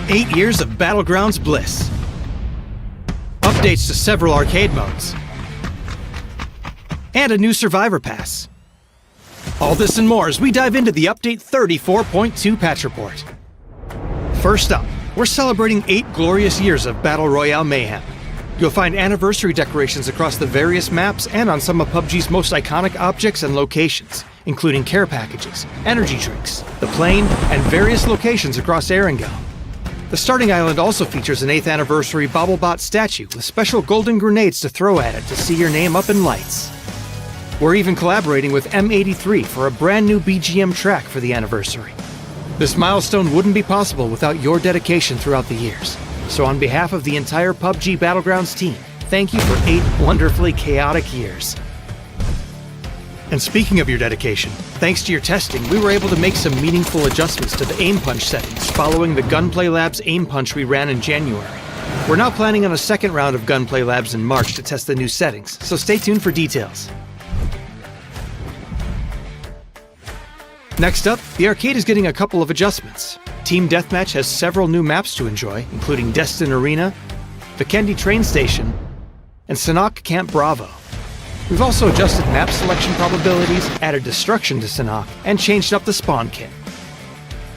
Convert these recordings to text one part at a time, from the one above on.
8 years of Battlegrounds bliss. Updates to several arcade modes. And a new Survivor Pass. All this and more as we dive into the Update 34.2 patch report. First up, we're celebrating 8 glorious years of Battle Royale mayhem. You'll find anniversary decorations across the various maps and on some of PUBG's most iconic objects and locations, including care packages, energy drinks, the plane, and various locations across Erangel. The starting island also features an 8th anniversary BobbleBot statue with special golden grenades to throw at it to see your name up in lights. We're even collaborating with M83 for a brand new BGM track for the anniversary. This milestone wouldn't be possible without your dedication throughout the years. So on behalf of the entire PUBG Battlegrounds team, thank you for 8 wonderfully chaotic years. And speaking of your dedication, thanks to your testing, we were able to make some meaningful adjustments to the aim punch settings following the Gunplay Labs aim punch we ran in January. We're now planning on a second round of Gunplay Labs in March to test the new settings, so stay tuned for details. Next up, the arcade is getting a couple of adjustments. Team Deathmatch has several new maps to enjoy, including Destin Arena, Vikendi Train Station, and Sanhok Camp Bravo. We've also adjusted map selection probabilities, added destruction to Sanhok, and changed up the spawn kit.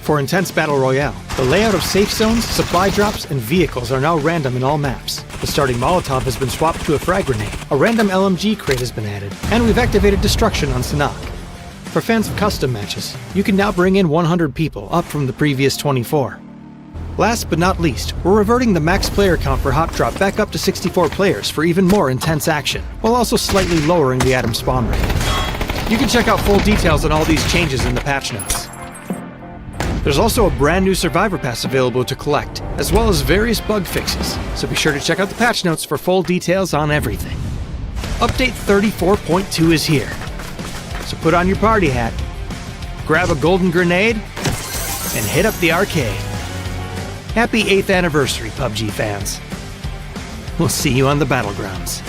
For Intense Battle Royale, the layout of safe zones, supply drops, and vehicles are now random in all maps. The starting Molotov has been swapped to a frag grenade, a random LMG crate has been added, and we've activated destruction on Sanhok. For fans of custom matches, you can now bring in 100 people, up from the previous 24. Last but not least, we're reverting the max player count for Hot Drop back up to 64 players for even more intense action, while also slightly lowering the atom spawn rate. You can check out full details on all these changes in the patch notes. There's also a brand new Survivor Pass available to collect, as well as various bug fixes, so be sure to check out the patch notes for full details on everything. Update 34.2 is here. So put on your party hat, grab a golden grenade, and hit up the arcade. Happy 8th anniversary, PUBG fans. We'll see you on the Battlegrounds.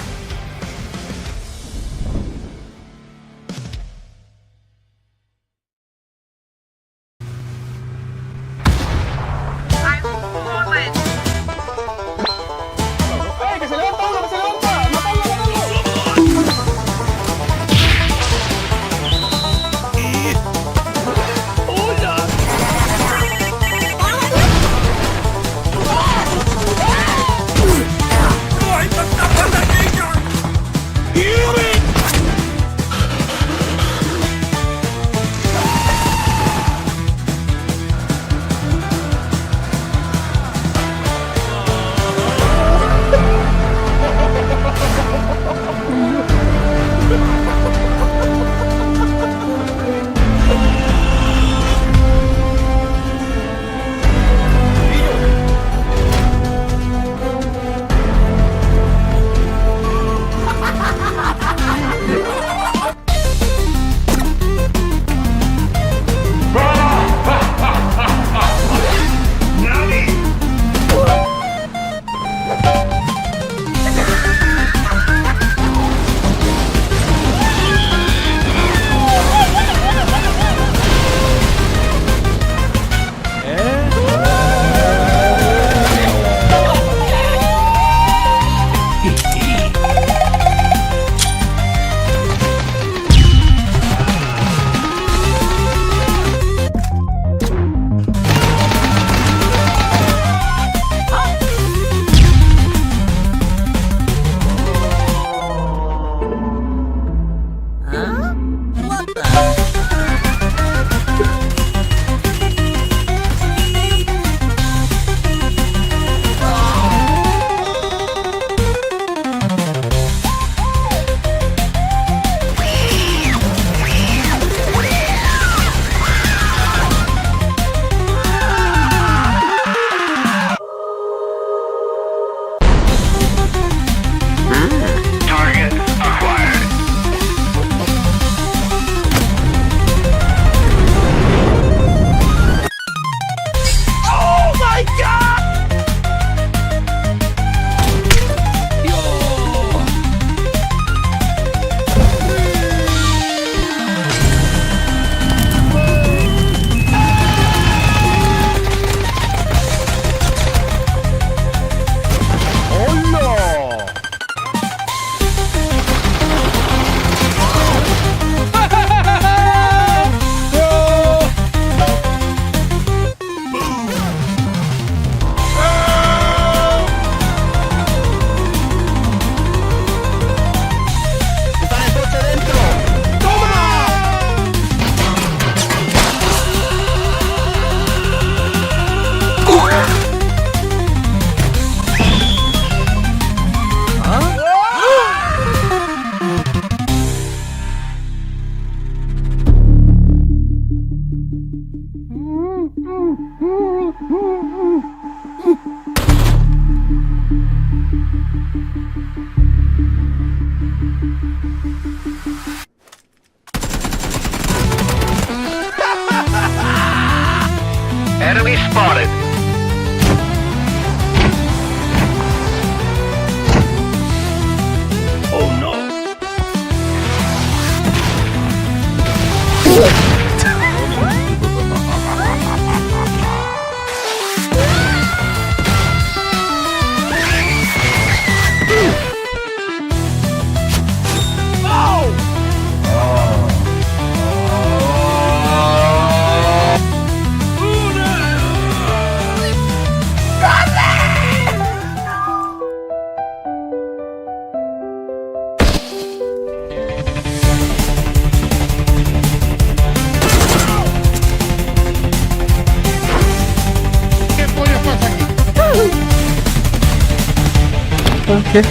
Okay.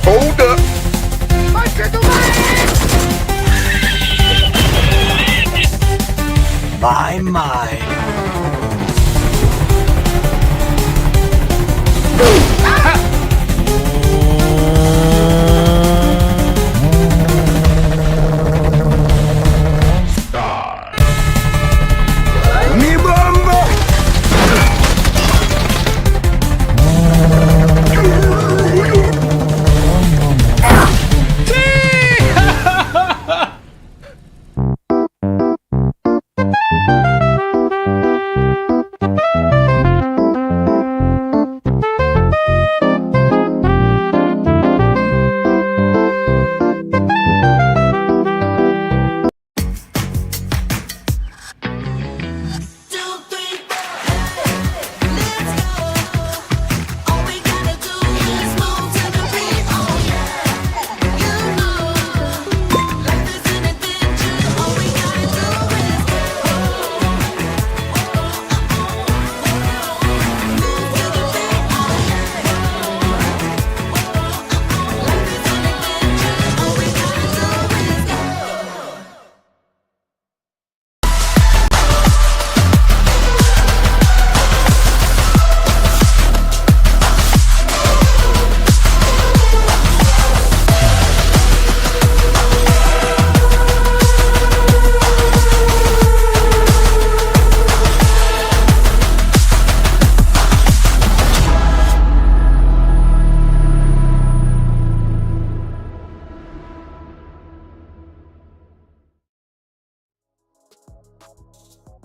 Hold up. My. Mi bomba.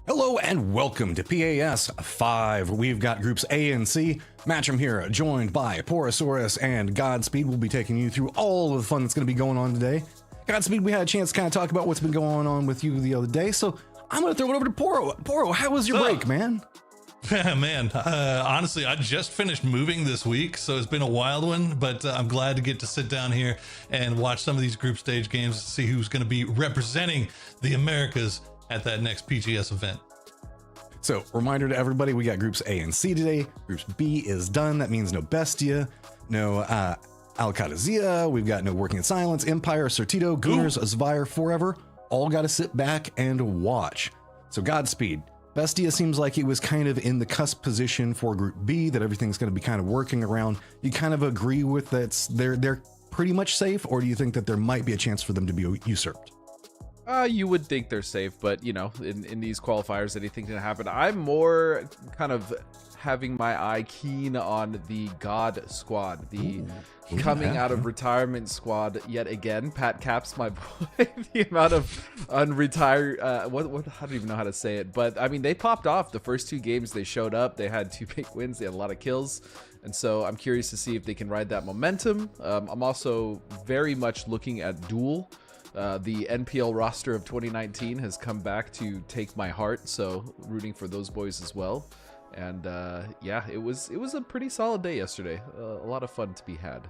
Hello and welcome to PAS 5. We've got groups A and C. Matchroom here, joined by Porosaurus and Godspeed. We'll be taking you through all of the fun that's going to be going on today. Godspeed, we had a chance to kind of talk about what's been going on with you the other day, so I'm going to throw it over to Poro. Poro, how was your break, man? Man, honestly, I just finished moving this week, so it's been a wild one, but I'm glad to get to sit down here and watch some of these group stage games to see who's going to be representing the Americas at that next PGS event. So, reminder to everybody, we got groups A and C today. Groups B is done. That means no Bestia, no Al-Qadazia. We've got no Working in Silence, Empire, Sortito, Gooners, Aspire, Forever. All got to sit back and watch. So, Godspeed. Bestia seems like it was kind of in the cusp position for Group B, that everything's going to be kind of working around. You kind of agree with that they're pretty much safe, or do you think that there might be a chance for them to be usurped? You would think they're safe, but you know, in these qualifiers, anything can happen. I'm more kind of having my eye keen on the God squad, the coming out of retirement squad yet again. Pat Caps, my boy. The amount of unretired, I don't even know how to say it, but I mean, they popped off the first two games. They showed up. They had 2 big wins. They had a lot of kills. And so I'm curious to see if they can ride that momentum. I'm also very much looking at Duel. The NPL roster of 2019 has come back to take my heart, so rooting for those boys as well. And yeah, it was a pretty solid day yesterday. A lot of fun to be had.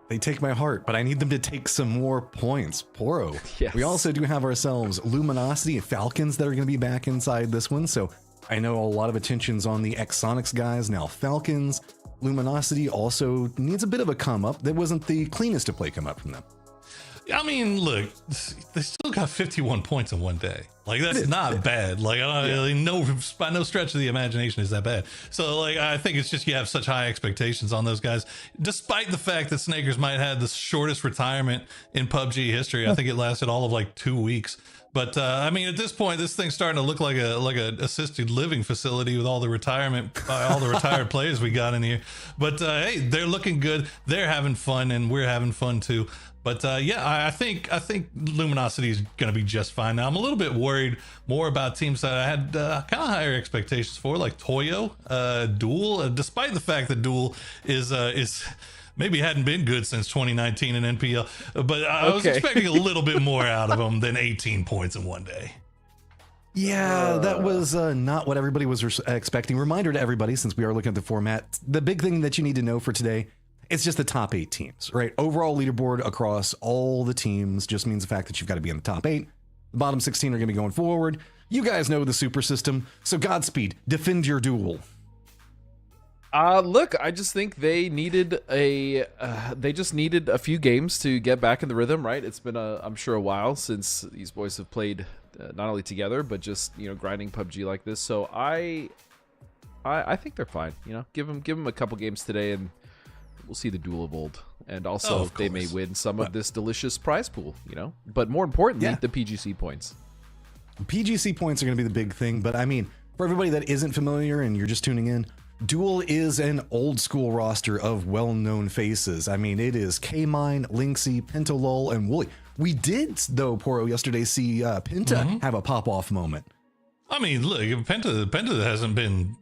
They take my heart, but I need them to take some more points. Poro. Yes. We also do have ourselves Luminosity and Falcons that are going to be back inside this one. So I know a lot of attention's on the Exonics guys, now Falcons. Luminosity also needs a bit of a come up. That wasn't the cleanest of play come up from them. I mean, look, they still got 51 points in one day. Like, that's not bad. Like, by no stretch of the imagination is that bad. So, like, I think it's just you have such high expectations on those guys, despite the fact that Snakers might have the shortest retirement in PUBG history. I think it lasted all of like 2 weeks. But I mean, at this point, this thing's starting to look like a assisted living facility with all the retired players we got in here. But hey, they're looking good. They're having fun, and we're having fun too. But yeah, I think Luminosity is going to be just fine. Now, I'm a little bit worried more about teams that I had kind of higher expectations for, like Toyo, Duel. Despite the fact that Duel is maybe hadn't been good since 2019 in NPL, but I was expecting a little bit more out of them than 18 points in one day. Yeah, that was not what everybody was expecting. Reminder to everybody, since we are looking at the format, the big thing that you need to know for today, it's just the top 8 teams, right? Overall leaderboard across all the teams just means the fact that you've got to be in the top 8. The bottom 16 are going to be going forward. You guys know the super system, so Godspeed, defend your Duel. Look, I just think they needed a few games to get back in the rhythm, right? It's been I'm sure a while since these boys have played not only together but just grinding PUBG like this. So I think they're fine. Give them a couple games today, and we'll see the duel of old. And also, they may win some of this delicious prize pool. But more importantly, the PGC points. PGC points are going to be the big thing. But I mean, for everybody that isn't familiar and you're just tuning in, Duel is an old school roster of well-known faces. I mean, it is K-Mine, Lynxy, Pentolol, and Wooly. We did, though, Poro, yesterday see Penta have a pop-off moment. I mean, look, Penta hasn't been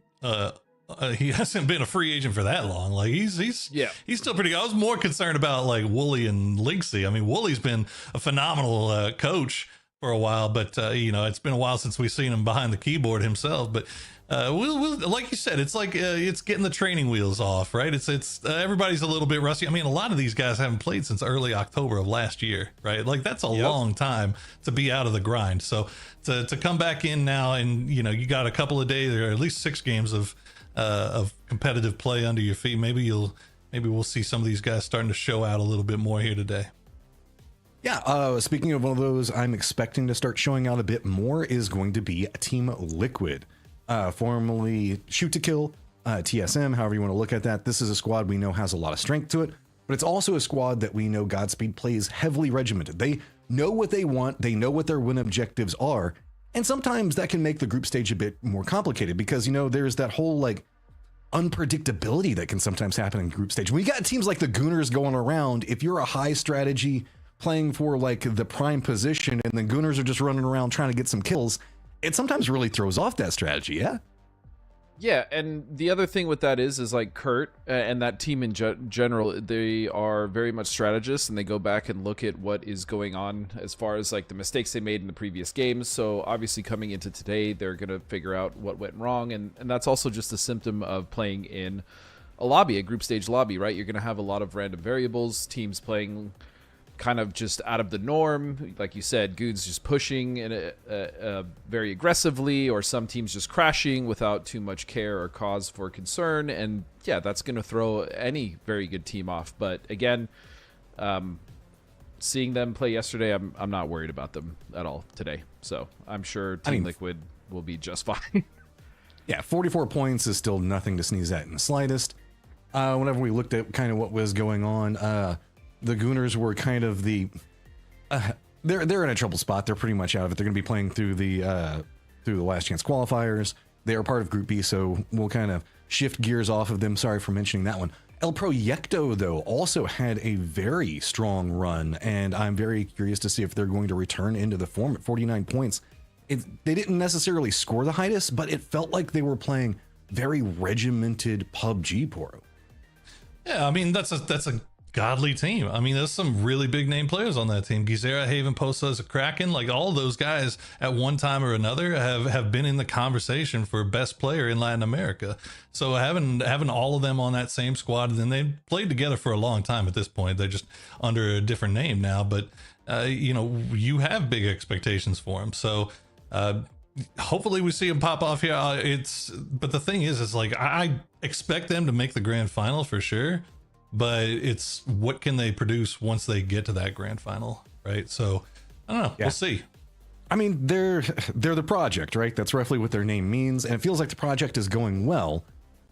he hasn't been a free agent for that long. Like he's still pretty good. I was more concerned about like Wooly and Lynxy. I mean, Wooly's been a phenomenal coach for a while, but it's been a while since we've seen him behind the keyboard himself. But we'll like you said, it's like it's getting the training wheels off, right? It's everybody's a little bit rusty. I mean, a lot of these guys haven't played since early October of last year, right? Like that's a long time to be out of the grind. So to come back in now, and you got a couple of days or at least 6 games of competitive play under your feet. Maybe we'll see some of these guys starting to show out a little bit more here today. Yeah, speaking of one of those I'm expecting to start showing out a bit more is going to be Team Liquid, formerly Shoot to Kill, TSM, however you want to look at that. This is a squad we know has a lot of strength to it, but it's also a squad that we know Godspeed plays heavily regimented. They know what they want, they know what their win objectives are, and sometimes that can make the group stage a bit more complicated because, there's that whole like unpredictability that can sometimes happen in group stage. When you got teams like the Gooners going around, if you're a high strategy playing for like the prime position and the Gooners are just running around trying to get some kills, it sometimes really throws off that strategy. Yeah, and the other thing with that is like Kurt and that team in general, they are very much strategists, and they go back and look at what is going on as far as like the mistakes they made in the previous games. So obviously coming into today, they're going to figure out what went wrong, and that's also just a symptom of playing in a lobby, a group stage lobby, right? You're going to have a lot of random variables, teams playing kind of just out of the norm, like you said, Goons just pushing in very aggressively, or some teams just crashing without too much care or cause for concern, and yeah, that's going to throw any very good team off. But again, seeing them play yesterday, I'm not worried about them at all today, so I'm sure Team Liquid will be just fine. Yeah, 44 points is still nothing to sneeze at in the slightest. Whenever we looked at kind of what was going on, the Gooners were kind of the they're in a trouble spot. They're pretty much out of it. They're going to be playing through the last chance qualifiers. They are part of Group B, so we'll kind of shift gears off of them. Sorry for mentioning that one. El Proyecto, though, also had a very strong run, and I'm very curious to see if they're going to return into the form at 49 points. They didn't necessarily score the highest, but it felt like they were playing very regimented PUBG, Poro. Yeah, I mean, that's a godly team. I mean, there's some really big name players on that team. Gizera, Haven, Posa, Kraken, like all those guys at one time or another have been in the conversation for best player in Latin America. So having all of them on that same squad, and then they played together for a long time at this point. They're just under a different name now, but you have big expectations for them. So hopefully we see them pop off here. But the thing is like I expect them to make the grand final for sure. But it's what can they produce once they get to that grand final, right? So I don't know. Yeah. We'll see. I mean, they're the project, right? That's roughly what their name means, and it feels like the project is going well.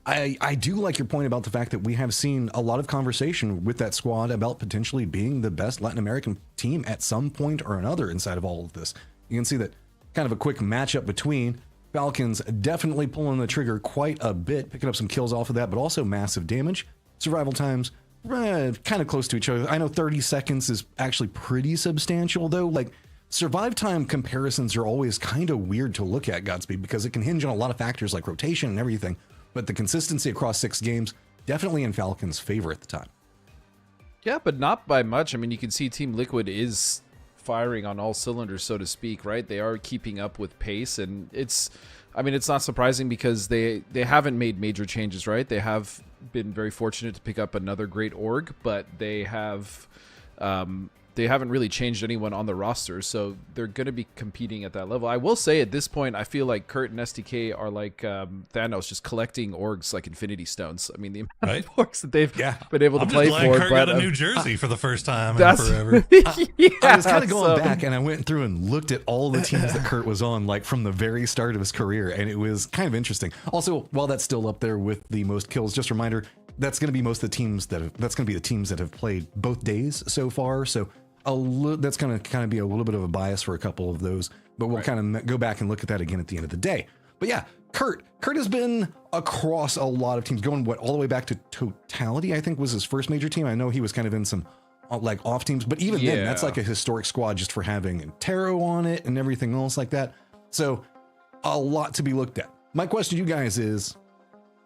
I do like your point about the fact that we have seen a lot of conversation with that squad about potentially being the best Latin American team at some point or another inside of all of this. You can see that kind of a quick matchup between Falcons definitely pulling the trigger quite a bit, picking up some kills off of that, but also massive damage. Survival times kind of close to each other. I know 30 seconds is actually pretty substantial, though. Like, survive time comparisons are always kind of weird to look at, Godspeed, because it can hinge on a lot of factors like rotation and everything. But the consistency across 6 games, definitely in Falcons' favor at the time. Yeah, but not by much. I mean, you can see Team Liquid is firing on all cylinders, so to speak, right? They are keeping up with pace, and it's not surprising because they haven't made major changes, right? They have been very fortunate to pick up another great org, but they have they haven't really changed anyone on the roster, so they're going to be competing at that level. I will say at this point, I feel like Kurt and STK are like Thanos, just collecting orgs like Infinity Stones. I mean, the amount of orgs that they've been able to play glad for. Kurt but got a New Jersey for the first time in that's forever. I was kind of going back, and I went through and looked at all the teams that Kurt was on, like from the very start of his career, and it was kind of interesting. Also, while that's still up there with the most kills, just a reminder, that's going to be most of the teams that's going to be the teams that have played both days so far. So that's going to kind of be a little bit of a bias for a couple of those, but we'll kind of go back and look at that again at the end of the day. But yeah, Kurt has been across a lot of teams, going all the way back to Totality, I think was his first major team. I know he was kind of in some like off teams, but even then, that's like a historic squad just for having Antero on it and everything else like that. So a lot to be looked at. My question to you guys is,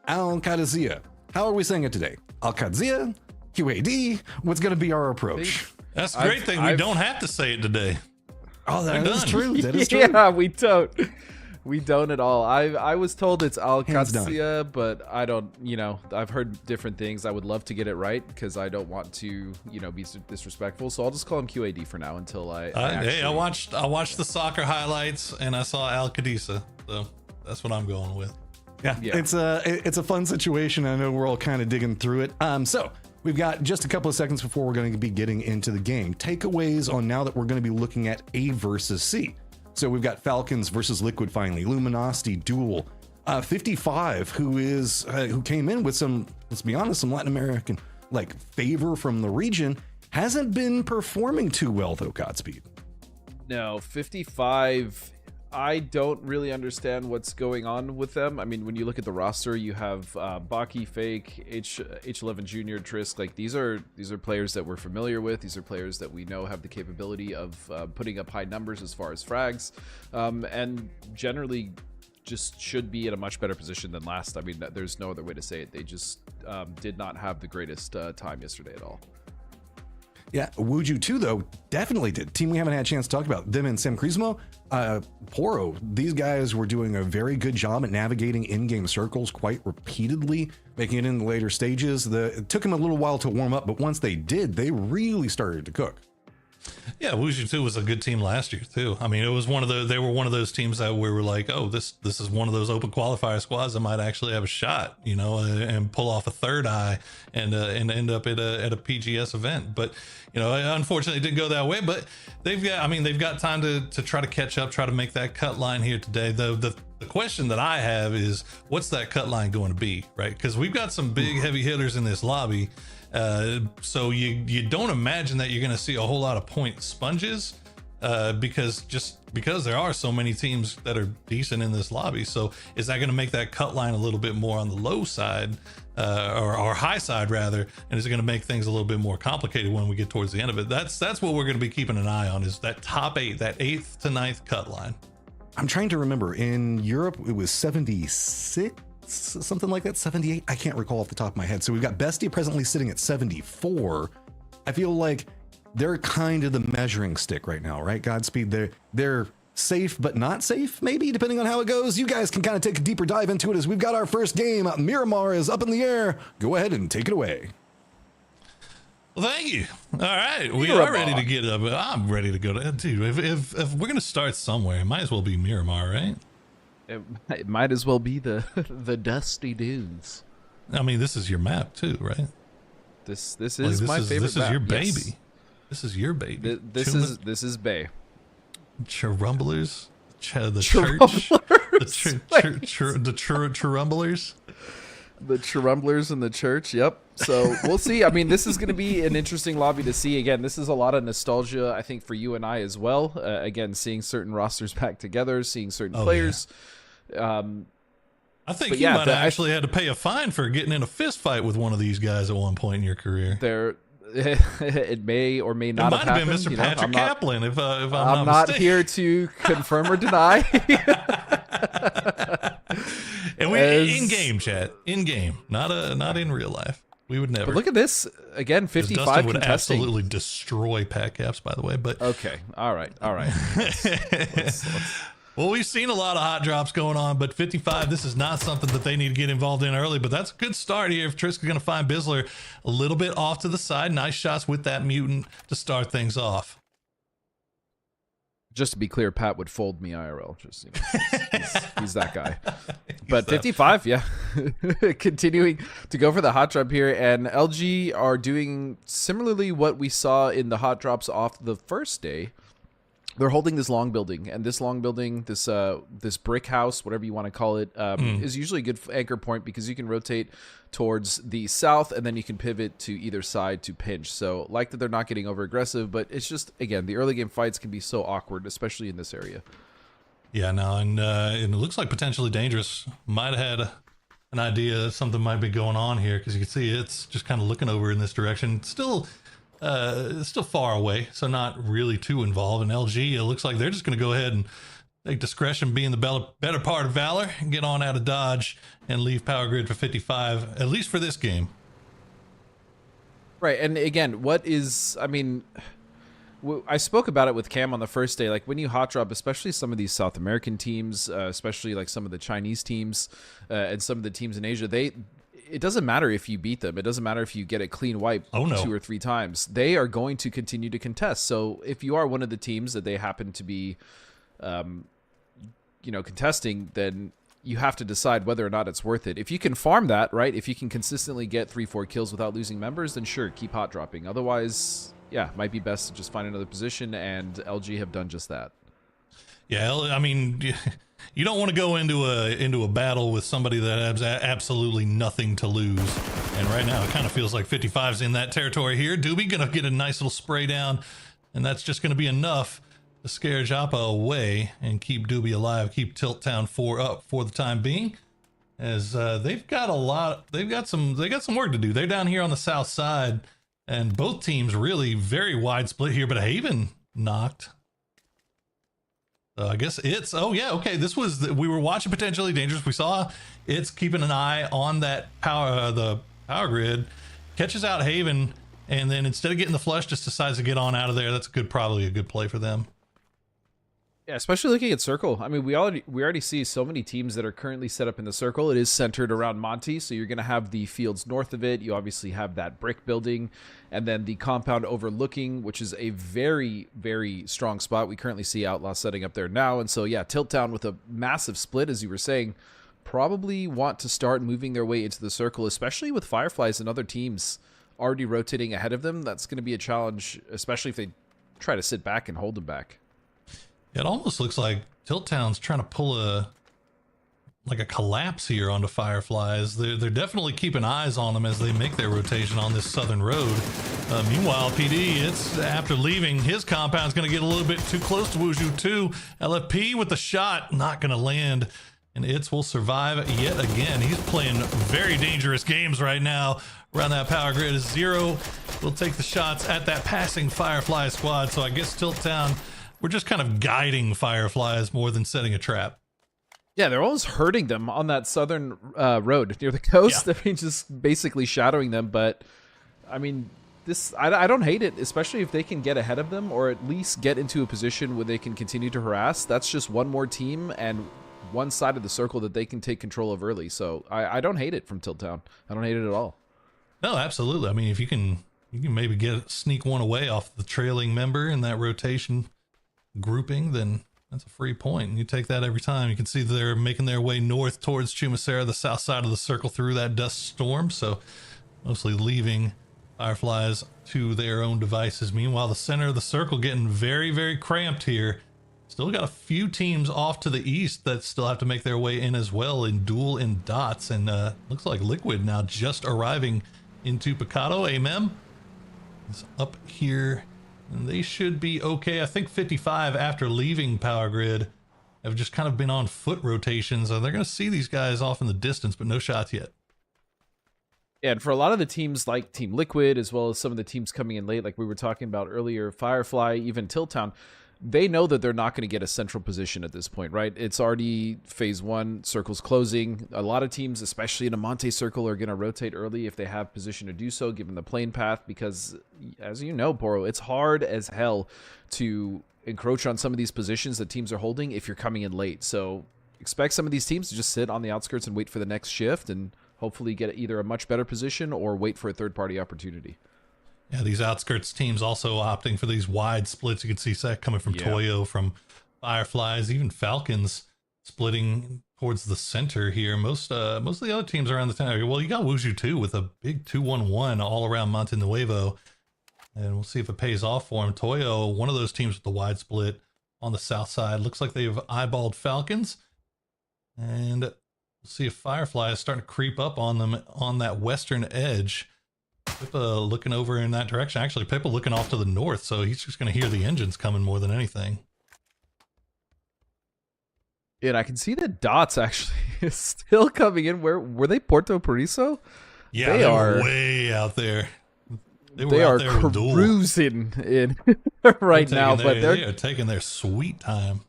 Al-Qadisiyah, how are we saying it today? Al-Qadisiyah, QAD, what's going to be our approach? That's the great thing. We don't have to say it today. Oh, that is true. That is true. Yeah, we don't. We don't at all. I was told it's Al-Qadisiyah, but I don't, I've heard different things. I would love to get it right because I don't want to, be disrespectful. So I'll just call him QAD for now until I watched the soccer highlights and I saw Al-Qadisiyah. So that's what I'm going with. Yeah. It's a fun situation. I know we're all kind of digging through it. So we've got just a couple of seconds before we're going to be getting into the game. Takeaways on now that we're going to be looking at A versus C. So we've got Falcons versus Liquid finally, Luminosity duel. 55, who came in with some, let's be honest, some Latin American like favor from the region, hasn't been performing too well though, Godspeed. No, 55. I don't really understand what's going on with them. I mean, when you look at the roster, you have Baki, Fake, H11 Junior, Trisk. Like these are players that we're familiar with. These are players that we know have the capability of putting up high numbers as far as frags, and generally just should be in a much better position than last. I mean, there's no other way to say it. They just did not have the greatest time yesterday at all. Yeah, Wuju 2, though, definitely did. Team we haven't had a chance to talk about. Them and Sam Crismo, Poro, these guys were doing a very good job at navigating in-game circles quite repeatedly, making it in the later stages. It took them a little while to warm up, but once they did, they really started to cook. Yeah, Wuju 2 was a good team last year too. I mean, it was they were one of those teams that we were like, oh, this is one of those open qualifier squads that might actually have a shot, and pull off a third eye and end up at a PGS event. But unfortunately, it didn't go that way. But they've got time to try to catch up, try to make that cut line here today. The question that I have is, what's that cut line going to be, right? Because we've got some big heavy hitters in this lobby. So you don't imagine that you're going to see a whole lot of point sponges, because there are so many teams that are decent in this lobby. So is that going to make that cut line a little bit more on the low side, or high side rather? And is it going to make things a little bit more complicated when we get towards the end of it? That's what we're going to be keeping an eye on, is that top 8, that 8th to 9th cut line. I'm trying to remember. In Europe, it was 76. Something like that, 78. I can't recall off the top of my head. So we've got Bestia presently sitting at 74. I feel like they're kind of the measuring stick right now, right? Godspeed. They're safe, but not safe, maybe, depending on how it goes. You guys can kind of take a deeper dive into it as we've got our first game. Miramar is up in the air. Go ahead and take it away. Well, thank you. All right, we are ready to get up. I'm ready to go to, dude. If we're gonna start somewhere, it might as well be Miramar, right? It might as well be the dusty dunes. I mean, this is your map too, right? This is my favorite. This is map. your baby. Yes. This is your baby. This is Bay. Churumblers, the Churumblers. church, the churumblers. The Churumblers in the church. Yep. So we'll see. I mean, this is going to be an interesting lobby to see. Again, this is a lot of nostalgia, I think, for you and I as well. Again, seeing certain rosters back together, seeing certain players. Yeah. I think you might have actually had to pay a fine for getting in a fist fight with one of these guys at one point in your career. It may or may not have happened. It might have been Mr. Patrick Kaplan, if I'm not mistaken. here to confirm or deny. And in game, chat, in game, not in real life. We would never. But look at this again. 55 Dustin would contesting. absolutely destroy Pat Caps, by the way. But okay, all right. Well, we've seen a lot of hot drops going on, but 55, this is not something that they need to get involved in early, but that's a good start here. If Trisk is going to find Bizzler a little bit off to the side, nice shots with that mutant to start things off. Just to be clear, Pat would fold me IRL. Just he's that guy. But 55, yeah. Continuing to go for the hot drop here, and LG are doing similarly what we saw in the hot drops off the first day. They're holding this long building, and this long building, this brick house, whatever you want to call it, is usually a good anchor point because you can rotate towards the south, and then you can pivot to either side to pinch. So, like that they're not getting over aggressive, but it's just, again, the early game fights can be so awkward, especially in this area. Yeah, no, and it looks like potentially dangerous. Might have had an idea something might be going on here because you can see it's just kind of looking over in this direction. Still far away, so not really too involved. And LG, it looks like they're just going to go ahead and take discretion being the better part of valor and get on out of dodge and leave power grid for 55, at least for this game. Right, and again, I spoke about it with Cam on the first day. Like when you hot drop, especially some of these South American teams, especially like some of the Chinese teams and some of the teams in Asia, it doesn't matter if you beat them. It doesn't matter if you get a clean wipe 2 or 3 times. They are going to continue to contest. So if you are one of the teams that they happen to be, contesting, then you have to decide whether or not it's worth it. If you can farm that, right? If you can consistently get 3-4 kills without losing members, then sure, keep hot dropping. Otherwise, yeah, might be best to just find another position, and LG have done just that. Yeah, I mean, you don't want to go into a battle with somebody that has absolutely nothing to lose. And right now, it kind of feels like 55's in that territory here. Doobie gonna get a nice little spray down, and that's just gonna be enough to scare Joppa away and keep Doobie alive, keep Tilt Town 4 up for the time being. As they've got some work to do. They're down here on the south side, and both teams really very wide split here, but Haven knocked. I guess it's, we were watching Potentially Dangerous. We saw it's keeping an eye on that the power grid, catches out Haven, and then instead of getting the flush, just decides to get on out of there. That's probably a good play for them. Yeah, especially looking at Circle. I mean, we already see so many teams that are currently set up in the Circle. It is centered around Monty, so you're going to have the fields north of it. You obviously have that brick building, and then the compound overlooking, which is a very, very strong spot. We currently see Outlaw setting up there now, and so yeah, Tilt Town with a massive split, as you were saying, probably want to start moving their way into the Circle, especially with Fireflies and other teams already rotating ahead of them. That's going to be a challenge, especially if they try to sit back and hold them back. It almost looks like Tilt Town's trying to pull a collapse here onto Fireflies. They're definitely keeping eyes on them as they make their rotation on this southern road. Meanwhile, PD, it's after leaving his compound's going to get a little bit too close to Wuzhu 2. LFP with the shot, not going to land, and It's will survive yet again. He's playing very dangerous games right now around that power grid. Zero will take the shots at that passing Firefly squad, so I guess Tilt Town, we're just kind of guiding Fireflies more than setting a trap. Yeah, they're almost hurting them on that southern road near the coast. Yeah. I mean, just basically shadowing them. But, I mean, I don't hate it, especially if they can get ahead of them or at least get into a position where they can continue to harass. That's just one more team and one side of the circle that they can take control of early. So I don't hate it from Tilt Town. I don't hate it at all. No, absolutely. I mean, if you can maybe sneak one away off the trailing member in that rotation grouping, then that's a free point, and you take that every time. You can see they're making their way north towards Chumacera, the south side of the circle, through that dust storm, so mostly leaving Fireflies to their own devices. Meanwhile, the center of the circle getting very, very cramped here. Still got a few teams off to the east that still have to make their way in as well in Duel and Dots, and looks like Liquid now just arriving into Picado. Amem is up here, and they should be okay. I think 55, after leaving Power Grid, have just kind of been on foot rotations. They're going to see these guys off in the distance, but no shots yet. Yeah, and for a lot of the teams like Team Liquid, as well as some of the teams coming in late, like we were talking about earlier, Firefly, even Tilt Town, they know that they're not going to get a central position at this point, right? It's already phase 1, circles closing. A lot of teams, especially in a Monte circle, are going to rotate early if they have position to do so, given the plane path, because as you know, Poro, it's hard as hell to encroach on some of these positions that teams are holding if you're coming in late. So expect some of these teams to just sit on the outskirts and wait for the next shift and hopefully get either a much better position or wait for a third-party opportunity. Yeah, these outskirts teams also opting for these wide splits. You can see that coming from Toyo, from Fireflies, even Falcons splitting towards the center here. Most of the other teams around the town. Well, you got Wuju too with a big 2-1-1 all around Monte Nuevo. And we'll see if it pays off for him. Toyo, one of those teams with the wide split on the south side. Looks like they've eyeballed Falcons. And we'll see if Firefly is starting to creep up on them on that western edge. Pippa looking over in that direction. Actually, Pippa looking off to the north, so he's just going to hear the engines coming more than anything. And I can see the dots actually still coming in. Where were they? Puerto Paraiso? Yeah, they are way out there. They are cruising in right now, but they are taking their sweet time.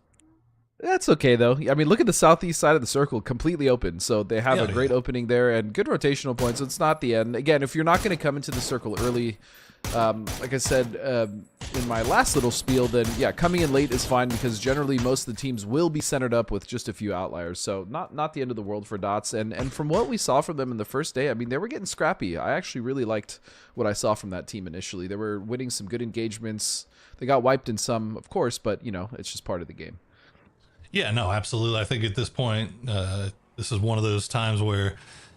That's okay, though. I mean, look at the southeast side of the circle, completely open. So they have a great opening there and good rotational points. So it's not the end. Again, if you're not going to come into the circle early, like I said in my last little spiel, then yeah, coming in late is fine because generally most of the teams will be centered up with just a few outliers. So not the end of the world for Dots. And from what we saw from them in the first day, I mean, they were getting scrappy. I actually really liked what I saw from that team initially. They were winning some good engagements. They got wiped in some, of course, but, you know, it's just part of the game. Yeah, no, absolutely. I think at this point, this is one of those times where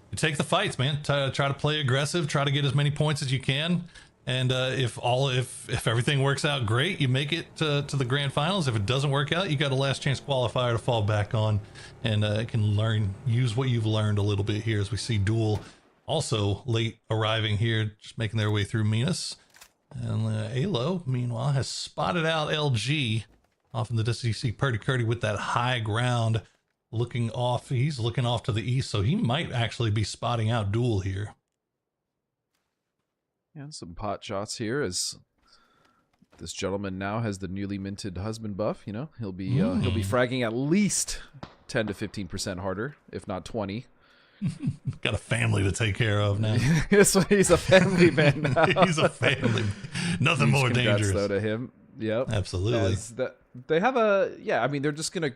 you take the fights, man. Try to play aggressive, try to get as many points as you can. And if everything works out great, you make it to the grand finals. If it doesn't work out, you got a last chance qualifier to fall back on and can use what you've learned a little bit here as we see Duel also late arriving here, just making their way through Minas. And Alo, meanwhile, has spotted out LG off in the distance. You see Purdy Curdy with that high ground looking off. He's looking off to the east, so he might actually be spotting out Duel here. Yeah, some pot shots here as this gentleman now has the newly minted husband buff. You know, he'll be fragging at least 10 to 15% harder, if not 20. Got a family to take care of now. So he's a family man now. He's a family. Nothing more dangerous. Though to him. Yep. Absolutely. They have a I mean they're just gonna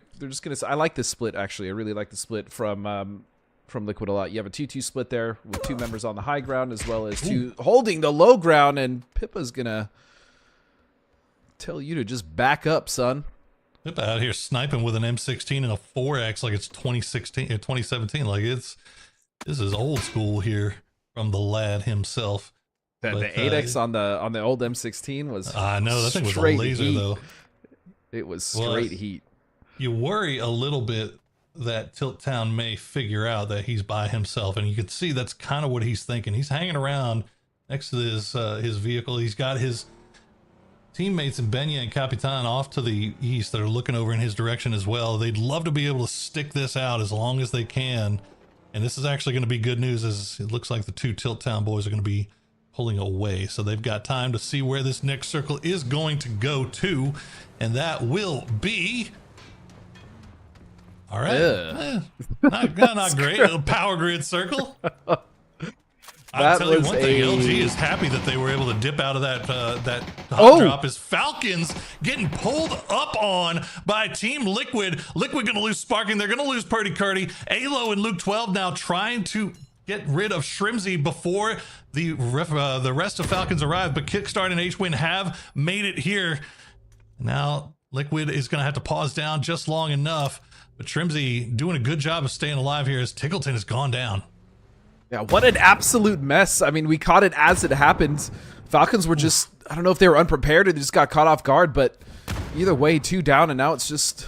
I like this split actually. I really like the split from Liquid a lot. You have a 2-2 split there with two members on the high ground as well as two holding the low ground, and Pippa's gonna tell you to just back up, son. Pippa out here sniping with an M16 and a 4X like it's 2016 or 2017. Like this is old school here from the lad himself. The 8X on the old M16 was I know that thing was a laser heat. though. It was straight heat. You worry a little bit that Tilt Town may figure out that he's by himself, and you can see that's kind of what he's thinking. He's hanging around next to his vehicle. He's got his teammates in Benya and Capitan off to the east that are looking over in his direction as well. They'd love to be able to stick this out as long as they can, and this is actually going to be good news as it looks like the two Tilt Town boys are going to be pulling away, so they've got time to see where this next circle is going to go to, and that will be all right. Not great. A power grid circle. I'll tell you one thing, LG is happy that they were able to dip out of that hot drop as Falcons getting pulled up on by Team Liquid. Liquid going to lose Sparking. They're going to lose Purdy Curdy. Alo and Luke 12 now trying to get rid of Shrimsy before the rest of Falcons arrive, but Kickstart and H-Win have made it here. Now Liquid is going to have to pause down just long enough, but Shrimsy doing a good job of staying alive here as Tickleton has gone down. Yeah, what an absolute mess. I mean, we caught it as it happened. Falcons were just, I don't know if they were unprepared or they just got caught off guard, but either way, 2 down, and now it's just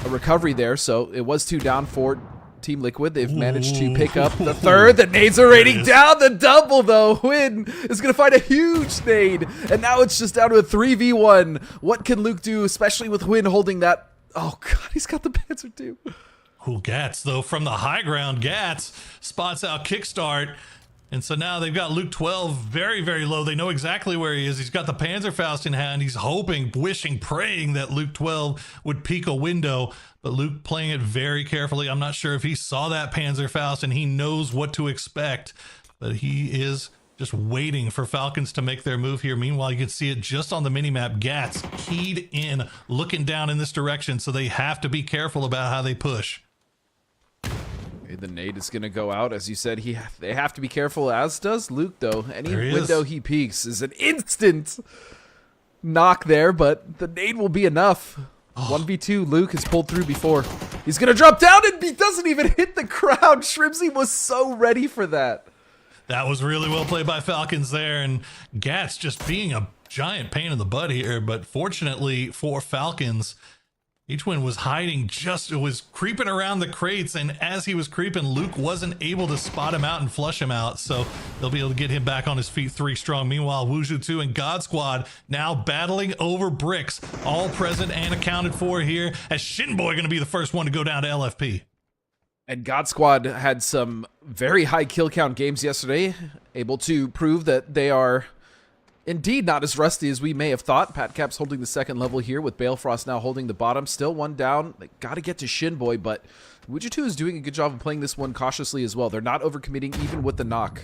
a recovery there. So it was 2 down for Team Liquid. They've managed to pick up the third. The nades are raining down. The double, though. Win is going to find a huge nade. And now it's just down to a 3v1. What can Luke do, especially with Win holding that? Oh, God, he's got the Panzer too. Gats, though, from the high ground, Gats spots out Kickstart. And so now they've got Luke 12 very, very low. They know exactly where he is. He's got the Panzerfaust in hand. He's hoping, wishing, praying that Luke 12 would peek a window. But Luke playing it very carefully. I'm not sure if he saw that Panzerfaust and he knows what to expect. But he is just waiting for Falcons to make their move here. Meanwhile, you can see it just on the minimap. Gats keyed in, looking down in this direction, so they have to be careful about how they push. The nade is going to go out. As you said, they have to be careful, as does Luke, though. Any window he peeks is an instant knock there, but the nade will be enough. 1v2, Luke has pulled through before. He's going to drop down, and he doesn't even hit the crowd. Shrimsy was so ready for that. That was really well played by Falcons there, and Gats just being a giant pain in the butt here, but fortunately for Falcons, H-Win was hiding, was creeping around the crates, and as he was creeping, Luke wasn't able to spot him out and flush him out, so they'll be able to get him back on his feet 3 strong. Meanwhile, Wuju 2 and God Squad now battling over bricks, all present and accounted for here, as Shinboy going to be the first one to go down to LFP. And God Squad had some very high kill count games yesterday, able to prove that they are indeed not as rusty as we may have thought. Pat Cap's holding the second level here, with Balefrost now holding the bottom. Still one down. They got to get to Shinboy, but Wuju2 is doing a good job of playing this one cautiously as well. They're not overcommitting even with the knock.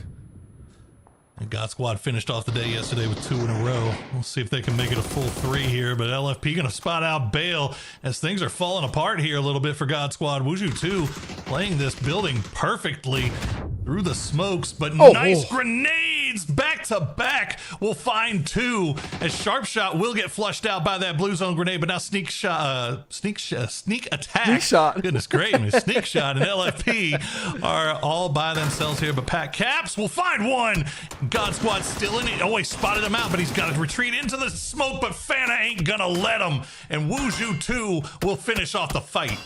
And God Squad finished off the day yesterday with 2 in a row. We'll see if they can make it a full 3 here, but LFP going to spot out Bale as things are falling apart here a little bit for God Squad. Wuju 2 playing this building perfectly through the smokes, but nice grenades back to back will find 2 as Sharp Shot will get flushed out by that blue zone grenade, but now sneak attack. Sneak shot. Goodness gracious, sneak shot and LFP are all by themselves here, but Pat Caps will find 1. God Squad still in it. Oh, he spotted him out, but he's got to retreat into the smoke, but Fana ain't gonna let him, and Wuju 2 will finish off the fight.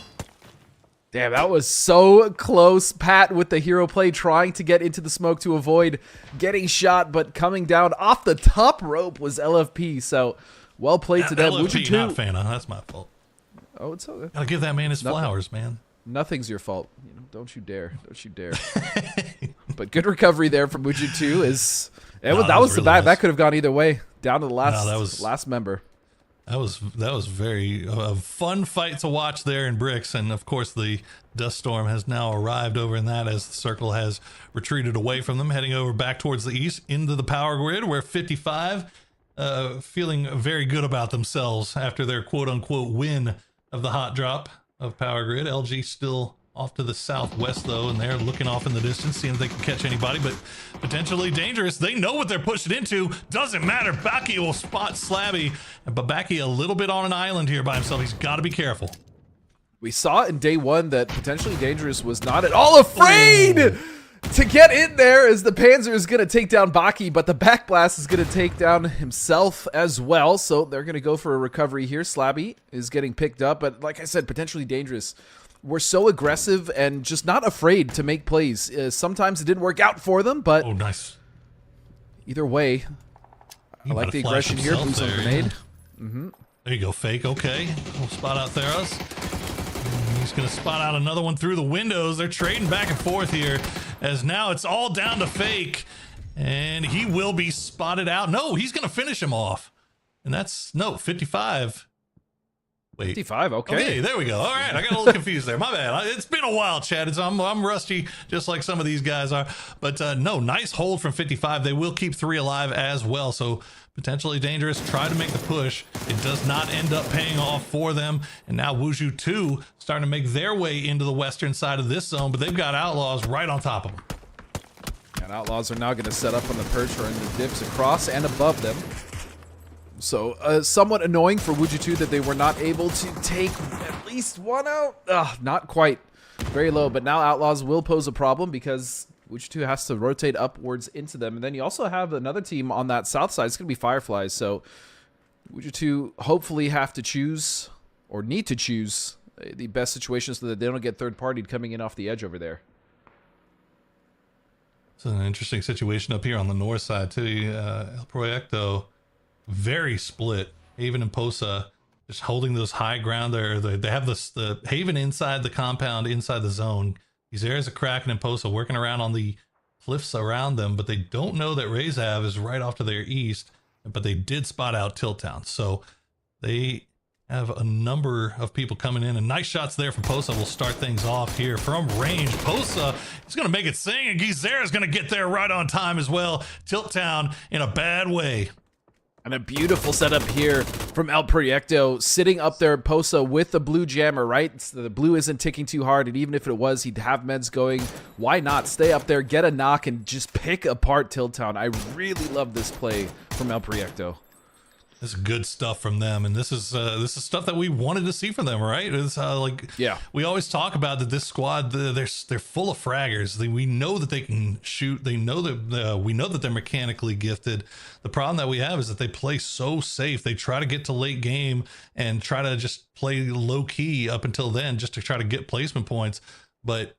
Damn, that was so close. Pat with the hero play, trying to get into the smoke to avoid getting shot, but coming down off the top rope was LFP. So well played to them. LFP, not Fana. That's my fault. Oh, it's okay. Gotta give that man his flowers, man. Nothing's your fault. You know, don't you dare. Don't you dare. But good recovery there from Wuju2. That was the bad. Nice. That could have gone either way. Down to the last member. That was very fun fight to watch there in bricks, and of course the dust storm has now arrived over in that as the circle has retreated away from them, heading over back towards the east into the power grid, where 55 feeling very good about themselves after their quote-unquote win of the hot drop of power grid. LG still off to the southwest though, and they're looking off in the distance, seeing if they can catch anybody, but potentially dangerous. They know what they're pushing into. Doesn't matter. Baki will spot Slabby, but Baki a little bit on an island here by himself. He's got to be careful. We saw in day 1 that potentially dangerous was not at all afraid to get in there, as the Panzer is going to take down Baki, but the backblast is going to take down himself as well. So they're going to go for a recovery here. Slabby is getting picked up, but like I said, potentially dangerous. We're so aggressive and just not afraid to make plays. Sometimes it didn't work out for them, but nice. Either way, I like the aggression here. Blue zone grenade. Yeah. There you go, Fake. Okay, we'll spot out Theros. He's going to spot out another one through the windows. They're trading back and forth here, as now it's all down to Fake, and he will be spotted out. No, he's going to finish him off, and that's 55. Wait. 55, okay. There we go. All right, I got a little confused there. My bad. It's been a while, Chad. I'm rusty, just like some of these guys are. But no, nice hold from 55. They will keep 3 alive as well, so potentially dangerous. Try to make the push. It does not end up paying off for them. And now Wuju 2 starting to make their way into the western side of this zone, but they've got Outlaws right on top of them. And Outlaws are now going to set up on the perch or in the dips across and above them. So somewhat annoying for Wuju2 that they were not able to take at least one out. Not quite. Very low, but now Outlaws will pose a problem because Wuju2 has to rotate upwards into them. And then you also have another team on that south side. It's going to be Fireflies. So Wuju2 hopefully have to choose, or need to choose, the best situation so that they don't get third-partied coming in off the edge over there. It's an interesting situation up here on the north side too. El Proyecto very split. Haven and Posa just holding those high ground there. They have the Haven inside the compound, inside the zone. These areas of Kraken and Posa working around on the cliffs around them, but they don't know that Rezav is right off to their east, but they did spot out Tilt Town. So they have a number of people coming in, and nice shots there from Posa will start things off here from range. Posa is going to make it sing, and Gizera is going to get there right on time as well. Tilt Town in a bad way. And a beautiful setup here from El Proyecto, sitting up there, Posa with the blue jammer, right? So the blue isn't ticking too hard, and even if it was, he'd have meds going. Why not stay up there, get a knock, and just pick apart Tilt Town? I really love this play from El Proyecto. This is good stuff from them, and this is stuff that we wanted to see from them, right? It's yeah, we always talk about that this squad, they're full of fraggers. We know that they can shoot. They know that we know that they're mechanically gifted. The problem that we have is that they play so safe. They try to get to late game and try to just play low key up until then, just to try to get placement points. But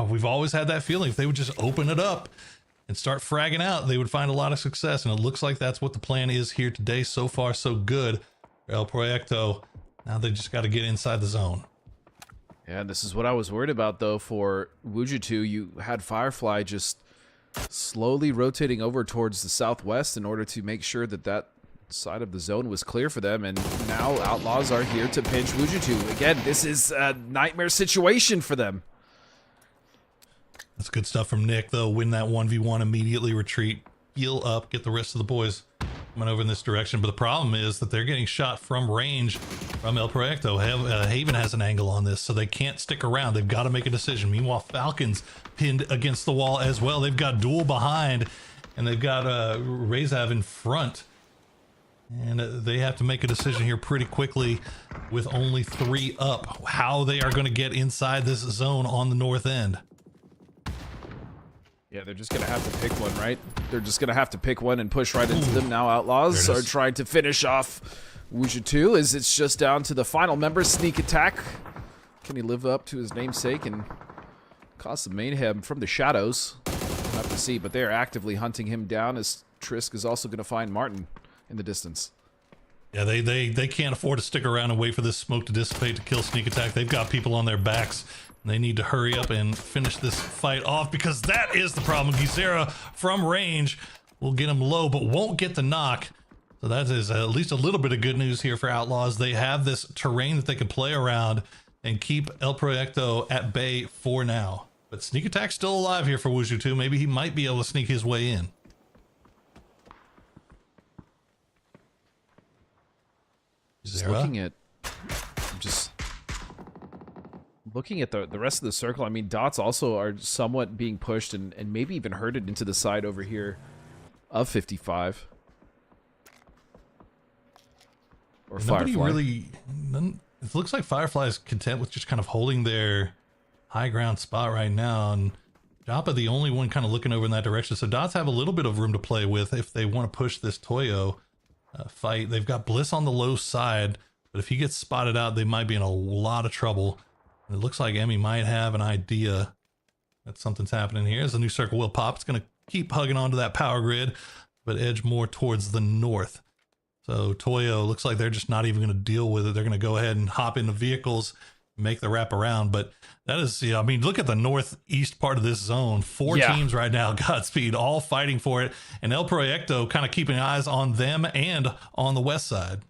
we've always had that feeling if they would just open it up and start fragging out, they would find a lot of success, and it looks like that's what the plan is here today. So far, so good for El Proyecto. Now they just got to get inside the zone. Yeah, this is what I was worried about, though, for Wujitu. You had Firefly just slowly rotating over towards the southwest in order to make sure that that side of the zone was clear for them, and now Outlaws are here to pinch Wujitu. Again, this is a nightmare situation for them. That's good stuff from Nick, though. Win that 1v1, immediately retreat, heal up, get the rest of the boys coming over in this direction. But the problem is that they're getting shot from range from El Proyecto. Haven has an angle on this, so they can't stick around. They've got to make a decision. Meanwhile, Falcons pinned against the wall as well. They've got Duel behind, and they've got Rezav in front. And they have to make a decision here pretty quickly with only 3 up, how they are going to get inside this zone on the north end. Yeah, they're just going to have to pick one, right? They're just going to have to pick one and push right into them. Now Outlaws are trying to finish off Wujitu, as it's just down to the final member, Sneak Attack. Can he live up to his namesake and cause some mayhem from the shadows? We'll have to see, but they are actively hunting him down, as Trisk is also going to find Martin in the distance. Yeah, they can't afford to stick around and wait for this smoke to dissipate to kill Sneak Attack. They've got people on their backs. They need to hurry up and finish this fight off, because that is the problem. Gizera from range will get him low, but won't get the knock. So that is at least a little bit of good news here for Outlaws. They have this terrain that they can play around and keep El Proyecto at bay for now. But Sneak Attack's still alive here for Wujitu. Maybe he might be able to sneak his way in. Just looking at... Looking at the rest of the circle, I mean, Dots also are somewhat being pushed and maybe even herded into the side over here of 55. Or Nobody Firefly. really... It looks like Firefly is content with just kind of holding their high ground spot right now, and Joppa the only one kind of looking over in that direction. So Dots have a little bit of room to play with if they want to push this Toyo fight. They've got Bliss on the low side, but if he gets spotted out, they might be in a lot of trouble. It looks like Emmy might have an idea that something's happening here. As the new circle will pop, it's going to keep hugging onto that power grid, but edge more towards the north. So Toyo looks like they're just not even going to deal with it. They're going to go ahead and hop into vehicles, make the wrap around. But that is, yeah, I mean, look at the northeast part of this zone. 4 teams right now, Godspeed, all fighting for it. And El Proyecto kind of keeping eyes on them and on the west side.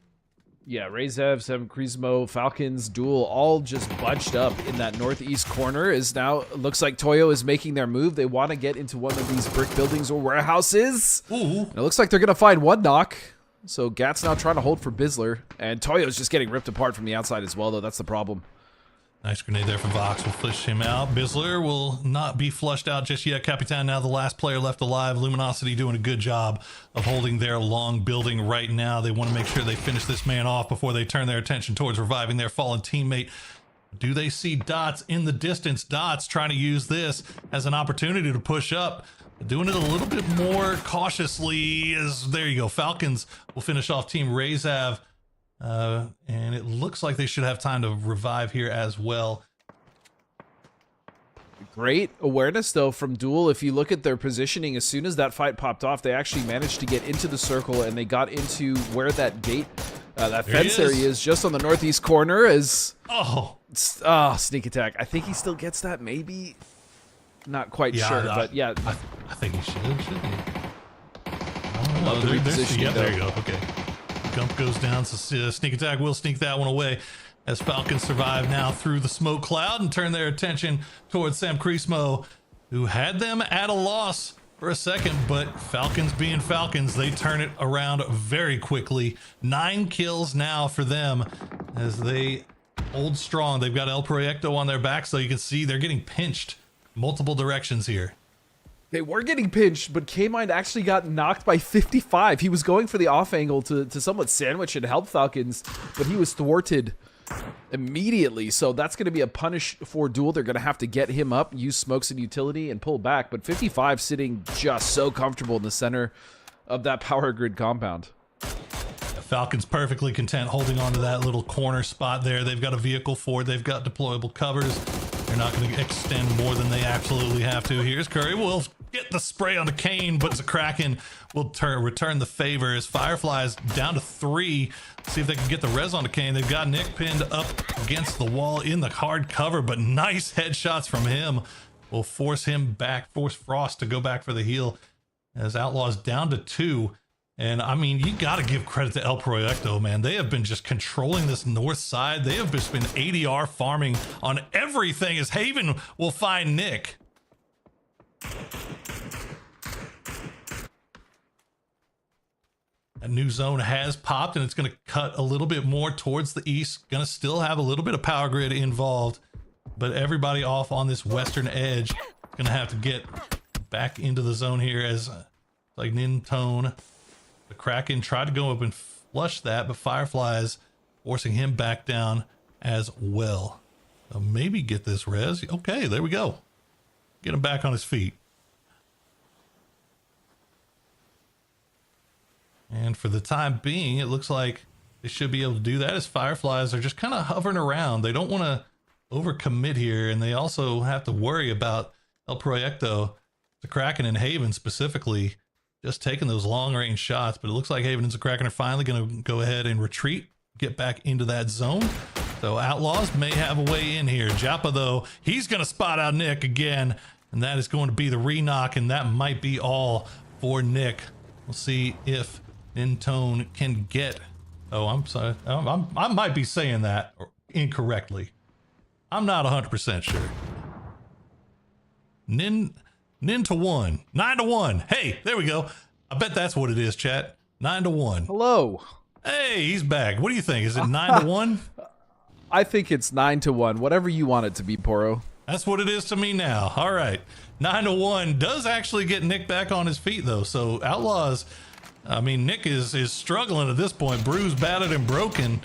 Yeah, Rezev, Seven Crismo, Falcons, Duel, all just bunched up in that northeast corner. Is now, looks like Toyo is making their move. They want to get into one of these brick buildings or warehouses. Ooh. And it looks like they're going to find one knock. So Gat's now trying to hold for Bizzler. And Toyo's just getting ripped apart from the outside as well, though. That's the problem. Nice grenade there from Vox. Will flush him out. Bizzler will not be flushed out just yet. Capitan now the last player left alive. Luminosity doing a good job of holding their long building right now. They want to make sure they finish this man off before they turn their attention towards reviving their fallen teammate. Do they see Dots in the distance? Dots trying to use this as an opportunity to push up. Doing it a little bit more cautiously. There you go. Falcons will finish off Team Rezav. And it looks like they should have time to revive here as well. Great awareness, though, from Duel. If you look at their positioning, as soon as that fight popped off, they actually managed to get into the circle, and they got into where that gate, that fence area is, just on the northeast corner. As Sneak Attack. I think he still gets that, maybe. Not quite sure, but yeah. I think he shouldn't he? Oh, the repositioning, there you go. Okay. Gump goes down, so sneak attack will sneak that one away as Falcons survive now through the smoke cloud and turn their attention towards Sam Crismo, who had them at a loss for a second, but Falcons being Falcons, they turn it around very quickly. 9 kills now for them as they hold strong. They've got El Proyecto on their back, so you can see they're getting pinched multiple directions here. They were getting pinched, but K-Mind actually got knocked by 55. He was going for the off angle to somewhat sandwich and help Falcons, but he was thwarted immediately. So that's going to be a punish for Duel. They're going to have to get him up, use smokes and utility, and pull back. But 55 sitting just so comfortable in the center of that power grid compound. Falcons perfectly content holding on to that little corner spot there. They've got a vehicle forward. They've got deployable covers. They're not going to extend more than they absolutely have to. Here's Curry. Will get the spray on the Kane, but the Kraken will return the favor as Fireflies down to 3. See if they can get the res on the Kane. They've got Nick pinned up against the wall in the hard cover, but nice headshots from him will force him back, force Frost to go back for the heal as Outlaws down to 2. And I mean, you got to give credit to El Proyecto, man. They have been just controlling this north side. They have just been ADR farming on everything as Haven will find Nick. A new zone has popped and it's going to cut a little bit more towards the east. Going to still have a little bit of power grid involved, but everybody off on this western edge going to have to get back into the zone here as like Nintone. The Kraken tried to go up and flush that, but Fireflies forcing him back down as well. So maybe get this res. Okay, there we go. Get him back on his feet. And for the time being, it looks like they should be able to do that as Fireflies are just kind of hovering around. They don't want to overcommit here, and they also have to worry about El Proyecto, the Kraken and Haven specifically, just taking those long-range shots. But it looks like Haven and the Kraken are finally going to go ahead and retreat, get back into that zone. So Outlaws may have a way in here. Japa, though, he's going to spot out Nick again, and that is going to be the re-knock, and that might be all for Nick. We'll see if Nintone can get... Oh, I'm sorry. I might be saying that incorrectly. I'm not 100% sure. Nin to 1. 9 to 1. Hey, there we go. I bet that's what it is, chat. 9 to 1. Hello. Hey, he's back. What do you think? Is it 9 to 1? I think it's 9 to 1. Whatever you want it to be, Poro. That's what it is to me now. All right. 9 to 1 does actually get Nick back on his feet, though. So Outlaws, I mean, Nick is struggling at this point. Bruised, battered, and broken.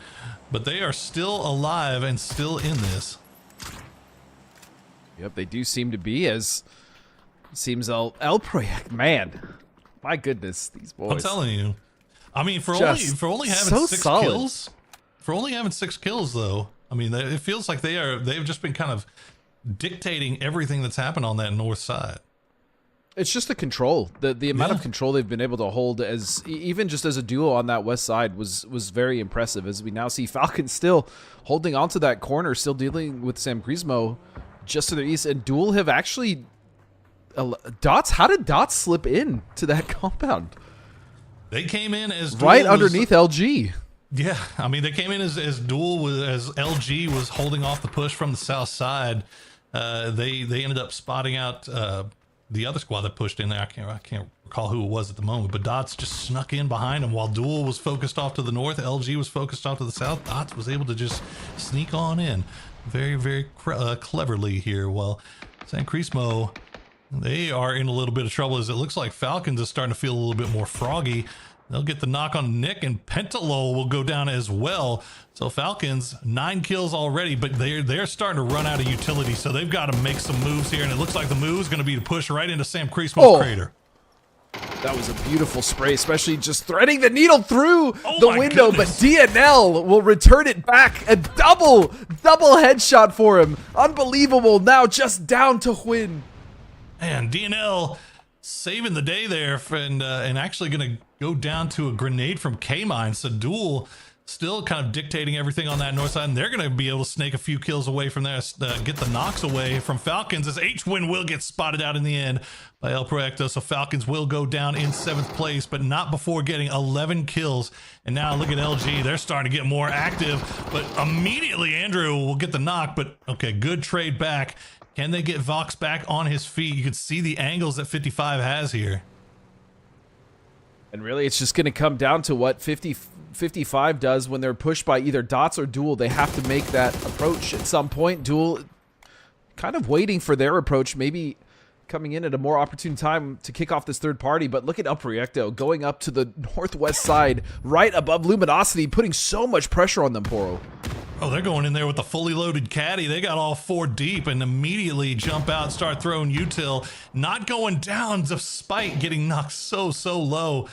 But they are still alive and still in this. Yep, they do seem to be, as seems El Project. Man, my goodness, these boys. I'm telling you. I mean, for only having so 6 solid. kills, for only having 6 kills, though, I mean, it feels like they've just been kind of dictating everything that's happened on that north side. It's just the control. The amount of control they've been able to hold, as even just as a duo on that west side, was very impressive. As we now see Falcons still holding onto that corner, still dealing with Sam Crismo just to their east, and Duel have actually Dots. How did Dots slip in to that compound? They came in as right Duel underneath LG. Yeah, I mean, they came in as Duel was, as LG was holding off the push from the south side. They ended up spotting out the other squad that pushed in there. I can't recall who it was at the moment, but Dots just snuck in behind him while Duel was focused off to the north. LG was focused off to the south. Dots was able to just sneak on in very, very cleverly here. Well, San Crismo, they are in a little bit of trouble, as it looks like Falcons is starting to feel a little bit more froggy. They'll get the knock on Nick, and Pentalol will go down as well. So Falcons, 9 kills already, but they're starting to run out of utility, so they've got to make some moves here, and it looks like the move is going to be to push right into Sam Crismo's crater. That was a beautiful spray, especially just threading the needle through Oh the my window, goodness. but DNL will return it back. A double headshot for him. Unbelievable. Now just down to win. Man, DNL saving the day there, and actually going to go down to a grenade from K-Mine. So Duel still kind of dictating everything on that north side, and they're going to be able to snake a few kills away from there, get the knocks away from Falcons, as H-Win will get spotted out in the end by El Proyecto. So Falcons will go down in 7th place, but not before getting 11 kills. And now look at LG, they're starting to get more active, but immediately Andrew will get the knock. But okay, good trade back. Can they get Vox back on his feet? You can see the angles that 55 has here. And really, it's just going to come down to what 55 does when they're pushed by either Dots or Duel. They have to make that approach at some point. Duel kind of waiting for their approach, maybe coming in at a more opportune time to kick off this third party. But look at El Proyecto going up to the northwest side, right above Luminosity, putting so much pressure on them, Poro. Oh, they're going in there with the fully loaded caddy. They got all 4 deep and immediately jump out and start throwing util. Not going down despite getting knocked so low.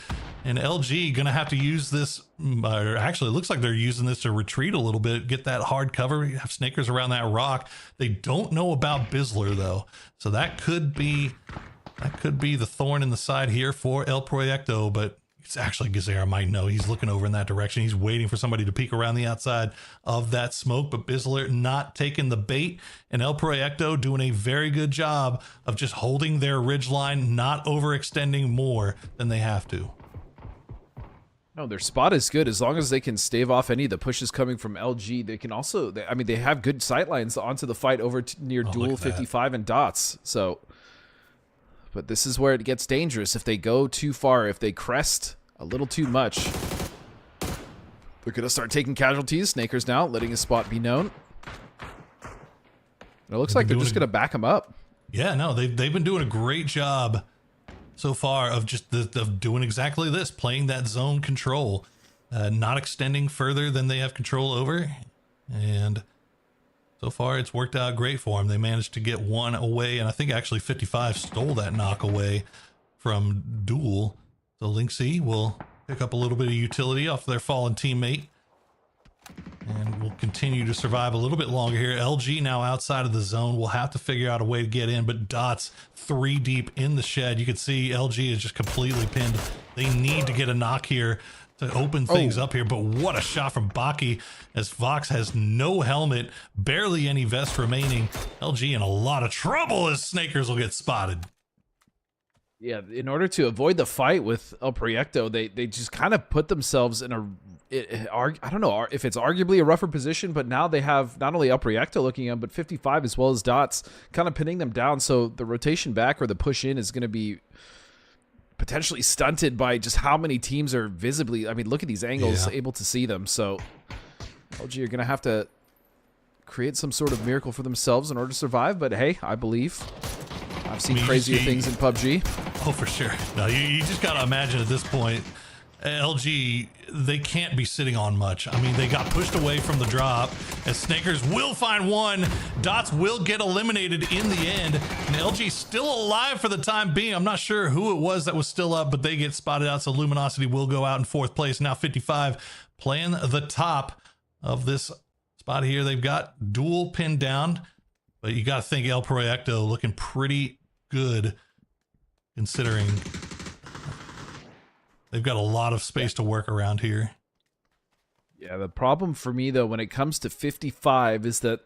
And LG going to have to use this, or actually it looks like they're using this to retreat a little bit, get that hard cover, have snakers around that rock. They don't know about Bizzler though. So that could be the thorn in the side here for El Proyecto, but it's actually Gazera might know. He's looking over in that direction. He's waiting for somebody to peek around the outside of that smoke, but Bizzler not taking the bait, and El Proyecto doing a very good job of just holding their ridge line, not overextending more than they have to. No, their spot is good as long as they can stave off any of the pushes coming from LG. They can also, I mean, they have good sight lines onto the fight over near Duel 55 and Dots. So, but this is where it gets dangerous. If they go too far, if they crest a little too much, they're going to start taking casualties. Snakers now, letting his spot be known. And it looks like they're just going to back him up. Yeah, no, they've been doing a great job so far of just of doing exactly this, playing that zone control, not extending further than they have control over. And so far it's worked out great for them. They managed to get one away, and I think actually 55 stole that knock away from Duel. So Lynxy will pick up a little bit of utility off their fallen teammate and will continue to survive a little bit longer here. LG now outside of the zone. Will have to figure out a way to get in, but Dots 3 deep in the shed. You can see LG is just completely pinned. They need to get a knock here to open things up here, but what a shot from Baki as Vox has no helmet, barely any vest remaining. LG in a lot of trouble as Snakers will get spotted. Yeah, in order to avoid the fight with El Proyecto, they just kind of put themselves in I don't know if it's arguably a rougher position, but now they have not only El Proyecto looking at, but 55 as well as Dots kind of pinning them down. So the rotation back or the push in is going to be potentially stunted by just how many teams are visibly, I mean, look at these angles, able to see them. So LG are going to have to create some sort of miracle for themselves in order to survive. But hey, I believe. I've seen crazier things in PUBG. Oh, for sure. No, you just got to imagine at this point, LG, they can't be sitting on much. I mean, they got pushed away from the drop, as Snakers will find one. Dots will get eliminated in the end, and LG still alive for the time being. I'm not sure who it was that was still up, but they get spotted out, so Luminosity will go out in 4th place. Now 55 playing the top of this spot here. They've got Duel pinned down, but you got to think El Proyecto looking pretty good considering they've got a lot of space to work around here. Yeah, the problem for me, though, when it comes to 55 is that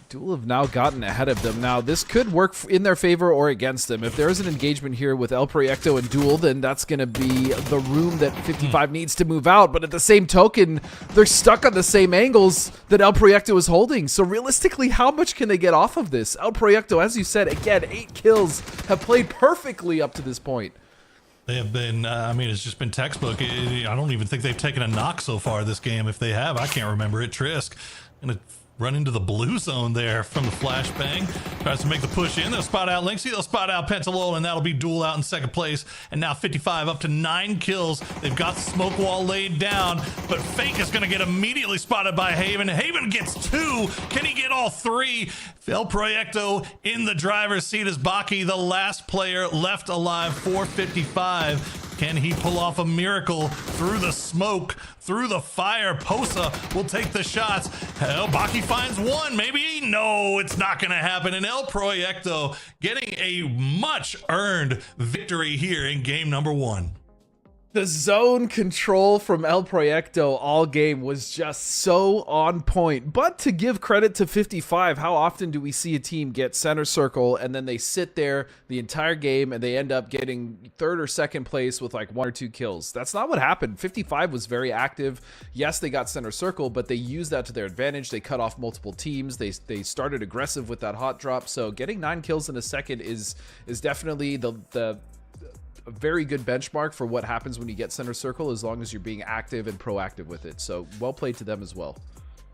Duel have now gotten ahead of them. Now, this could work in their favor or against them. If there's an engagement here with El Proyecto and Duel, then that's going to be the room that 55 needs to move out. But at the same token, they're stuck on the same angles that El Proyecto is holding. So realistically, how much can they get off of this? El Proyecto, as you said, again, 8 kills, have played perfectly up to this point. They have been, I mean, it's just been textbook. I don't even think they've taken a knock so far this game. If they have, I can't remember it. Trisk gonna run into the blue zone there from the flashbang. Tries to make the push in. They'll spot out Lynxy. They'll spot out Pentalol, and that'll be Duel out in 2nd place. And now 55 up to 9 kills. They've got the smoke wall laid down, but Fake is going to get immediately spotted by Haven. Haven gets 2. Can he get all 3? El Proyecto in the driver's seat as Baki, the last player left alive for 55. Can he pull off a miracle through the smoke, through the fire? Posa will take the shots. Hell, Baki finds one. Maybe. No, it's not going to happen. And El Proyecto getting a much earned victory here in game number 1. The zone control from El Proyecto all game was just so on point. But to give credit to 55, how often do we see a team get center circle and then they sit there the entire game and they end up getting third or second place with like 1 or 2 kills? That's not what happened. 55 was very active. Yes, they got center circle, but they used that to their advantage. They cut off multiple teams. They started aggressive with that hot drop. So getting 9 kills in a second is definitely the a very good benchmark for what happens when you get center circle, as long as you're being active and proactive with it. So well played to them as well.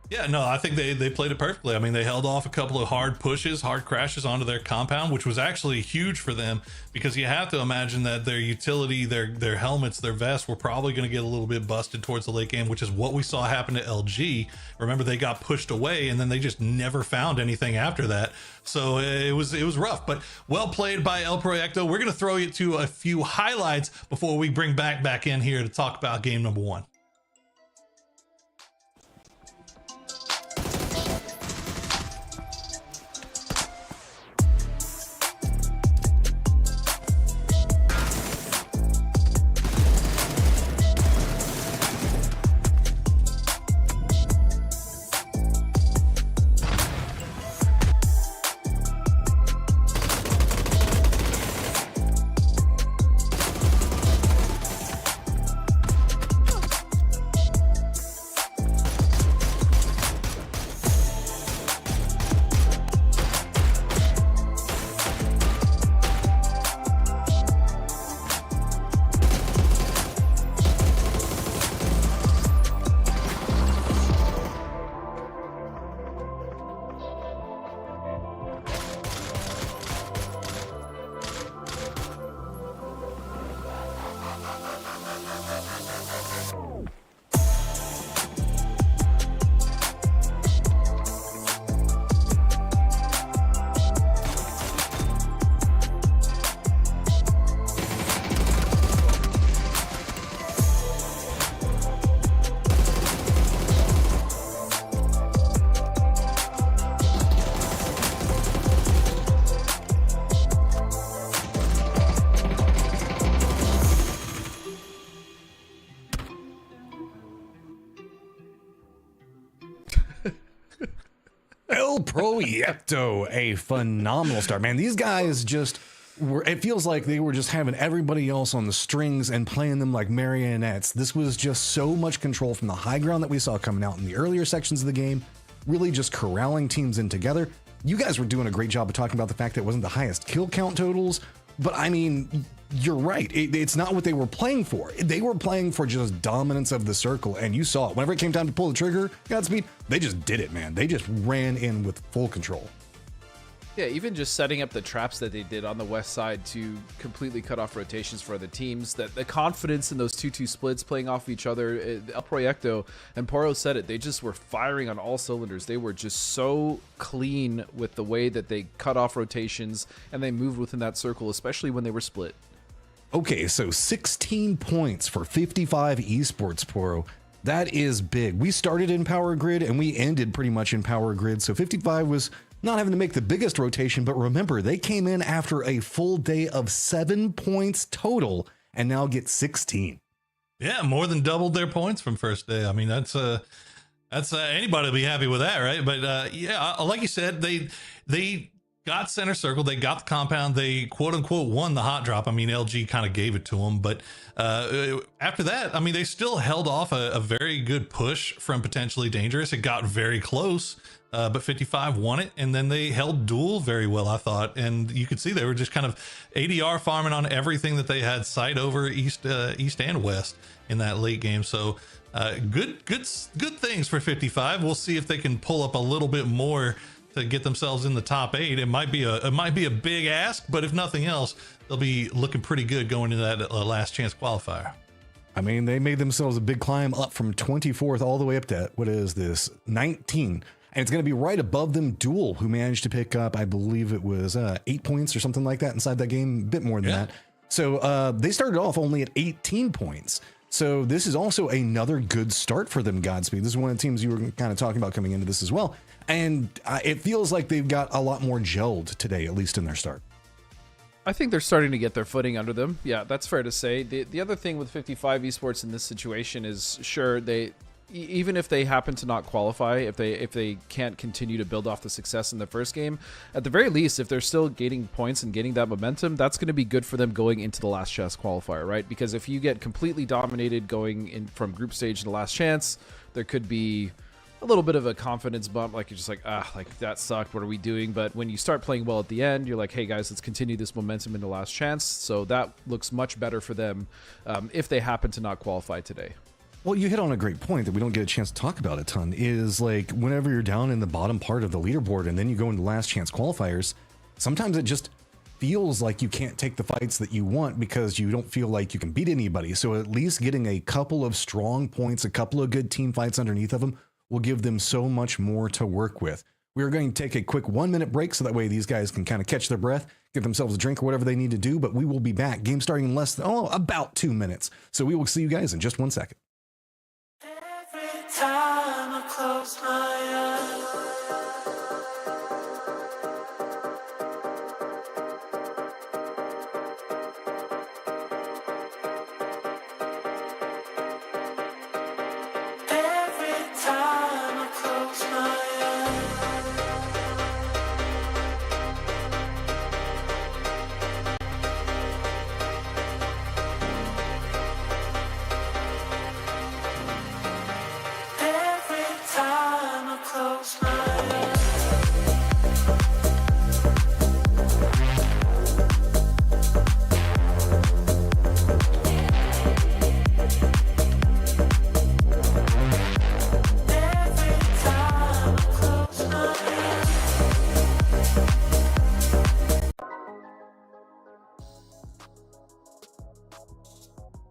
Yeah, no, I think they played it perfectly. I mean, they held off a couple of hard pushes, hard crashes onto their compound, which was actually huge for them, because you have to imagine that their utility, their helmets, their vests were probably going to get a little bit busted towards the late game, which is what we saw happen to LG. Remember, they got pushed away and then they just never found anything after that. So it was rough, but well played by El Proyecto. We're going to throw you to a few highlights before we bring back in here to talk about game number 1. El Proyecto, a phenomenal start, man. These guys just were, it feels like they were just having everybody else on the strings and playing them like marionettes. This was just so much control from the high ground that we saw coming out in the earlier sections of the game, really just corralling teams in together. You guys were doing a great job of talking about the fact that it wasn't the highest kill count totals, but I mean, you're right. It's not what they were playing for. They were playing for just dominance of the circle, and you saw it. Whenever it came time to pull the trigger, Godspeed, they just did it, man. They just ran in with full control. Yeah, even just setting up the traps that they did on the west side to completely cut off rotations for the teams, that the confidence in those 2-2 splits playing off each other, El Proyecto, and Poro said it, they just were firing on all cylinders. They were just so clean with the way that they cut off rotations and they moved within that circle, especially when they were split. Okay, so 16 points for 55 Esports, Poro. That is big. We started in Power Grid and we ended pretty much in Power Grid, so 55 was not having to make the biggest rotation, but remember, they came in after a full day of 7 points total and now get 16. Yeah, more than doubled their points from first day. I mean, that's anybody will be happy with that, right? But yeah, like you said, they got center circle, they got the compound, they quote unquote won the hot drop. I mean, LG kind of gave it to them, but after that, I mean, they still held off a very good push from potentially dangerous. It got very close. But 55 won it, and then they held duel very well, I thought. And you could see they were just kind of ADR farming on everything that they had sight over east and west in that late game. So good things for 55. We'll see if they can pull up a little bit more to get themselves in the top 8. It might be a big ask, but if nothing else, they'll be looking pretty good going into that last chance qualifier. I mean, they made themselves a big climb up from 24th all the way up to, what is this, 19. And it's going to be right above them, Duel, who managed to pick up, I believe it was 8 points or something like that inside that game, a bit more than that. So they started off only at 18 points. So this is also another good start for them, Godspeed. This is one of the teams you were kind of talking about coming into this as well. And it feels like they've got a lot more gelled today, at least in their start. I think they're starting to get their footing under them. Yeah, that's fair to say. The other thing with 55 Esports in this situation is, sure, even if they happen to not qualify, if they can't continue to build off the success in the first game, at the very least, if they're still gaining points and getting that momentum, that's going to be good for them going into the last chance qualifier, right? Because if you get completely dominated going in from group stage to the last chance, there could be a little bit of a confidence bump, like you're just like, like that sucked, what are we doing? But when you start playing well at the end, you're like, hey guys, let's continue this momentum into last chance. So that looks much better for them if they happen to not qualify today. Well, you hit on a great point that we don't get a chance to talk about a ton, is like whenever you're down in the bottom part of the leaderboard and then you go into last chance qualifiers, sometimes it just feels like you can't take the fights that you want because you don't feel like you can beat anybody. So at least getting a couple of strong points, a couple of good team fights underneath of them will give them so much more to work with. We're going to take a quick 1-minute break so that way these guys can kind of catch their breath, get themselves a drink or whatever they need to do, but we will be back. Game starting in less than, about 2 minutes. So we will see you guys in just 1 second. Every time I close my eyes, every time I close my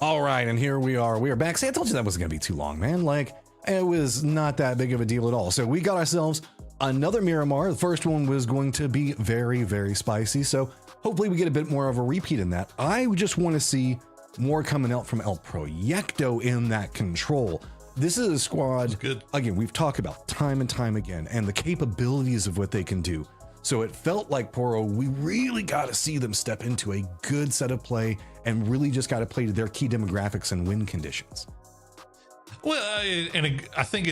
All right, and here we are. We are back. See, I told you that wasn't going to be too long, man. Like, it was not that big of a deal at all. So we got ourselves another Miramar. The first one was going to be very, very spicy. So hopefully we get a bit more of a repeat in that. I just want to see more coming out from El Proyecto in that control. This is a squad, good. Again, we've talked about time and time again, and the capabilities of what they can do. So it felt like, Poro, we really got to see them step into a good set of play and really just got to play to their key demographics and win conditions. Well, I think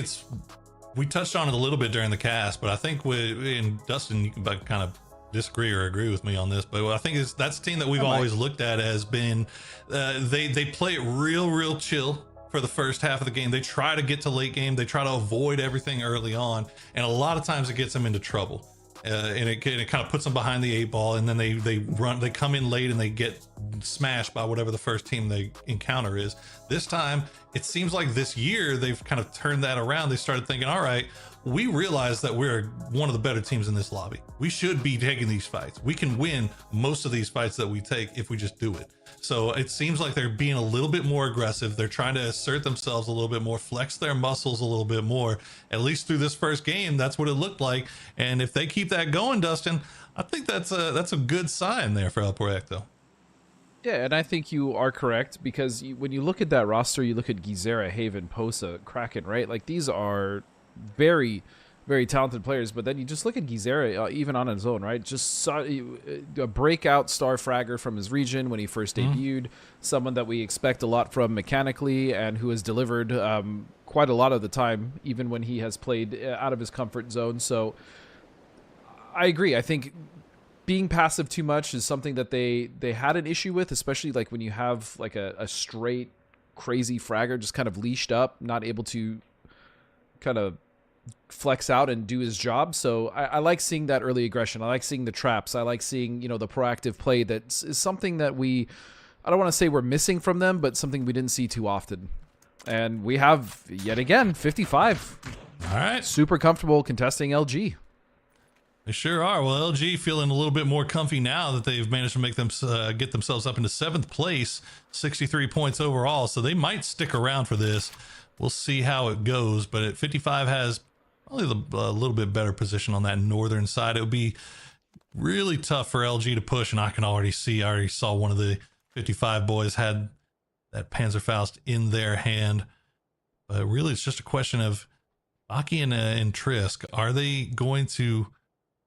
we touched on it a little bit during the cast, but I think and Dustin, you can kind of disagree or agree with me on this, but I think that's a team that we've always looked at as being, they play it real chill for the first half of the game. They try to get to late game. They try to avoid everything early on. And a lot of times it gets them into trouble. And it kind of puts them behind the 8 ball, and then they come in late and they get smashed by whatever the first team they encounter is. This time, it seems like this year they've kind of turned that around. They started thinking, all right, we realize that we're one of the better teams in this lobby. We should be taking these fights. We can win most of these fights that we take if we just do it. So it seems like they're being a little bit more aggressive. They're trying to assert themselves a little bit more, flex their muscles a little bit more. At least through this first game, that's what it looked like. And if they keep that going, Dustin, I think that's a good sign there for El Proyecto. Yeah, and I think you are correct, because when you look at that roster, you look at Gizera, Haven, Posa, Kraken, right? Like, these are very, very talented players. But then you just look at Gizera, even on his own, right? Just saw a breakout star fragger from his region when he first debuted, someone that we expect a lot from mechanically, and who has delivered quite a lot of the time, even when he has played out of his comfort zone. So I agree. I think being passive too much is something that they had an issue with, especially like when you have like a straight crazy fragger just kind of leashed up, not able to kind of flex out and do his job. So I like seeing that early aggression. I like seeing the traps. I like seeing, the proactive play. That is something that I don't want to say we're missing from them, but something we didn't see too often. And we have, yet again, 55. All right. Super comfortable contesting LG. They sure are. Well, LG feeling a little bit more comfy now that they've managed to make them get themselves up into 7th place, 63 points overall. So they might stick around for this. We'll see how it goes. But at 55 has probably a little bit better position on that northern side. It would be really tough for LG to push, and I already saw one of the 55 boys had that Panzerfaust in their hand. But really, it's just a question of Aki and Trisk. Are they going to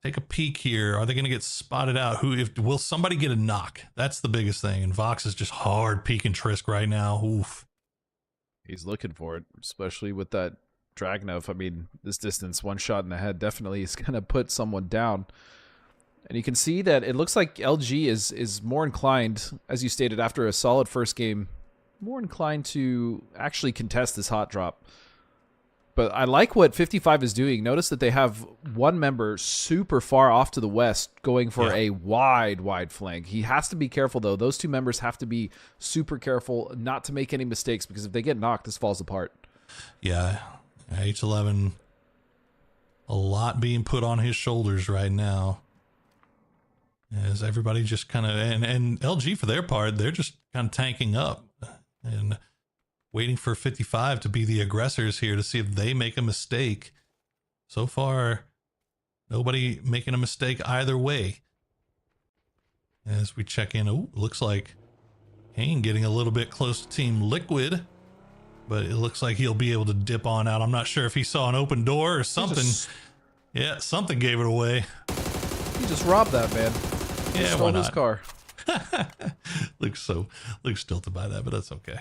take a peek here. Are they going to get spotted out? Will somebody get a knock? That's the biggest thing. And Vox is just hard peeking Trisk right now. Oof. He's looking for it, especially with that Dragunov. I mean, this distance, one shot in the head definitely is going to put someone down. And you can see that it looks like LG is more inclined, as you stated, after a solid first game, more inclined to actually contest this hot drop. But I like what 55 is doing. Notice that they have one member super far off to the west going for a wide flank. He has to be careful, though. Those two members have to be super careful not to make any mistakes, because if they get knocked, this falls apart. Yeah, H11, a lot being put on his shoulders right now. As everybody just kind of, and LG for their part, they're just kind of tanking up and waiting for 55 to be the aggressors here to see if they make a mistake. So far, nobody making a mistake either way. As we check in, oh, looks like Kane getting a little bit close to Team Liquid, but it looks like he'll be able to dip on out. I'm not sure if he saw an open door or something. Yeah, something gave it away. He just robbed that man. He stole his car. looks tilted by that, but that's okay.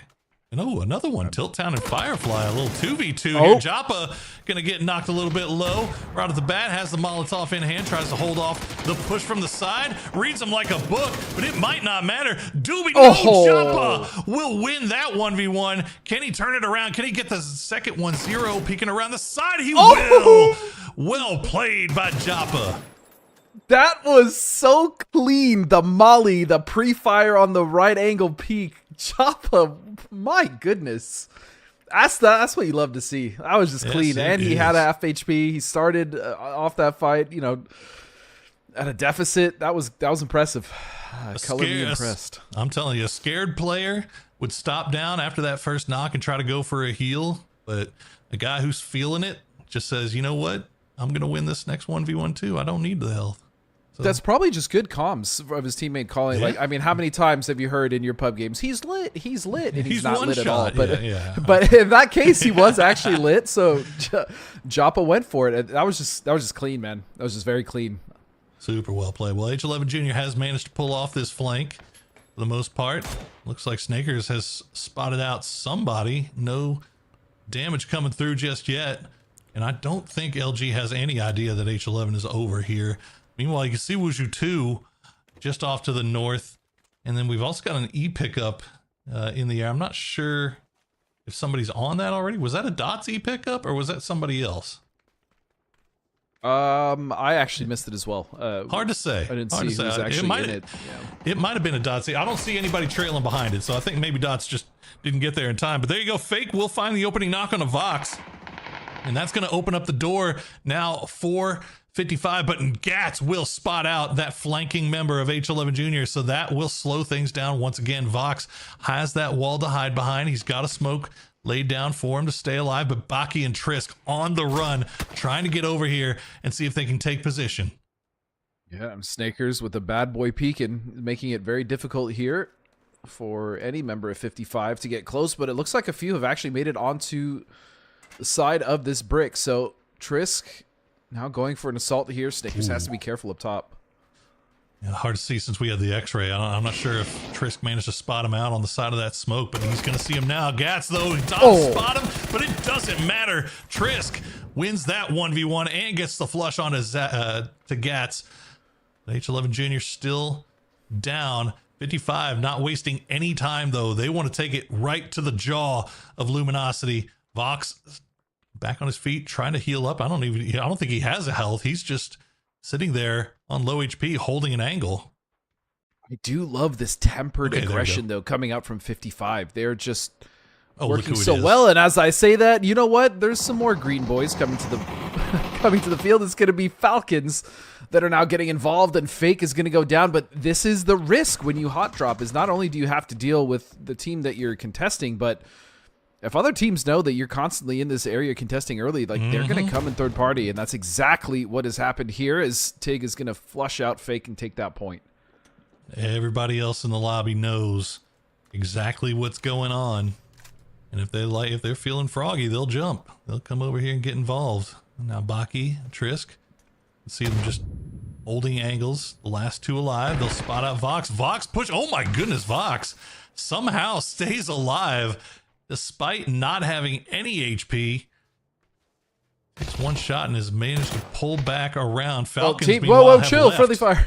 And another one, Tilt Town and Firefly, a little 2v2 here. Joppa gonna get knocked a little bit low. Right off the bat, has the Molotov in hand, tries to hold off the push from the side, reads him like a book, but it might not matter. Joppa will win that 1v1. Can he turn it around? Can he get the second 1-0 peeking around the side? He will. Well played by Joppa. That was so clean. The molly, the pre-fire on the right angle peak. Joppa, my goodness. That's what you love to see. That was just clean. And he had a half HP. He started off that fight, you know, at a deficit. That was impressive. Color me impressed. I'm telling you, a scared player would stop down after that first knock and try to go for a heal. But a guy who's feeling it just says, you know what? I'm going to win this next 1v1 too. I don't need the health. So. That's probably just good comms of his teammate calling. Like, I mean, how many times have you heard in your pub games, he's lit, and he's not lit at all. But but in that case, he was actually lit. So Joppa went for it. That was just clean, man. That was just very clean. Super well played. Well, H11 Jr. has managed to pull off this flank for the most part. Looks like Snakers has spotted out somebody. No damage coming through just yet. And I don't think LG has any idea that H11 is over here. Meanwhile, you can see Wushu 2 just off to the north. And then we've also got an E pickup in the air. I'm not sure if somebody's on that already. Was that a Dots E pickup or was that somebody else? I actually missed it as well. Hard to say. I didn't see who was actually in it. It might have been a Dots E. I don't see anybody trailing behind it. So I think maybe Dots just didn't get there in time. But there you go. Fake will find the opening knock on a Vox. And that's going to open up the door now for 55, but Gats will spot out that flanking member of H11 Jr., so that will slow things down. Once again, Vox has that wall to hide behind. He's got a smoke laid down for him to stay alive, but Baki and Trisk on the run, trying to get over here and see if they can take position. Yeah, and Snakers with the bad boy peeking, making it very difficult here for any member of 55 to get close, but it looks like a few have actually made it onto the side of this brick. So Trisk now going for an assault here. Snakers has to be careful up top. Yeah, hard to see since we had the x-ray. I'm not sure if Trisk managed to spot him out on the side of that smoke, but he's going to see him now. Gats, though, he does spot him, but it doesn't matter. Trisk wins that 1v1 and gets the flush on his, to Gats. H11 Jr. still down. 55 not wasting any time, though. They want to take it right to the jaw of Luminosity. Vox back on his feet, trying to heal up. I don't think he has a health. He's just sitting there on low HP, holding an angle. I do love this tempered aggression, though, coming out from 55. They're just working so well. And as I say that, you know what? There's some more green boys coming to the coming to the field. It's going to be Falcons that are now getting involved, and Fake is going to go down. But this is the risk when you hot drop, is not only do you have to deal with the team that you're contesting, but if other teams know that you're constantly in this area contesting early, like they're going to come in third party, and that's exactly what has happened here. As Tig is going to flush out Fake and take that point. Everybody else in the lobby knows exactly what's going on, and if they're feeling froggy, they'll jump. They'll come over here and get involved. Now Baki, Trisk, see them just holding angles. The last two alive. They'll spot out Vox. Vox push. Oh my goodness, Vox somehow stays alive despite not having any HP. Takes one shot and has managed to pull back around. Falcons. Whoa, chill, friendly fire.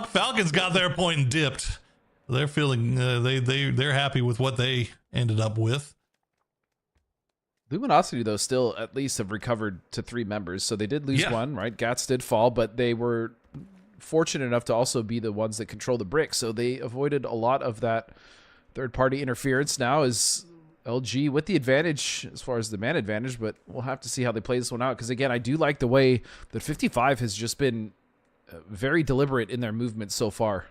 Falcons got their point and dipped. They're feeling they're happy with what they ended up with. Luminosity, though, still at least have recovered to 3 members, so they did lose one, right? Gats did fall, but they were fortunate enough to also be the ones that control the brick, so they avoided a lot of that third-party interference. Now is LG with the advantage as far as the man advantage, but we'll have to see how they play this one out, because, again, I do like the way that 55 has just been very deliberate in their movement so far.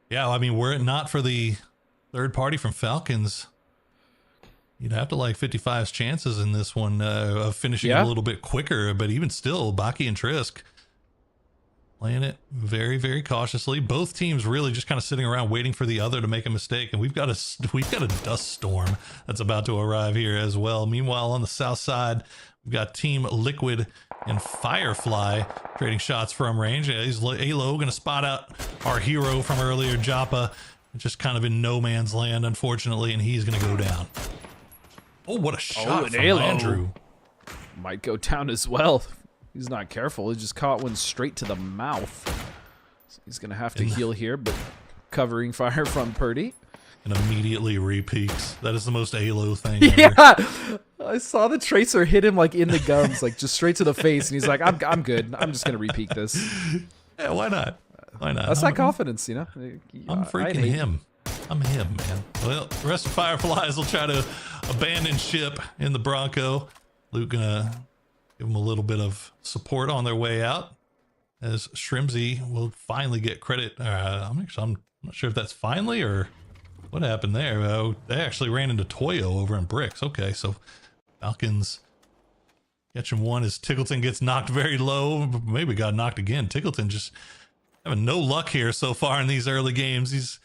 Yeah, I mean, were it not for the third party from Falcons, you'd have to like 55's chances in this one of finishing it a little bit quicker. But even still, Baki and Trisk playing it very, very cautiously. Both teams really just kind of sitting around waiting for the other to make a mistake. And we've got a dust storm that's about to arrive here as well. Meanwhile, on the south side, we've got Team Liquid and Firefly trading shots from range. Is Alo going to spot out our hero from earlier, Joppa, just kind of in no man's land, unfortunately, and he's going to go down. Oh, what a shot from Andrew. Might go down as well. He's not careful. He just caught one straight to the mouth. So he's going to have to heal here, but covering fire from Purdy. And immediately repeaks. That is the most Alo thing ever. Yeah, I saw the tracer hit him like in the gums, like just straight to the face, and he's like, "I'm good. I'm just gonna repeat this." Yeah, why not? Why not? That's that confidence, you know. I'm freaking him. I'm him, man. Well, the rest of Fireflies will try to abandon ship in the Bronco. Luke gonna give them a little bit of support on their way out, as Shrimsy will finally get credit. I'm not sure if that's finally or what happened there. They actually ran into Toyo over in Bricks. Okay, so Falcons catching one as Tickleton gets knocked very low. Maybe got knocked again. Tickleton just having no luck here so far in these early games. He's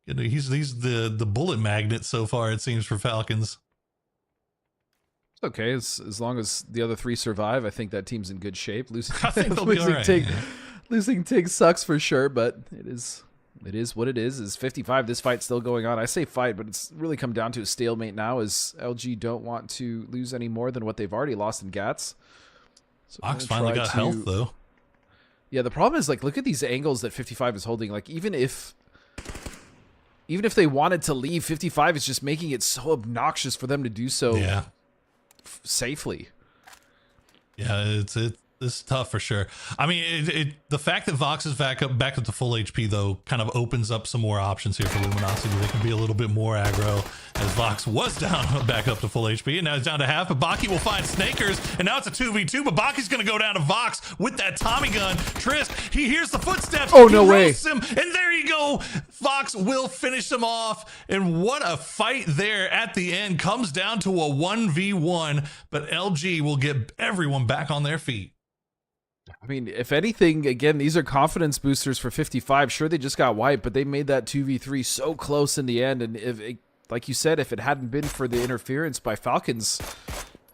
the bullet magnet so far, it seems, for Falcons. It's okay, as long as the other 3 survive, I think that team's in good shape. Losing, I think they'll be all right. Losing Tig sucks for sure, but it is what it is. Is 55. This fight's still going on. I say fight, but it's really come down to a stalemate now, as LG don't want to lose any more than what they've already lost in Gats. So Ox finally got health, though. Yeah, the problem is, like, look at these angles that 55 is holding. Like, even if they wanted to leave, 55 is just making it so obnoxious for them to do so safely. Yeah, this is tough for sure. I mean, the fact that Vox is back up to full HP, though, kind of opens up some more options here for Luminosity. They can be a little bit more aggro, as Vox was down back up to full HP, and now he's down to half. But Baki will find Snakers, and now it's a 2v2, but Baki's going to go down to Vox with that Tommy gun. Trisk, he hears the footsteps. Oh, no way. Him, and there you go. Vox will finish him off, and what a fight there at the end. Comes down to a 1v1, but LG will get everyone back on their feet. I mean, if anything, again, these are confidence boosters for 55. Sure, they just got wiped, but they made that 2v3 so close in the end. And if it, like you said, if it hadn't been for the interference by Falcons,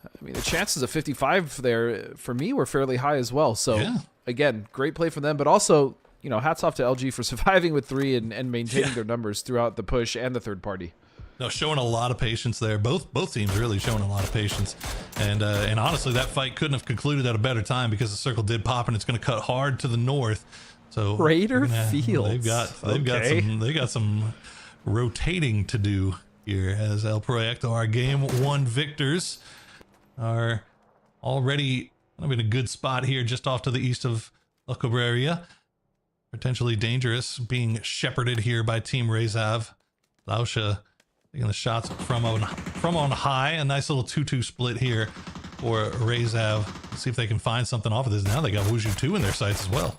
I mean, the chances of 55 there, for me, were fairly high as well. So, again, great play for them. But also, you know, hats off to LG for surviving with 3 and maintaining their numbers throughout the push and the third party. No, showing a lot of patience there. Both teams really showing a lot of patience, and honestly, that fight couldn't have concluded at a better time, because the circle did pop and it's going to cut hard to the north. So Raider Fields, they got some rotating to do here, as El Proyecto, our game 1 victors, are already kind of in a good spot here, just off to the east of La Cabrera. Potentially dangerous, being shepherded here by Team Rezav. Lausha taking the shots from on high. A nice little 2-2 split here for Rezav. Let's see if they can find something off of this. Now they got Wuju 2 in their sights as well.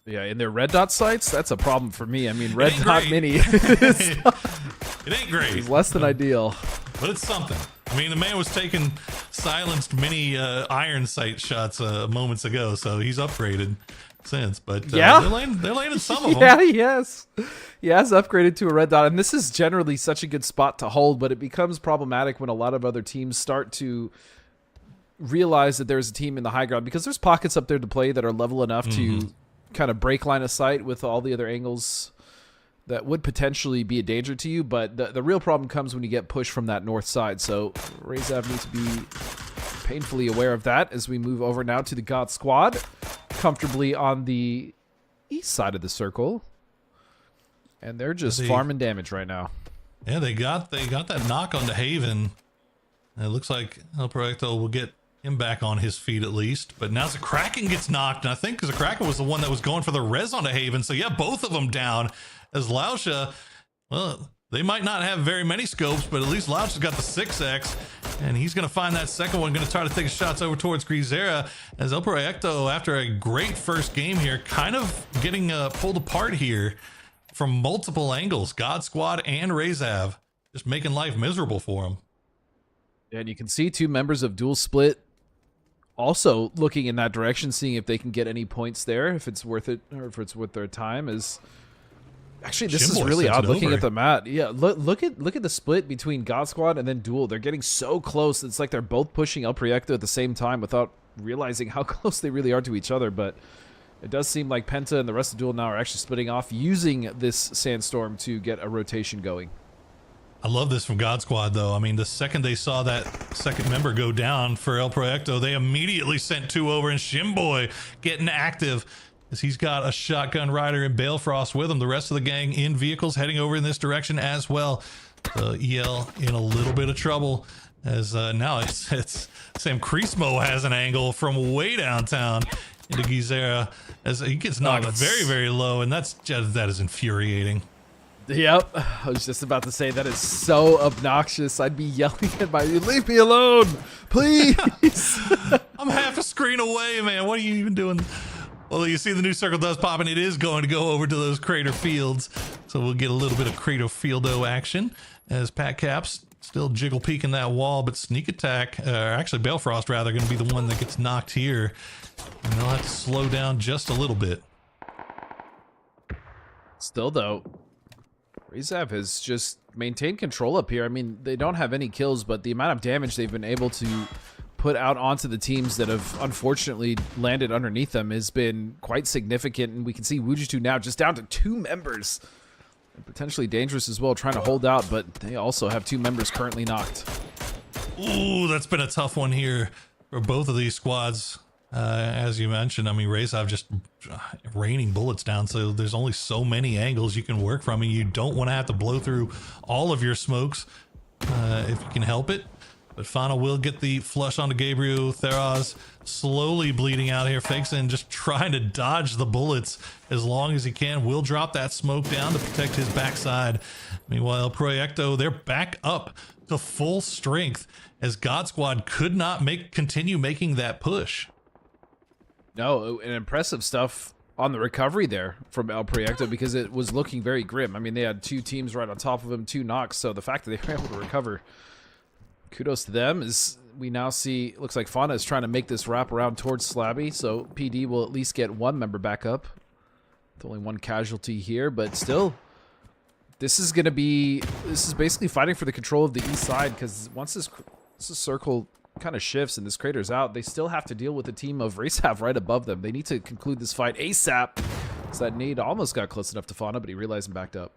Yeah, in their red dot sights, that's a problem for me. I mean, red dot mini. It ain't great. It's less than ideal. But it's something. I mean, the man was taking silenced mini iron sight shots moments ago, so he's upgraded since. But they're landing some of them. Yeah, yes. He has upgraded to a red dot, and this is generally such a good spot to hold, but it becomes problematic when a lot of other teams start to realize that there's a team in the high ground, because there's pockets up there to play that are level enough to kind of break line of sight with all the other angles that would potentially be a danger to you. But the real problem comes when you get pushed from that north side. So Razav needs to be painfully aware of that as we move over now to the God Squad, comfortably on the east side of the circle. And they're just farming damage right now. Yeah, they got that knock onto Haven. And it looks like El Proyecto will get him back on his feet at least. But now Kraken gets knocked, and I think because Kraken was the one that was going for the res onto Haven. So yeah, both of them down. As Lauscha, well, they might not have very many scopes, but at least Lauscha's got the 6x, and he's going to find that second one, going to try to take shots over towards Grisera, as El Proyecto, after a great first game here, kind of getting pulled apart here from multiple angles. God Squad and Razav just making life miserable for him. And you can see two members of Dual Split also looking in that direction, seeing if they can get any points there, if it's worth it, or if it's worth their time. Actually, this is really odd looking at the map. Yeah, look at the split between God Squad and then Duel. They're getting so close. It's like they're both pushing El Proyecto at the same time without realizing how close they really are to each other. But it does seem like Penta and the rest of Duel now are actually splitting off, using this Sandstorm to get a rotation going. I love this from God Squad, though. I mean, the second they saw that second member go down for El Proyecto, they immediately sent two over, and Shimboy getting active, as he's got a shotgun rider and Balefrost with him. The rest of the gang in vehicles heading over in this direction as well. EL in a little bit of trouble, as now it's Sam Crismo has an angle from way downtown into Gizera, as he gets knocked very, very low, and that is infuriating. Yep, I was just about to say that is so obnoxious. I'd be yelling at my, leave me alone, please. I'm half a screen away, man. What are you even doing? Well, you see the new circle does pop, and it is going to go over to those crater fields. So we'll get a little bit of crater fieldo action as Pat Caps still jiggle peeking that wall, but sneak attack, actually Balefrost rather, going to be the one that gets knocked here. And they'll have to slow down just a little bit. Still, though, Razav has just maintained control up here. I mean, they don't have any kills, but the amount of damage they've been able to put out onto the teams that have unfortunately landed underneath them has been quite significant. And we can see Wujitu now just down to 2 members. And potentially dangerous as well, trying to hold out, but they also have 2 members currently knocked. Ooh, that's been a tough one here for both of these squads. As you mentioned, I mean, Razav just raining bullets down, so there's only so many angles you can work from, and you don't want to have to blow through all of your smokes if you can help it. But Fana will get the flush onto Gabriel. Theraz slowly bleeding out here. Fakeson just trying to dodge the bullets as long as he can. Will drop that smoke down to protect his backside. Meanwhile, Proyecto, they're back up to full strength as God Squad could not continue making that push. No, and impressive stuff on the recovery there from El Proyecto, because it was looking very grim. I mean, they had 2 teams right on top of him, 2 knocks, so the fact that they were able to recover, kudos to them. As we now see, it looks like Fauna is trying to make this wrap around towards Slabby, so PD will at least get 1 member back up. With only 1 casualty here, but still, this is basically fighting for the control of the east side, because once this circle kind of shifts and this crater's out, they still have to deal with a team of Razav right above them. They need to conclude this fight ASAP. So that nade almost got close enough to Fauna, but he realized and backed up.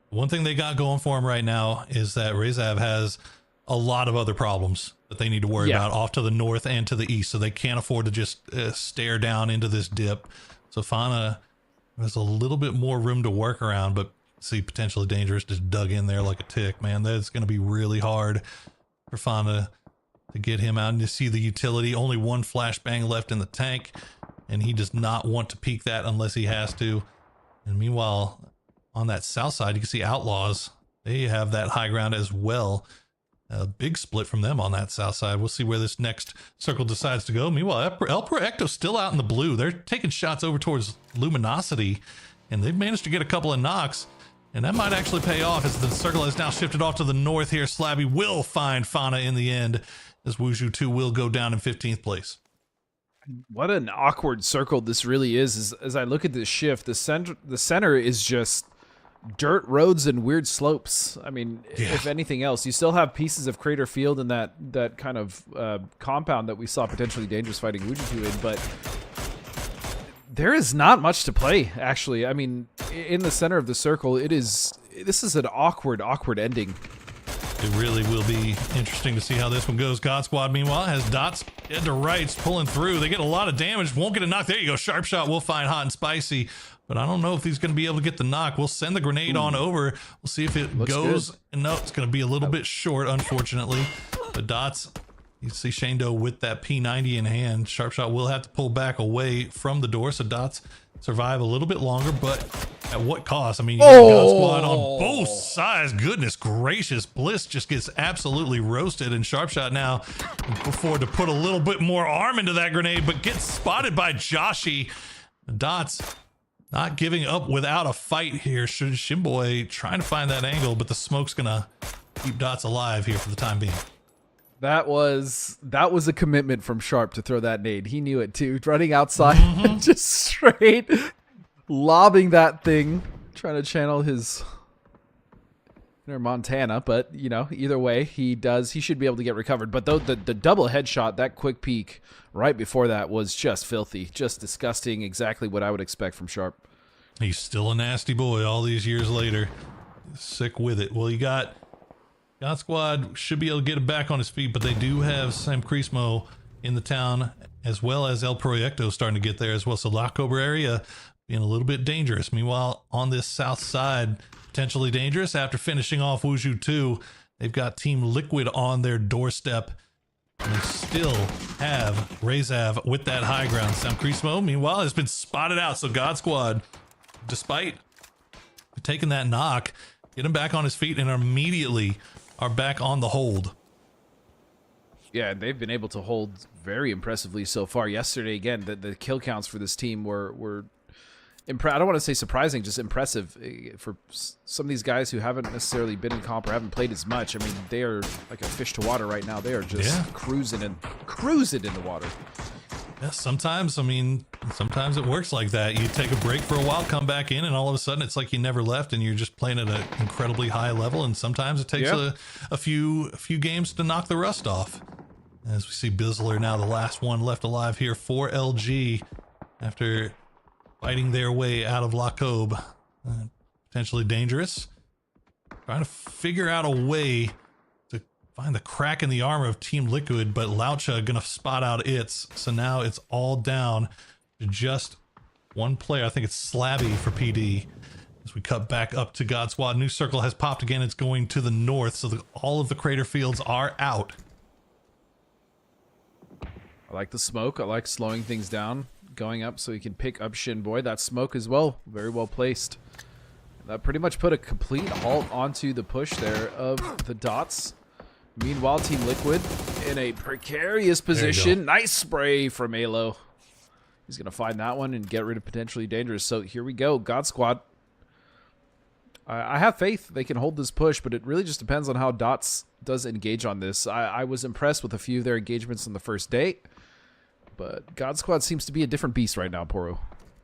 One thing they got going for him right now is that Razav has a lot of other problems that they need to worry about off to the north and to the east, so they can't afford to just stare down into this dip. So Fauna has a little bit more room to work around, but see, potentially dangerous, just dug in there like a tick, man. That's going to be really hard for Fauna to get him out. And to see the utility, only 1 flashbang left in the tank, and he does not want to peek that unless he has to. And meanwhile, on that south side, you can see Outlaws. They have that high ground as well. A big split from them on that south side. We'll see where this next circle decides to go. Meanwhile, El Proyecto's still out in the blue. They're taking shots over towards Luminosity, and they've managed to get a couple of knocks, and that might actually pay off as the circle has now shifted off to the north here. Slabby will find Fauna in the end, as Wushu 2 will go down in 15th place. What an awkward circle this really is. As I look at this shift, the center is just dirt roads and weird slopes. I mean, if anything else, you still have pieces of Crater Field and that kind of compound that we saw potentially dangerous fighting Wujitu in, but there is not much to play, actually. I mean, in the center of the circle, this is an awkward ending. It really will be interesting to see how this one goes. God Squad, meanwhile, has dots dead to rights pulling through. They get a lot of damage. Won't get a knock. There you go. Sharp shot will find hot and spicy. But I don't know if he's going to be able to get the knock. We'll send the grenade on over. We'll see if it goes. Good. No, it's going to be a little bit short, unfortunately. The dots, you see Shane Doe with that P90 in hand. Sharp shot will have to pull back away from the door. So dots survive a little bit longer, but at what cost? I mean, you got God Squad on both sides. Goodness gracious. Bliss just gets absolutely roasted, and Sharp shot now before to put a little bit more arm into that grenade, but gets spotted by Joshi. Dots not giving up without a fight here. Shimboy trying to find that angle, but the smoke's gonna keep Dots alive here for the time being. That was a commitment from Sharp to throw that nade. He knew it too. Running outside and just straight lobbing that thing, trying to channel his inner Montana. But you know, either way, he should be able to get recovered. But though the double headshot, that quick peek right before that was just filthy, just disgusting. Exactly what I would expect from Sharp. He's still a nasty boy all these years later. Sick with it. Well, you got God Squad should be able to get him back on his feet, but they do have Sam Crismo in the town, as well as El Proyecto starting to get there as well. So La Cobra area being a little bit dangerous. Meanwhile, on this south side, potentially dangerous after finishing off Wuju 2, they've got Team Liquid on their doorstep. And they still have Rezav with that high ground. Sam Crismo, meanwhile, has been spotted out. So God Squad, despite taking that knock, get him back on his feet and immediately are back on the hold. Yeah, they've been able to hold very impressively so far. Yesterday, again, the kill counts for this team were I don't want to say surprising, just impressive for some of these guys who haven't necessarily been in comp or haven't played as much. I mean, they are like a fish to water right now. They are just cruising in the water. Yeah, sometimes it works like that. You take a break for a while, come back in, and all of a sudden it's like you never left and you're just playing at an incredibly high level. And sometimes it takes a few games to knock the rust off. As we see Bizzler now the last one left alive here for LG after fighting their way out of La Cobe. Potentially dangerous. Trying to figure out a way to find the crack in the armor of Team Liquid, but Laucha gonna spot out its. So now it's all down to just one player. I think it's Slabby for PD. As we cut back up to God Squad, new circle has popped again. It's going to the north, so all of the crater fields are out. I like the smoke. I like slowing things down, going up so he can pick up Shinboy. That smoke as well, very well placed. That pretty much put a complete halt onto the push there of the dots. Meanwhile, Team Liquid in a precarious position. Nice spray from Alo. He's going to find that one and get rid of potentially dangerous. So here we go. God Squad. I have faith they can hold this push, but it really just depends on how Dots does engage on this. I was impressed with a few of their engagements on the first date, but God Squad seems to be a different beast right now, Poro.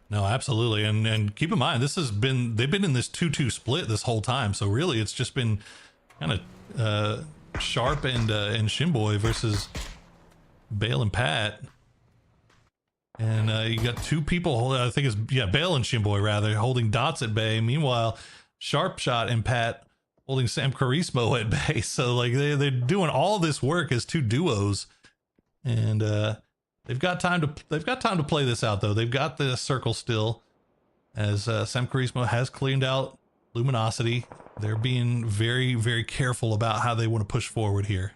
No, absolutely. And keep in mind, they've been in this 2-2 split this whole time. So really it's just been kind of Sharp and Shimboy versus Bale and Pat. And you got two people, I think it's, Bale and Shimboy rather, holding Dots at bay. Meanwhile, Sharp Shot and Pat holding Sam Carismo at bay. So like they're doing all this work as two duos. And they've got time to play this out though. They've got the circle still, as Sam Carismo has cleaned out Luminosity. They're being very, very careful about how they want to push forward here.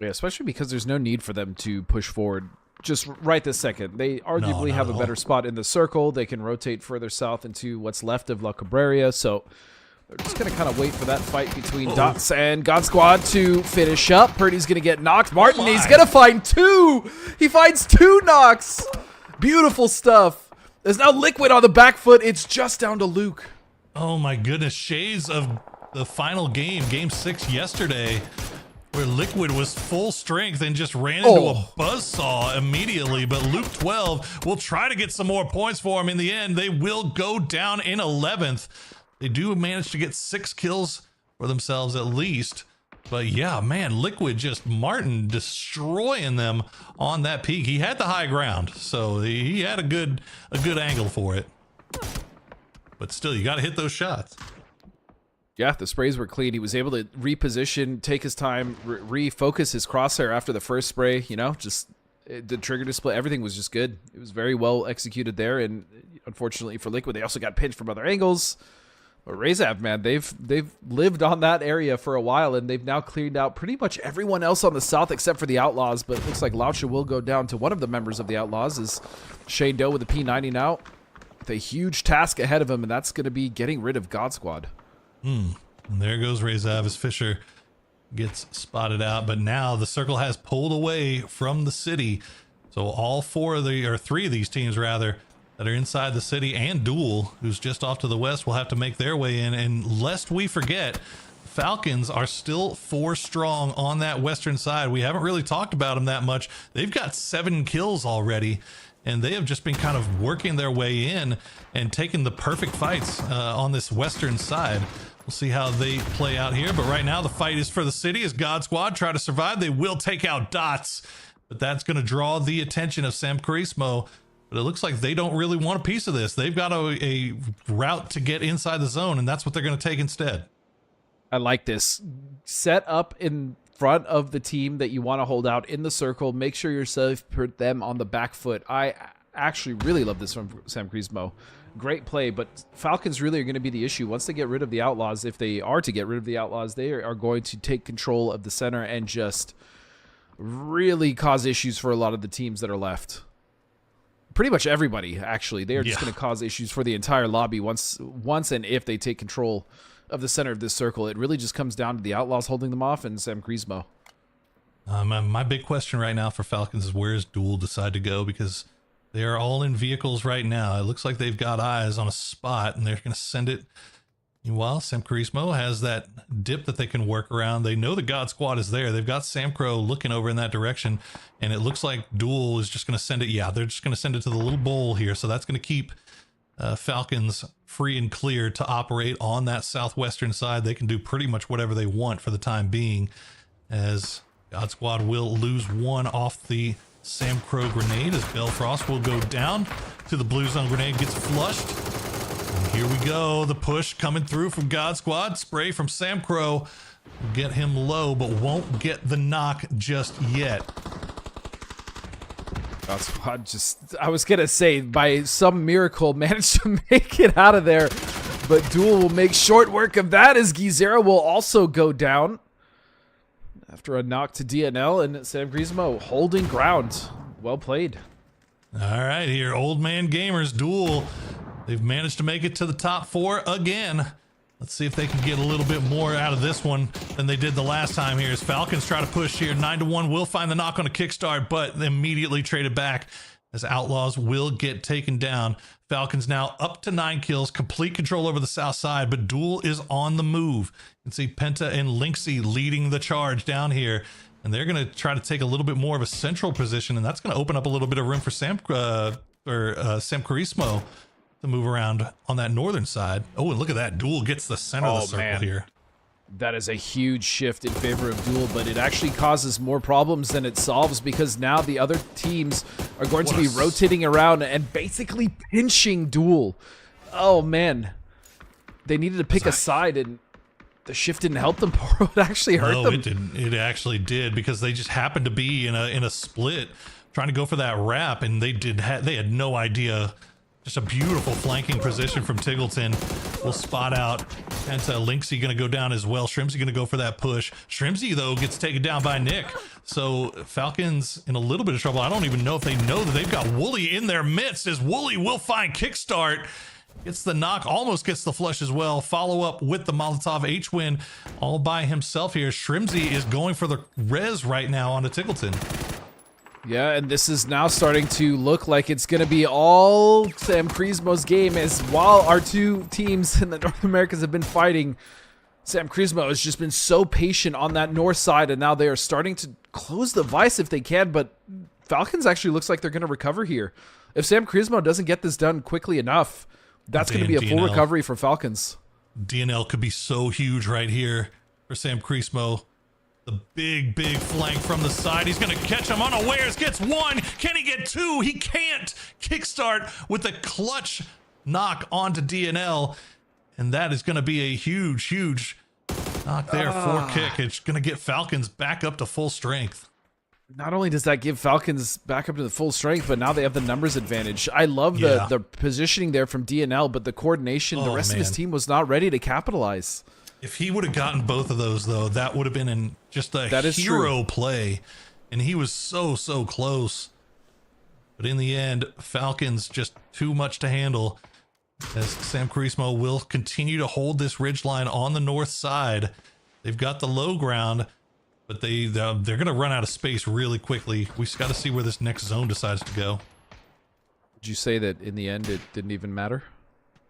Yeah, especially because there's no need for them to push forward just right this second. They arguably have a better spot in the circle. They can rotate further south into what's left of La Cabrera. So they're just going to kind of wait for that fight between Dots and God Squad to finish up. Purdy's going to get knocked. Martin, he's going to find two. He finds two knocks. Beautiful stuff. There's now Liquid on the back foot. It's just down to Luke. Oh my goodness. Shades of the final game, game 6 yesterday. where Liquid was full strength and just ran into a buzzsaw immediately. But Luke 12 will try to get some more points for him. In the end, they will go down in 11th. They do manage to get 6 kills for themselves at least. But yeah, man, Liquid just Martin destroying them on that peak. He had the high ground, so he had a good angle for it. But still, you got to hit those shots. Yeah, the sprays were clean. He was able to reposition, take his time, refocus his crosshair after the first spray. You know, just the trigger display, everything was just good. It was very well executed there. And unfortunately for Liquid, they also got pinched from other angles. But Razab, man, they've lived on that area for a while, and they've now cleared out pretty much everyone else on the south except for the Outlaws. But it looks like Laucha will go down to one of the members of the Outlaws, is Shane Doe with the P90 now. With a huge task ahead of him, and that's going to be getting rid of God Squad. And there goes Razab as Fisher gets spotted out. But now the circle has pulled away from the city. So all 3 of these teams rather, that are inside the city, and Duel, who's just off to the west, will have to make their way in. And lest we forget, Falcons are still 4 strong on that western side. We haven't really talked about them that much. They've got 7 kills already, and they have just been kind of working their way in and taking the perfect fights on this western side. We'll see how they play out here, but right now the fight is for the city as God Squad try to survive. They will take out Dots, but that's going to draw the attention of Sam Carismo. But it looks like they don't really want a piece of this. They've got a route to get inside the zone, and that's what they're going to take instead. I like this. Set up in front of the team that you want to hold out in the circle. Make sure yourself put them on the back foot. I actually really love this from Sam Carismo. Great play, but Falcons really are going to be the issue. Once they get rid of the Outlaws, if they are to get rid of the Outlaws, they are going to take control of the center and just really cause issues for a lot of the teams that are left. Pretty much everybody, actually. They are just going to cause issues for the entire lobby once and if they take control of the center of this circle. It really just comes down to the Outlaws holding them off and Sam Carismo. My big question right now for Falcons is, where does Duel decide to go? Because they are all in vehicles right now. It looks like they've got eyes on a spot, and they're going to send it. Meanwhile, Sam Carismo has that dip that they can work around. They know the God Squad is there. They've got Sam Crow looking over in that direction, and it looks like Duel is just going to send it. Yeah, they're just going to send it to the little bowl here, so that's going to keep Falcons free and clear to operate on that southwestern side. They can do pretty much whatever they want for the time being, as God Squad will lose 1 off the Sam Crow grenade, as Belfrost will go down to the blue zone. Grenade gets flushed. And here we go. The push coming through from God Squad. Spray from Sam Crow. Get him low, but won't get the knock just yet. God Squad just, I was going to say, by some miracle, managed to make it out of there. But Duel will make short work of that, as Gizera will also go down after a knock to DNL, and Sam Carismo holding ground. Well played. All right, here, Old Man Gamers Duel. They've managed to make it to the top 4 again. Let's see if they can get a little bit more out of this one than they did the last time here, as Falcons try to push here. 9-1 will find the knock on a kickstart, but immediately traded back as Outlaws will get taken down. Falcons now up to 9 kills, complete control over the south side, but Duel is on the move. You can see Penta and Lynxy leading the charge down here, and they're going to try to take a little bit more of a central position, and that's going to open up a little bit of room for Sam Carismo to move around on that northern side. Oh, and look at that. Duel gets the center of the circle here. That is a huge shift in favor of Duel, but it actually causes more problems than it solves, because now the other teams are going to be rotating around and basically pinching Duel. Oh, man. They needed to pick a side, and the shift didn't help them. It actually hurt them. No, it didn't. It actually did, because they just happened to be in a split trying to go for that wrap, and they had no idea. Just a beautiful flanking position from Tiggleton. We'll spot out Penta. Lynxy going to go down as well. Shrimsy going to go for that push. Shrimsy, though, gets taken down by Nick. So Falcons in a little bit of trouble. I don't even know if they know that they've got Wooly in their midst, as Wooly will find kickstart. Gets the knock, almost gets the flush as well. Follow up with the Molotov H-Win all by himself here. Shrimsy is going for the res right now on the Tiggleton. Yeah, and this is now starting to look like it's going to be all Sam Carismo's game, as while our two teams in the North Americas have been fighting, Sam Krizmo has just been so patient on that north side, and now they are starting to close the vice if they can, but Falcons actually looks like they're going to recover here. If Sam Krizmo doesn't get this done quickly enough, that's going to be a full recovery for Falcons. DNL could be so huge right here for Sam Krizmo. The big flank from the side. He's going to catch him unawares. Gets one. Can he get two? He can't. Kickstart with a clutch knock onto DNL. And that is going to be a huge knock there. 4 kick. It's going to get Falcons back up to full strength. Not only does that give Falcons back up to the full strength, but now they have the numbers advantage. I love the positioning there from DNL, but the coordination, the rest of his team was not ready to capitalize. If he would have gotten both of those, though, that would have been just a hero play. And he was so close. But in the end, Falcons just too much to handle, as Sam Krizmo will continue to hold this ridge line on the north side. They've got the low ground, but they're going to run out of space really quickly. We just got to see where this next zone decides to go. Would you say that in the end it didn't even matter?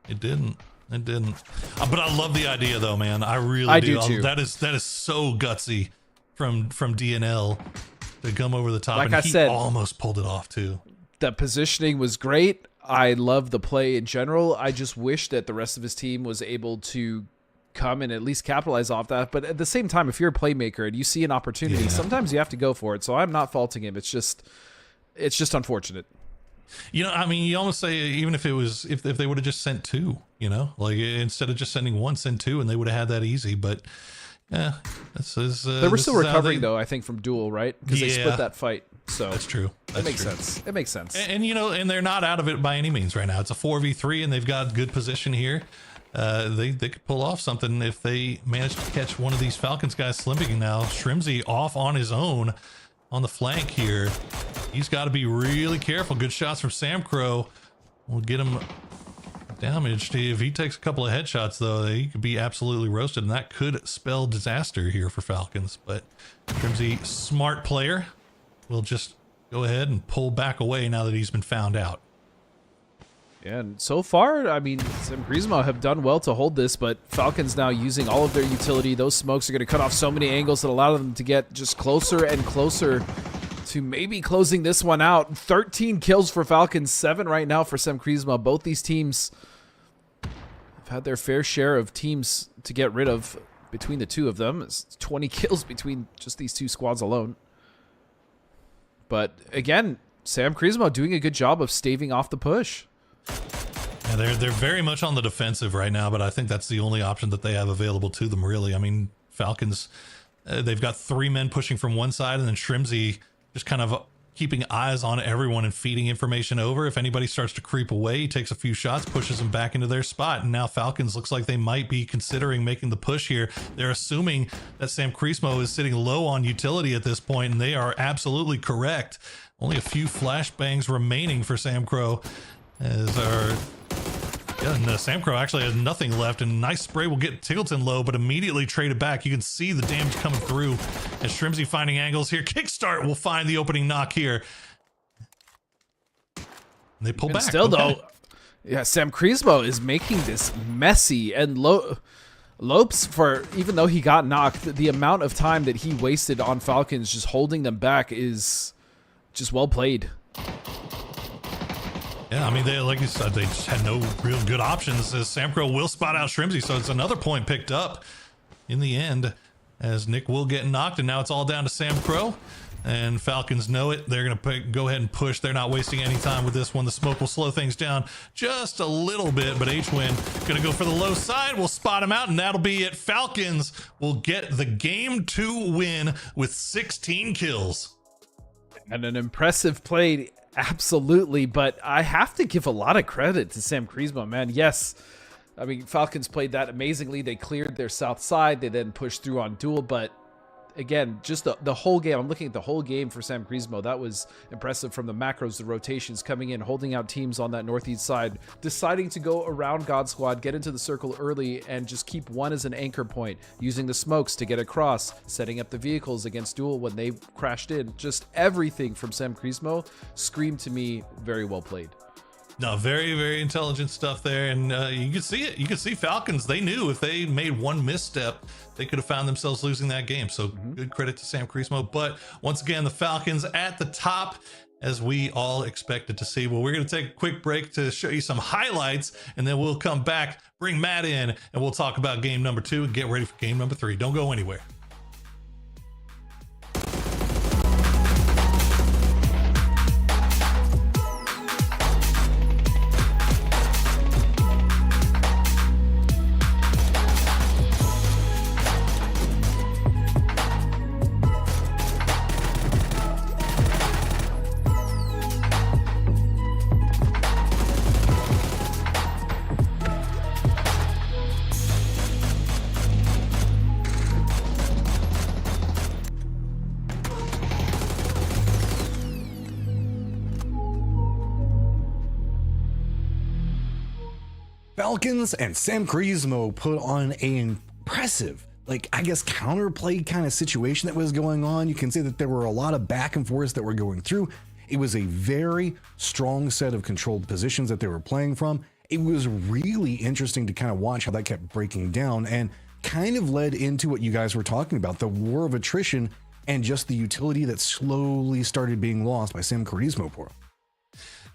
It didn't. It didn't. But I love the idea, though, man. I really do. Too. That is so gutsy from DNL to come over the top. Like and I said, almost pulled it off too. The positioning was great. I love the play in general. I just wish that the rest of his team was able to come and at least capitalize off that. But at the same time, if you're a playmaker and you see an opportunity, sometimes you have to go for it. So I'm not faulting him. It's just unfortunate. You know, I mean, you almost say even if it was if they would have just sent two, you know, like instead of just sending one, send two, and they would have had that easy. But yeah, they were still recovering though. I think from duel, right? Because they split that fight. So that's true. It makes sense. It makes sense. And you know, and they're not out of it by any means right now. It's a 4v3, and they've got good position here. They could pull off something if they manage to catch one of these Falcons guys slipping now. Shrimsy off on his own on the flank here. He's got to be really careful. Good shots from Sam Crow will get him damaged. If he takes a couple of headshots, though, he could be absolutely roasted, and that could spell disaster here for Falcons. But Shrimsy, smart player, will just go ahead and pull back away now that he's been found out. Yeah, and so far, I mean, Sam Krizmo have done well to hold this, but Falcons now using all of their utility. Those smokes are going to cut off so many angles that allow them to get just closer and closer to maybe closing this one out. 13 kills for Falcons, 7 right now for Sam Krizmo. Both these teams have had their fair share of teams to get rid of between the two of them. It's 20 kills between just these two squads alone. But again, Sam Krizmo doing a good job of staving off the push. Yeah, they're very much on the defensive right now, but I think that's the only option that they have available to them, really. I mean, Falcons, they've got 3 men pushing from one side, and then Shrimsy just kind of keeping eyes on everyone and feeding information over. If anybody starts to creep away, he takes a few shots, pushes them back into their spot, and now Falcons looks like they might be considering making the push here. They're assuming that Sam Krizmo is sitting low on utility at this point, and they are absolutely correct. Only a few flashbangs remaining for Sam Crow. Sam Crow actually has nothing left, and nice spray will get Tiggleton low, but immediately traded back. You can see the damage coming through as Shrimsy finding angles here. Kickstart will find the opening knock here. And they pull back. Still, though, yeah, Sam Krizmo is making this messy, and Lopes, for even though he got knocked, the amount of time that he wasted on Falcons just holding them back is just well played. Yeah, I mean, like you said, they just had no real good options, as Sam Crow will spot out Shrimsy, so it's another point picked up in the end, as Nick will get knocked, and now it's all down to Sam Crow, and Falcons know it. They're going to go ahead and push. They're not wasting any time with this one. The smoke will slow things down just a little bit, but H-Win going to go for the low side. We'll spot him out, and that'll be it. Falcons will get the Game 2 win with 16 kills. And an impressive play. Absolutely, but I have to give a lot of credit to Sam Krizmo, man. Yes, I mean, Falcons played that amazingly. They cleared their south side. They then pushed through on duel, but again, just the whole game. I'm looking at the whole game for Sam Krizmo. That was impressive, from the macros, the rotations coming in, holding out teams on that northeast side, deciding to go around God Squad, get into the circle early, and just keep one as an anchor point, using the smokes to get across, setting up the vehicles against duel when they crashed in. Just everything from Sam Krizmo screamed to me very well played. No, very, very intelligent stuff there. And you can see it. You can see Falcons. They knew if they made one misstep, they could have found themselves losing that game. So good credit to Sam Crismo. But once again, the Falcons at the top, as we all expected to see. Well, we're going to take a quick break to show you some highlights, and then we'll come back, bring Matt in, and we'll talk about game number 2 and get ready for game number 3. Don't go anywhere. Falcons and Sam Crismo put on an impressive, I guess, counterplay kind of situation that was going on. You can see that there were a lot of back and forth that were going through. It was a very strong set of controlled positions that they were playing from. It was really interesting to kind of watch how that kept breaking down and kind of led into what you guys were talking about, the war of attrition and just the utility that slowly started being lost by Sam Crismo.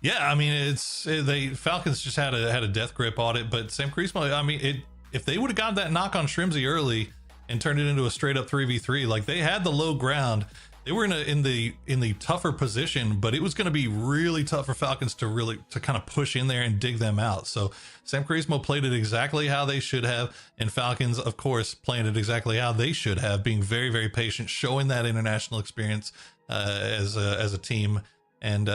Yeah, I mean, the Falcons just had a death grip on it, but Sam Crismo, I mean, if they would have gotten that knock on Shrimsy early and turned it into a straight up 3v3, like they had the low ground, they were in the tougher position, but it was going to be really tough for Falcons to kind of push in there and dig them out. So Sam Crismo played it exactly how they should have, and Falcons, of course, playing it exactly how they should have, being very, very patient, showing that international experience as a team. And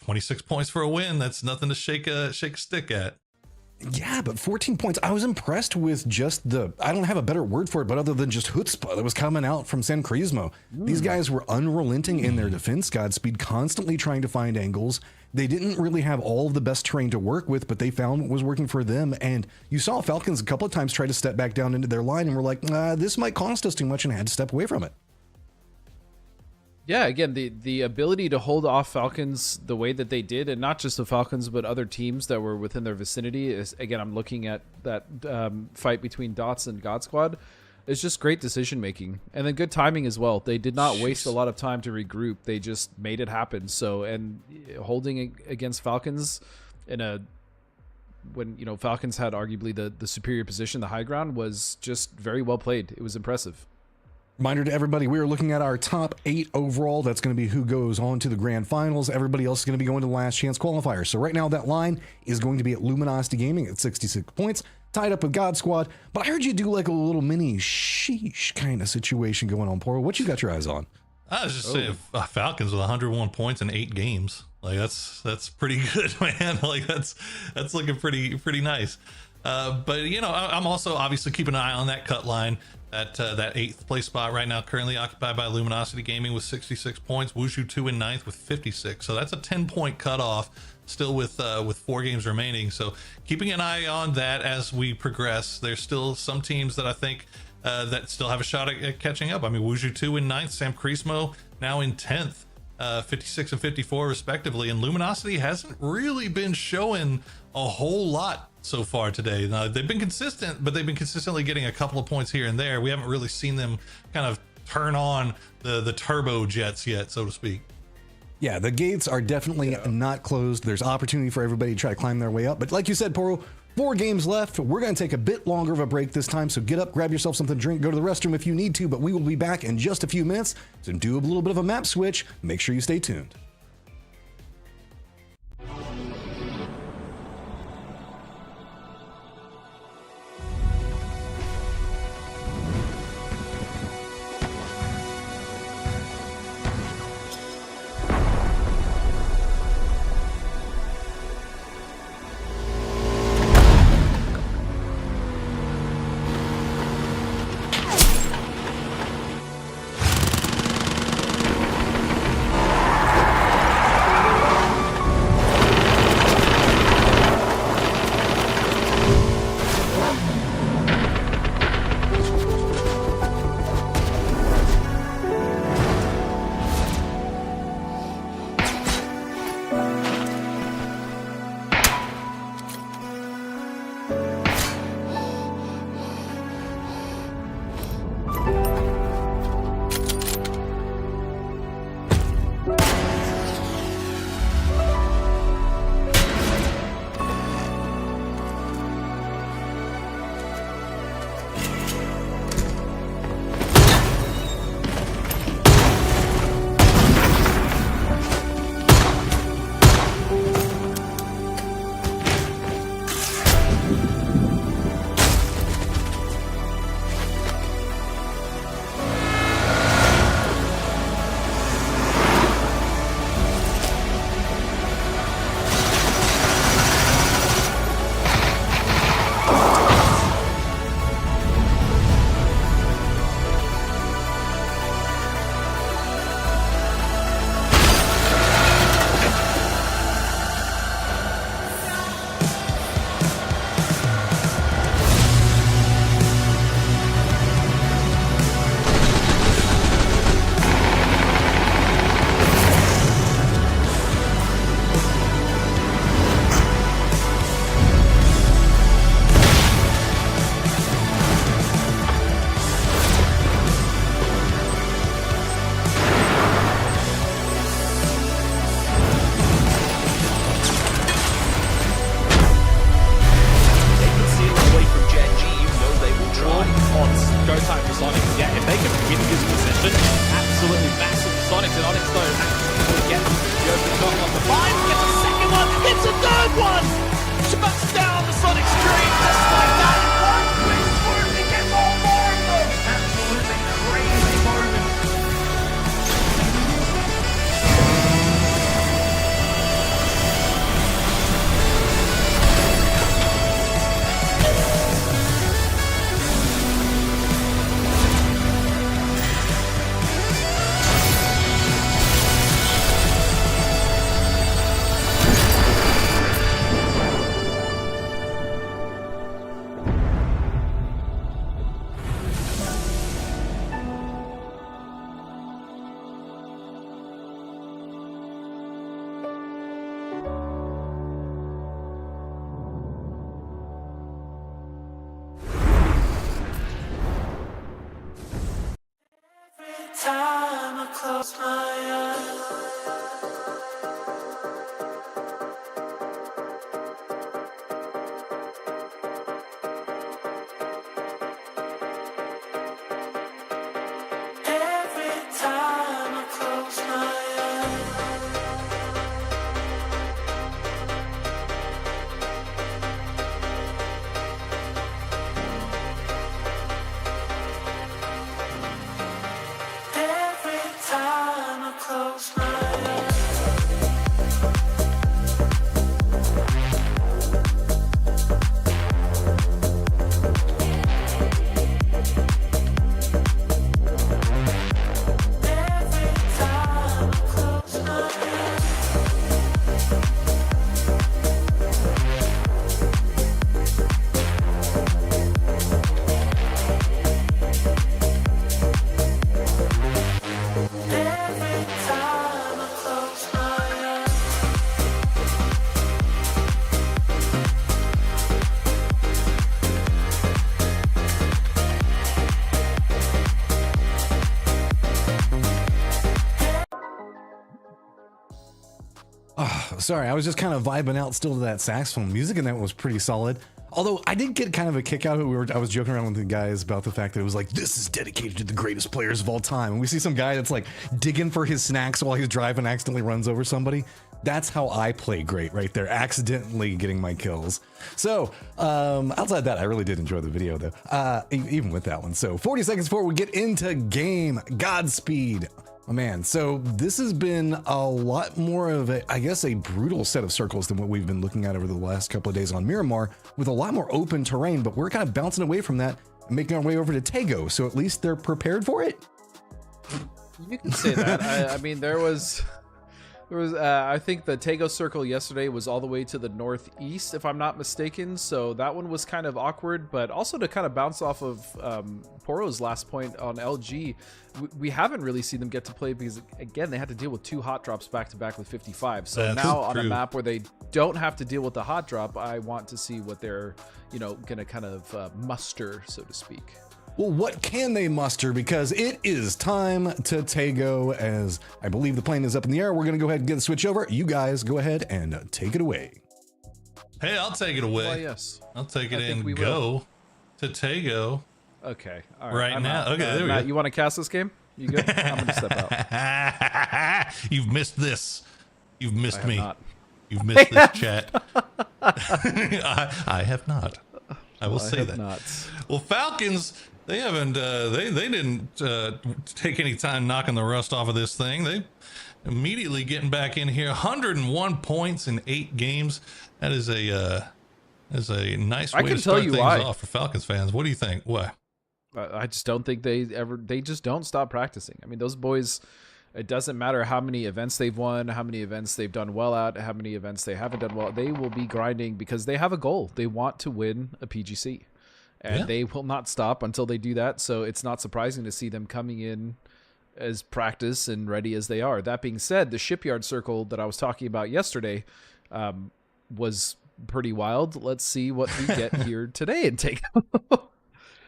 26 points for a win. That's nothing to shake a stick at. Yeah, but 14 points. I was impressed with just I don't have a better word for it, but other than just chutzpah that was coming out from Sam Crismo. These guys were unrelenting in their defense, Godspeed, constantly trying to find angles. They didn't really have all of the best terrain to work with, but they found what was working for them. And you saw Falcons a couple of times try to step back down into their line and were like, this might cost us too much, and had to step away from it. Yeah, again, the ability to hold off Falcons the way that they did, and not just the Falcons, but other teams that were within their vicinity, is, again, I'm looking at that fight between Dots and God Squad. It's just great decision making, and then good timing as well. They did not waste a lot of time to regroup. They just made it happen. So, and holding against Falcons when Falcons had arguably the superior position, the high ground, was just very well played. It was impressive. Reminder to everybody, we are looking at our top 8 overall. That's going to be who goes on to the grand finals. Everybody else is going to be going to the last chance qualifier. So right now that line is going to be at Luminosity Gaming at 66 points, tied up with God Squad. But I heard you do like a little mini sheesh kind of situation going on, Poro. What you got your eyes on? I was just saying, Falcons with 101 points in 8 games. Like that's pretty good, man. Like that's looking pretty nice. But I'm also obviously keeping an eye on that cut line. That 8th place spot right now currently occupied by Luminosity Gaming with 66 points. Wushu 2 in 9th with 56. So that's a 10-point cutoff still with 4 games remaining. So keeping an eye on that as we progress. There's still some teams that I think that still have a shot at catching up. I mean, Wushu 2 in 9th, Sam Crismo now in 10th, 56 and 54 respectively. And Luminosity hasn't really been showing a whole lot so far today. Now, they've been consistent, but they've been consistently getting a couple of points here and there. We haven't really seen them kind of turn on the turbo jets yet, so to speak. Yeah, the gates are definitely not closed. There's opportunity for everybody to try to climb their way up. But like you said, Poro, 4 games left. We're going to take a bit longer of a break this time. So get up, grab yourself something to drink, go to the restroom if you need to. But we will be back in just a few minutes to do a little bit of a map switch. Make sure you stay tuned. close my eyes. Every time I close my eyes. Every time I close my eyes. Every time I close my eyes. Every time I close my eyes. Sorry, I was just kind of vibing out still to that saxophone music, and that was pretty solid. Although I did get kind of a kick out of it. I was joking around with the guys about the fact that it was like, this is dedicated to the greatest players of all time. And we see some guy that's like digging for his snacks while he's driving, accidentally runs over somebody. That's how I play great right there, accidentally getting my kills. So outside that, I really did enjoy the video though, even with that one. So 40 seconds before we get into game, Godspeed. Oh man, so this has been a lot more of a, I guess, a brutal set of circles than what we've been looking at over the last couple of days on Miramar, with a lot more open terrain, but we're kind of bouncing away from that and making our way over to Tego, so at least they're prepared for it? You can say that. I mean, there was I think the Tego circle yesterday was all the way to the northeast, if I'm not mistaken. So that one was kind of awkward, but also to kind of bounce off of Poro's last point on LG, we haven't really seen them get to play because, again, they had to deal with 2 hot drops back to back with 55. So That's now on a true. map where they don't have to deal with the hot drop, I want to see what they're, going to kind of muster, so to speak. Well, what can they muster? Because it is time to Tego, as I believe the plane is up in the air. We're going to go ahead and get the switch over. You guys go ahead and take it away. Hey, I'll take it away. Well, yes. I'll take it I think and we go to Tego Okay. All right I'm now. out. Okay, there we Matt, go. you want to cast this game? You good? I'm going to step out. You've missed this. You've missed have me. not. You've missed this chat. I have not. I will say have that. not. Well, Falcons, they haven't. They didn't take any time knocking the rust off of this thing. They immediately getting back in here. 101 points in 8 games. That is a nice way I can to tell start you things why. off for Falcons fans. What do you think? What? I just don't think they just don't stop practicing. I mean, those boys, it doesn't matter how many events they've won, how many events they've done well at, how many events they haven't done well. They will be grinding because they have a goal. They want to win a PGC, and they will not stop until they do that. So it's not surprising to see them coming in as practice and ready as they are. That being said, the shipyard circle that I was talking about yesterday was pretty wild. Let's see what we get here today and take.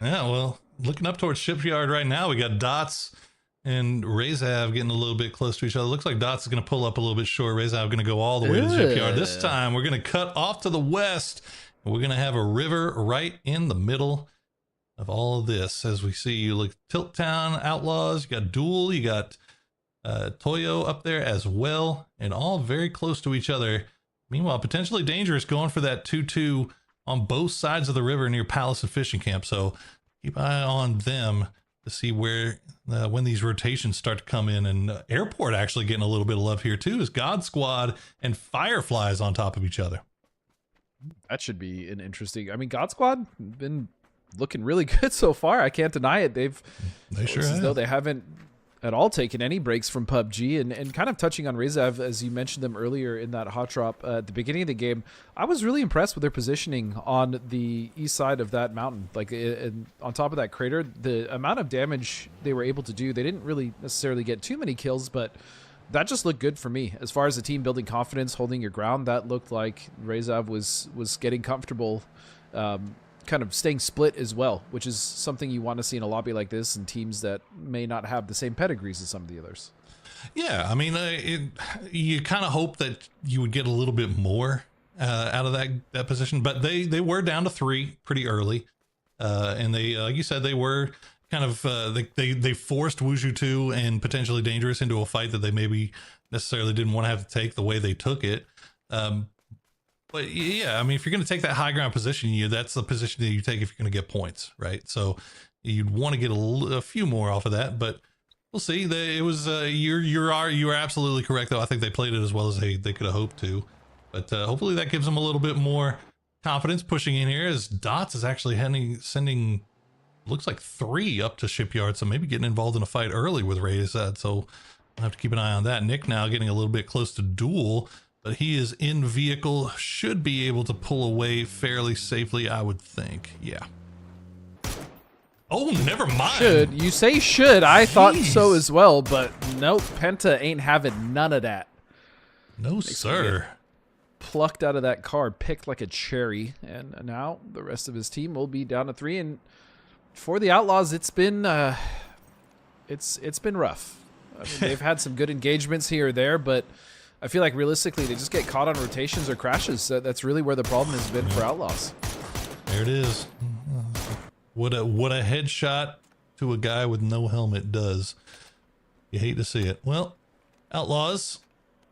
Yeah, well, looking up towards Shipyard right now, we got Dots and Razav getting a little bit close to each other. Looks like Dots is going to pull up a little bit short. Razav going to go all the way to the Shipyard. This time, we're going to cut off to the west. And we're going to have a river right in the middle of all of this. As we see, you look Tilt Town Outlaws, you got Duel, you got Toyo up there as well, and all very close to each other. Meanwhile, potentially dangerous, going for that 2-2 on both sides of the river near Palace and Fishing Camp. So keep an eye on them to see where when these rotations start to come in. And Airport actually getting a little bit of love here too, is God Squad and Fireflies on top of each other. That should be an interesting. I mean, God Squad been looking really good so far. I can't deny it. They sure as have. though they haven't at all taken any breaks from PUBG. And kind of touching on Rezav, as you mentioned them earlier in that hot drop at the beginning of the game, I was really impressed with their positioning on the east side of that mountain. Like on top of that crater, the amount of damage they were able to do, they didn't really necessarily get too many kills, but that just looked good for me. As far as the team building confidence, holding your ground, that looked like Rezav was getting comfortable, kind of staying split as well, which is something you want to see in a lobby like this and teams that may not have the same pedigrees as some of the others. Yeah, I mean, you kind of hope that you would get a little bit more out of that position, but they were down to 3 pretty early, and they, like you said, they were kind of they forced Wushu 2 and Potentially Dangerous into a fight that they maybe necessarily didn't want to have to take the way they took it. But yeah, I mean, if you're going to take that high ground position, that's the position that you take if you're going to get points, right? So you'd want to get a few more off of that, but we'll see. It was you are absolutely correct, though. I think they played it as well as they could have hoped to, but hopefully that gives them a little bit more confidence pushing in here. As Dots is actually sending looks like 3 up to Shipyard, so maybe getting involved in a fight early with Razad. So I'll have to keep an eye on that. Nick now getting a little bit close to Duel, but he is in vehicle, should be able to pull away fairly safely, I would think. Yeah. Oh, never mind. Should. You say should. I thought so Jeez. as well, but nope. Penta ain't having none of that. No, sir. Plucked out of that car, picked like a cherry, and now the rest of his team will be down to 3. And for the Outlaws, it's been it's been rough. I mean, they've had some good engagements here or there, but I feel like realistically they just get caught on rotations or crashes. So that's really where the problem has been for Outlaws. There it is. What a headshot to a guy with no helmet does. You hate to see it. Well, Outlaws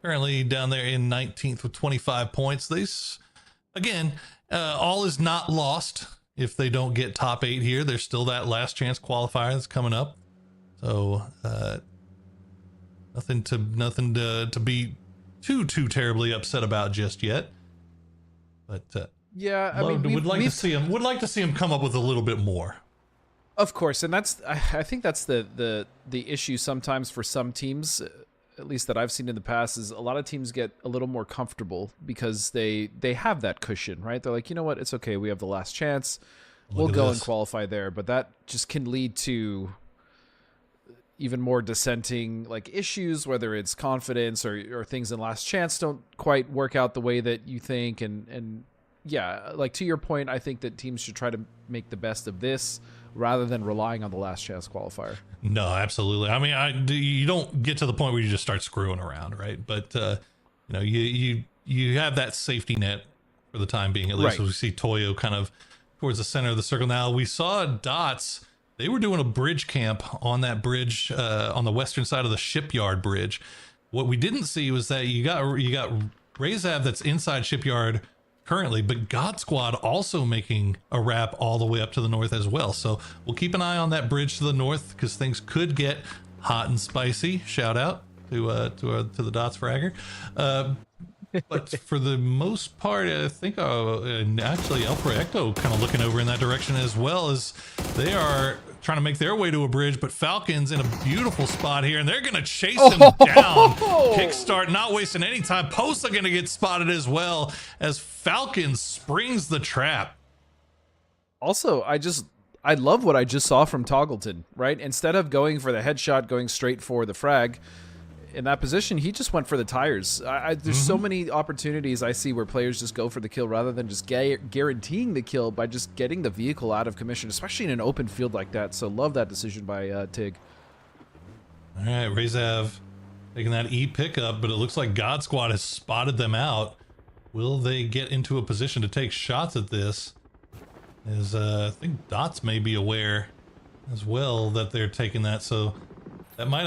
currently down there in 19th with 25 points. Again, all is not lost if they don't get top 8 here. There's still that last chance qualifier that's coming up. So nothing to be too terribly upset about just yet. But Yeah, I mean, would like to see him come up with a little bit more. Of course, and I think that's the issue sometimes for some teams, at least that I've seen in the past, is a lot of teams get a little more comfortable because they have that cushion, right? They're like, you know what, it's okay, we have the last chance, we'll go and qualify there. But that just can lead to even more dissenting like issues, whether it's confidence or things in last chance don't quite work out the way that you think. And yeah, like to your point, I think that teams should try to make the best of this rather than relying on the last chance qualifier. No, absolutely. I mean, you don't get to the point where you just start screwing around, right? But you have that safety net for the time being, at least. Right. We see Toyo kind of towards the center of the circle. Now we saw Dots. They were doing a bridge camp on that bridge on the western side of the Shipyard bridge. What we didn't see was that you got Razav that's inside Shipyard currently, but God Squad also making a wrap all the way up to the north as well. So we'll keep an eye on that bridge to the north because things could get hot and spicy. Shout out to the Dots fragger. But for the most part, I think actually El Proyecto kind of looking over in that direction as well, as they are trying to make their way to a bridge, but Falcon's in a beautiful spot here, and they're going to chase him down. Kickstart, not wasting any time. Posts are going to get spotted as well as Falcon springs the trap. Also, I love what I just saw from Toggleton, right? Instead of going for the headshot, going straight for the frag, in that position, he just went for the tires. There's so many opportunities I see where players just go for the kill rather than just guaranteeing the kill by just getting the vehicle out of commission, especially in an open field like that. So love that decision by Tig. All right, Razav taking that E pickup, but it looks like God Squad has spotted them out. Will they get into a position to take shots at this? As I think Dots may be aware as well that they're taking that, so that might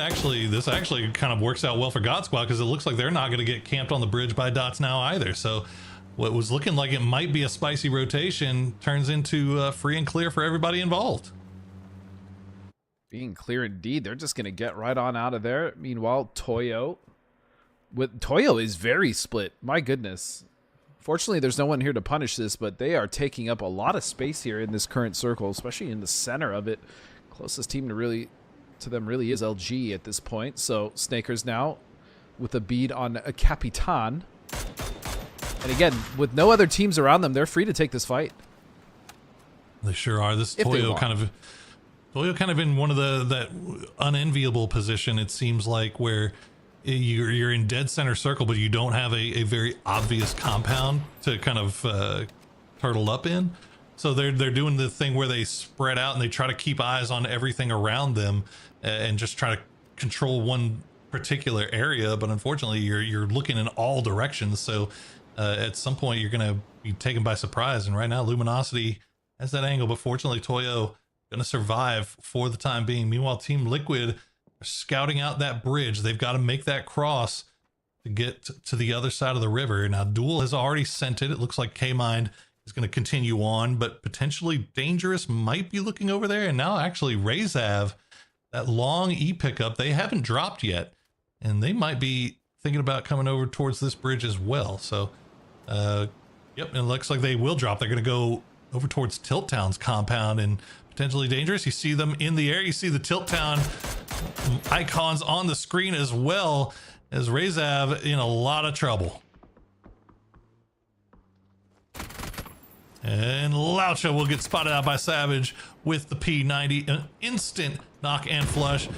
this actually kind of works out well for God Squad because it looks like they're not going to get camped on the bridge by Dots now either. So what was looking like it might be a spicy rotation turns into free and clear for everybody involved. Being clear indeed. They're just going to get right on out of there. Meanwhile, Toyo is very split. My goodness. Fortunately, there's no one here to punish this, but they are taking up a lot of space here in this current circle, especially in the center of it. Closest team to them really is LG at this point. So Snakers now with a bead on a Capitan. And again, with no other teams around them, they're free to take this fight. They sure are. This Toyo kind of in one of that unenviable position, it seems like, where you're in dead center circle, but you don't have a very obvious compound to kind of turtle up in. So they're doing the thing where they spread out and they try to keep eyes on everything around them and just try to control one particular area, but unfortunately you're looking in all directions. So at some point you're going to be taken by surprise. And right now Luminosity has that angle, but fortunately Toyo going to survive for the time being. Meanwhile, Team Liquid are scouting out that bridge. They've got to make that cross to get to the other side of the river. Now Duel has already sent it. It looks like K-Mind is going to continue on, but potentially Dangerous might be looking over there. And now actually Razav, that long E pickup, they haven't dropped yet, and they might be thinking about coming over towards this bridge as well. So yep, it looks like they will drop. They're going to go over towards Tilt Town's compound and potentially Dangerous. You see them in the air. You see the Tilt Town icons on the screen as well, as Razav in a lot of trouble. And Laucha will get spotted out by Savage with the P90. An instant knock and flush.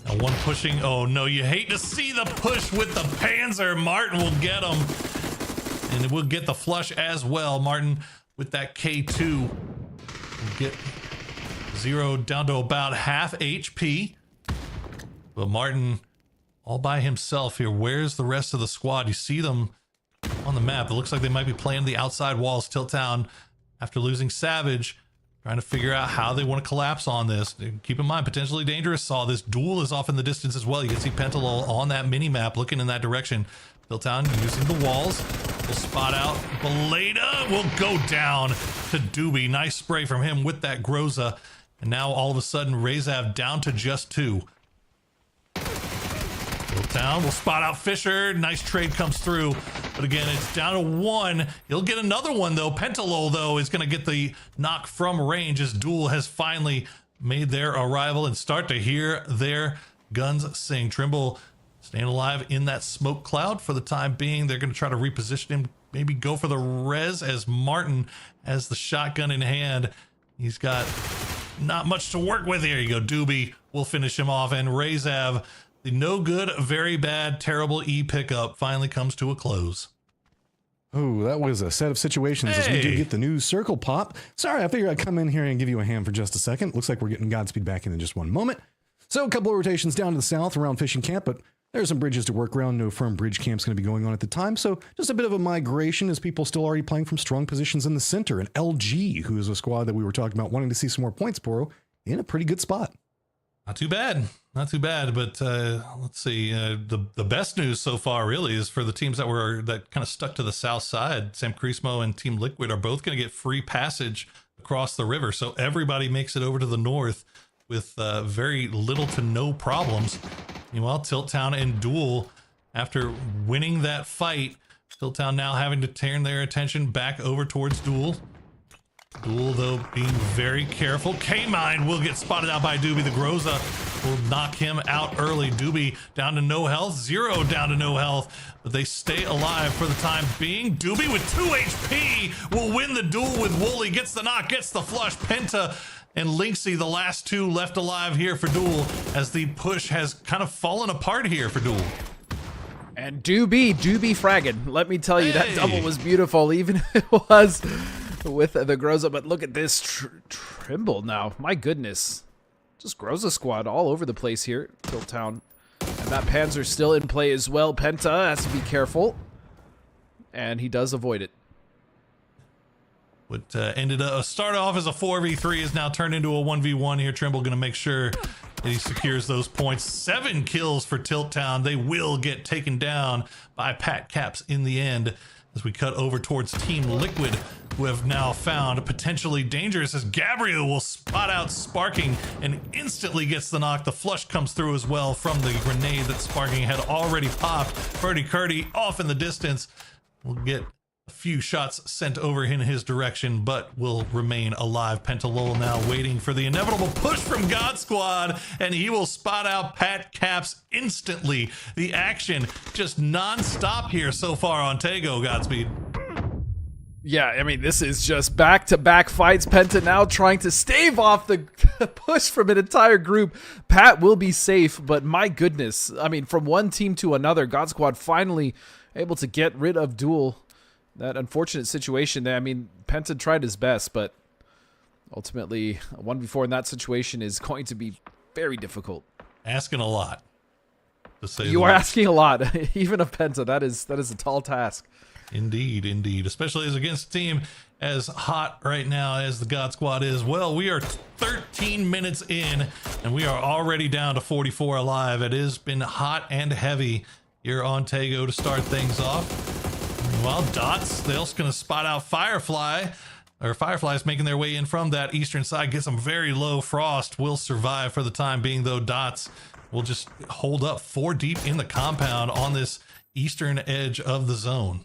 Now one pushing. Oh no, you hate to see the push with the Panzer. Martin will get him. And we'll get the flush as well. Martin with that K2 will get Zero down to about half HP. But Martin all by himself here. Where's the rest of the squad? You see them on the map. It looks like they might be playing the outside walls. Tilt Town, after losing Savage, trying to figure out how they want to collapse on this. Keep in mind, potentially Dangerous saw this. Duel is off in the distance as well. You can see Pentalol on that mini map looking in that direction. Tilt Town using the walls. Will spot out. Beleda will go down to Doobie. Nice spray from him with that Groza. And now all of a sudden, Razav down to just 2. Tilt Town will spot out Fisher. Nice trade comes through. But again, it's down to 1. He'll get another one, though. Pentalol, though, is going to get the knock from range as Duel has finally made their arrival and start to hear their guns sing. Trimble staying alive in that smoke cloud for the time being. They're going to try to reposition him, maybe go for the res as Martin has the shotgun in hand. He's got not much to work with here. You go, Doobie will finish him off, and Razav, the no good, very bad, terrible E pickup finally comes to a close. Oh, that was a set of situations as we do get the new circle pop. Sorry, I figured I'd come in here and give you a hand for just a second. Looks like we're getting Godspeed back in just one moment. So a couple of rotations down to the south around Fishing Camp, but there's some bridges to work around. No firm bridge camp's going to be going on at the time. So just a bit of a migration as people still already playing from strong positions in the center. And LG, who is a squad that we were talking about wanting to see some more points, Poro, in a pretty good spot. Not too bad. Not too bad. But let's see. The best news so far really is for the teams that kind of stuck to the south side. Sam Crismo and Team Liquid are both going to get free passage across the river. So everybody makes it over to the north with very little to no problems. Meanwhile, Tilt Town and Duel, after winning that fight, Tilt Town now having to turn their attention back over towards Duel. Duel, though, being very careful. K-Mind will get spotted out by Doobie. The Groza will knock him out early. Doobie down to no health. Zero down to no health. But they stay alive for the time being. Doobie with 2 HP will win the duel with Wooly. Gets the knock, gets the flush. Penta and Lynxy, the last 2 left alive here for Duel, as the push has kind of fallen apart here for Duel. And Doobie fragging. Let me tell you, that double was beautiful, even if it was with the Groza. But look at this Trimble now. My goodness. Just Groza squad all over the place here. Tilt Town. And that Panzer still in play as well. Penta has to be careful. And he does avoid it. What ended up start off as a 4v3 is now turned into a 1v1 here. Trimble going to make sure that he secures those points. 7 kills for Tilt Town. They will get taken down by Pat Caps in the end as we cut over towards Team Liquid, who have now found potentially dangerous as Gabriel will spot out Sparking and instantly gets the knock. The flush comes through as well from the grenade that Sparking had already popped. Birdie Curdy off in the distance will get a few shots sent over in his direction, but will remain alive. Pentalol now waiting for the inevitable push from God Squad, and he will spot out Pat Caps instantly. The action just non-stop here so far on Tego, Godspeed. Yeah, I mean, this is just back-to-back fights. Penta now trying to stave off the push from an entire group. Pat will be safe, but my goodness. I mean, from one team to another, God Squad finally able to get rid of Duel. That unfortunate situation there. I mean, Penta tried his best, but ultimately, a 1v4 in that situation is going to be very difficult. Asking a lot. to say You the are least. asking a lot, even of Penta. That is a tall task. Indeed, indeed. Especially as against a team as hot right now as the God Squad is. Well, we are 13 minutes in, and we are already down to 44 alive. It has been hot and heavy here on Tego to start things off. Well, Dots, they're also going to spot out Fireflies making their way in from that eastern side. Get some very low. Frost will survive for the time being, though. Dots will just hold up 4 deep in the compound on this eastern edge of the zone.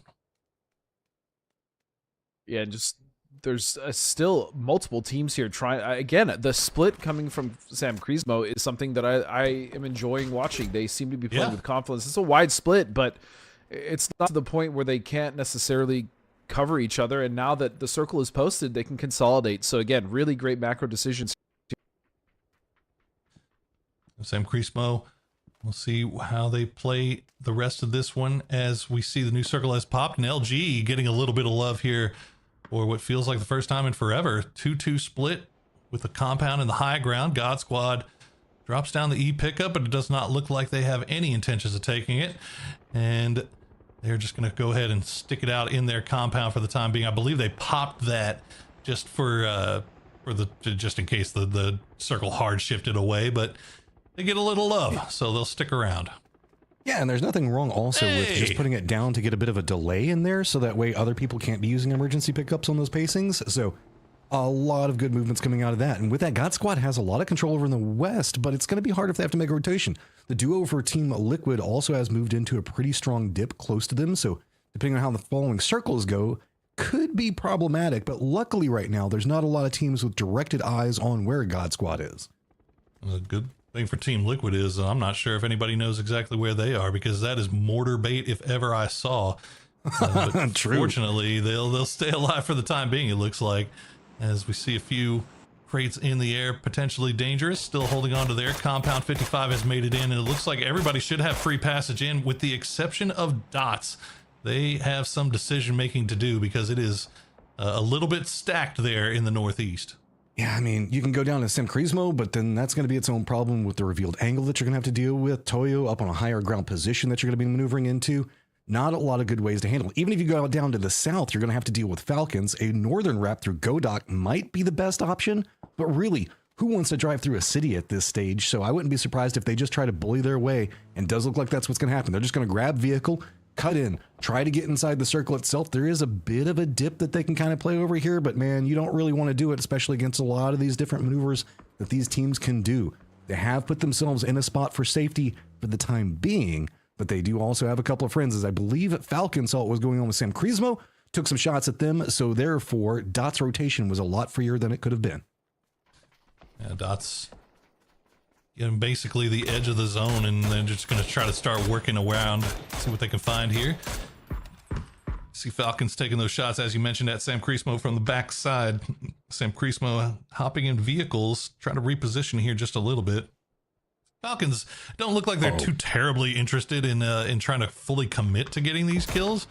Yeah, just there's still multiple teams here trying. Again, the split coming from Sam Kreismo is something that I am enjoying watching. They seem to be playing with confidence. It's a wide split, but it's not to the point where they can't necessarily cover each other. And now that the circle is posted, they can consolidate. So again, really great macro decisions. Sam Kreismo, we'll see how they play the rest of this one as we see the new circle has popped. And LG getting a little bit of love here for what feels like the first time in forever. 2-2 split with the compound and the high ground. God Squad drops down the E pickup, but it does not look like they have any intentions of taking it. And they're just going to go ahead and stick it out in their compound for the time being. I believe they popped that just just in case the circle hard shifted away, but they get a little love, so they'll stick around. Yeah, and there's nothing wrong also with just putting it down to get a bit of a delay in there, so that way other people can't be using emergency pickups on those pacings. So a lot of good movements coming out of that. And with that, God Squad has a lot of control over in the west, but it's going to be hard if they have to make a rotation. The duo for Team Liquid also has moved into a pretty strong dip close to them, so depending on how the following circles go, could be problematic. But luckily right now, there's not a lot of teams with directed eyes on where God Squad is. The good thing for Team Liquid is I'm not sure if anybody knows exactly where they are, because that is mortar bait if ever I saw. But True. Fortunately, they'll stay alive for the time being, it looks like, as we see a few crates in the air, potentially dangerous, still holding on to their compound. 55 has made it in, and it looks like everybody should have free passage in, with the exception of Dots. They have some decision making to do because it is a little bit stacked there in the northeast. Yeah, I mean, you can go down to Sam Kreismo, but then that's going to be its own problem with the revealed angle that you're going to have to deal with. Toyo up on a higher ground position that you're going to be maneuvering into. Not a lot of good ways to handle it. Even if you go down to the south, you're going to have to deal with Falcons. A northern wrap through Godok might be the best option, but really, who wants to drive through a city at this stage? So I wouldn't be surprised if they just try to bully their way, and it does look like that's what's going to happen. They're just going to grab vehicle, cut in, try to get inside the circle itself. There is a bit of a dip that they can kind of play over here, but man, you don't really want to do it, especially against a lot of these different maneuvers that these teams can do. They have put themselves in a spot for safety for the time being, but they do also have a couple of friends, as I believe Falcon saw what was going on with Sam Kreismo, took some shots at them, so therefore Dot's rotation was a lot freer than it could have been. Yeah, Dots basically the edge of the zone, and they're just going to try to start working around, see what they can find here. See Falcons taking those shots, as you mentioned, at Sam Kreismo from the backside. Sam Kreismo hopping in vehicles, trying to reposition here just a little bit. Falcons don't look like they're too terribly interested in trying to fully commit to getting these kills,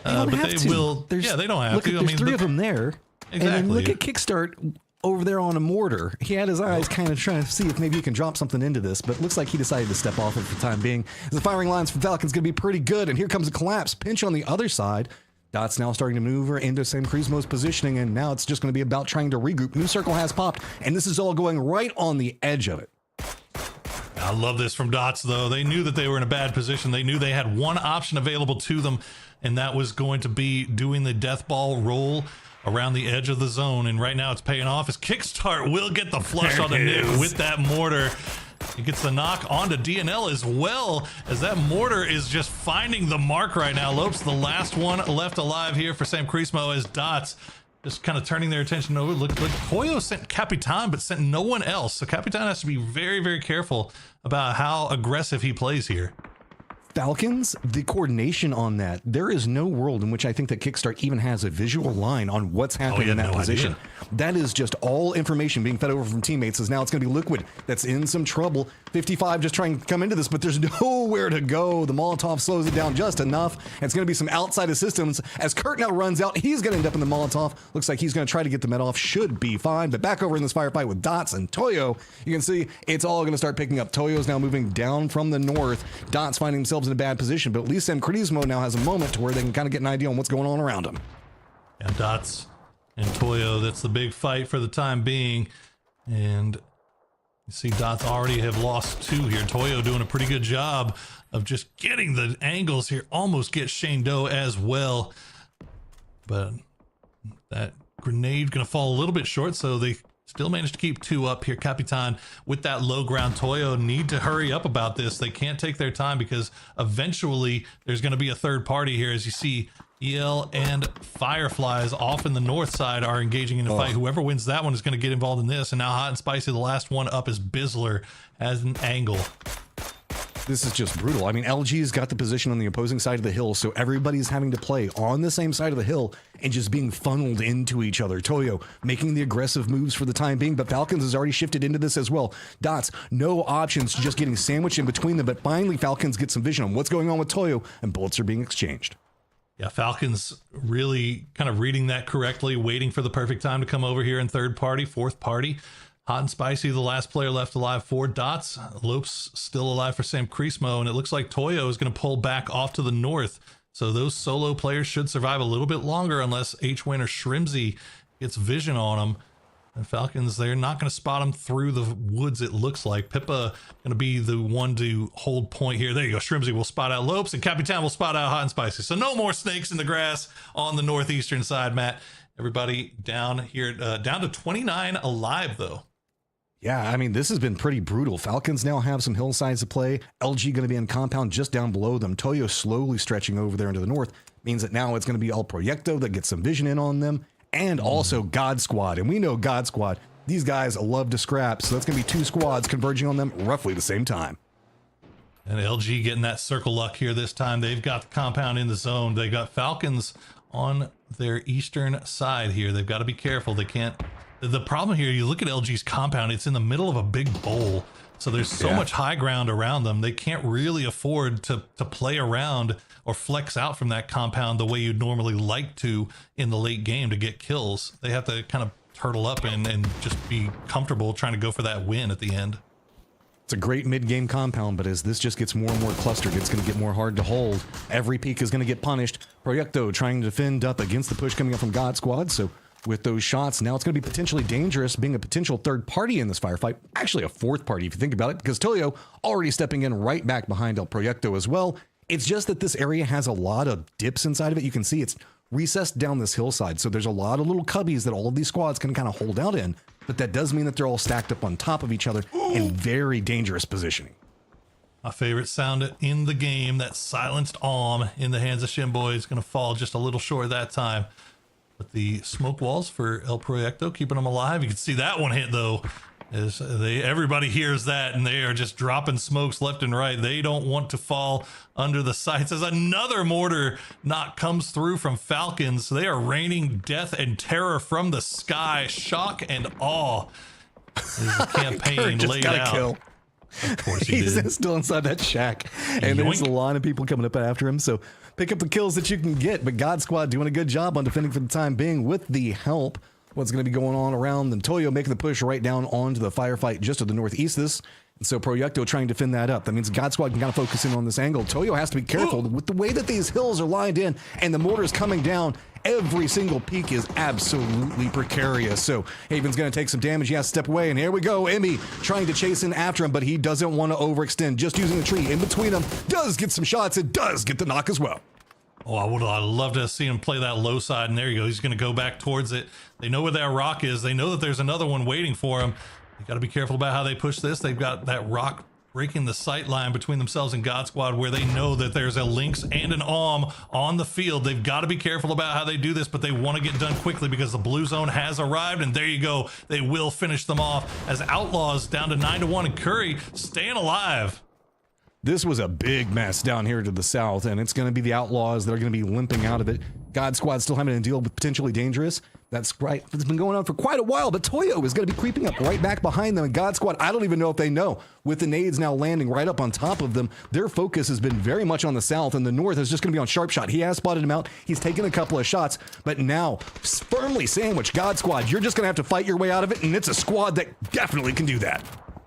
but they will. Yeah, they don't have to. There's three of them there, exactly. And then look at Kickstart over there on a mortar. He had his eyes kind of trying to see if maybe he can drop something into this, but looks like he decided to step off it for the time being. The firing lines from Falcon's going to be pretty good, and here comes a collapse. Pinch on the other side. Dot's now starting to maneuver into Sam Kreismo's positioning, and now it's just going to be about trying to regroup. New circle has popped, and this is all going right on the edge of it. I love this from Dots, though. They knew that they were in a bad position. They knew they had one option available to them, and that was going to be doing the death ball roll around the edge of the zone. And right now it's paying off as Kickstart will get the flush on the nick with that mortar. He gets the knock onto DNL as well, as that mortar is just finding the mark right now. Lopes, the last one left alive here for Sam Kreismo, as Dots just kind of turning their attention over. Look, Koyo sent Capitan, but sent no one else. So Capitan has to be very, very careful about how aggressive he plays here. Falcons, the coordination on that, there is no world in which I think that Kickstart even has a visual line on what's happening in that position. That is just all information being fed over from teammates. As now it's going to be Liquid that's in some trouble. 55 just trying to come into this, but there's nowhere to go. The Molotov slows it down just enough. And it's going to be some outside assistance. As Kurt now runs out, he's going to end up in the Molotov. Looks like he's going to try to get the med off. Should be fine. But back over in this firefight with Dots and Toyo, you can see it's all going to start picking up. Toyo's now moving down from the north. Dots finding themselves in a bad position, but at least Crismo now has a moment to where they can kind of get an idea on what's going on around them. Yeah, Dots and Toyo, that's the big fight for the time being. And you see Dots already have lost 2 here. Toyo doing a pretty good job of just getting the angles here. Almost gets Shane Doe as well. But that grenade going to fall a little bit short, so they still managed to keep 2 up here. Capitan with that low ground. Toyo need to hurry up about this. They can't take their time because eventually there's going to be a third party here. As you see, EL and Fireflies off in the north side are engaging in a fight. Whoever wins that one is going to get involved in this. And now Hot and Spicy, the last one up, is Bizzler as an angle. This is just brutal. I mean, LG's got the position on the opposing side of the hill, so everybody's having to play on the same side of the hill and just being funneled into each other. Toyo making the aggressive moves for the time being, but Falcons has already shifted into this as well. Dots, no options, just getting sandwiched in between them, but finally Falcons get some vision on what's going on with Toyo, and bullets are being exchanged. Yeah, Falcons really kind of reading that correctly, waiting for the perfect time to come over here in third party, fourth party. Hot and Spicy, the last player left alive for Dots. Lopes still alive for Sam Crismo, and it looks like Toyo is going to pull back off to the north. So those solo players should survive a little bit longer unless H-Win or Shrimzy gets vision on them. And Falcons, they're not going to spot them through the woods, it looks like. Pippa going to be the one to hold point here. There you go. Shrimzy will spot out Lopes, and Capitan will spot out Hot and Spicy. So no more snakes in the grass on the northeastern side, Matt. Everybody down here, down to 29 alive, though. Yeah, I mean, this has been pretty brutal. Falcons now have some hillsides to play. LG going to be in compound just down below them. Toyo slowly stretching over there into the north. Means that now it's going to be El Proyecto that gets some vision in on them. And also God Squad. And we know God Squad, these guys love to scrap. So that's going to be 2 squads converging on them roughly the same time. And LG getting that circle luck here this time. They've got the compound in the zone. They got Falcons on their eastern side here. They've got to be careful. They can't... The problem here, you look at LG's compound, it's in the middle of a big bowl. So there's so much high ground around them. They can't really afford to play around or flex out from that compound the way you'd normally like to in the late game to get kills. They have to kind of turtle up and just be comfortable trying to go for that win at the end. It's a great mid-game compound, but as this just gets more and more clustered, it's going to get more hard to hold. Every peak is going to get punished. Proyecto trying to defend up against the push coming up from God Squad, so with those shots, now it's going to be potentially dangerous being a potential third party in this firefight. Actually a fourth party if you think about it, because Toyo already stepping in right back behind El Proyecto as well. It's just that this area has a lot of dips inside of it. You can see it's recessed down this hillside, so there's a lot of little cubbies that all of these squads can kind of hold out in, but that does mean that they're all stacked up on top of each other in very dangerous positioning. My favorite sound in the game, that silenced Alm in the hands of Shimboy, is going to fall just a little short that time. But the smoke walls for El Proyecto keeping them alive. You can see that one hit though. As everybody hears that and they are just dropping smokes left and right. They don't want to fall under the sights as another mortar knock comes through from Falcons. They are raining death and terror from the sky. Shock and awe is the campaign laid out. Kill. Of course he He's did. still inside that shack, and there's a lot of people coming up after him, so pick up the kills that you can get. But God Squad doing a good job on defending for the time being with the help. What's going to be going on around them? Toyo making the push right down onto the firefight just to the northeast of this. And so Proyecto trying to defend that up. That means God Squad can kind of focus in on this angle. Toyo has to be careful with the way that these hills are lined in and the mortars coming down. Every single peak is absolutely precarious. So Haven's going to take some damage. He has to step away. And here we go. Emmy trying to chase in after him, but he doesn't want to overextend. Just using the tree in between them. Does get some shots. It does get the knock as well. Oh, I'd love to see him play that low side, and there you go. He's going to go back towards it. They know where that rock is. They know that there's another one waiting for him. You got to be careful about how they push this. They've got that rock breaking the sight line between themselves and God Squad, where they know that there's a Lynx and an Alm on the field. They've got to be careful about how they do this, but they want to get done quickly because the blue zone has arrived, and there you go. They will finish them off as Outlaws down to 9-1, and Curry staying alive. This was a big mess down here to the south, and it's going to be the Outlaws that are going to be limping out of it. God Squad still having to deal with potentially dangerous. That's right. It's been going on for quite a while, but Toyo is going to be creeping up right back behind them. And God Squad, I don't even know if they know. With the nades now landing right up on top of them, their focus has been very much on the south, and the north is just going to be on sharp shot. He has spotted him out. He's taken a couple of shots, but now firmly sandwiched. God Squad, you're just going to have to fight your way out of it, and it's a squad that definitely can do that.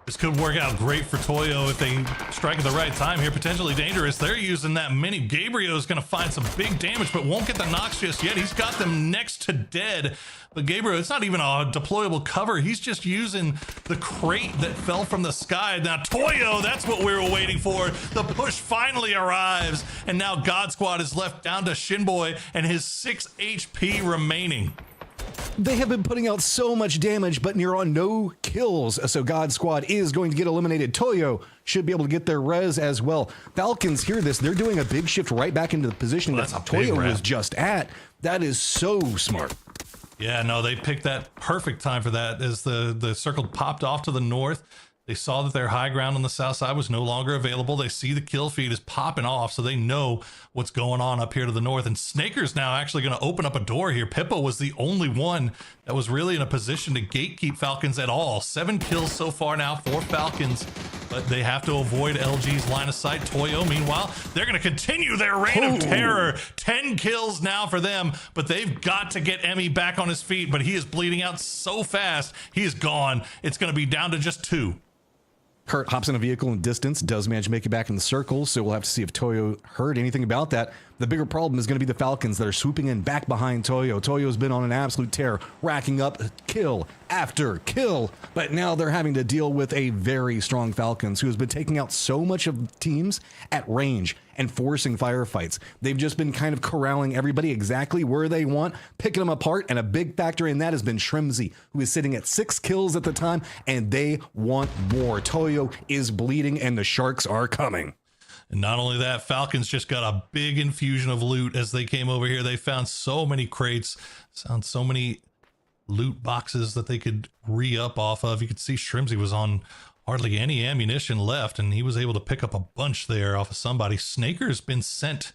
This could work out great for Toyo if they strike at the right time here. Potentially dangerous. They're using that mini. Gabriel is going to find some big damage, but won't get the knocks just yet. He's got them next to dead. But Gabriel, it's not even a deployable cover. He's just using the crate that fell from the sky. Now Toyo, that's what we were waiting for. The push finally arrives. And now God Squad is left down to Shinboy and his 6 HP remaining. They have been putting out so much damage, but near on no kills. So God Squad is going to get eliminated. Toyo should be able to get their res as well. Falcons hear this. They're doing a big shift right back into the position that Toyo was just at. That is so smart. Yeah, no, they picked that perfect time for that as the circle popped off to the north. They saw that their high ground on the south side was no longer available. They see the kill feed is popping off, so they know what's going on up here to the north. And Snaker's now actually going to open up a door here. Pippa was the only one that was really in a position to gatekeep Falcons at all. 7 kills so far now for Falcons, but they have to avoid LG's line of sight. Toyo, meanwhile, they're going to continue their reign of terror. 10 kills now for them, but they've got to get Emmy back on his feet, but he is bleeding out so fast. He is gone. It's going to be down to just 2. Kurt hops in a vehicle in distance, does manage to make it back in the circle, so we'll have to see if Toyo heard anything about that. The bigger problem is going to be the Falcons that are swooping in back behind Toyo. Toyo's been on an absolute tear, racking up kill after kill, but now they're having to deal with a very strong Falcons who has been taking out so much of teams at range and forcing firefights. They've just been kind of corralling everybody exactly where they want, picking them apart, and a big factor in that has been Shrimzy, who is sitting at 6 kills at the time, and they want more. Toyo is bleeding, and the Sharks are coming. And not only that, Falcons just got a big infusion of loot as they came over here. They found so many crates, found so many loot boxes that they could re-up off of. You could see Shrimzy was on hardly any ammunition left, and he was able to pick up a bunch there off of somebody. Snaker's been sent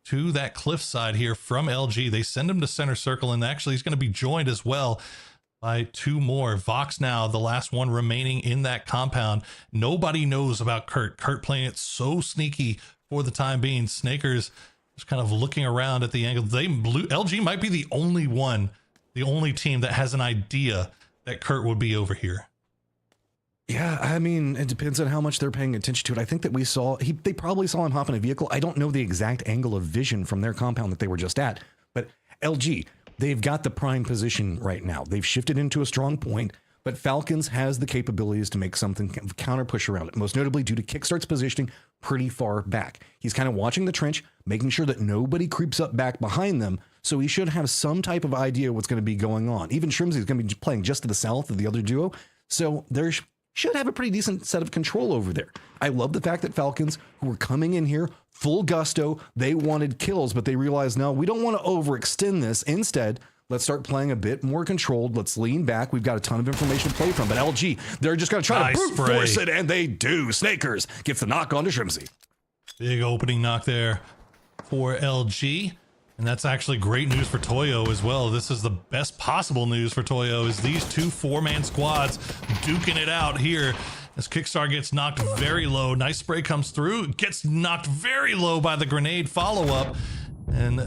to that cliffside here from LG. They send him to center circle, and actually he's going to be joined as well by 2 more. Vox now, the last one remaining in that compound. Nobody knows about Kurt. Kurt playing it so sneaky for the time being. Snaker's just kind of looking around at the angle. LG might be the only team that has an idea that Kurt would be over here. Yeah, I mean, it depends on how much they're paying attention to it. I think that they probably saw him hop in a vehicle. I don't know the exact angle of vision from their compound that they were just at, but LG, they've got the prime position right now. They've shifted into a strong point, but Falcons has the capabilities to make something counter push around it, most notably due to Kickstart's positioning pretty far back. He's kind of watching the trench, making sure that nobody creeps up back behind them, so he should have some type of idea what's going to be going on. Even Shrimzy is going to be playing just to the south of the other duo, so there should have a pretty decent set of control over there. I love the fact that Falcons, who were coming in here full gusto, they wanted kills, but they realized, no, we don't want to overextend this. Instead, let's start playing a bit more controlled. Let's lean back. We've got a ton of information to play from, but LG, they're just going to try to brute force it, and they do. Snakers gets the knock on to Shrimzy. Big opening knock there for LG. And that's actually great news for Toyo as well. This is the best possible news for Toyo, is these 2 4-man squads duking it out here as Kickstar gets knocked very low. Nice spray comes through, gets knocked very low by the grenade follow-up. And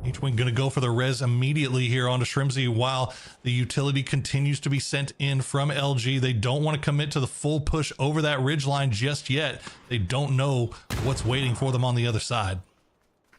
H-Wing going to go for the res immediately here onto Shrimzy while the utility continues to be sent in from LG. They don't want to commit to the full push over that ridgeline just yet. They don't know what's waiting for them on the other side.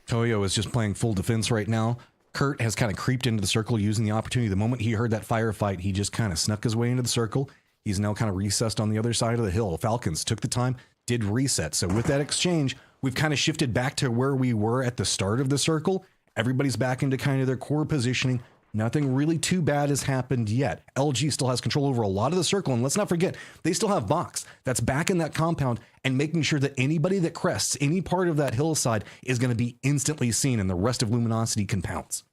Toyo is just playing full defense right now. Kurt has kind of creeped into the circle using the opportunity. The moment he heard that firefight, he just kind of snuck his way into the circle. He's now kind of recessed on the other side of the hill. Falcons took the time, did reset. So with that exchange, we've kind of shifted back to where we were at the start of the circle. Everybody's back into kind of their core positioning. Nothing really too bad has happened yet. LG still has control over a lot of the circle. And let's not forget, they still have Vox that's back in that compound and making sure that anybody that crests any part of that hillside is going to be instantly seen and the rest of Luminosity can pounce.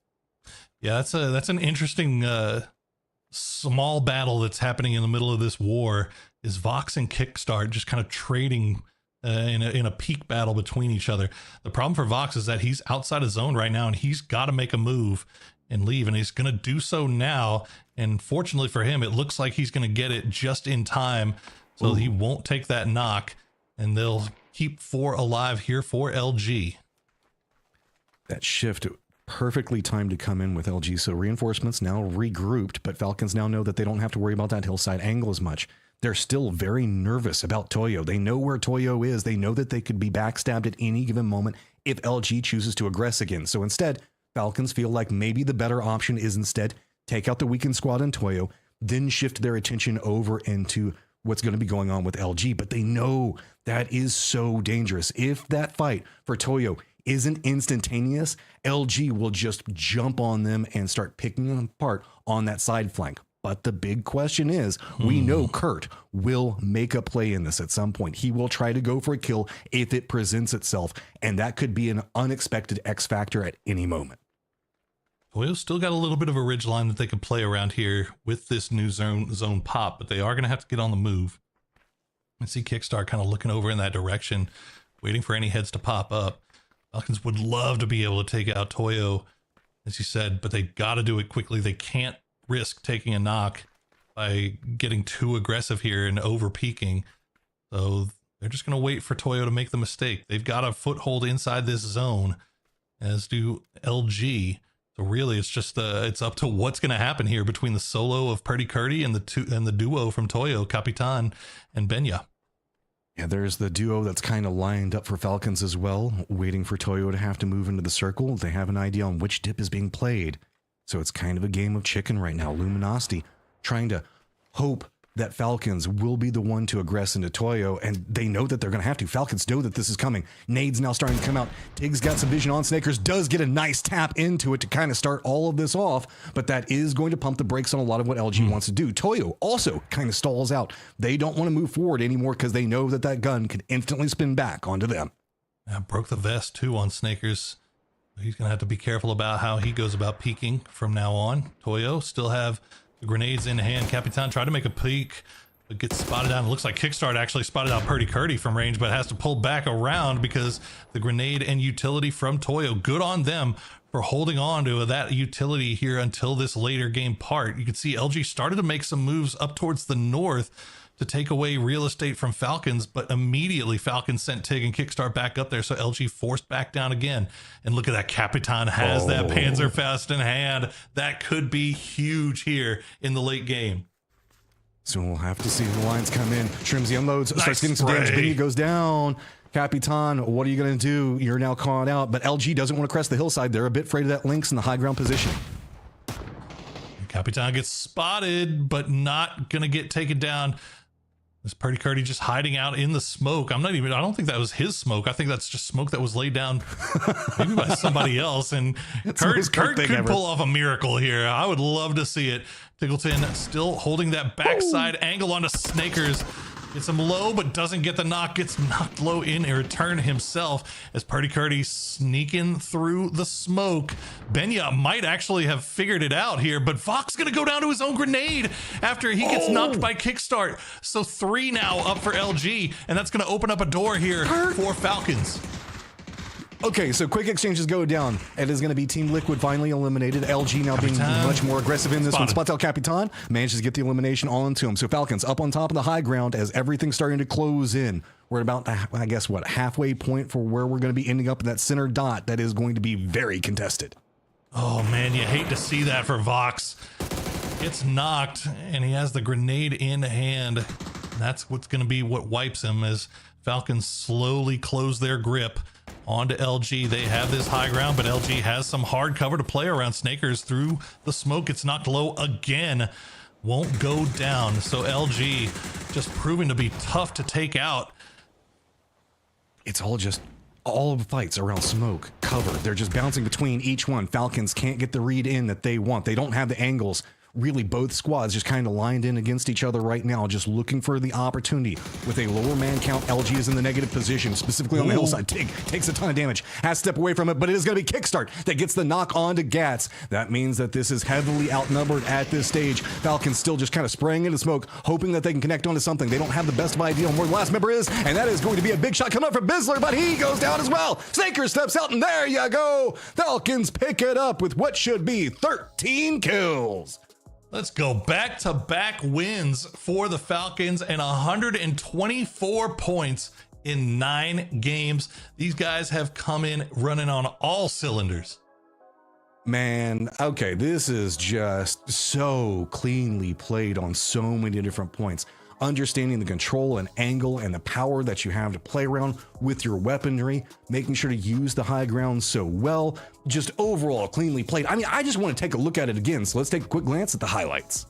Yeah, that's an interesting small battle that's happening in the middle of this war, is Vox and Kickstart just kind of trading in a peak battle between each other. The problem for Vox is that he's outside of zone right now, and he's got to make a move and leave, and he's going to do so now. And fortunately for him, it looks like he's going to get it just in time, so he won't take that knock, and they'll keep 4 alive here for LG. That shift perfectly timed to come in with LG. So reinforcements now regrouped, but Falcons now know that they don't have to worry about that hillside angle as much. They're still very nervous about Toyo. They know where Toyo is. They know that they could be backstabbed at any given moment if LG chooses to aggress again. So instead, Falcons feel like maybe the better option is instead take out the weakened squad in Toyo, then shift their attention over into what's going to be going on with LG. But they know that is so dangerous. If that fight for Toyo isn't instantaneous, LG will just jump on them and start picking them apart on that side flank. But the big question is, we know Kurt will make a play in this at some point. He will try to go for a kill if it presents itself, and that could be an unexpected X factor at any moment. Toyo's still got a little bit of a ridge line that they could play around here with this new zone pop, but they are going to have to get on the move. I see Kickstar kind of looking over in that direction, waiting for any heads to pop up. Falcons would love to be able to take out Toyo, as you said, but they got to do it quickly. They can't risk taking a knock by getting too aggressive here and over peaking. So they're just going to wait for Toyo to make the mistake. They've got a foothold inside this zone, as do LG. So really, it's just it's up to what's going to happen here between the solo of Purdy Curdy and the duo from Toyo, Capitan and Benya. Yeah, there's the duo that's kind of lined up for Falcons as well, waiting for Toyo to have to move into the circle. They have an idea on which dip is being played. So it's kind of a game of chicken right now. Luminosity trying to hope that Falcons will be the one to aggress into Toyo, and they know that they're going to have to. Falcons know that this is coming. Nade's now starting to come out. Tig's got some vision on. Snakers does get a nice tap into it to kind of start all of this off, but that is going to pump the brakes on a lot of what LG wants to do. Toyo also kind of stalls out. They don't want to move forward anymore because they know that that gun could instantly spin back onto them. Broke the vest too on Snakers. He's going to have to be careful about how he goes about peeking from now on. Toyo still have the grenades in hand. Capitan tried to make a peek, but gets spotted down. It looks like Kickstart actually spotted out Purdy Curdy from range, but has to pull back around because the grenade and utility from Toyo. Good on them for holding on to that utility here until this later game part. You can see LG started to make some moves up towards the north to take away real estate from Falcons, but immediately Falcons sent Tig and Kickstart back up there, so LG forced back down again. And look at that, Capitan has that Panzerfaust in hand. That could be huge here in the late game. So we'll have to see the lines come in. Shrimsy unloads, Nice starts getting some damage. spray. Benny goes down. Capitan, what are you going to do? You're now caught out, but LG doesn't want to crest the hillside. They're a bit afraid of that Lynx in the high ground position. Capitan gets spotted, but not going to get taken down. This Purdy Curdy just hiding out in the smoke. I don't think that was his smoke. I think that's just smoke that was laid down maybe by somebody else. And Kurt could pull off a miracle here. I would love to see it. Tiggleton still holding that backside angle onto Snakers. Gets him low, but doesn't get the knock. Gets knocked low in return himself as Purdy Curdy sneaking through the smoke. Benya might actually have figured it out here, but Fox gonna go down to his own grenade after he gets knocked by Kickstart. So 3 now up for LG, and that's gonna open up a door here for Falcons. Okay, so quick exchanges go down. It is going to be Team Liquid finally eliminated. LG now being much more aggressive in this one. Spots out Capitan, manages to get the elimination all into him. So Falcons up on top of the high ground as everything's starting to close in. We're at about, I guess, what, halfway point for where we're going to be ending up in that center dot that is going to be very contested. Oh man, you hate to see that for Vox. Gets knocked, and he has the grenade in hand. That's what's going to be what wipes him as Falcons slowly close their grip onto LG. They have this high ground, but LG has some hard cover to play around. Snakers through the smoke. It's knocked low again. Won't go down. So LG just proving to be tough to take out. It's all of the fights around smoke, cover. They're just bouncing between each one. Falcons can't get the read in that they want. They don't have the angles really both squads just kind of lined in against each other right now, just looking for the opportunity. With a lower man count, LG is in the negative position, specifically on the hillside. Tig takes a ton of damage, has to step away from it, but it is going to be Kickstart that gets the knock on to Gats. That means that this is heavily outnumbered at this stage. Falcons still just kind of spraying into smoke, hoping that they can connect onto something. They don't have the best of idea on where the last member is, and that is going to be a big shot coming up from Bizzler, but he goes down as well. Snaker steps out, and there you go. Falcons pick it up with what should be 13 kills. Let's go. Back-to-back wins for the Falcons and 124 points in 9 games. These guys have come in running on all cylinders. Man, okay, this is just so cleanly played on so many different points. Understanding the control and angle and the power that you have to play around with your weaponry, making sure to use the high ground so well, just overall cleanly played. I mean, I just want to take a look at it again, so let's take a quick glance at the highlights.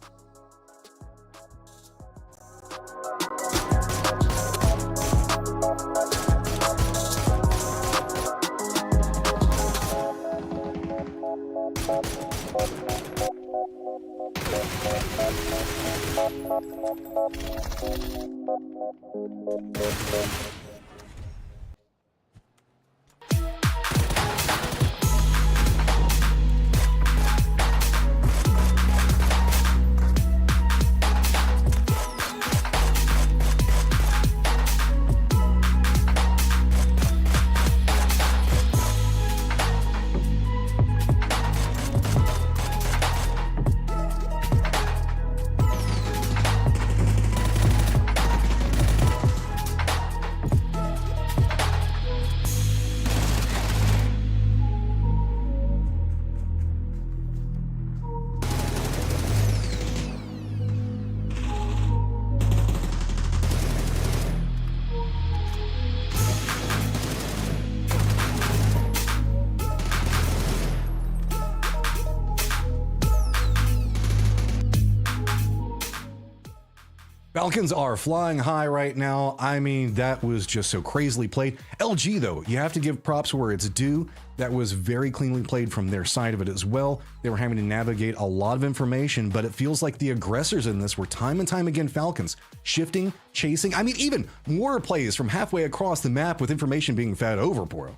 Falcons are flying high right now. I mean, that was just so crazily played. LG, though, you have to give props where it's due. That was very cleanly played from their side of it as well. They were having to navigate a lot of information, but it feels like the aggressors in this were time and time again Falcons. Shifting, chasing, I mean, even more plays from halfway across the map with information being fed over, Poro.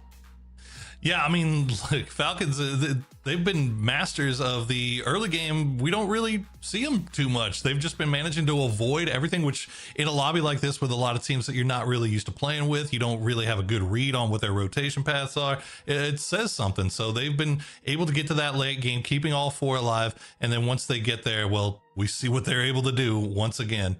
Yeah, I mean, like Falcons, they've been masters of the early game. We don't really see them too much. They've just been managing to avoid everything, which in a lobby like this with a lot of teams that you're not really used to playing with, you don't really have a good read on what their rotation paths are. It says something. So they've been able to get to that late game, keeping all 4 alive. And then once they get there, well, we see what they're able to do once again.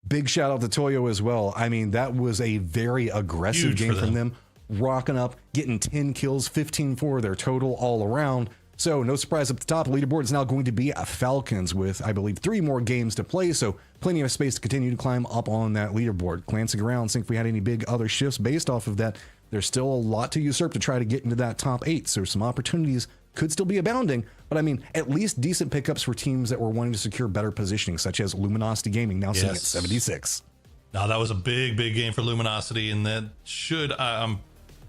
Big shout out to Toyo as well. I mean, that was a very aggressive Huge game for from them. Rocking up, getting 10 kills, 15 for their total all around. So no surprise up the top, leaderboard is now going to be a Falcons with, I believe, 3 more games to play. So plenty of space to continue to climb up on that leaderboard. Glancing around, seeing if we had any big other shifts based off of that. There's still a lot to usurp to try to get into that top 8. So some opportunities could still be abounding, but I mean, at least decent pickups for teams that were wanting to secure better positioning, such as Luminosity Gaming, now sitting at 76. Now that was a big game for Luminosity, and that should, I'm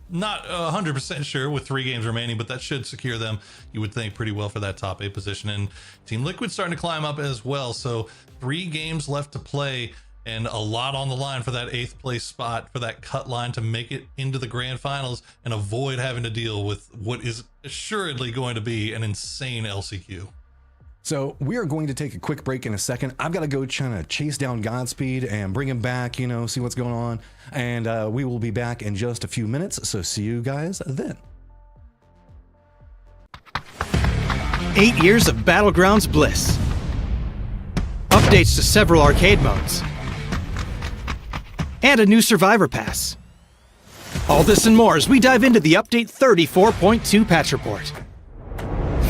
not 100% sure with 3 games remaining, but that should secure them, you would think, pretty well for that top 8 position. And Team Liquid starting to climb up as well. So 3 games left to play and a lot on the line for that 8th place spot, for that cut line to make it into the grand finals and avoid having to deal with what is assuredly going to be an insane LCQ. So we are going to take a quick break in a second. I've got to go trying to chase down Godspeed and bring him back, you know, see what's going on. And we will be back in just a few minutes. So see you guys then. 8 years of Battlegrounds bliss. Updates to several arcade modes. And a new Survivor Pass. All this and more as we dive into the Update 34.2 patch report.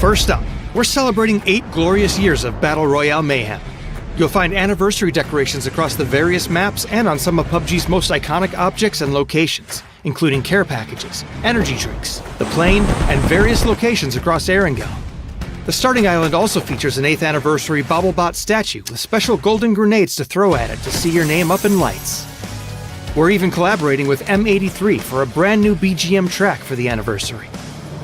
First up, we're celebrating 8 glorious years of Battle Royale mayhem. You'll find anniversary decorations across the various maps and on some of PUBG's most iconic objects and locations, including care packages, energy drinks, the plane, and various locations across Erangel. The starting island also features an 8th anniversary BobbleBot statue with special golden grenades to throw at it to see your name up in lights. We're even collaborating with M83 for a brand new BGM track for the anniversary.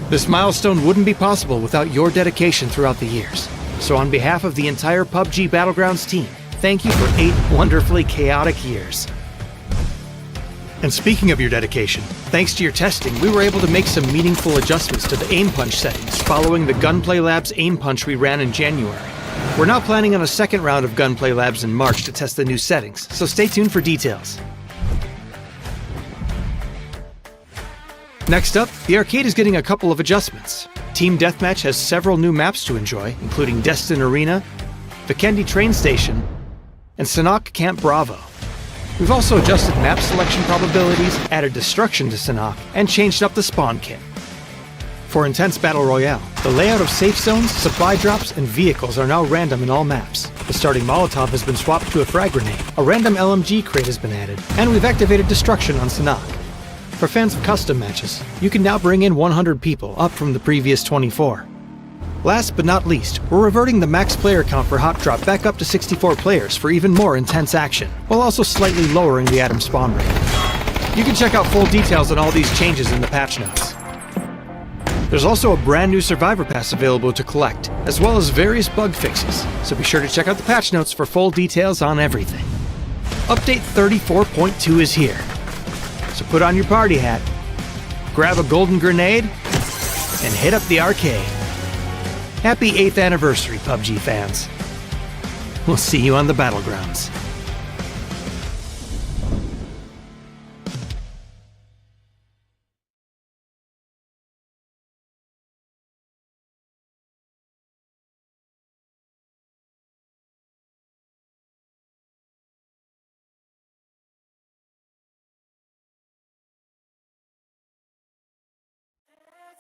This milestone wouldn't be possible without your dedication throughout the years. So on behalf of the entire PUBG Battlegrounds team, thank you for 8 wonderfully chaotic years. And speaking of your dedication, thanks to your testing, we were able to make some meaningful adjustments to the aim punch settings following the Gunplay Labs aim punch we ran in January. We're now planning on a second round of Gunplay Labs in March to test the new settings, so stay tuned for details. Next up, the arcade is getting a couple of adjustments. Team Deathmatch has several new maps to enjoy, including Destin Arena, the Kendi Train Station, and Sanhok Camp Bravo. We've also adjusted map selection probabilities, added destruction to Sanhok, and changed up the spawn kit. For Intense Battle Royale, the layout of safe zones, supply drops, and vehicles are now random in all maps. The starting Molotov has been swapped to a frag grenade, a random LMG crate has been added, and we've activated destruction on Sanhok. For fans of custom matches, you can now bring in 100 people, up from the previous 24. Last but not least, we're reverting the max player count for Hot Drop back up to 64 players for even more intense action, while also slightly lowering the atom spawn rate. You can check out full details on all these changes in the patch notes. There's also a brand new Survivor Pass available to collect, as well as various bug fixes, so be sure to check out the patch notes for full details on everything. Update 34.2 is here, so put on your party hat, grab a golden grenade, and hit up the arcade. Happy 8th anniversary, PUBG fans. We'll see you on the Battlegrounds.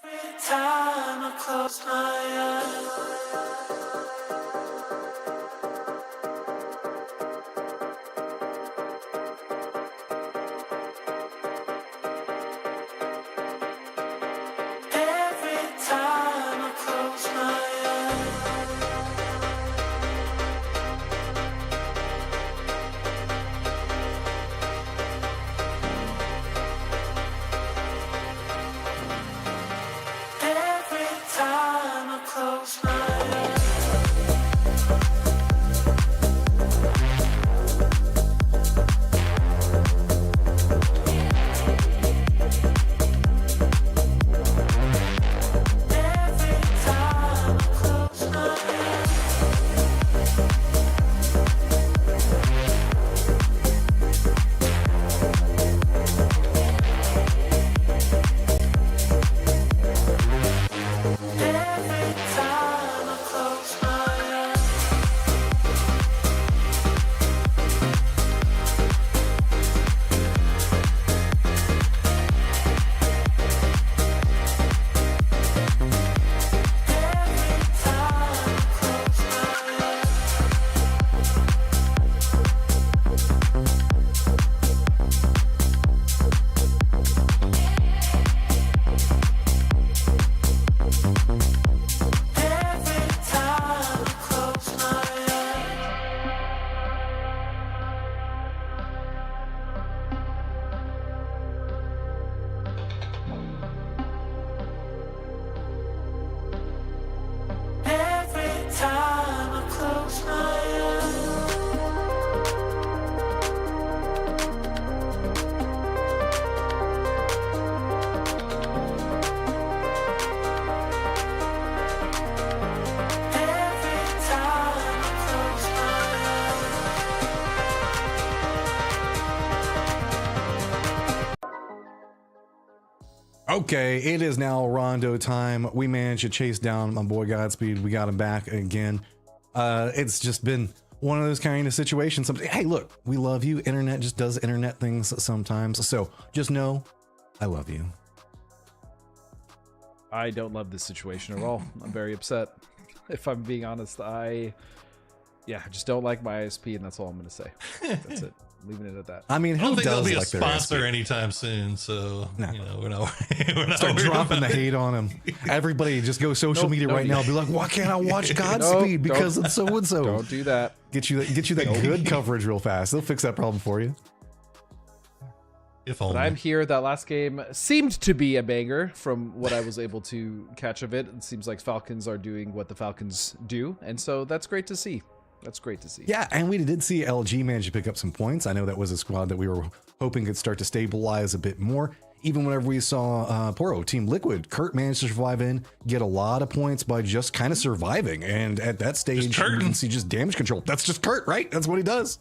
Every time I close my eyes, every time I close my eyes, every time I close my eyes. Every time I close my eyes. Every time I close my eyes. Every time I close my eyes. Every time I close my eyes. Every time I close my eyes. Every time I close my eyes. Okay, it is now Rondo time. We managed to chase down my boy Godspeed. We got him back again. It's just been one of those kind of situations. Hey, look, we love you. Internet just does internet things sometimes. So just know I love you. I don't love this situation at all. I'm very upset. If I'm being honest, I just don't like my ISP, and that's all I'm going to say. That's it. Leaving it at that. I mean, I who don't think does they'll be like a their sponsor ISP? anytime soon, so No. you know we're not Start worried dropping the about it. hate on him. Everybody just go social Nope, media don't right do now. that. Be like, why can't I watch Godspeed? Nope, Because it's so and so. Don't do that. Get you that good coverage real fast. They'll fix that problem for you. If But only. I'm here. That last game seemed to be a banger from what I was able to catch of it. It seems like Falcons are doing what the Falcons do, and so that's great to see. That's great to see. Yeah, and we did see LG manage to pick up some points. I know that was a squad that we were hoping could start to stabilize a bit more. Even whenever we saw Poro, Team Liquid, Kurt managed to survive in, get a lot of points by just kind of surviving. And at that stage, you can see just damage control. That's just Kurt, right? That's what he does.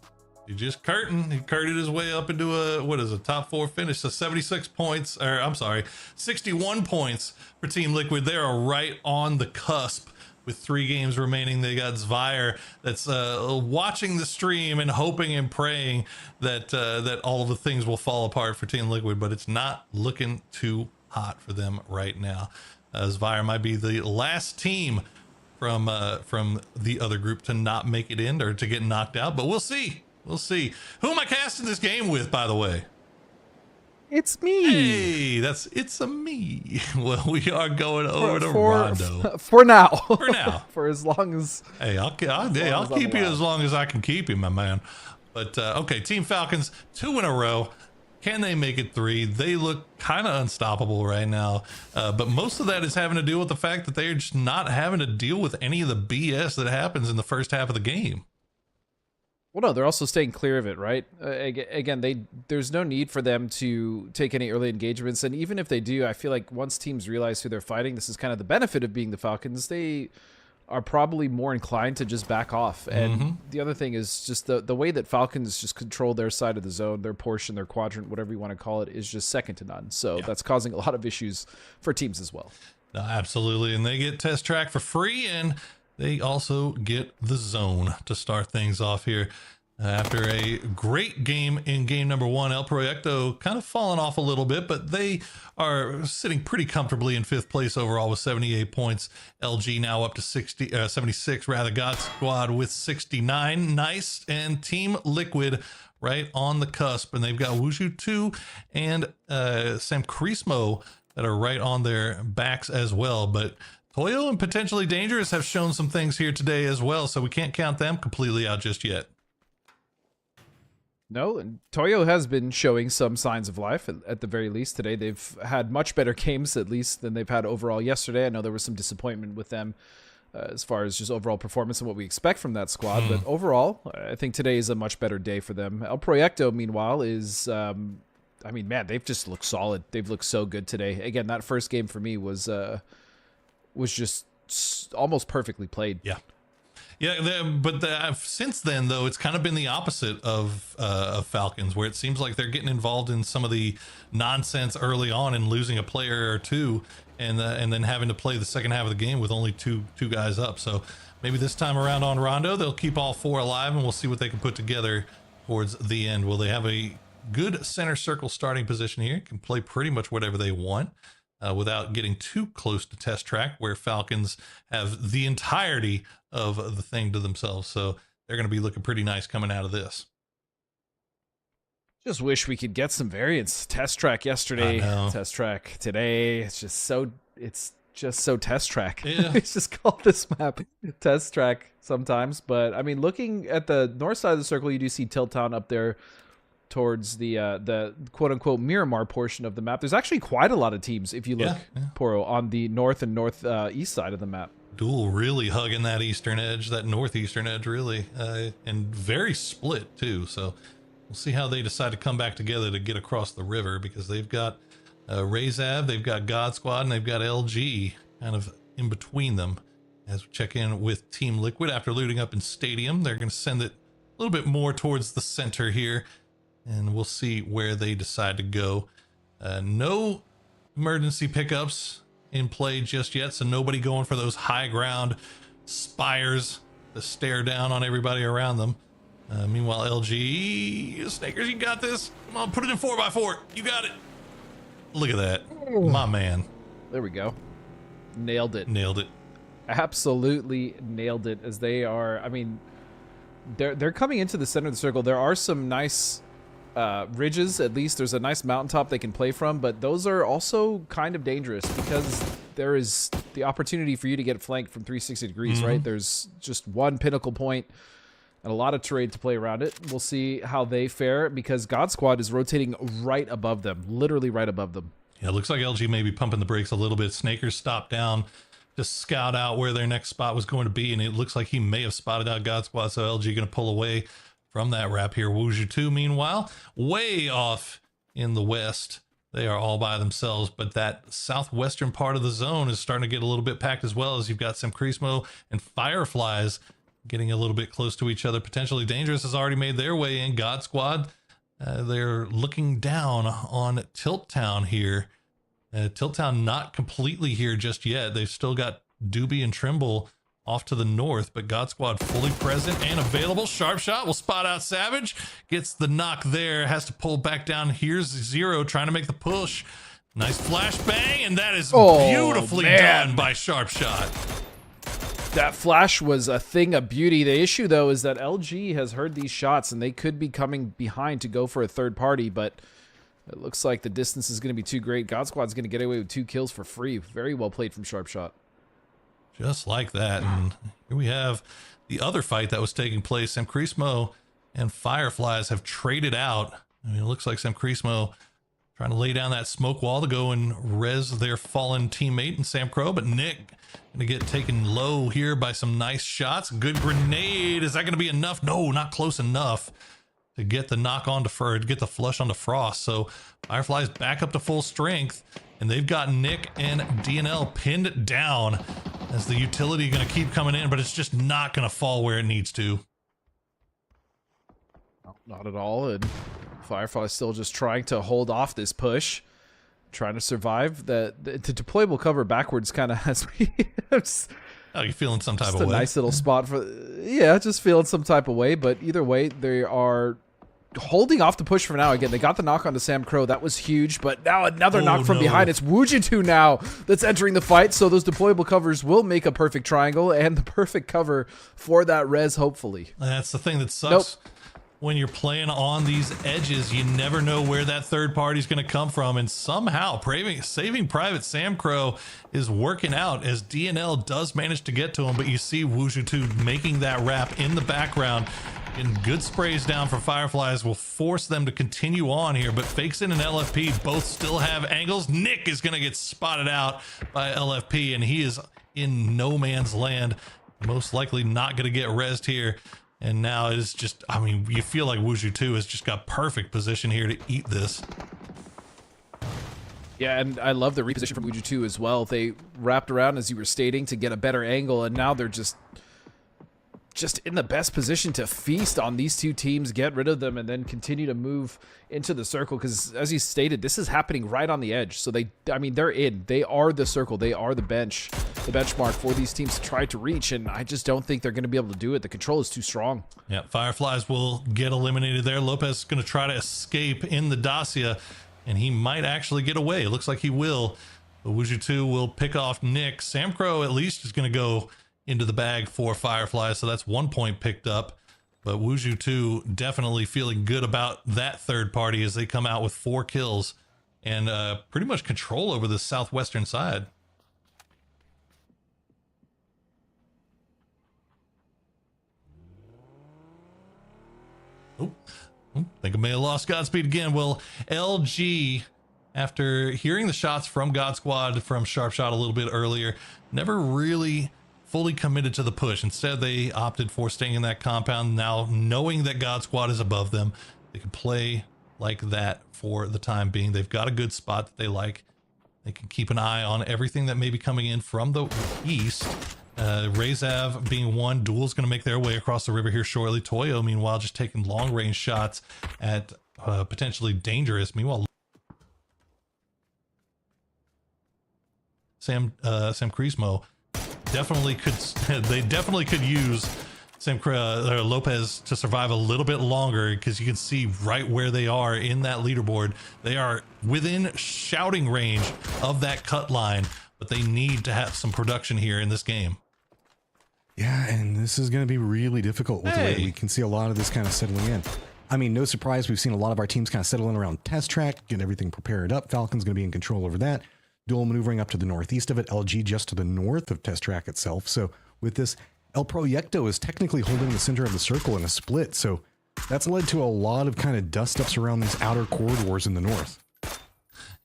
He just curted his way up into a top 4 finish. So 76 points, or I'm sorry, 61 points for Team Liquid. They are right on the cusp with 3 games remaining. They got Zvire that's watching the stream and hoping and praying that that all of the things will fall apart for Team Liquid, but it's not looking too hot for them right now. Zvire might be the last team from the other group to not make it in or to get knocked out, but we'll see. We'll see. Who am I casting this game with, by the way? It's me. Hey, it's a me. Well, we are going over to Rondo. For now. For now. For as long as... Hey, I'll keep you as long as I can keep you, my man. But, okay, Team Falcons, 2 in a row. Can they make it 3? They look kind of unstoppable right now. But most of that is having to do with the fact that they're just not having to deal with any of the BS that happens in the first half of the game. Well, no, they're also staying clear of it, right? Again, there's no need for them to take any early engagements. And even if they do, I feel like once teams realize who they're fighting, this is kind of the benefit of being the Falcons. They are probably more inclined to just back off. And the other thing is just the way that Falcons just control their side of the zone, their portion, their quadrant, whatever you want to call it, is just second to none. So that's causing a lot of issues for teams as well. No, absolutely. And they get Test Track for free, and they also get the zone to start things off here. After a great game in game number 1, El Proyecto kind of fallen off a little bit, but they are sitting pretty comfortably in 5th place overall with 78 points. LG now up to 76, rather. God Squad with 69. Nice. And Team Liquid right on the cusp. And they've got Wushu 2 and Sam Crismo that are right on their backs as well. But Toyo and Potentially Dangerous have shown some things here today as well, so we can't count them completely out just yet. No, and Toyo has been showing some signs of life, at the very least today. They've had much better games, at least, than they've had overall yesterday. I know there was some disappointment with them as far as just overall performance and what we expect from that squad. But overall, I think today is a much better day for them. El Proyecto, meanwhile, is... I mean, man, they've just looked solid. They've looked so good today. Again, that first game for me was just almost perfectly played. Yeah. But since then, though, it's kind of been the opposite of Falcons, where it seems like they're getting involved in some of the nonsense early on and losing a player or two, and then having to play the second half of the game with only two guys up. So maybe this time around on Rondo, they'll keep all 4 alive, and we'll see what they can put together towards the end. Will they have a good center circle starting position here? Can play pretty much whatever they want. Without getting too close to Test Track, where Falcons have the entirety of the thing to themselves. So they're going to be looking pretty nice coming out of this. Just wish we could get some variants. Test Track yesterday, Test Track today. It's just so Test Track. Yeah. It's just called this map Test Track sometimes. But I mean, looking at the north side of the circle, you do see Tilt Town up there towards the quote-unquote Miramar portion of the map. There's actually quite a lot of teams, if you look, Poro, on the north and northeast side of the map. Duel really hugging that eastern edge, that northeastern edge, really, and very split, too. So we'll see how they decide to come back together to get across the river, because they've got Razav, they've got God Squad, and they've got LG kind of in between them. As we check in with Team Liquid after looting up in Stadium, they're going to send it a little bit more towards the center here, and we'll see where they decide to go. No emergency pickups in play just yet, so nobody going for those high ground spires to stare down on everybody around them. Meanwhile, LG, Snakers, you got this. Come on, put it in 4x4. You got it. Look at that. My man. There we go. Nailed it. Nailed it. Absolutely nailed it, as they are, I mean, they're coming into the center of the circle. There are some nice ridges, at least there's a nice mountaintop they can play from, but those are also kind of dangerous because there is the opportunity for you to get flanked from 360 degrees, right? There's just one pinnacle point and a lot of terrain to play around it. We'll see how they fare because God Squad is rotating right above them, literally right above them. Yeah, it looks like LG may be pumping the brakes a little bit. Snaker's stopped down to scout out where their next spot was going to be, and it looks like he may have spotted out God Squad, so LG going to pull away from that wrap here. Wuju 2, meanwhile, way off in the west. They are all by themselves, but that southwestern part of the zone is starting to get a little bit packed as well, as you've got some Crismo and Fireflies getting a little bit close to each other. Potentially Dangerous has already made their way in. God Squad, they're looking down on Tilt Town here. Tilt Town not completely here just yet. They've still got Doobie and Trimble off to the north, but God Squad fully present and available. Sharp Shot will spot out Savage, gets the knock there, has to pull back down. Here's Zero trying to make the push. Nice flashbang, and that is beautifully done by Sharp Shot. That flash was a thing of beauty. The issue, though, is that LG has heard these shots, and they could be coming behind to go for a third party, but it looks like the distance is going to be too great. God Squad's going to get away with 2 kills for free. Very well played from Sharp Shot. Just like that. And here we have the other fight that was taking place. Sam Crismo and Fireflies have traded out. I mean, it looks like Sam Crismo trying to lay down that smoke wall to go and res their fallen teammate and Sam Crow, but Nick going to get taken low here by some nice shots. Good grenade. Is that going to be enough? No, not close enough to get the knock on to get the flush onto Frost. So Fireflies back up to full strength, and they've got Nick and DNL pinned down as the utility going to keep coming in, but it's just not going to fall where it needs to. Not at all. And Firefly's still just trying to hold off this push, trying to survive. The deployable cover backwards kind of has me. Oh, you feeling some type of way? Just a nice little spot for, yeah, just feeling some type of way. But either way, they are holding off the push for now. Again, they got the knock on to Sam Crow. That was huge. But now another knock from behind. It's Wujitu now that's entering the fight. So those deployable covers will make a perfect triangle and the perfect cover for that res, hopefully. That's the thing that sucks. When you're playing on these edges, you never know where that third party is going to come from, and somehow Saving Private Sam Crow is working out as DNL does manage to get to him, but you see Wuju2 making that wrap in the background, and good sprays down for Fireflies will force them to continue on here, but Fakes in and LFP both still have angles. Nick is going to get spotted out by LFP, and he is in no man's land, most likely not going to get rezzed here. And now it's just, I mean, you feel like Wuju 2 has just got perfect position here to eat this. Yeah, and I love the reposition from Wuju 2 as well. They wrapped around, as you were stating, to get a better angle, and now they're just in the best position to feast on these two teams, get rid of them, and then continue to move into the circle. Because, as you stated, this is happening right on the edge. So they're in. They are the circle. They are the benchmark for these teams to try to reach, and I just don't think they're going to be able to do it. The control is too strong. Yeah, Fireflies will get eliminated there. Lopez is going to try to escape in the Dacia, and he might actually get away. It looks like he will. But Wuju 2 will pick off Nick. Sam Crow at least is going to go into the bag for Fireflies, so that's 1 point picked up. But Wuju 2 definitely feeling good about that third party as they come out with 4 kills and pretty much control over the southwestern side. I think I may have lost Godspeed again. Well, LG, after hearing the shots from God Squad from Sharp Shot a little bit earlier, never really fully committed to the push. Instead, they opted for staying in that compound. Now, knowing that God Squad is above them, they can play like that for the time being. They've got a good spot that they like. They can keep an eye on everything that may be coming in from the east. Rezav being one. Duel's going to make their way across the river here shortly. Toyo, meanwhile, just taking long-range shots at potentially Dangerous. Meanwhile, Sam Crismo definitely could use Lopez to survive a little bit longer, because you can see right where they are in that leaderboard. They are within shouting range of that cut line, but they need to have some production here in this game. Yeah, and this is going to be really difficult with the way we can see a lot of this kind of settling in. I mean, no surprise, we've seen a lot of our teams kind of settle in around test track, get everything prepared up. Falcon's going to be in control over that. Duel maneuvering up to the northeast of it, LG just to the north of test track itself. So with this, El Proyecto is technically holding the center of the circle in a split, so that's led to a lot of kind of dust-ups around these outer corridors in the north.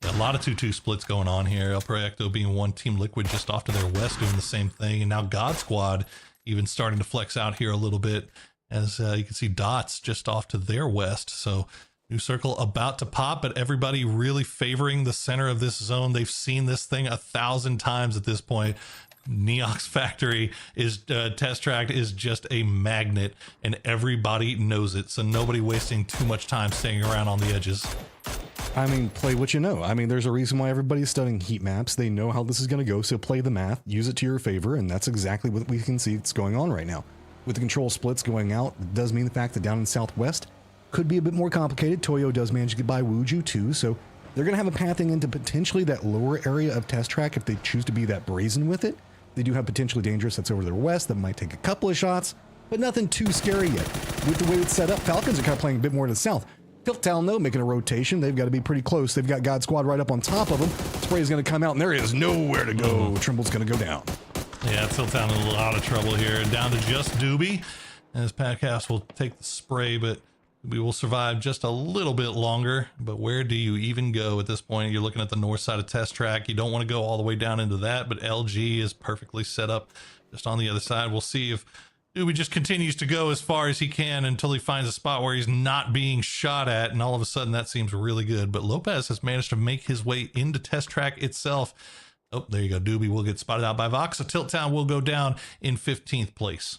Yeah, a lot of 2-2 splits going on here. El Proyecto being one, Team Liquid just off to their west doing the same thing, and now God Squad even starting to flex out here a little bit, as you can see Dots just off to their west. So new circle about to pop, but everybody really favoring the center of this zone. They've seen this thing 1,000 times at this point. Neox Factory is test track is just a magnet, and everybody knows it. So nobody wasting too much time staying around on the edges. I mean, play what you know. I mean, there's a reason why everybody's studying heat maps. They know how this is going to go, so play the math, use it to your favor, and that's exactly what we can see that's going on right now. With the control splits going out, it does mean the fact that down in Southwest could be a bit more complicated. Toyo does manage to get by Wuju too, so they're going to have a pathing into potentially that lower area of test track if they choose to be that brazen with it. They do have potentially dangerous that's over their west that might take a couple of shots, but nothing too scary yet. With the way it's set up, Falcons are kind of playing a bit more to the south. Tiltown, though, making a rotation. They've got to be pretty close. They've got God Squad right up on top of them. Spray is going to come out, and there is nowhere to go. Trimble's going to go down. Yeah, Tiltown in a lot of trouble here. Down to just Doobie, as Packhouse will take the spray, but we will survive just a little bit longer. But where do you even go at this point? You're looking at the north side of test track. You don't want to go all the way down into that, but LG is perfectly set up just on the other side. We'll see if Doobie just continues to go as far as he can until he finds a spot where he's not being shot at, and all of a sudden that seems really good. But Lopez has managed to make his way into test track itself. Oh, there you go. Doobie will get spotted out by Vox, so Tiltown will go down in 15th place.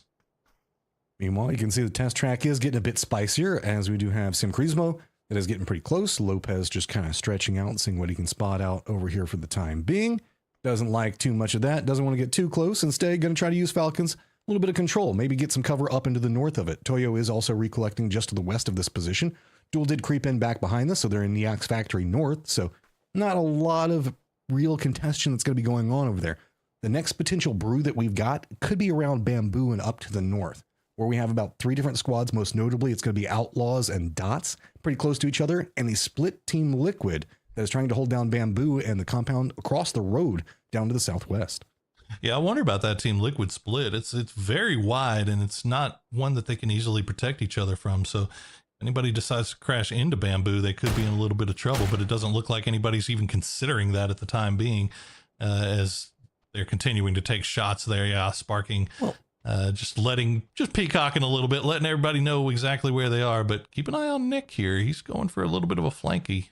Meanwhile, you can see the test track is getting a bit spicier, as we do have Sim Crismo that is getting pretty close. Lopez just kind of stretching out and seeing what he can spot out over here for the time being. Doesn't like too much of that. Doesn't want to get too close. Instead, going to try to use Falcons. A little bit of control. Maybe get some cover up into the north of it. Toyo is also recollecting just to the west of this position. Duel did creep in back behind this, so they're in Neox Factory north. So not a lot of real contention that's going to be going on over there. The next potential brew that we've got could be around Bamboo and up to the north, where we have about 3 different squads. Most notably, it's going to be Outlaws and Dots, pretty close to each other, and the split Team Liquid that is trying to hold down Bamboo and the compound across the road down to the southwest. Yeah, I wonder about that Team Liquid split. It's very wide, and it's not one that they can easily protect each other from. So if anybody decides to crash into Bamboo, they could be in a little bit of trouble, but it doesn't look like anybody's even considering that at the time being, as they're continuing to take shots there. Yeah, sparking. Just peacocking a little bit, letting everybody know exactly where they are. But keep an eye on Nick here. He's going for a little bit of a flanky.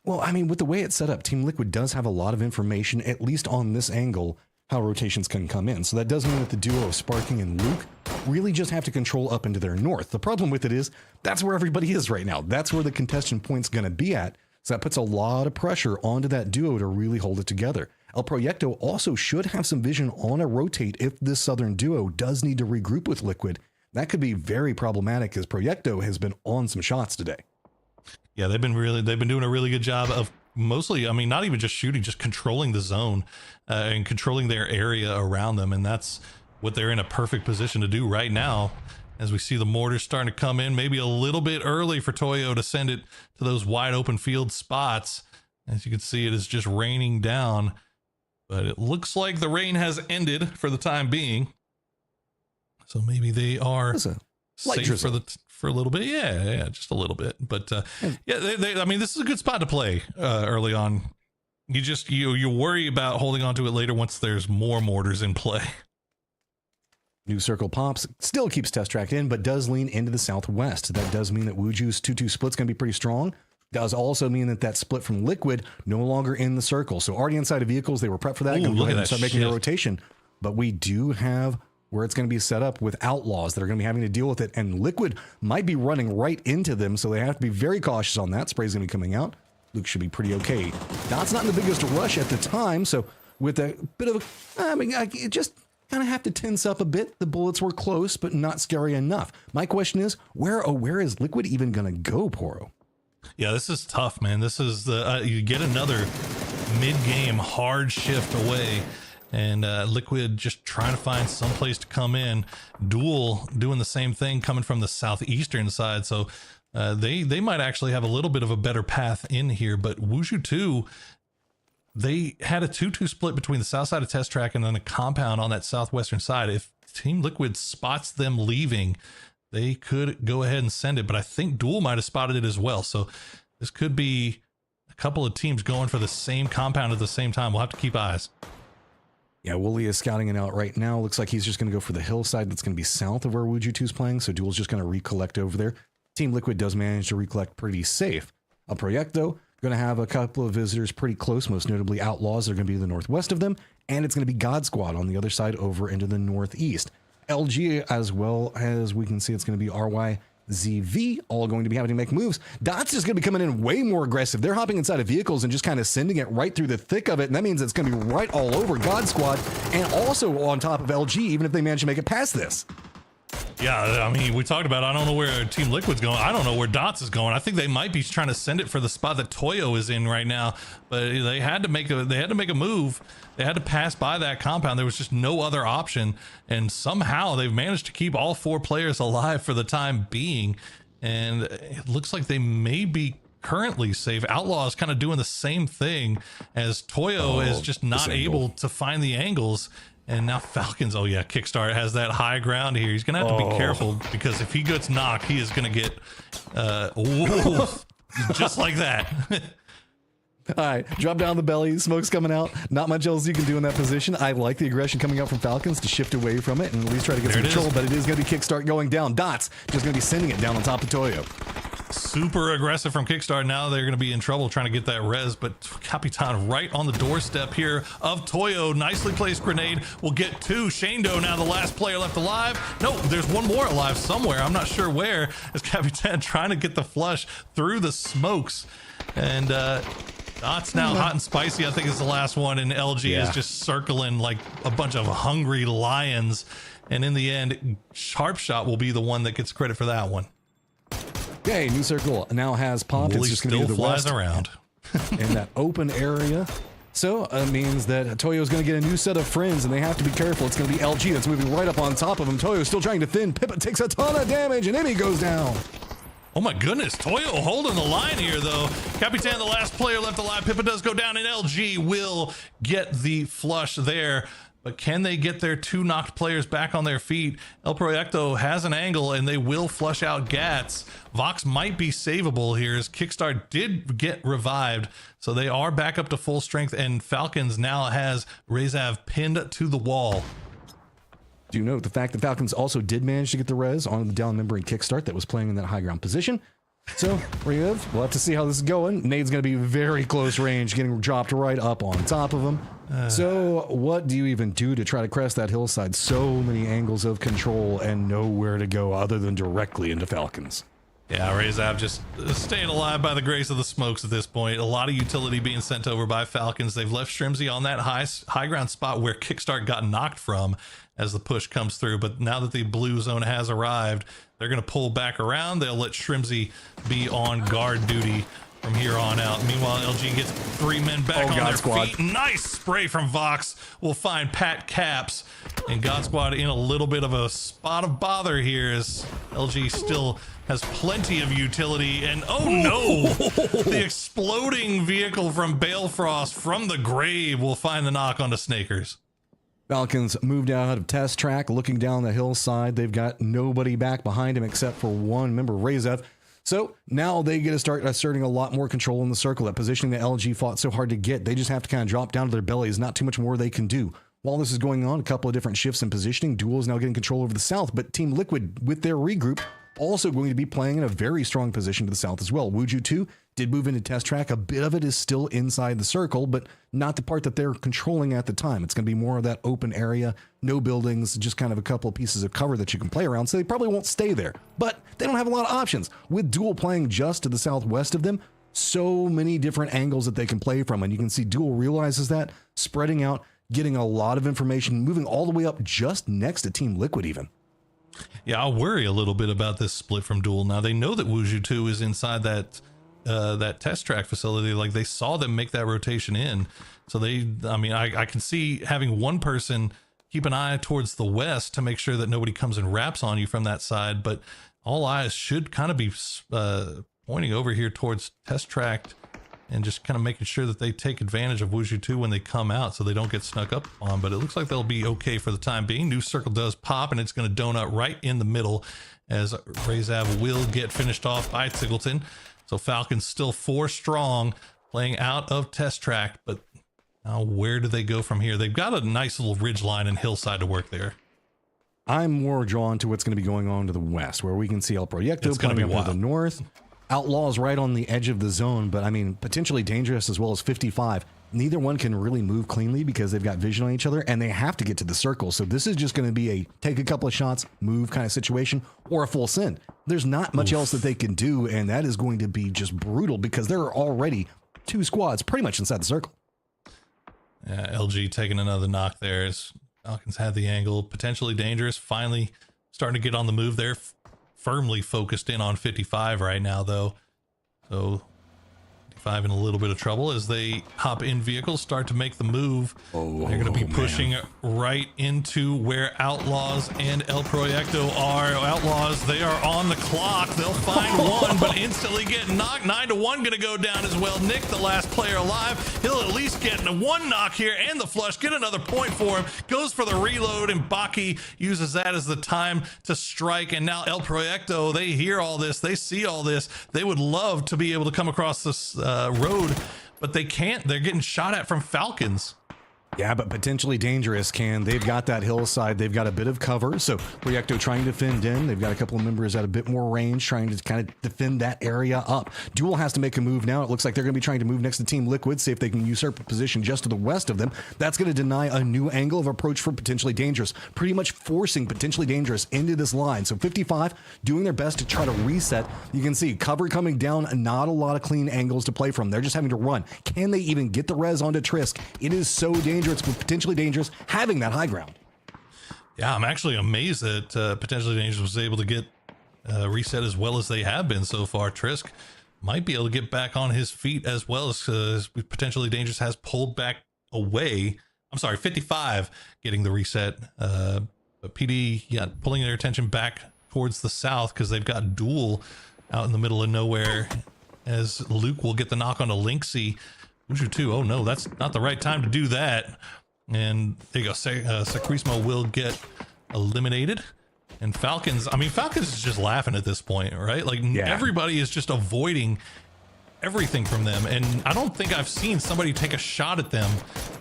Well, I mean, with the way it's set up, Team Liquid does have a lot of information, at least on this angle, how rotations can come in. So that does mean that the duo of Sparking and Luke really just have to control up into their north. The problem with it is that's where everybody is right now. That's where the contestant point's going to be at. So that puts a lot of pressure onto that duo to really hold it together. El Proyecto also should have some vision on a rotate if this southern duo does need to regroup with Liquid. That could be very problematic, as Proyecto has been on some shots today. Yeah, they've been doing a really good job of mostly, I mean, not even just shooting, just controlling the zone and controlling their area around them. And that's what they're in a perfect position to do right now, as we see the mortars starting to come in, maybe a little bit early for Toyo to send it to those wide open field spots. As you can see, it is just raining down, but it looks like the rain has ended for the time being. So maybe they are safe for a little bit. Yeah, just a little bit. But I mean, this is a good spot to play early on. You worry about holding on to it later once there's more mortars in play. New circle pops, still keeps test track in, but does lean into the southwest. That does mean that Wuju's 2-2 split's going to be pretty strong. Does also mean that that split from Liquid no longer in the circle. So already inside of vehicles, they were prepped for that. Going to go ahead and start making a rotation. But we do have where it's going to be set up with Outlaws that are going to be having to deal with it. And Liquid might be running right into them, so they have to be very cautious on that. Spray's going to be coming out. Luke should be pretty okay. Dot's not in the biggest rush at the time, so with a bit of it just kind of have to tense up a bit. The bullets were close, but not scary enough. My question is, where is Liquid even going to go, Poro? Yeah, this is tough, man. This is you get another mid-game hard shift away, and Liquid just trying to find some place to come in. Duel doing the same thing, coming from the southeastern side, so they might actually have a little bit of a better path in here. But Wushu 2, they had a 2-2 split between the south side of test track and then a compound on that southwestern side. If Team Liquid spots them leaving, they could go ahead and send it, but I think Duel might have spotted it as well. So this could be a couple of teams going for the same compound at the same time. We'll have to keep eyes. Yeah, Wooly is scouting it out right now. Looks like he's just going to go for the hillside that's going to be south of where Wuju2 is playing. So Duel's just going to recollect over there. Team Liquid does manage to recollect pretty safe. El Proyecto going to have a couple of visitors pretty close, most notably Outlaws. They're going to be to the northwest of them. And it's going to be God Squad on the other side over into the northeast. LG, as well as we can see, it's going to be RYZV, all going to be having to make moves. Dots is going to be coming in way more aggressive. They're hopping inside of vehicles and just kind of sending it right through the thick of it. And that means it's going to be right all over God Squad and also on top of LG, even if they manage to make it past this. Yeah, I mean, we talked about, I don't know where Team Liquid's going. I don't know where Dots is going. I think they might be trying to send it for the spot that Toyo is in right now, but they had to make a move. They had to pass by that compound. There was just no other option, and somehow they've managed to keep all 4 players alive for the time being, and it looks like they may be currently safe. Outlaw is kind of doing the same thing as Toyo is just not able to find the angles. And now Falcons, oh yeah, Kickstart has that high ground here. He's going to have to be careful, because if he gets knocked, he is going to get, just like that. All right, drop down the belly, smoke's coming out. Not much else you can do in that position. I like the aggression coming out from Falcons to shift away from it and at least try to get some control, but it is going to be Kickstart going down. Dots just going to be sending it down on top of Toyo. Super aggressive from Kickstart. Now they're going to be in trouble trying to get that res, but Capitan right on the doorstep here of Toyo. Nicely placed grenade will get 2. Shando now the last player left alive. No, there's one more alive somewhere. I'm not sure where. As Capitan trying to get the flush through the smokes. And Dots now hot and spicy, I think, is the last one. And LG is just circling like a bunch of hungry lions. And in the end, Sharp Shot will be the one that gets credit for that one. Okay, new circle now has popped. Wooly it's just going to be the flies west around in that open area. So it means that Toyo is going to get a new set of friends, and they have to be careful. It's going to be LG that's moving right up on top of him. Toyo still trying to thin. Pippa takes a ton of damage, and Emmy goes down. Oh my goodness, Toyo holding the line here though. Capitan, the last player left alive. Pippa does go down, and LG will get the flush there. But can they get their 2 knocked players back on their feet? El Proyecto has an angle, and they will flush out Gats. Vox might be savable here, as Kickstart did get revived. So they are back up to full strength, and Falcons now has Rezav pinned to the wall. Do you note the fact that Falcons also did manage to get the res on the down member in Kickstart that was playing in that high ground position? So, we'll have to see how this is going. Nade's going to be very close range, getting dropped right up on top of him. So, what do you even do to try to crest that hillside? So many angles of control and nowhere to go other than directly into Falcons. Yeah, Rezav just staying alive by the grace of the smokes at this point. A lot of utility being sent over by Falcons. They've left Shrimsy on that high ground spot where Kickstart got knocked from as the push comes through. But now that the blue zone has arrived, they're going to pull back around. They'll let Shrimsy be on guard duty from here on out. Meanwhile, LG gets 3 men back on their feet. Nice spray from Vox. Will find Pat Caps, and God Squad in a little bit of a spot of bother here, as LG still has plenty of utility. And oh no, the exploding vehicle from Balefrost from the grave will find the knock onto Snakers. Falcons moved out of test track, looking down the hillside. They've got nobody back behind him except for one member, Rezav. So now they get to start asserting a lot more control in the circle. That positioning that LG fought so hard to get, they just have to kind of drop down to their bellies. Not too much more they can do. While this is going on, a couple of different shifts in positioning. Duel is now getting control over the south, but Team Liquid, with their regroup, also going to be playing in a very strong position to the south as well. Wuju2 did move into test track. A bit of it is still inside the circle, but not the part that they're controlling at the time. It's going to be more of that open area, no buildings, just kind of a couple of pieces of cover that you can play around, so they probably won't stay there. But they don't have a lot of options. With Duel playing just to the southwest of them, so many different angles that they can play from, and you can see Duel realizes that, spreading out, getting a lot of information, moving all the way up just next to Team Liquid even. Yeah, I'll worry a little bit about this split from Duel. Now, they know that Wuju2 is inside that test track facility. Like, they saw them make that rotation in. So I can see having one person keep an eye towards the west to make sure that nobody comes and wraps on you from that side. But all eyes should kind of be pointing over here towards test track and just kind of making sure that they take advantage of Wuju 2 when they come out so they don't get snuck up on. But it looks like they'll be okay for the time being. New circle does pop, and it's going to donut right in the middle as Razav will get finished off by Tiggleton. So Falcons still 4 strong, playing out of test track. But now where do they go from here? They've got a nice little ridge line and hillside to work there. I'm more drawn to what's going to be going on to the west, where we can see El Proyecto It's gonna playing be up to wild. the north. Outlaws right on the edge of the zone, but I mean, potentially dangerous as well as 55. Neither one can really move cleanly because they've got vision on each other and they have to get to the circle. So this is just going to be a take a couple of shots, move kind of situation, or a full send. There's not much else that they can do, and that is going to be just brutal because there are already 2 squads pretty much inside the circle. Yeah, LG taking another knock there as Falcons had the angle. Potentially dangerous. Finally starting to get on the move there. Firmly focused in on 55 right now, though. So 55 in a little bit of trouble as they hop in vehicles, start to make the move. They're going to be pushing right into where Outlaws and El Proyecto are. Outlaws, they are on the clock. They'll find one, but instantly get knocked. 9-1 going to go down as well. Nick, the last player alive, he'll at least get 1 knock here and the flush, get another point for him. Goes for the reload, and Baki uses that as the time to strike. And now El Proyecto, they hear all this, they see all this. They would love to be able to come across this road, but they can't. They're getting shot at from Falcons. Yeah, but potentially dangerous, Can. They've got that hillside. They've got a bit of cover. So Proyecto trying to defend in. They've got a couple of members at a bit more range trying to kind of defend that area up. Duel has to make a move now. It looks like they're going to be trying to move next to Team Liquid, see if they can usurp a position just to the west of them. That's going to deny a new angle of approach for potentially dangerous, pretty much forcing potentially dangerous into this line. So 55 doing their best to try to reset. You can see cover coming down, not a lot of clean angles to play from. They're just having to run. Can they even get the res onto Trisk? It is so dangerous, but potentially dangerous having that high ground. Yeah, I'm actually amazed that potentially dangerous was able to get reset as well as they have been so far. Trisk might be able to get back on his feet as well as potentially dangerous has pulled back away. I'm sorry, 55 getting the reset. But PD, yeah, pulling their attention back towards the south because they've got Duel out in the middle of nowhere as Luke will get the knock on a Lynxy. Wuju 2, oh no, that's not the right time to do that. And there you go, Sacrismo will get eliminated. And Falcons, I mean, Falcons is just laughing at this point, right? Like, everybody is just avoiding everything from them. And I don't think I've seen somebody take a shot at them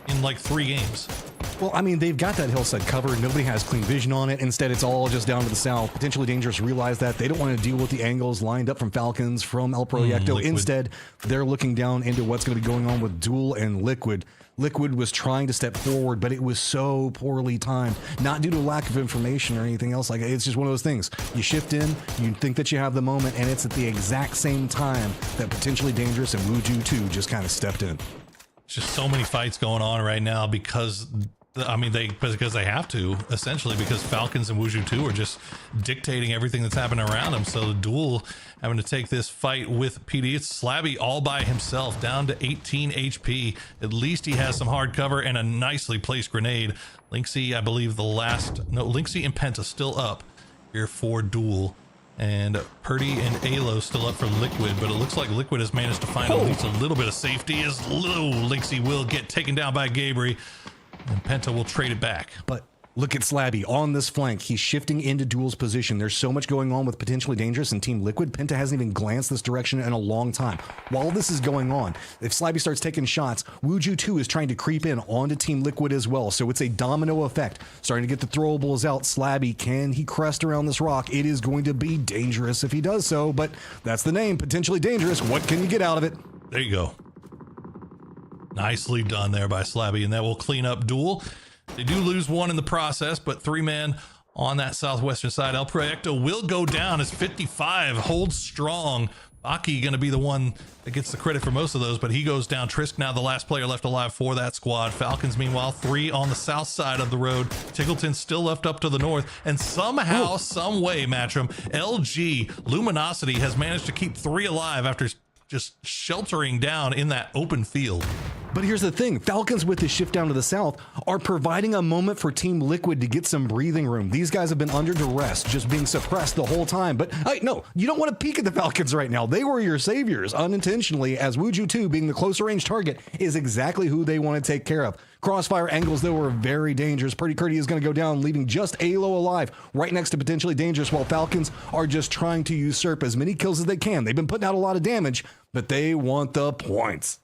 in like 3 games. Well, I mean, they've got that hillside covered. Nobody has clean vision on it. Instead, it's all just down to the south. Potentially dangerous realize that. They don't want to deal with the angles lined up from Falcons, from El Proyecto. Instead, they're looking down into what's going to be going on with Duel and Liquid. Liquid was trying to step forward, but it was so poorly timed. Not due to lack of information or anything else. Like, it's just one of those things. You shift in, you think that you have the moment, and it's at the exact same time that potentially dangerous and Wuju 2 just kind of stepped in. Just so many fights going on right now because they have to, essentially, because Falcons and Wuju 2 are just dictating everything that's happening around them. So Duel having to take this fight with PD. It's Slabby all by himself, down to 18 HP. At least he has some hard cover and a nicely placed grenade. Lynxy, I believe Lynxy and Penta still up here for Duel. And Purdy and Alo still up for Liquid, but it looks like Liquid has managed to find at least a little bit of safety as Lynxy will get taken down by Gabry. And Penta will trade it back. But look at Slabby on this flank. He's shifting into Duel's position. There's so much going on with potentially dangerous and Team Liquid. Penta hasn't even glanced this direction in a long time. While this is going on, if Slabby starts taking shots, Wuju 2 is trying to creep in onto Team Liquid as well. So it's a domino effect. Starting to get the throwables out. Slabby, can he crest around this rock? It is going to be dangerous if he does so, but that's the name, potentially dangerous. What can you get out of it? There you go. Nicely done there by Slabby, and that will clean up Duel. They do lose 1 in the process, but 3-man on that southwestern side. El Proyecto will go down as 55 holds strong. Baki going to be the one that gets the credit for most of those, but he goes down. Trisk now the last player left alive for that squad. Falcons, meanwhile, 3 on the south side of the road. Tiggleton still left up to the north, and somehow, some way, Matchroom, LG Luminosity has managed to keep 3 alive after just sheltering down in that open field. But here's the thing, Falcons with the shift down to the south are providing a moment for Team Liquid to get some breathing room. These guys have been under duress, just being suppressed the whole time. But hey, no, you don't want to peek at the Falcons right now. They were your saviors unintentionally, as Wuju 2 being the closer range target is exactly who they want to take care of. Crossfire angles, though, were very dangerous. Pretty Curdy is going to go down, leaving just Alo alive, right next to potentially dangerous, while Falcons are just trying to usurp as many kills as they can. They've been putting out a lot of damage, but they want the points.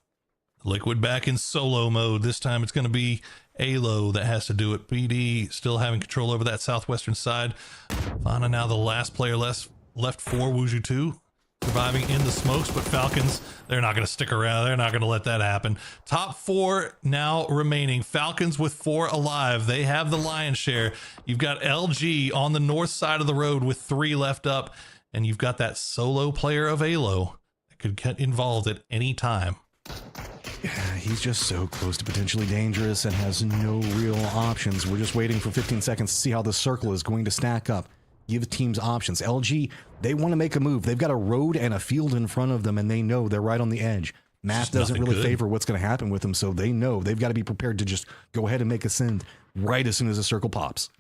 Liquid back in solo mode. This time it's going to be Alo that has to do it. PD still having control over that southwestern side. Fana now the last player left for Wuju 2. Surviving in the smokes, but Falcons, they're not going to stick around. They're not going to let that happen. Top 4 now remaining. Falcons with 4 alive. They have the lion's share. You've got LG on the north side of the road with 3 left up. And you've got that solo player of Alo that could get involved at any time. Yeah, he's just so close to potentially dangerous and has no real options. We're just waiting for 15 seconds to see how the circle is going to stack up. Give teams options. LG, they want to make a move. They've got a road and a field in front of them, and they know they're right on the edge. Math doesn't really favor what's going to happen with them, so they know they've got to be prepared to just go ahead and make a send right as soon as the circle pops.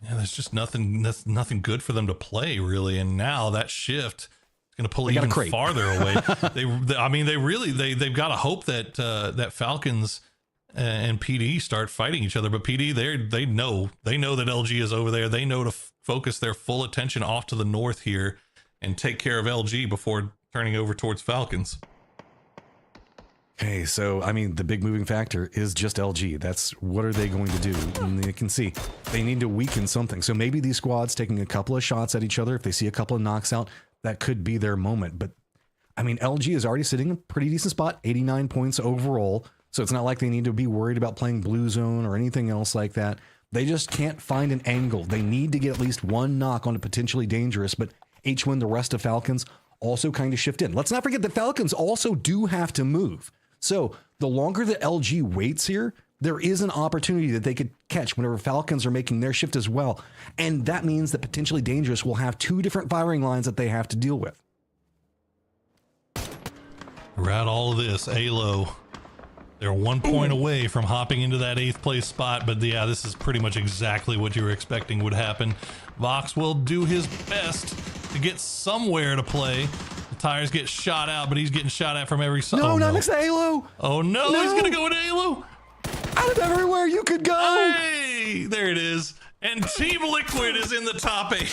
Yeah, there's just nothing good for them to play, really. And now that shift is going to pull even farther away. They've got to hope that that Falcons and PD start fighting each other. But PD, they know that LG is over there. They know to focus their full attention off to the north here and take care of LG before turning over towards Falcons. Okay, so, I mean, the big moving factor is just LG. That's what are they going to do? And you can see they need to weaken something. So maybe these squads taking a couple of shots at each other, if they see a couple of knocks out, that could be their moment. But, I mean, LG is already sitting in a pretty decent spot, 89 points overall. So it's not like they need to be worried about playing blue zone or anything else like that. They just can't find an angle. They need to get at least one knock on a potentially dangerous, but H1, the rest of Falcons, also kind of shift in. Let's not forget the Falcons also do have to move. So the longer that LG waits here, there is an opportunity that they could catch whenever Falcons are making their shift as well. And that means that potentially dangerous will have 2 different firing lines that they have to deal with. Throughout all of this, Alo, they're 1 point away from hopping into that 8th place spot, but yeah, this is pretty much exactly what you were expecting would happen. Vox will do his best to get somewhere to play. The tires get shot out, but he's getting shot at from every side. No, not next to Alo. Oh no, he's gonna go into Alo. Out of everywhere you could go. Hey, there it is. And Team Liquid is in the top 8.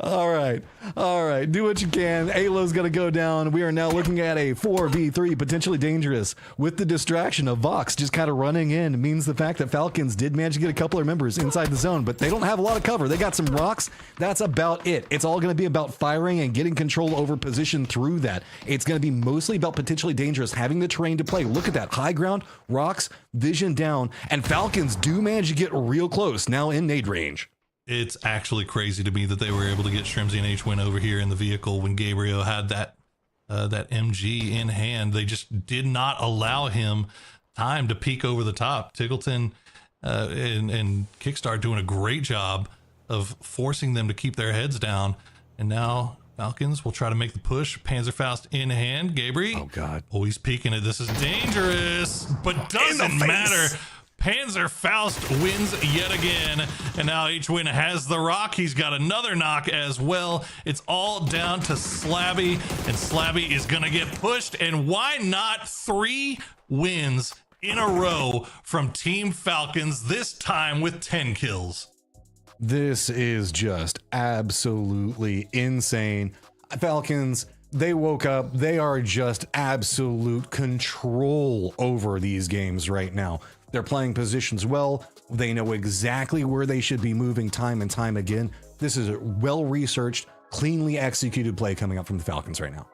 All right. Do what you can. Alo's going to go down. We are now looking at a 4v3, potentially dangerous, with the distraction of Vox just kind of running in. It means the fact that Falcons did manage to get a couple of members inside the zone, but they don't have a lot of cover. They got some rocks. That's about it. It's all going to be about firing and getting control over position through that. It's going to be mostly about potentially dangerous, having the terrain to play. Look at that. High ground, rocks, vision down, and Falcons do manage to get real close now in nade range. It's actually crazy to me that they were able to get Shrimsy and H-Win over here in the vehicle when Gabriel had that MG in hand. They just did not allow him time to peek over the top. Tiggleton and Kickstart doing a great job of forcing them to keep their heads down. And now Falcons will try to make the push. Panzerfaust in hand. Gabriel. Oh, God. Oh, he's peeking it. This is dangerous, but doesn't matter. Panzerfaust wins yet again, and now H-Win has the rock. He's got another knock as well. It's all down to Slabby, and Slabby is gonna get pushed. And why not 3 wins in a row from Team Falcons, this time with 10 kills? This is just absolutely insane. Falcons, they woke up. They are just absolute control over these games right now. They're playing positions well. They know exactly where they should be moving time and time again. This is a well-researched, cleanly executed play coming up from the Falcons right now.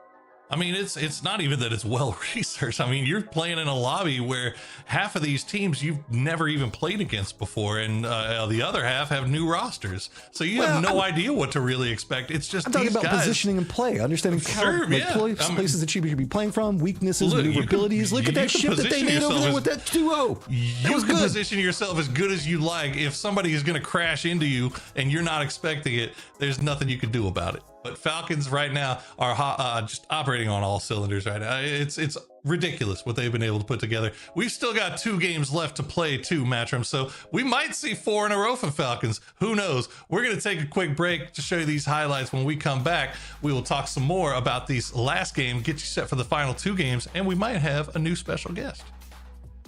I mean, it's not even that it's well researched. I mean, you're playing in a lobby where half of these teams you've never even played against before, and the other half have new rosters. So you have no idea what to really expect. It's just I'm talking about guys, positioning and play, understanding places that you should be playing from, weaknesses, maneuverabilities. Look at that shift that they made over there with that 2-0. You can position yourself as good as you like. If somebody is going to crash into you and you're not expecting it, there's nothing you can do about it. But Falcons right now are just operating on all cylinders right now. It's ridiculous what they've been able to put together. We've still got 2 games left to play too, Matchroom, so we might see 4 in a row from Falcons. Who knows? We're going to take a quick break to show you these highlights. When we come back, we will talk some more about these last game, get you set for the final 2 games, and we might have a new special guest.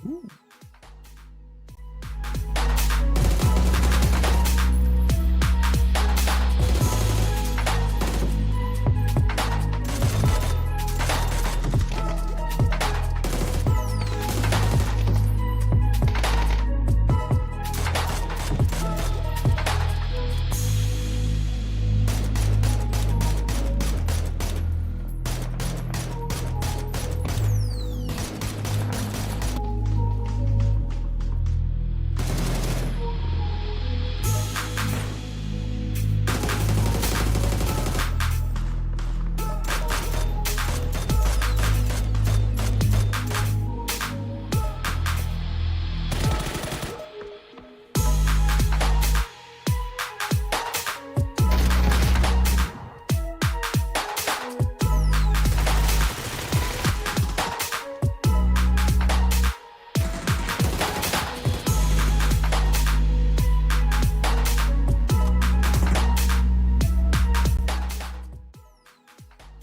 Ooh.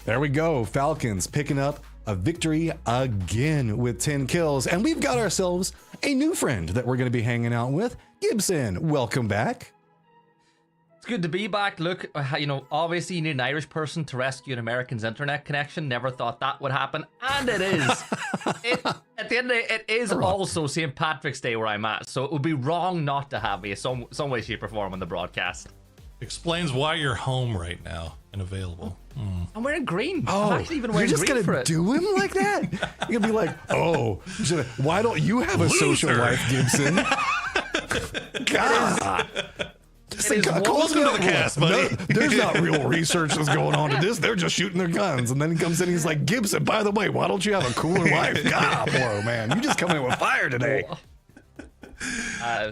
There we go. Falcons picking up a victory again with 10 kills. And we've got ourselves a new friend that we're going to be hanging out with. Gibson, welcome back. It's good to be back. Look, you know, obviously you need an Irish person to rescue an American's internet connection. Never thought that would happen. And it is. At the end of the day, it is also St. Patrick's Day where I'm at. So it would be wrong not to have me some way, shape, or form on the broadcast. Explains why you're home right now and available. I'm wearing green. Oh, I'm actually even wearing you're just green gonna for it. do him like that? You're gonna be like, oh, why don't you have a social life, Gibson? God. Welcome to the cast, buddy. There's not real research that's going on in this. They're just shooting their guns. And then he comes in and he's like, Gibson, by the way, why don't you have a cooler life? God, bro, man, you just coming in with fire today.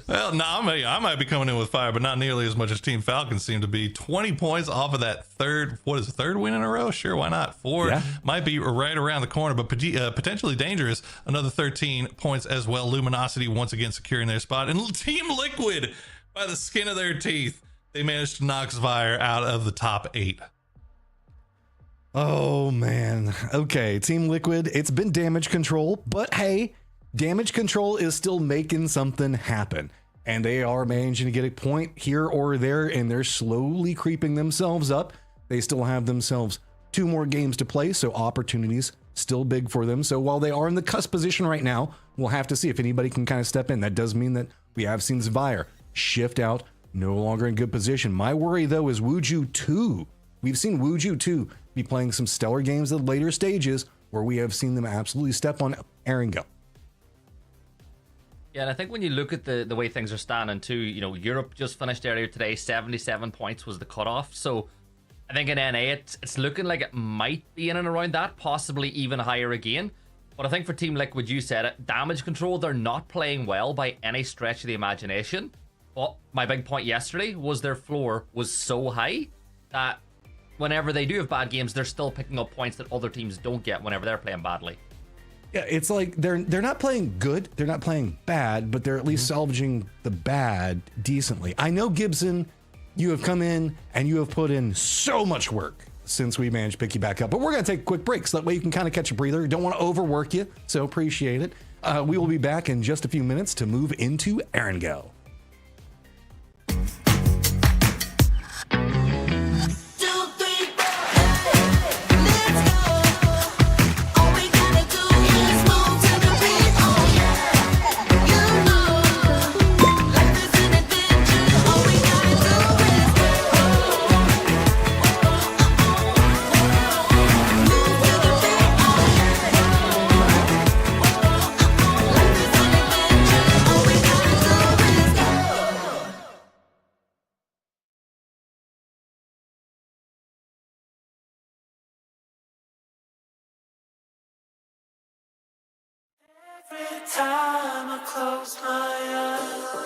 Well, no, I might be coming in with fire, but not nearly as much as Team Falcons seem to be. 20 points off of that third win in a row? Sure, why not? 4 might be right around the corner, but potentially dangerous. Another 13 points as well. Luminosity once again securing their spot. And Team Liquid, by the skin of their teeth, they managed to knock Spire out of the top 8. Oh, man. Okay, Team Liquid, it's been damage control, but hey, damage control is still making something happen, and they are managing to get a point here or there, and they're slowly creeping themselves up. They still have themselves 2 more games to play, so opportunities still big for them. So while they are in the cusp position right now, we'll have to see if anybody can kind of step in. That does mean that we have seen Zvire shift out, no longer in good position. My worry, though, is Wuju 2. We've seen Wuju 2 be playing some stellar games at later stages where we have seen them absolutely step on Erangel. Yeah, and I think when you look at the way things are standing too, you know, Europe just finished earlier today, 77 points was the cutoff. So I think in NA, it's looking like it might be in and around that, possibly even higher again. But I think for Team Liquid, you said it, damage control, they're not playing well by any stretch of the imagination. But my big point yesterday was their floor was so high that whenever they do have bad games, they're still picking up points that other teams don't get whenever they're playing badly. Yeah, it's like they're not playing good, they're not playing bad, but they're at least salvaging the bad decently. I know, Gibson, you have come in and you have put in so much work since we managed to pick you back up, but we're going to take a quick break so that way you can kind of catch a breather. Don't want to overwork you, so appreciate it. We will be back in just a few minutes to move into Erangel. Every time I close my eyes,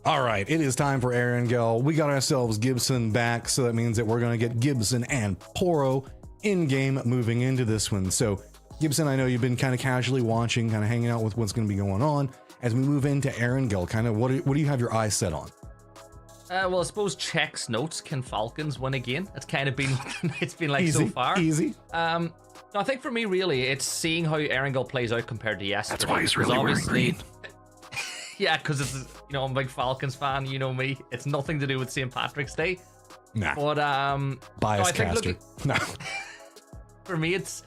All right, it is time for Erangel. We got ourselves Gibson back, so that means that we're going to get Gibson and Poro in-game moving into this one. So, Gibson, I know you've been kind of casually watching, kind of hanging out with what's going to be going on. As we move into Erangel, kind of what do you have your eyes set on? Well, I suppose checks notes, can Falcons win again? It's kind of been, it's been like Easy, so far. easy. No, I think for me, really, it's seeing how Erangel plays out compared to yesterday. That's why he's really wearing green. Yeah, because it's, I'm a big Falcons fan, you know me. It's nothing to do with St. Patrick's Day. Nah. But Bias I think caster. No. for me it's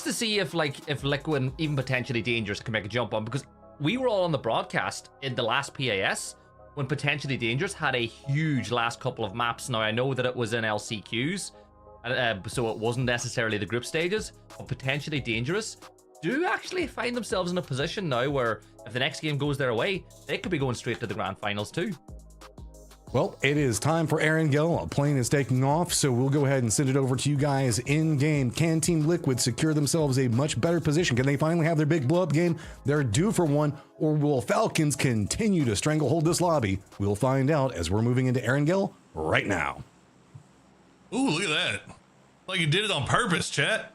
to see if Liquid and even potentially Dangerous can make a jump on, because we were all on the broadcast in the last PAS when potentially Dangerous had a huge last couple of maps. Now I know that it was in LCQs, so it wasn't necessarily the group stages, but potentially Dangerous do actually find themselves in a position now where if the next game goes their way, they could be going straight to the grand finals too. Well, it is time for Erangel. A plane is taking off, so we'll go ahead and send it over to you guys in game. Can Team Liquid secure themselves a much better position? Can they finally have their big blow up game? They're due for one, or will Falcons continue to stranglehold this lobby? We'll find out as we're moving into Erangel right now. Ooh, look at that. Like you did it on purpose, chat.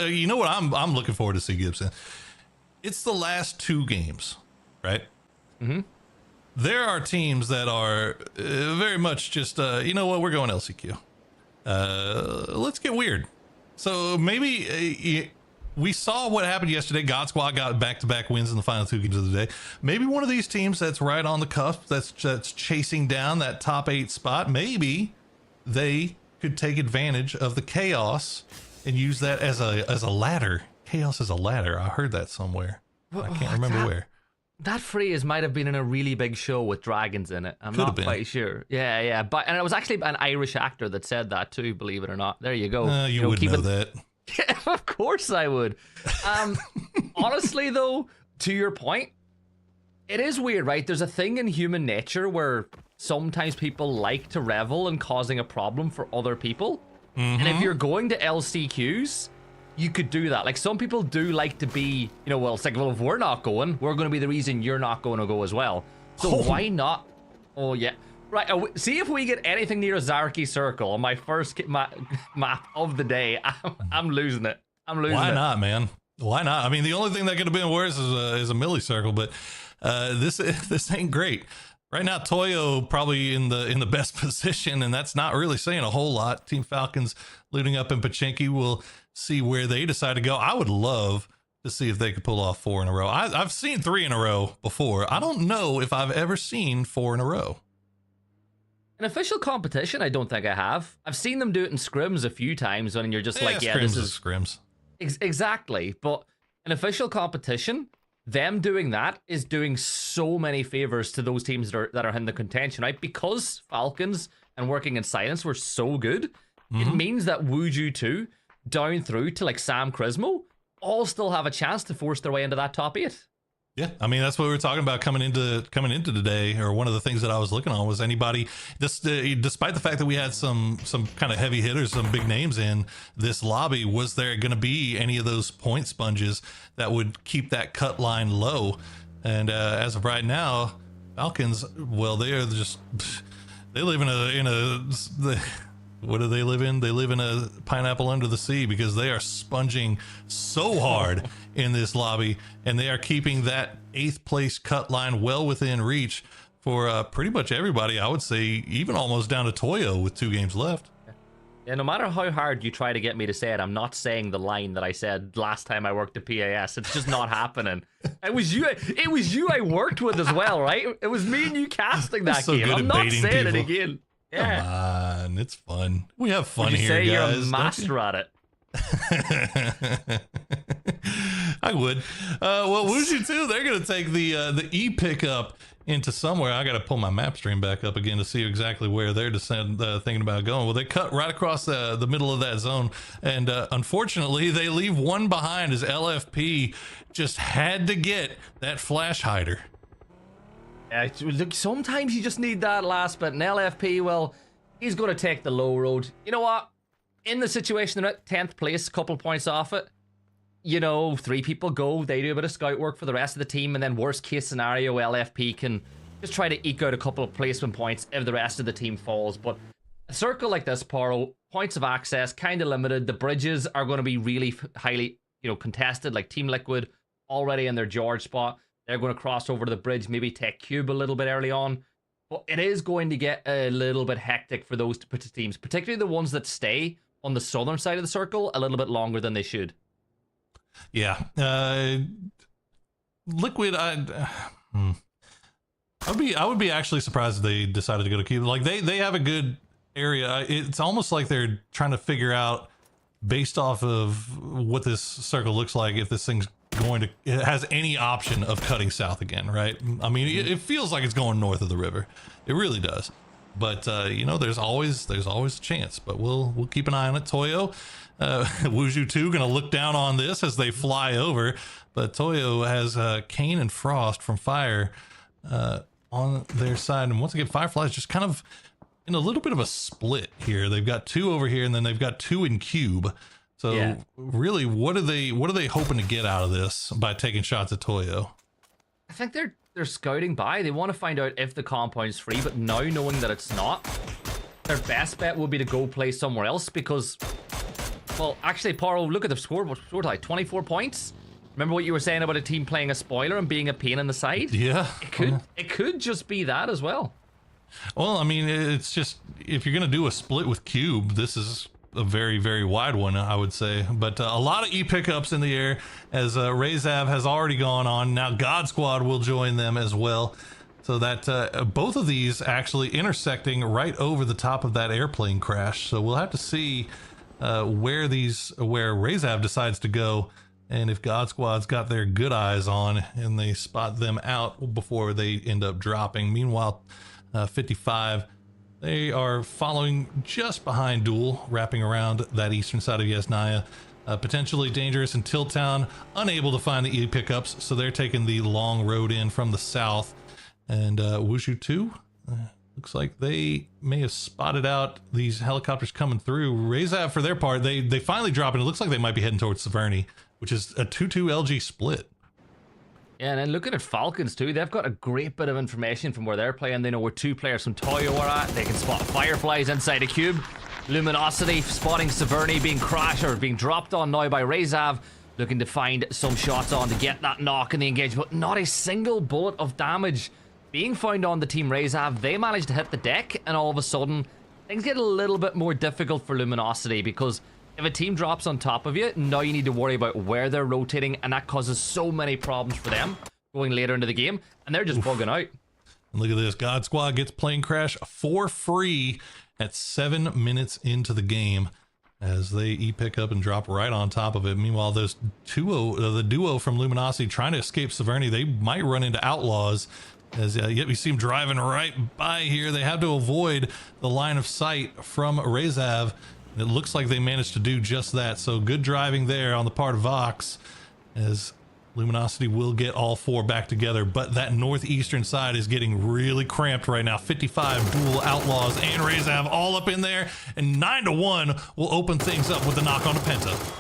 You know what I'm looking forward to see, Gibson? It's the last two games, right? Mm-hmm. There are teams that are very much just, you know what, we're going LCQ. Let's get weird. So maybe we saw what happened yesterday. God Squad got back-to-back wins in the final two games of the day. Maybe one of these teams that's right on the cusp, that's chasing down that top 8 spot, maybe they could take advantage of the chaos and use that as a ladder. Chaos is a ladder. I heard that somewhere. I can't remember where. That phrase might have been in a really big show with dragons in it. I'm not quite sure. Yeah. And it was actually an Irish actor that said that too, believe it or not. There you go. You would know that. Yeah, of course I would. Honestly, though, to your point, it is weird, right? There's a thing in human nature where sometimes people like to revel in causing a problem for other people. Mm-hmm. And if you're going to LCQs, you could do that. Like, some people do like to be, well, it's like, well, if we're not going, we're going to be the reason you're not going to go as well. So why not? Oh, yeah. Right, see if we get anything near a Zarki circle on my first map of the day. I'm losing it. Why not, man? Why not? I mean, the only thing that could have been worse is a milli circle, but this ain't great. Right now, Toyo probably in the best position, and that's not really saying a whole lot. Team Falcons looting up in Pachinki. We'll see where they decide to go. I would love to see if they could pull off 4 in a row. I've seen 3 in a row before. I don't know if I've ever seen 4 in a row. An official competition, I don't think I have. I've seen them do it in scrims a few times when you're just like, yeah, scrims this is scrims. Exactly. But an official competition, them doing that is doing so many favors to those teams that are in the contention, right? Because Falcons and Working in Silence were so good, it means that Wuju 2 down through to like Sam Crismo all still have a chance to force their way into that top 8. Yeah, I mean, that's what we were talking about coming into today, or one of the things that I was looking on was anybody, despite the fact that we had some kind of heavy hitters, some big names in this lobby, was there going to be any of those point sponges that would keep that cut line low? And as of right now, Falcons, well, they live in a what do they live in? They live in a pineapple under the sea, because they are sponging so hard in this lobby, and they are keeping that 8th place cut line well within reach for pretty much everybody. I would say even almost down to Toyo with 2 games left. Yeah, no matter how hard you try to get me to say it, I'm not saying the line that I said last time I worked at PAS. It's just not happening. It was you I worked with as well, right? It was me and you casting that so game. I'm not saying it again. Yeah. Come on, it's fun. We have fun Would you here, say guys. You're a master at it. I would. Well, Wuju too. They're gonna take the E pickup into somewhere. I got to pull my map stream back up again to see exactly where they're thinking about going. Well, they cut right across the middle of that zone, and unfortunately, they leave one behind as LFP just had to get that flash hider. Yeah, look, sometimes you just need that last bit. And LFP, well, he's going to take the low road. You know what? In the situation they're at 10th place, couple points off it, you know, 3 people go, they do a bit of scout work for the rest of the team, and then worst case scenario, LFP can just try to eke out a couple of placement points if the rest of the team falls. But a circle like this, Paro, points of access kind of limited. The bridges are going to be really highly, you know, contested. Like Team Liquid already in their George spot, they're going to cross over to the bridge, maybe take Cube a little bit early on. But it is going to get a little bit hectic for those teams, particularly the ones that stay on the southern side of the circle a little bit longer than they should. Yeah. Liquid, I would be actually surprised if they decided to go to Cube. Like they have a good area. It's almost like they're trying to figure out, based off of what this circle looks like, if this thing's it has any option of cutting south again, right? I mean, it feels like it's going north of the river. It really does. But you know, there's always a chance. But we'll keep an eye on it. Toyo, Wuju 2 gonna look down on this as they fly over. But Toyo has Kane and Frost from Fire on their side, and once again, Firefly's just kind of in a little bit of a split here. They've got 2 over here, and then they've got 2 in Cube. So yeah. Really, what are they hoping to get out of this by taking shots at Toyo? I think they're scouting by. They want to find out if the compound's free, but now knowing that it's not, their best bet would be to go play somewhere else because, well, actually, Paro, look at the score. What score like 24 points? Remember what you were saying about a team playing a spoiler and being a pain in the side? Yeah. It could just be that as well. Well, I mean, it's just, if you're going to do a split with Cube, this is a very, very wide one, I would say. But a lot of pickups in the air as Razav has already gone on. Now God Squad will join them as well. So that both of these actually intersecting right over the top of that airplane crash. So we'll have to see where Razav decides to go, and if God Squad's got their good eyes on and they spot them out before they end up dropping. Meanwhile, 55, they are following just behind Duel, wrapping around that eastern side of Yasnaya. Potentially dangerous in Tilt Town, unable to find the E pickups, so they're taking the long road in from the south. And Wushu 2, looks like they may have spotted out these helicopters coming through. Razav, for their part, they finally drop it. It looks like they might be heading towards Severny, which is a 2-2 LG split. Yeah, and then looking at Falcons too, they've got a great bit of information from where they're playing. They know where 2 players from Toyo are at. They can spot Fireflies inside a cube. Luminosity spotting Severny being crashed or being dropped on now by Razav, looking to find some shots on to get that knock in the engagement. Not a single bullet of damage being found on the team Razav. They managed to hit the deck, and all of a sudden things get a little bit more difficult for Luminosity, because if a team drops on top of you, now you need to worry about where they're rotating, and that causes so many problems for them going later into the game, and they're just bugging out. And look at this. God Squad gets plane crash for free at 7 minutes into the game as they pick up and drop right on top of it. Meanwhile, the duo from Luminosity trying to escape Severny, they might run into Outlaws, as yet we see them driving right by here. They have to avoid the line of sight from Razav. It looks like they managed to do just that. So good driving there on the part of Vox, as Luminosity will get all 4 back together. But that northeastern side is getting really cramped right now. 55 Duel, Outlaws, and Razav all up in there. And 9-1 will open things up with the knock on the Penta.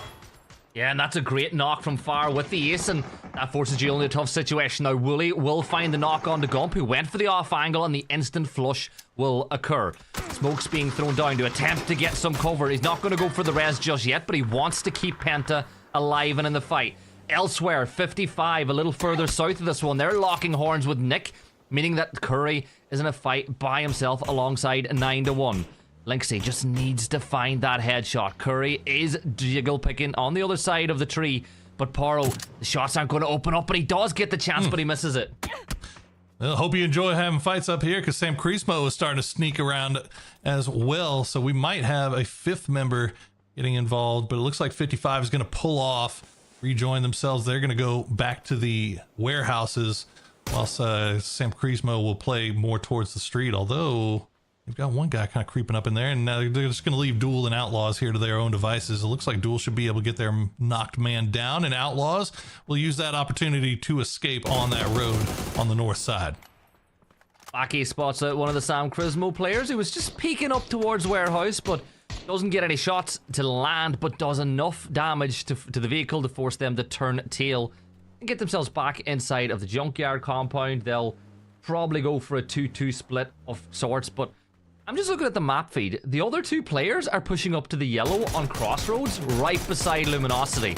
Yeah, and that's a great knock from Fire with the ace, and that forces you in a tough situation. Now, Wooly will find the knock on to Gump, who went for the off angle, and the instant flush will occur. Smoke's being thrown down to attempt to get some cover. He's not going to go for the res just yet, but he wants to keep Penta alive and in the fight. Elsewhere, 55, a little further south of this one, they're locking horns with Nick, meaning that Curry is in a fight by himself alongside 9-1. Lynxy just needs to find that headshot. Curry is jiggle picking on the other side of the tree, but Paro, the shots aren't going to open up, but he does get the chance, but he misses it. Well, hope you enjoy having fights up here, because Sam Crismo is starting to sneak around as well, so we might have a 5th member getting involved, but it looks like 55 is going to pull off, rejoin themselves. They're going to go back to the warehouses, whilst Sam Crismo will play more towards the street, although we've got one guy kind of creeping up in there, and now they're just going to leave Duel and Outlaws here to their own devices. It looks like Duel should be able to get their knocked man down, and Outlaws will use that opportunity to escape on that road on the north side. Baki spots out one of the Sam Crismo players who was just peeking up towards warehouse, but Doesn't get any shots to land, but does enough damage to the vehicle to force them to turn tail and get themselves back inside of the junkyard compound. They'll probably go for a 2-2 split of sorts, but I'm just looking at the map feed. The other two players are pushing up to the yellow on Crossroads, right beside Luminosity.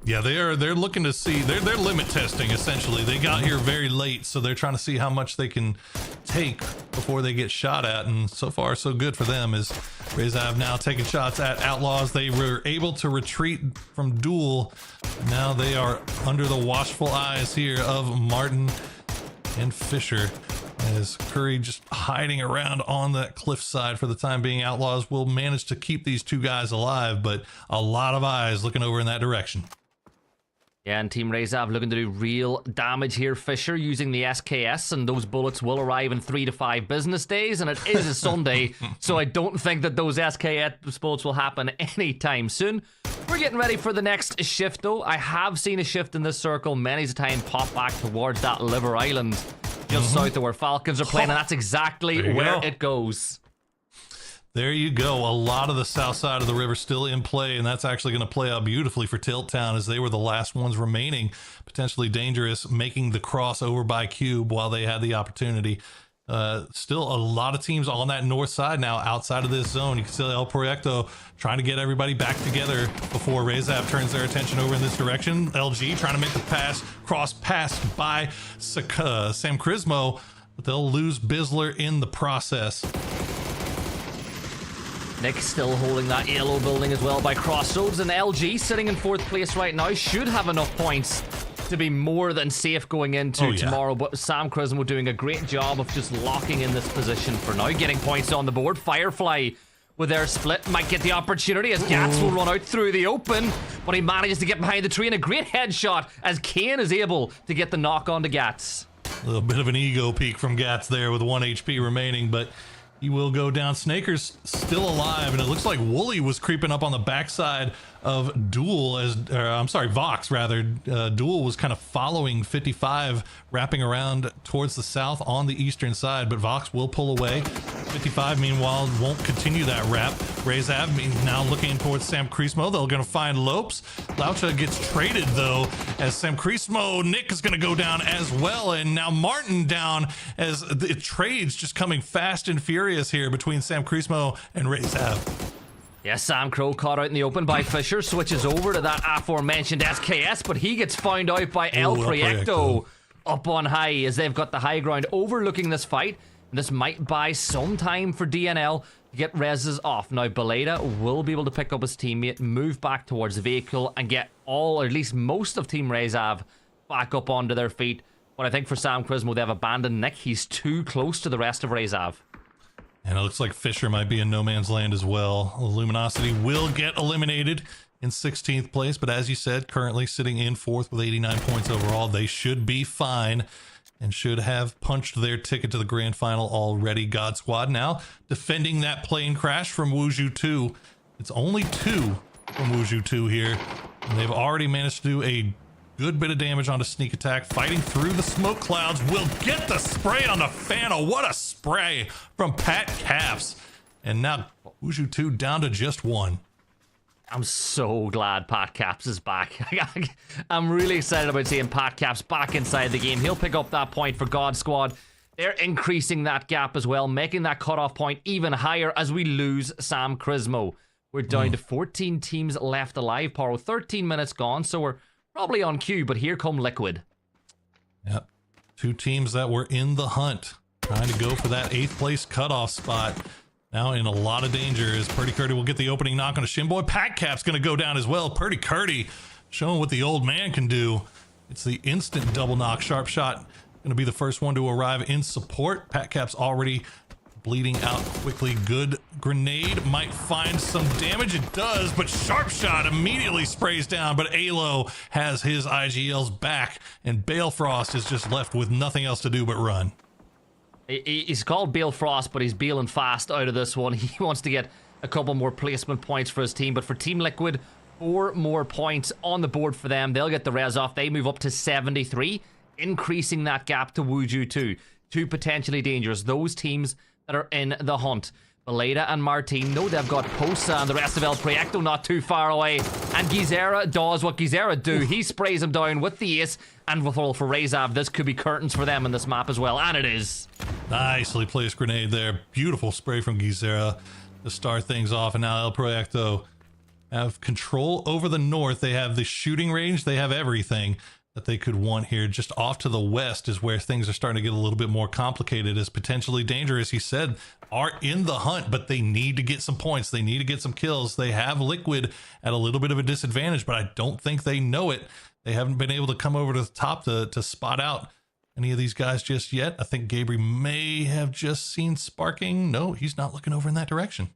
Yeah, they're looking to see, they're limit testing essentially. They got here very late, so they're trying to see how much they can take before they get shot at, and so far so good for them as Rezav now taking shots at Outlaws. They were able to retreat from Duel. Now they are under the watchful eyes here of Martin and Fisher, as Curry just hiding around on that cliffside for the time being. Outlaws will manage to keep these two guys alive, but a lot of eyes looking over in that direction. Yeah, and Team Rezav looking to do real damage here. Fisher using the SKS, and those bullets will arrive in 3 to 5 business days, and it is a Sunday, so I don't think that those SKS bullets will happen anytime soon. We're getting ready for the next shift, though. I have seen a shift in this circle many a time pop back towards that Liver Island, just south of where Falcons are playing, and that's exactly where it goes. There you go. A lot of the south side of the river still in play, and that's actually going to play out beautifully for Tilt Town, as they were the last ones remaining, potentially dangerous, making the cross over by Cube while they had the opportunity. Still a lot of teams on that north side now outside of this zone. You can see El Proyecto trying to get everybody back together before Rezav turns their attention over in this direction. LG trying to make the cross pass by Sam Crismo, but they'll lose Bizzler in the process. Nick still holding that yellow building as well by Crossroads, and LG sitting in 4th place right now should have enough points to be more than safe going into tomorrow, but Sam Crismo doing a great job of just locking in this position for now, getting points on the board. Firefly with their split might get the opportunity as Gats will run out through the open, but he manages to get behind the tree, and a great headshot as Kane is able to get the knock on to Gats. A little bit of an ego peak from Gats there with 1 HP remaining, but he will go down. Snaker's still alive, and it looks like Wooly was creeping up on the backside of Duel, Vox rather. Duel was kind of following 55, wrapping around towards the south on the eastern side, but Vox will pull away. 55, meanwhile, won't continue that wrap. Rezav now looking towards Sam Crismo. They're going to find Lopes. Laucha gets traded, though, as Sam Crismo. Nick is going to go down as well, and now Martin down, as the trades just coming fast and furious here between Sam Crismo and Rezav. Yes, Sam Crow caught out in the open by Fisher, switches over to that aforementioned SKS, but he gets found out by El Proyecto up on high, as they've got the high ground overlooking this fight. And this might buy some time for DNL to get Rez's off. Now, Beleda will be able to pick up his teammate, move back towards the vehicle, and get all, or at least most of Team Rezav back up onto their feet. But I think for Sam Crismo, they've abandoned Nick. He's too close to the rest of Rezav. And it looks like Fisher might be in no man's land as well. Luminosity will get eliminated in 16th place, but as you said, currently sitting in 4th with 89 points overall. They should be fine and should have punched their ticket to the grand final already. God Squad now defending that plane crash from Wuju 2. It's only 2 from Wuju 2 here, and they've already managed to do a good bit of damage onto Sneak Attack. Fighting through the smoke clouds, will get the spray on the Fana. What a spray from Pat Caps. And now Wuju 2 down to just 1. I'm so glad Pat Caps is back. I'm really excited about seeing Pat Caps back inside the game. He'll pick up that point for God Squad. They're increasing that gap as well, making that cutoff point even higher as we lose Sam Crismo. We're down to 14 teams left alive, Paro. 13 minutes gone, so we're probably on cue, but here come Liquid. Yep. 2 teams that were in the hunt, trying to go for that 8th place cutoff spot. Now in a lot of danger as Purdy Curdy will get the opening knock on a Shimboy. Pat Cap's going to go down as well. Purdy Curdy showing what the old man can do. It's the instant double knock. Sharp Shot going to be the first one to arrive in support. Pat Cap's already bleeding out quickly. Good grenade might find some damage. It does, but Sharp Shot immediately sprays down, but Alo has his IGLs back, and Balefrost is just left with nothing else to do but run. He's called Bale Frost, but he's bailing fast out of this one. He wants to get a couple more placement points for his team, but for Team Liquid, 4 more points on the board for them. They'll get the res off. They move up to 73, increasing that gap to Wuju 2. 2 potentially dangerous. Those teams that are in the hunt. Beleda and Martino, they've got Posa and the rest of El Proyecto not too far away. And Gizera does what Gizera do. He sprays him down with the ace. And with all for Rezav, this could be curtains for them in this map as well. And it is. Nicely placed grenade there. Beautiful spray from Gizera to start things off. And now El Proyecto have control over the north. They have the shooting range. They have everything that they could want here. Just off to the west is where things are starting to get a little bit more complicated, as potentially dangerous, he said, are in the hunt, but they need to get some points. They need to get some kills. They have Liquid at a little bit of a disadvantage, but I don't think they know it. They haven't been able to come over to the top to spot out any of these guys just yet. I think Gabriel may have just seen Sparking. No, he's not looking over in that direction.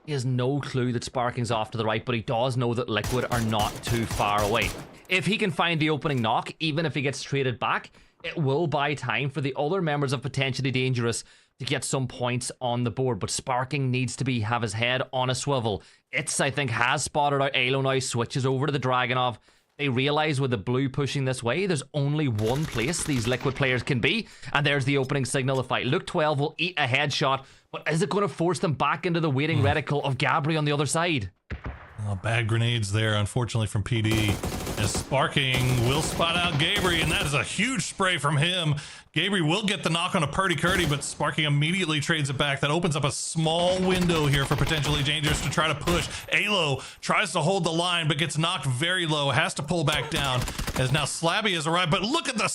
He has no clue that Sparking's off to the right, but he does know that Liquid are not too far away. If he can find the opening knock, even if he gets traded back, it will buy time for the other members of Potentially Dangerous to get some points on the board. But Sparking needs to have his head on a swivel. It's, I think, has spotted out Alo now, switches over to the Dragonov. They realize with the blue pushing this way, there's only one place these Liquid players can be, and there's the opening signal of fight. Luke 12 will eat a headshot, but is it going to force them back into the waiting reticle of Gabri on the other side? Bad grenades there, unfortunately, from PD. As Sparking will spot out Gabri, and that is a huge spray from him. Gabri will get the knock on a Purdy-Curdy, but Sparking immediately trades it back. That opens up a small window here for Potentially Dangerous to try to push. Alo tries to hold the line, but gets knocked very low, has to pull back down, as now Slabby has arrived. But look at the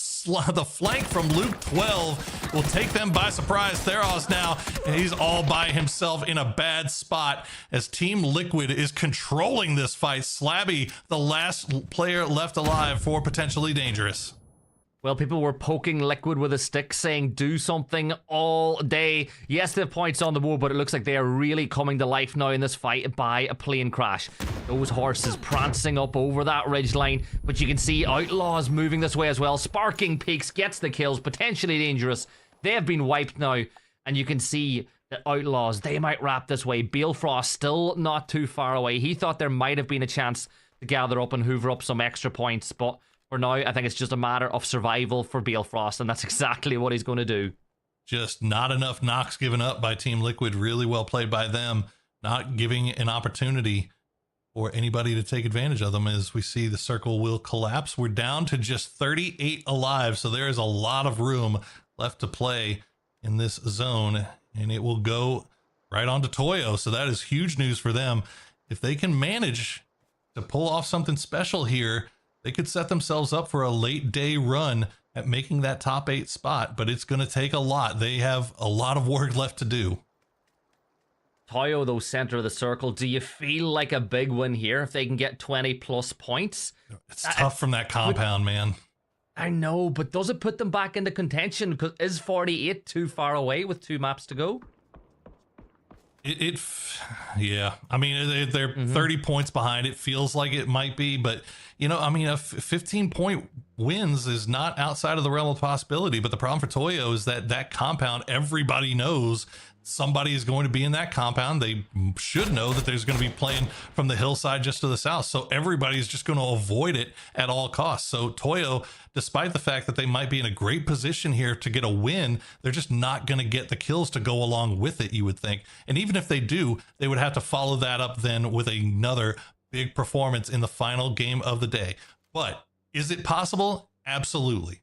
flank from Luke 12 will take them by surprise. Theros now, and he's all by himself in a bad spot as Team Liquid is controlling this fight. Slabby, the last player left alive for Potentially Dangerous. Well, people were poking Liquid with a stick, saying do something all day. Yes, they have points on the board, but it looks like they are really coming to life now in this fight by a plane crash. Those horses prancing up over that ridgeline, but you can see Outlaws moving this way as well. Sparking peaks, gets the kills, Potentially Dangerous. They have been wiped now, and you can see the Outlaws, they might wrap this way. Balefrost still not too far away. He thought there might have been a chance to gather up and hoover up some extra points, but for now, I think it's just a matter of survival for Balefrost, and that's exactly what he's going to do. Just not enough knocks given up by Team Liquid. Really well played by them, not giving an opportunity for anybody to take advantage of them. As we see, the circle will collapse. We're down to just 38 alive, so there is a lot of room left to play in this zone, and it will go right on to Toyo, so that is huge news for them. If they can manage to pull off something special here, they could set themselves up for a late day run at making that top 8 spot, but it's going to take a lot. They have a lot of work left to do. Toyo, though, center of the circle. Do you feel like a big win here if they can get 20 plus points? It's tough from that compound, man. I know, but does it put them back into contention? Because is 48 too far away with 2 maps to go? Yeah. I mean, they're 30 points behind. It feels like it might be, but you know, I mean, a 15-point wins is not outside of the realm of possibility. But the problem for Toyo is that compound, everybody knows somebody is going to be in that compound. They should know that there's going to be playing from the hillside just to the south. So everybody's just going to avoid it at all costs. So Toyo, despite the fact that they might be in a great position here to get a win, they're just not going to get the kills to go along with it, you would think. And even if they do, they would have to follow that up then with another big performance in the final game of the day. But is it possible? Absolutely.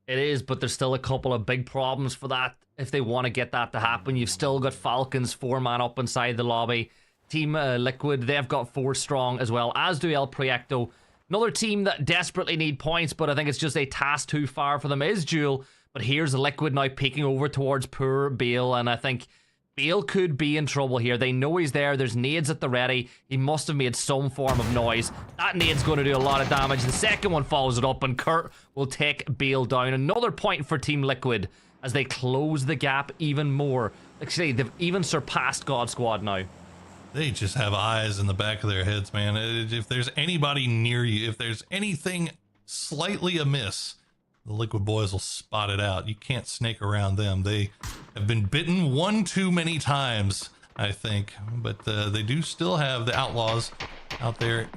It is, but there's still a couple of big problems for that. If they want to get that to happen, you've still got Falcons 4-man up inside the lobby. Team Liquid, they've got 4 strong as well, as do El Proyecto. Another team that desperately need points, but I think it's just a task too far for them is Jewel. But here's Liquid now peeking over towards poor Bale, and I think Bale could be in trouble here. They know he's there. There's nades at the ready. He must have made some form of noise. That nade's going to do a lot of damage. The second one follows it up, and Kurt will take Bale down. Another point for Team Liquid as they close the gap even more. Actually, they've even surpassed God Squad now. They just have eyes in the back of their heads, man. If there's anybody near you, if there's anything slightly amiss, the Liquid boys will spot it out. You can't snake around them. They have been bitten one too many times, I think. But they do still have the Outlaws out there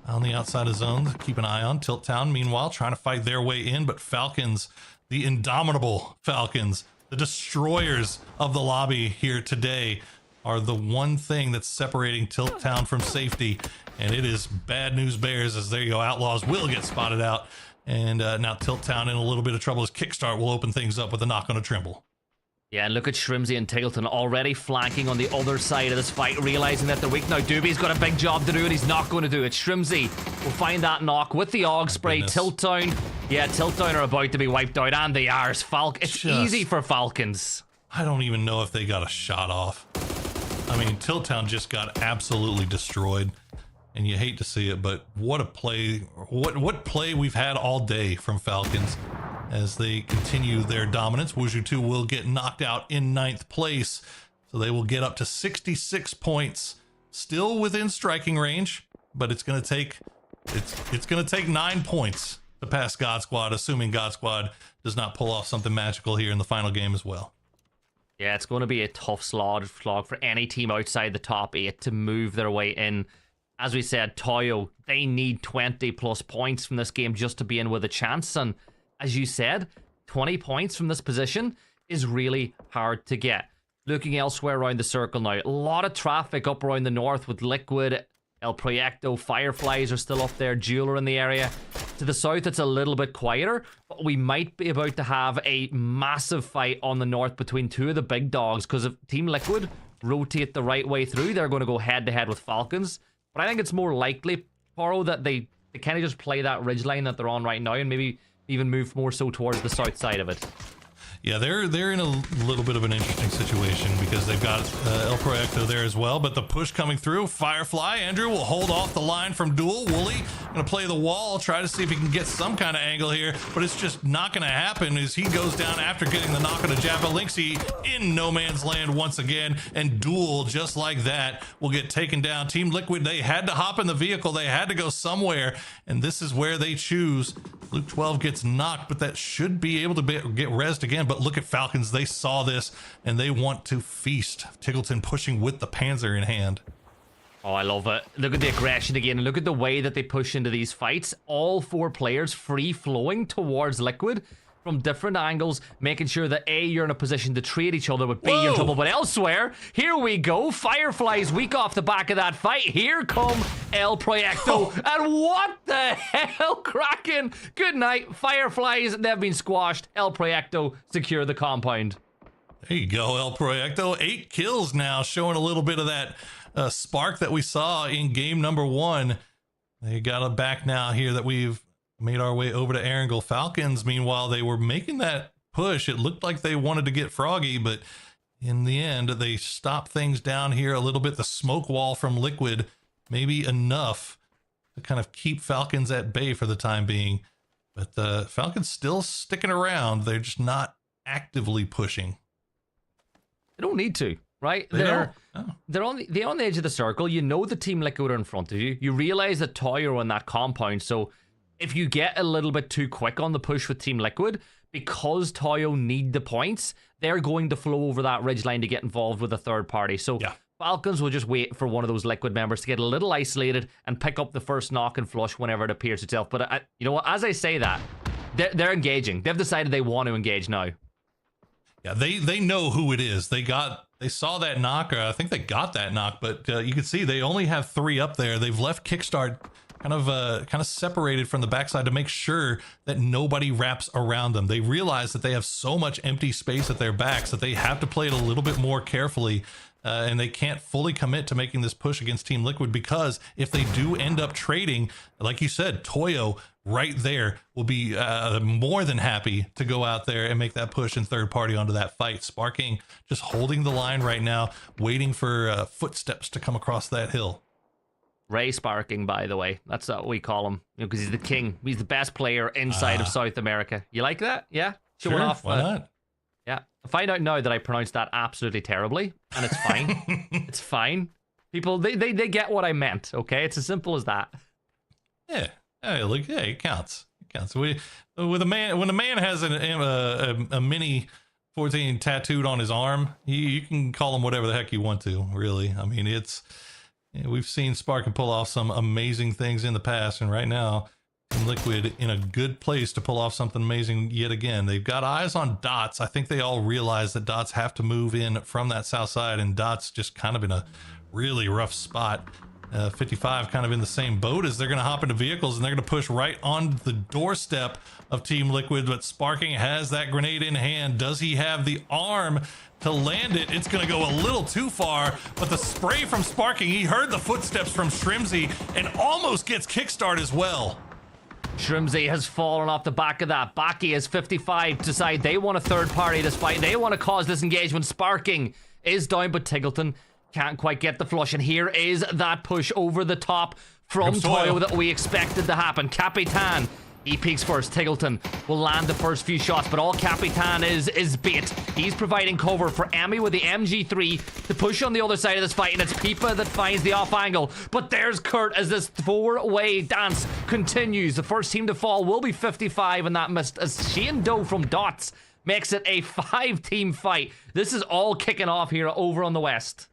on the outside of zones. Keep an eye on Tilt Town, meanwhile, trying to fight their way in. But Falcons, the indomitable Falcons, the destroyers of the lobby here today, are the one thing that's separating Tilt Town from safety, and it is bad news bears. As there you go, Outlaws will get spotted out, and now Tilt Town in a little bit of trouble as Kickstart will open things up with a knock on a Trimble. Yeah, and look at Shrimsy and Tiggleton already flanking on the other side of this fight, realizing that they're weak. Now, Doobie's got a big job to do, and he's not going to do it. Shrimsy will find that knock with the AUG spray. Tilt Town, yeah, Tilt Town are about to be wiped out, and they are. It's easy for Falcons. I don't even know if they got a shot off. I mean, Tilt Town just got absolutely destroyed, and you hate to see it, but what a play, what play we've had all day from Falcons. As they continue their dominance, Wuzhu 2 will get knocked out in 9th place. So they will get up to 66 points, still within striking range, but it's going to take 9 points to pass God Squad, assuming God Squad does not pull off something magical here in the final game as well. Yeah, it's going to be a tough slog for any team outside the top 8 to move their way in. As we said, Toyo, they need 20 plus points from this game just to be in with a chance, and as you said, 20 points from this position is really hard to get. Looking elsewhere around the circle now, a lot of traffic up around the north with Liquid, El Proyecto, Fireflies are still up there, Jeweler in the area. To the south, it's a little bit quieter, but we might be about to have a massive fight on the north between two of the big dogs, because if Team Liquid rotate the right way through, they're going to go head-to-head with Falcons. But I think it's more likely, Poro, that they kind of just play that ridgeline that they're on right now and maybe even move more so towards the south side of it. Yeah, they're in a little bit of an interesting situation because they've got El Proyecto there as well, but the push coming through, Firefly, Andrew will hold off the line from Duel. Wooly gonna play the wall, try to see if he can get some kind of angle here, but it's just not gonna happen as he goes down after getting the knock on a Jabba Linksy in no man's land once again, and Duel, just like that, will get taken down. Team Liquid, they had to hop in the vehicle, they had to go somewhere, and this is where they choose. Luke 12 gets knocked, but that should be able to get rezzed again. But look at Falcons. They saw this, and they want to feast. Tiggleton pushing with the Panzer in hand. Oh, I love it. Look at the aggression again, and look at the way that they push into these fights. All 4 players free-flowing towards Liquid from different angles, making sure that A, you're in a position to trade each other, but B, you're in trouble. But elsewhere, here we go. Fireflies weak off the back of that fight. Here come El Proyecto. And what the hell, Kraken? Good night. Fireflies, they've been squashed. El Proyecto secure the compound. There you go, El Proyecto. 8 kills now, showing a little bit of that spark that we saw in game number 1. They got a back now here that we've made our way over to Erangel. Falcons, meanwhile, they were making that push. It looked like they wanted to get Froggy, but in the end, they stopped things down here a little bit. The smoke wall from Liquid, maybe enough to kind of keep Falcons at bay for the time being. But the Falcons still sticking around. They're just not actively pushing. They don't need to, right? They're on the edge of the circle. You know the Team Liquid are in front of you. You realize that Toy are on that compound, so if you get a little bit too quick on the push with Team Liquid, because Toyo need the points, they're going to flow over that ridgeline to get involved with a third party. So yeah, Falcons will just wait for one of those Liquid members to get a little isolated and pick up the first knock and flush whenever it appears itself. But you know what? As I say that, they're engaging. They've decided they want to engage now. Yeah, they know who it is. They saw that knock. I think they got that knock, but you can see they only have 3 up there. They've left Kickstart kind of separated from the backside to make sure that nobody wraps around them. They realize that they have so much empty space at their backs that they have to play it a little bit more carefully, and they can't fully commit to making this push against Team Liquid, because if they do end up trading, like you said, Toyo right there will be more than happy to go out there and make that push and third party onto that fight. Sparking just holding the line right now, waiting for footsteps to come across that hill. Ray Sparking, by the way. That's what we call him, because he's the king. He's the best player inside of South America. You like that? Yeah? Showing sure, off. Why not? Yeah. I find out now that I pronounced that absolutely terribly, and it's fine. It's fine. People, they get what I meant, okay? It's as simple as that. Yeah. Hey, look, yeah, it counts. It counts. When a man has a mini 14 tattooed on his arm, you can call him whatever the heck you want to, really. I mean, we've seen Sparkin pull off some amazing things in the past, and right now, Team Liquid in a good place to pull off something amazing yet again. They've got eyes on Dots. I think they all realize that Dots have to move in from that south side, and Dots just kind of in a really rough spot. 55 kind of in the same boat as they're going to hop into vehicles and they're going to push right on the doorstep of Team Liquid, but Sparking has that grenade in hand. Does he have the arm to land it? It's going to go a little too far, but the spray from Sparking, he heard the footsteps from Shrimsy and almost gets kickstart as well. Shrimsy has fallen off the back of that. Baki is 55 decide they want a third party this fight. They want to cause this engagement. Sparking is down, but Tiggleton can't quite get the flush, and here is that push over the top from Toyo that we expected to happen. Capitan, he peeks first. Tiggleton will land the first few shots, but all Capitan is bait. He's providing cover for Emmy with the MG3 to push on the other side of this fight, and it's Pipa that finds the off angle. But there's Kurt as this four-way dance continues. The first team to fall will be 55, and that missed as Shane Doe from Dots makes it a 5-team fight. This is all kicking off here over on the West.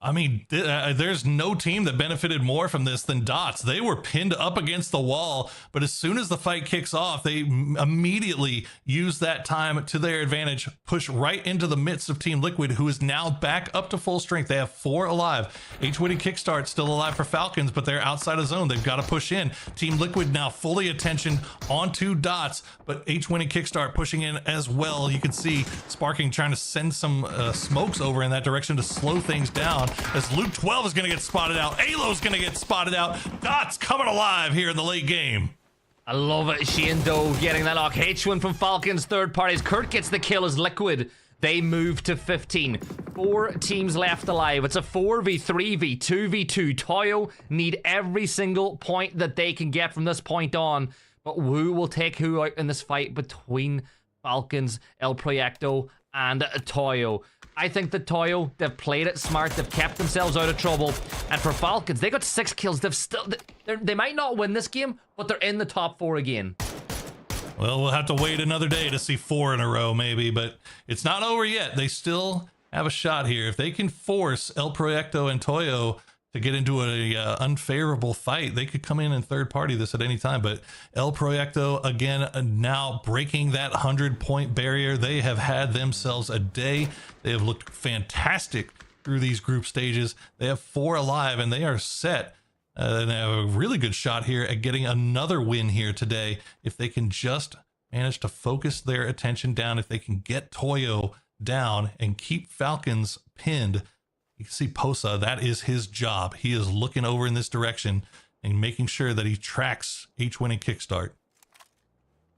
I mean, there's no team that benefited more from this than Dots. They were pinned up against the wall, but as soon as the fight kicks off, they immediately use that time to their advantage, push right into the midst of Team Liquid, who is now back up to full strength. They have 4 alive. H-Witty Kickstart still alive for Falcons, but they're outside of zone. They've got to push in. Team Liquid now fully attention onto Dots, but H-Witty Kickstart pushing in as well. You can see Sparking trying to send some smokes over in that direction to slow things down. As Luke 12 is going to get spotted out. Alo's going to get spotted out. Dots coming alive here in the late game. I love it. Shane Doe getting that knock. H1 from Falcons, third parties. Kurt gets the kill as Liquid. They move to 15. 4 teams left alive. It's a 4v3, v2, v2. Toyo need every single point that they can get from this point on. But who will take who out in this fight between Falcons, El Proyecto, and Toyo? I think that Toyo, they've played it smart. They've kept themselves out of trouble. And for Falcons, they got 6 kills. They might not win this game, but they're in the top 4 again. Well, we'll have to wait another day to see 4 in a row, maybe, but it's not over yet. They still have a shot here. If they can force El Proyecto and Toyo to get into a unfavorable fight, they could come in third party this at any time. But El Proyecto, again, now breaking that 100-point barrier. They have had themselves a day. They have looked fantastic through these group stages. They have 4 alive, and they are set. And they have a really good shot here at getting another win here today. If they can just manage to focus their attention down, if they can get Toyo down and keep Falcons pinned. You can see Posa, that is his job. He is looking over in this direction and making sure that he tracks H-Winning Kickstart.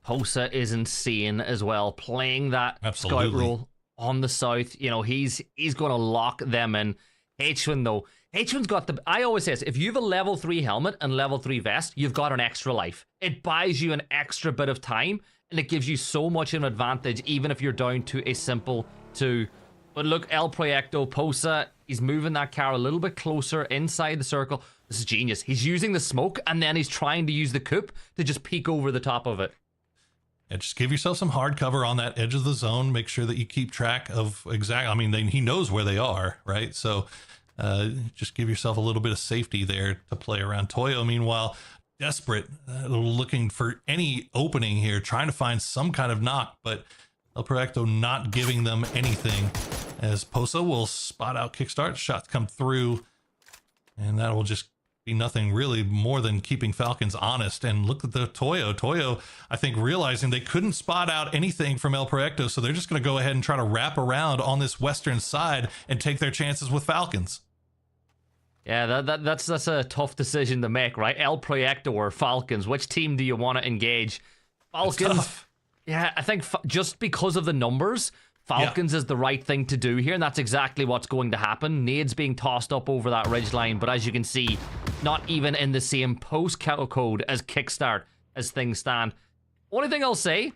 Posa is insane as well, playing that scout role on the south. You know, he's going to lock them in. H-Win, though. H-Win's got the... I always say this, if you have a level 3 helmet and level 3 vest, you've got an extra life. It buys you an extra bit of time, and it gives you so much of an advantage, even if you're down to a simple 2. But look, El Proyecto, Posa, he's moving that car a little bit closer inside the circle. This is genius. He's using the smoke, and then he's trying to use the coupe to just peek over the top of it. Yeah, just give yourself some hard cover on that edge of the zone. Make sure that you keep track of I mean, he knows where they are, right? So just give yourself a little bit of safety there to play around. Toyo, meanwhile, desperate, looking for any opening here, trying to find some kind of knock, but El Proyecto not giving them anything, as Posa will spot out Kickstart. Shots come through, and that will just be nothing really more than keeping Falcons honest. And look at the Toyo. Toyo, I think, realizing they couldn't spot out anything from El Proyecto, so they're just going to go ahead and try to wrap around on this western side and take their chances with Falcons. Yeah, that's a tough decision to make, right? El Proyecto or Falcons? Which team do you want to engage? Falcons. Yeah, I think just because of the numbers, Falcons is the right thing to do here, and that's exactly what's going to happen. Nades being tossed up over that ridgeline, but as you can see, not even in the same post code as Kickstart as things stand. Only thing I'll say,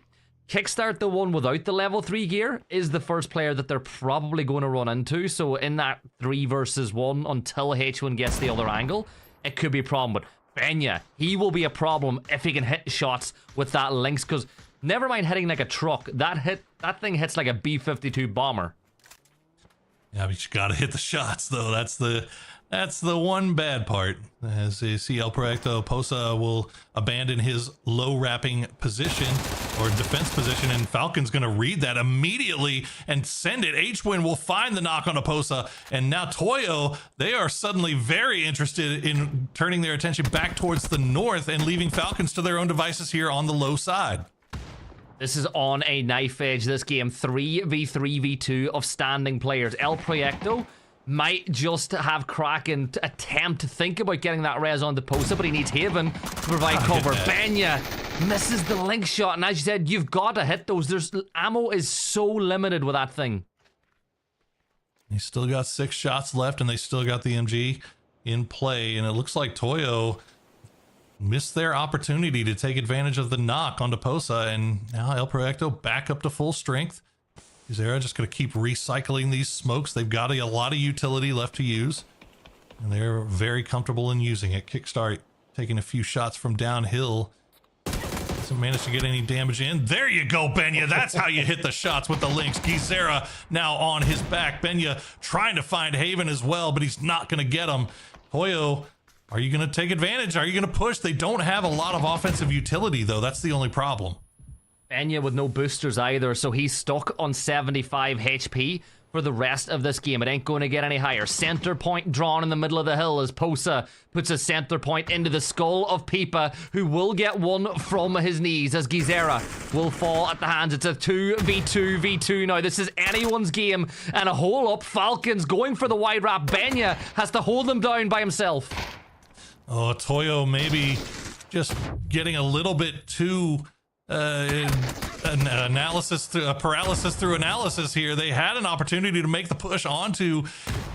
Kickstart, the one without the level 3 gear, is the first player that they're probably going to run into. So in that 3 versus 1, until H1 gets the other angle, it could be a problem. But Benya, he will be a problem if he can hit shots with that Lynx, because never mind hitting like a truck, that thing hits like a B-52 bomber. Yeah, but you got to hit the shots, though. That's That's the one bad part. As you see, El Proyecto Posa will abandon his low wrapping position or defense position, and Falcon's going to read that immediately and send it. H-Win will find the knock on Posa, and now Toyo, they are suddenly very interested in turning their attention back towards the north and leaving Falcons to their own devices here on the low side. This is on a knife edge, this game. 3v3v2 of standing players. El Proyecto might just have Kraken attempt to think about getting that res on the poster, but he needs Haven to provide cover. Benya misses the link shot, and as you said, you've got to hit those. There's ammo is so limited with that thing. He's still got 6 shots left, and they still got the MG in play, and it looks like Toyo missed their opportunity to take advantage of the knock onto Posa, and now El Proyecto back up to full strength. Gizera just going to keep recycling these smokes. They've got a lot of utility left to use, and they're very comfortable in using it. Kickstart taking a few shots from downhill. Doesn't manage to get any damage in. There you go, Benya. That's how you hit the shots with the links. Gizera now on his back. Benya trying to find Haven as well, but he's not going to get him. Toyo, are you going to take advantage? Are you going to push? They don't have a lot of offensive utility, though. That's the only problem. Benya with no boosters either, so he's stuck on 75 HP for the rest of this game. It ain't going to get any higher. Center point drawn in the middle of the hill as Posa puts a center point into the skull of Pipa, who will get one from his knees as Gizera will fall at the hands. It's a 2v2v2 now. This is anyone's game and a hole up. Falcons going for the wide wrap. Benya has to hold them down by himself. Oh, Toyo maybe just getting a little bit too paralysis through analysis here. They had an opportunity to make the push onto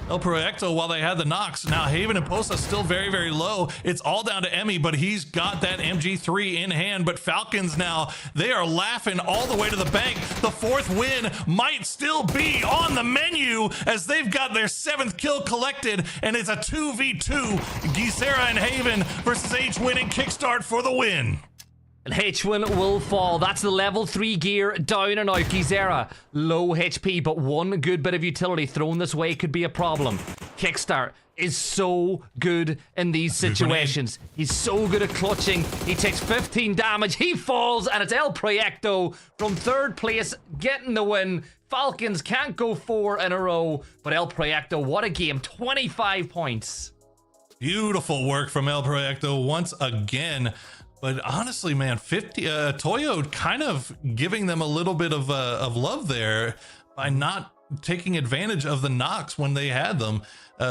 El Proyecto while they had the knocks. Now Haven and Posa still very, very low. It's all down to Emmy, but he's got that MG3 in hand. But Falcons now, they are laughing all the way to the bank. The 4th win might still be on the menu as they've got their 7th kill collected, and it's a 2v2. Gizera and Haven versus H-Win and Kickstart for the win. And H-Win will fall. That's the level 3 gear down and out. Gizera, low HP, but one good bit of utility thrown this way could be a problem. Kickstart is so good in these situations. He's so good at clutching. He takes 15 damage. He falls, and it's El Proyecto from 3rd place getting the win. Falcons can't go 4 in a row, but El Proyecto, what a game. 25 points. Beautiful work from El Proyecto once again. But honestly, man, Toyo kind of giving them a little bit of love there by not taking advantage of the knocks when they had them.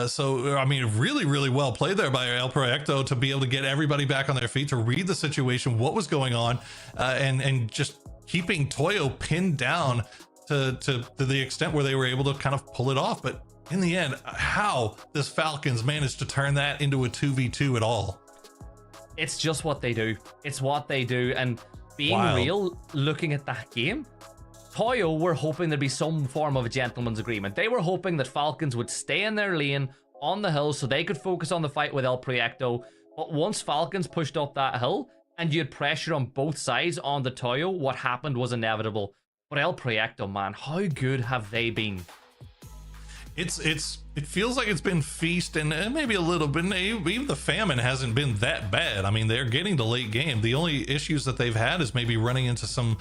So, I mean, really, really well played there by El Proyecto to be able to get everybody back on their feet, to read the situation, what was going on, and just keeping Toyo pinned down to the extent where they were able to kind of pull it off. But in the end, how does Falcons manage to turn that into a 2v2 at all? It's just what they do. It's what they do. And being real, looking at that game, Toyo were hoping there'd be some form of a gentleman's agreement. They were hoping that Falcons would stay in their lane on the hill so they could focus on the fight with El Proyecto. But once Falcons pushed up that hill and you had pressure on both sides on the Toyo, what happened was inevitable. But El Proyecto, man, how good have they been? It feels like it's been feast and maybe a little bit. Even the famine hasn't been that bad. I mean, they're getting to late game. The only issues that they've had is maybe running into some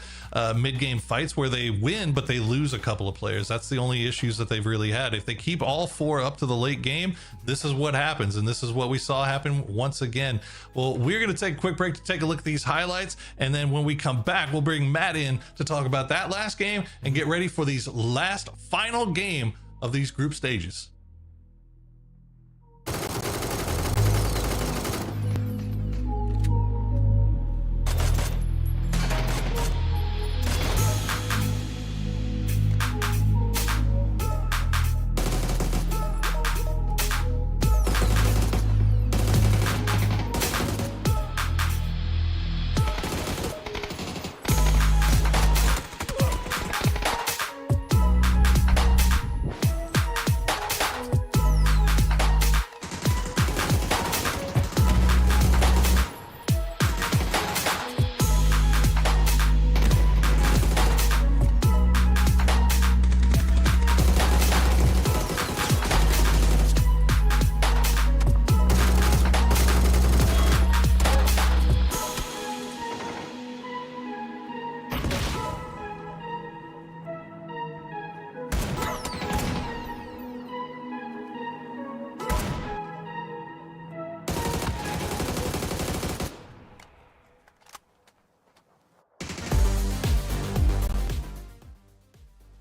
mid-game fights where they win, but they lose a couple of players. That's the only issues that they've really had. If they keep all 4 up to the late game, this is what happens, and this is what we saw happen once again. Well, we're going to take a quick break to take a look at these highlights, and then when we come back, we'll bring Matt in to talk about that last game and get ready for these last final game of these group stages.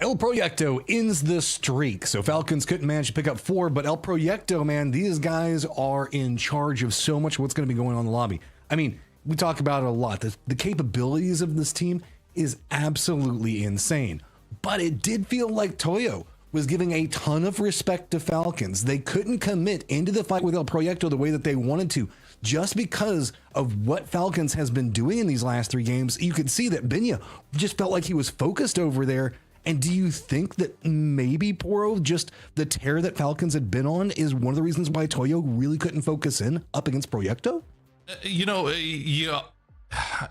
El Proyecto ends the streak. So Falcons couldn't manage to pick up 4, but El Proyecto, man, these guys are in charge of so much of what's going to be going on in the lobby. I mean, we talk about it a lot. The capabilities of this team is absolutely insane. But it did feel like Toyo was giving a ton of respect to Falcons. They couldn't commit into the fight with El Proyecto the way that they wanted to, just because of what Falcons has been doing in these last 3 games. You could see that Benya just felt like he was focused over there. And do you think that maybe, Poro, just the tear that Falcons had been on is one of the reasons why Toyo really couldn't focus in up against Proyecto?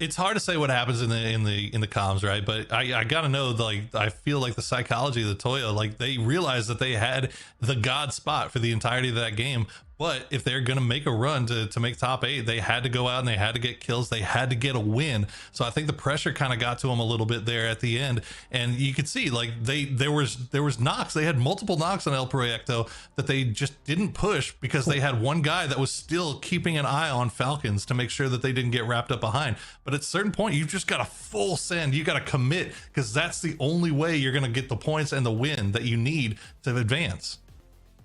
It's hard to say what happens in the comms, right? But I gotta know, like, I feel like the psychology of the Toyo, like, they realized that they had the god spot for the entirety of that game. But if they're going to make a run to make top 8, they had to go out and they had to get kills. They had to get a win. So I think the pressure kind of got to them a little bit there at the end. And you could see, like, there was knocks. They had multiple knocks on El Proyecto that they just didn't push because they had one guy that was still keeping an eye on Falcons to make sure that they didn't get wrapped up behind. But at a certain point, you've just got to full send. You got to commit, because that's the only way you're going to get the points and the win that you need to advance.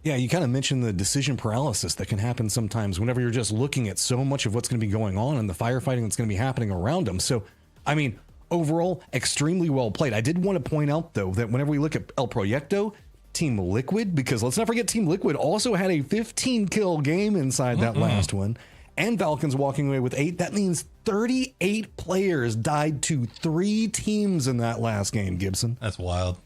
Yeah, you kind of mentioned the decision paralysis that can happen sometimes whenever you're just looking at so much of what's going to be going on and the firefighting that's going to be happening around them. So, I mean, overall, extremely well played. I did want to point out, though, that whenever we look at El Proyecto, Team Liquid, because let's not forget Team Liquid also had a 15-kill game inside that last one, and Falcons walking away with 8. That means 38 players died to 3 teams in that last game, Gibson. That's wild.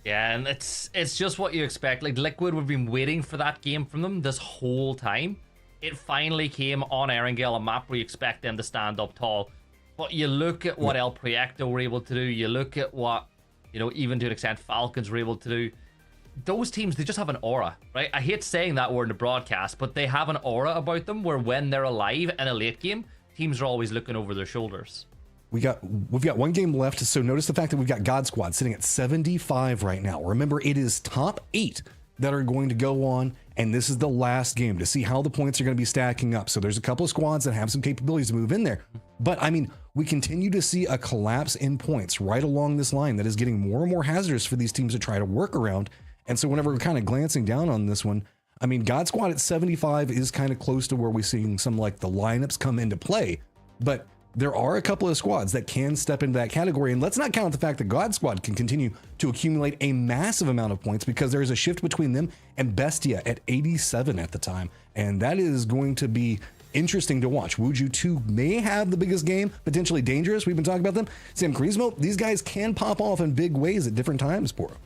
Yeah, and it's just what you expect. Like, Liquid, we've been waiting for that game from them this whole time. It finally came on Erangel, a map where you expect them to stand up tall. But you look at what El Proyecto were able to do. You look at what, even to an extent, Falcons were able to do. Those teams, they just have an aura, right? I hate saying that word in the broadcast, but they have an aura about them where when they're alive in a late game, teams are always looking over their shoulders. We've got 1 game left, so notice the fact that we've got God Squad sitting at 75 right now. Remember, it is top 8 that are going to go on, and this is the last game to see how the points are going to be stacking up. So there's a couple of squads that have some capabilities to move in there. But, I mean, we continue to see a collapse in points right along this line that is getting more and more hazardous for these teams to try to work around. And so whenever we're kind of glancing down on this one, I mean, God Squad at 75 is kind of close to where we're seeing some, like, the lineups come into play. But there are a couple of squads that can step into that category. And let's not count the fact that God Squad can continue to accumulate a massive amount of points, because there's a shift between them and Bestia at 87 at the time. And that is going to be interesting to watch. Wuju 2 may have the biggest game, potentially dangerous. We've been talking about them. Sam Charismo, these guys can pop off in big ways at different times, Poro.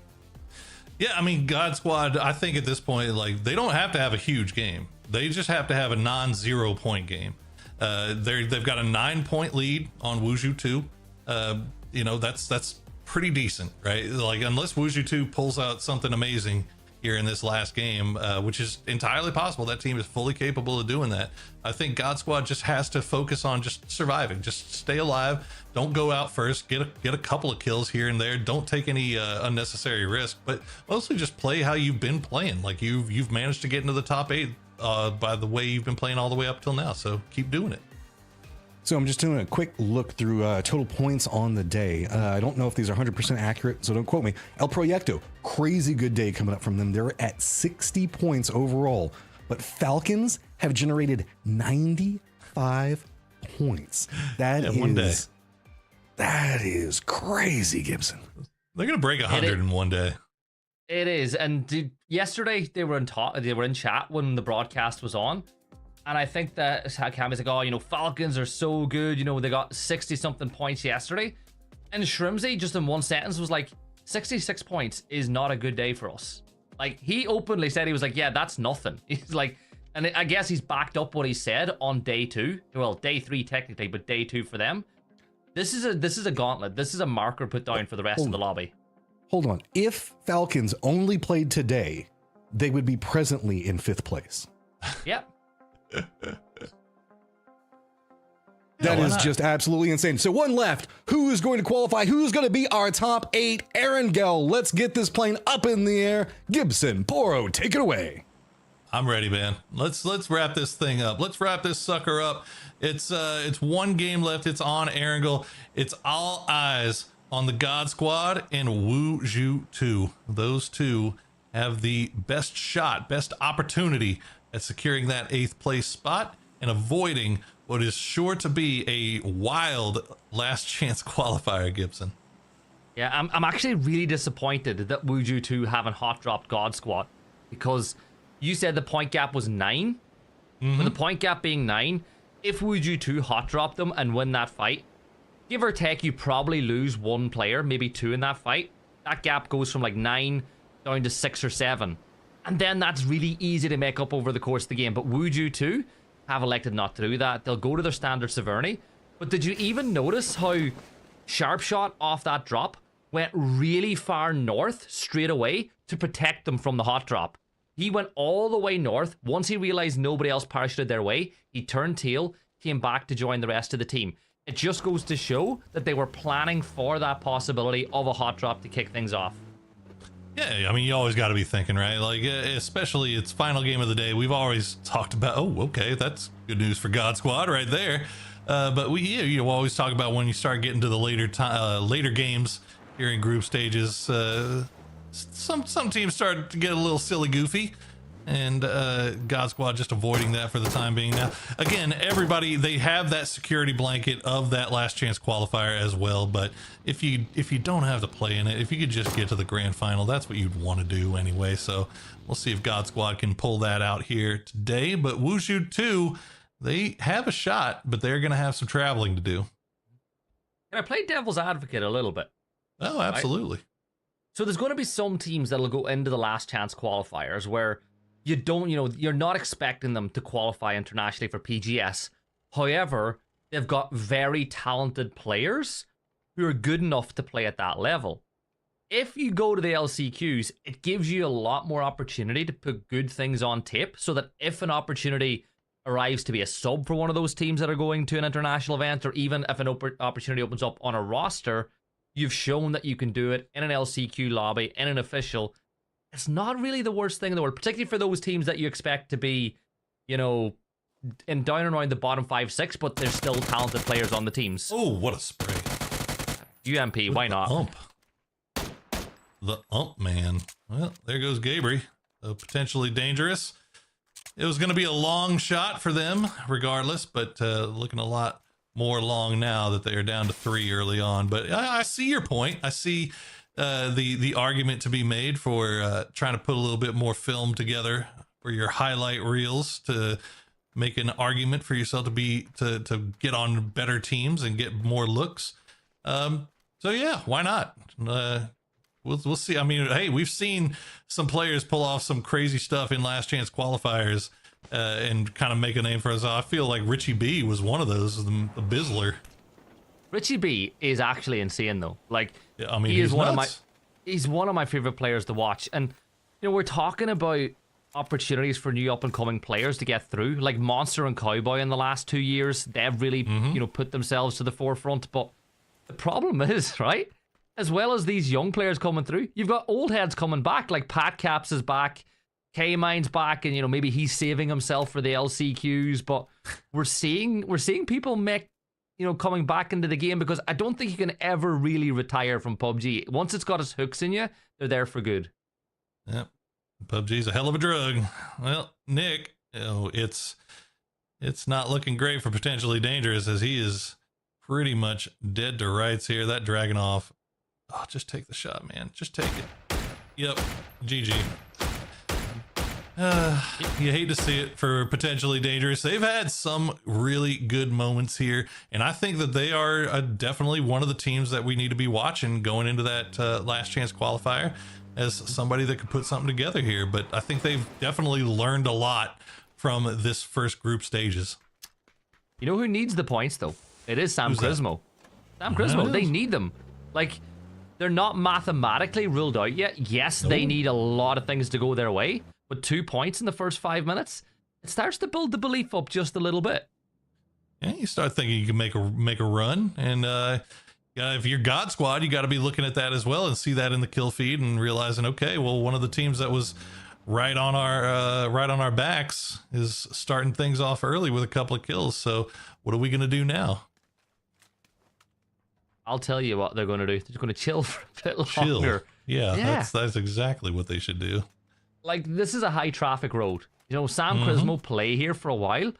Yeah, I mean, God Squad, I think at this point, like, they don't have to have a huge game. They just have to have a non-0 point game. They've got a 9-point lead on Wuju 2. That's pretty decent, right? Like, unless Wuju 2 pulls out something amazing here in this last game, which is entirely possible. That team is fully capable of doing that. I think God Squad just has to focus on just surviving, just stay alive. Don't go out first. Get a couple of kills here and there. Don't take any unnecessary risk, but mostly just play how you've been playing. Like, you've managed to get into the top 8 by the way you've been playing all the way up till now. So keep doing it. So I'm just doing a quick look through total points on the day. I don't know if these are 100% accurate, so don't quote me. El Proyecto, crazy good day coming up from them. They're at 60 points overall, but Falcons have generated 95 points. One day. That is crazy, Gibson. They're gonna break 100 in one day. It is, and yesterday they were in chat when the broadcast was on, and I think that Cammy's like, oh, Falcons are so good, they got 60-something points yesterday, and Shrimsy just in one sentence was like, 66 points is not a good day for us. Like, he openly said, he was like, yeah, that's nothing. He's like, and I guess he's backed up what he said on day 2, well, day 3 technically, but day 2 for them. This is a gauntlet. This is a marker put down for the rest of the lobby. Hold on. If Falcons only played today, they would be presently in 5th place. Yep. That is just absolutely insane. So 1 left. Who is going to qualify? Who's going to be our top 8? Erangel, let's get this plane up in the air. Gibson, Poro, take it away. I'm ready, man. Let's wrap this thing up. Let's wrap this sucker up. It's 1 game left. It's on Erangel. It's all eyes on the God Squad and Wuju 2. Those two have the best shot, best opportunity at securing that 8th place spot and avoiding what is sure to be a wild last chance qualifier, Gibson. Yeah, I'm actually really disappointed that Wuju 2 haven't hot dropped God Squad, because you said the point gap was 9. With the point gap being 9, if Wuju 2 hot drop them and win that fight, give or take, you probably lose 1 player, maybe 2 in that fight. That gap goes from like 9 down to 6 or 7. And then that's really easy to make up over the course of the game. But Wuju 2 have elected not to do that. They'll go to their standard severity. But did you even notice how Sharpshot off that drop went really far north straight away to protect them from the hot drop? He went all the way north. Once he realized nobody else parachuted their way, he turned tail, came back to join the rest of the team. It just goes to show that they were planning for that possibility of a hot drop to kick things off. Yeah, I mean, you always got to be thinking, right? Like, especially it's final game of the day. We've always talked about, oh, okay, that's good news for God Squad right there. But you always talk about when you start getting to the later games here in group stages. Some teams start to get a little silly goofy, and God Squad just avoiding that for the time being. Now, again, everybody, they have that security blanket of that last chance qualifier as well, but if you don't have to play in it, if you could just get to the grand final, that's what you'd want to do anyway. So we'll see if God Squad can pull that out here today. But Wushu 2, they have a shot, but they're going to have some traveling to do. Can I play devil's advocate a little bit? Oh, absolutely. Right? So there's going to be some teams that'll go into the last chance qualifiers where you're not expecting them to qualify internationally for PGS. However, they've got very talented players who are good enough to play at that level. If you go to the LCQs, it gives you a lot more opportunity to put good things on tape, so that if an opportunity arrives to be a sub for one of those teams that are going to an international event, or even if an opportunity opens up on a roster, you've shown that you can do it in an LCQ lobby, in an official. It's not really the worst thing in the world, particularly for those teams that you expect to be, in down and around the bottom 5-6, but there's still talented players on the teams. Oh, what a spray. UMP, why not? The ump, man. Well, there goes Gabry. Potentially dangerous. It was going to be a long shot for them, regardless, but looking a lot more long now that they are down to 3 early on. But I see your point. I see the argument to be made for trying to put a little bit more film together for your highlight reels to make an argument for yourself to get on better teams and get more looks. So yeah, why not? We'll see. I mean, hey, we've seen some players pull off some crazy stuff in last chance qualifiers and kind of make a name for us. I feel like Richie B was one of those, the Bizzler. Richie B is actually insane though. Like, yeah, I mean, he's one of my favorite players to watch. And we're talking about opportunities for new up and coming players to get through. Like Monster and Cowboy in the last 2 years, they've really put themselves to the forefront. But the problem is, right, as well as these young players coming through, you've got old heads coming back. Like Pat Caps is back, K-Mine's back, and maybe he's saving himself for the LCQs. But we're seeing people make coming back into the game, because I don't think you can ever really retire from PUBG. Once it's got its hooks in you, they're there for good. Yep. PUBG's a hell of a drug. Well, Nick, it's not looking great for Potentially Dangerous, as he is pretty much dead to rights here. That dragon off. Oh, just take the shot, man. Just take it. Yep. GG. You hate to see it for Potentially Dangerous. They've had some really good moments here, and I think that they are definitely one of the teams that we need to be watching going into that last chance qualifier, as somebody that could put something together here. But I think they've definitely learned a lot from this first group stages. You know who needs the points though? It is Sam Crismo. Sam Crismo, they need them. Like, they're not mathematically ruled out yet. Yes, they need a lot of things to go their way, but 2 points in the first 5 minutes, it starts to build the belief up just a little bit. Yeah, you start thinking you can make a run, and if you're God Squad, you got to be looking at that as well and see that in the kill feed and realizing, okay, well, one of the teams that was right on our backs is starting things off early with a couple of kills. So what are we gonna do now? I'll tell you what they're going to do. They're going to chill for a bit Chill. longer. Yeah, that's exactly what they should do. Like, this is a high traffic road. You know, Sam Crismo play here for a while.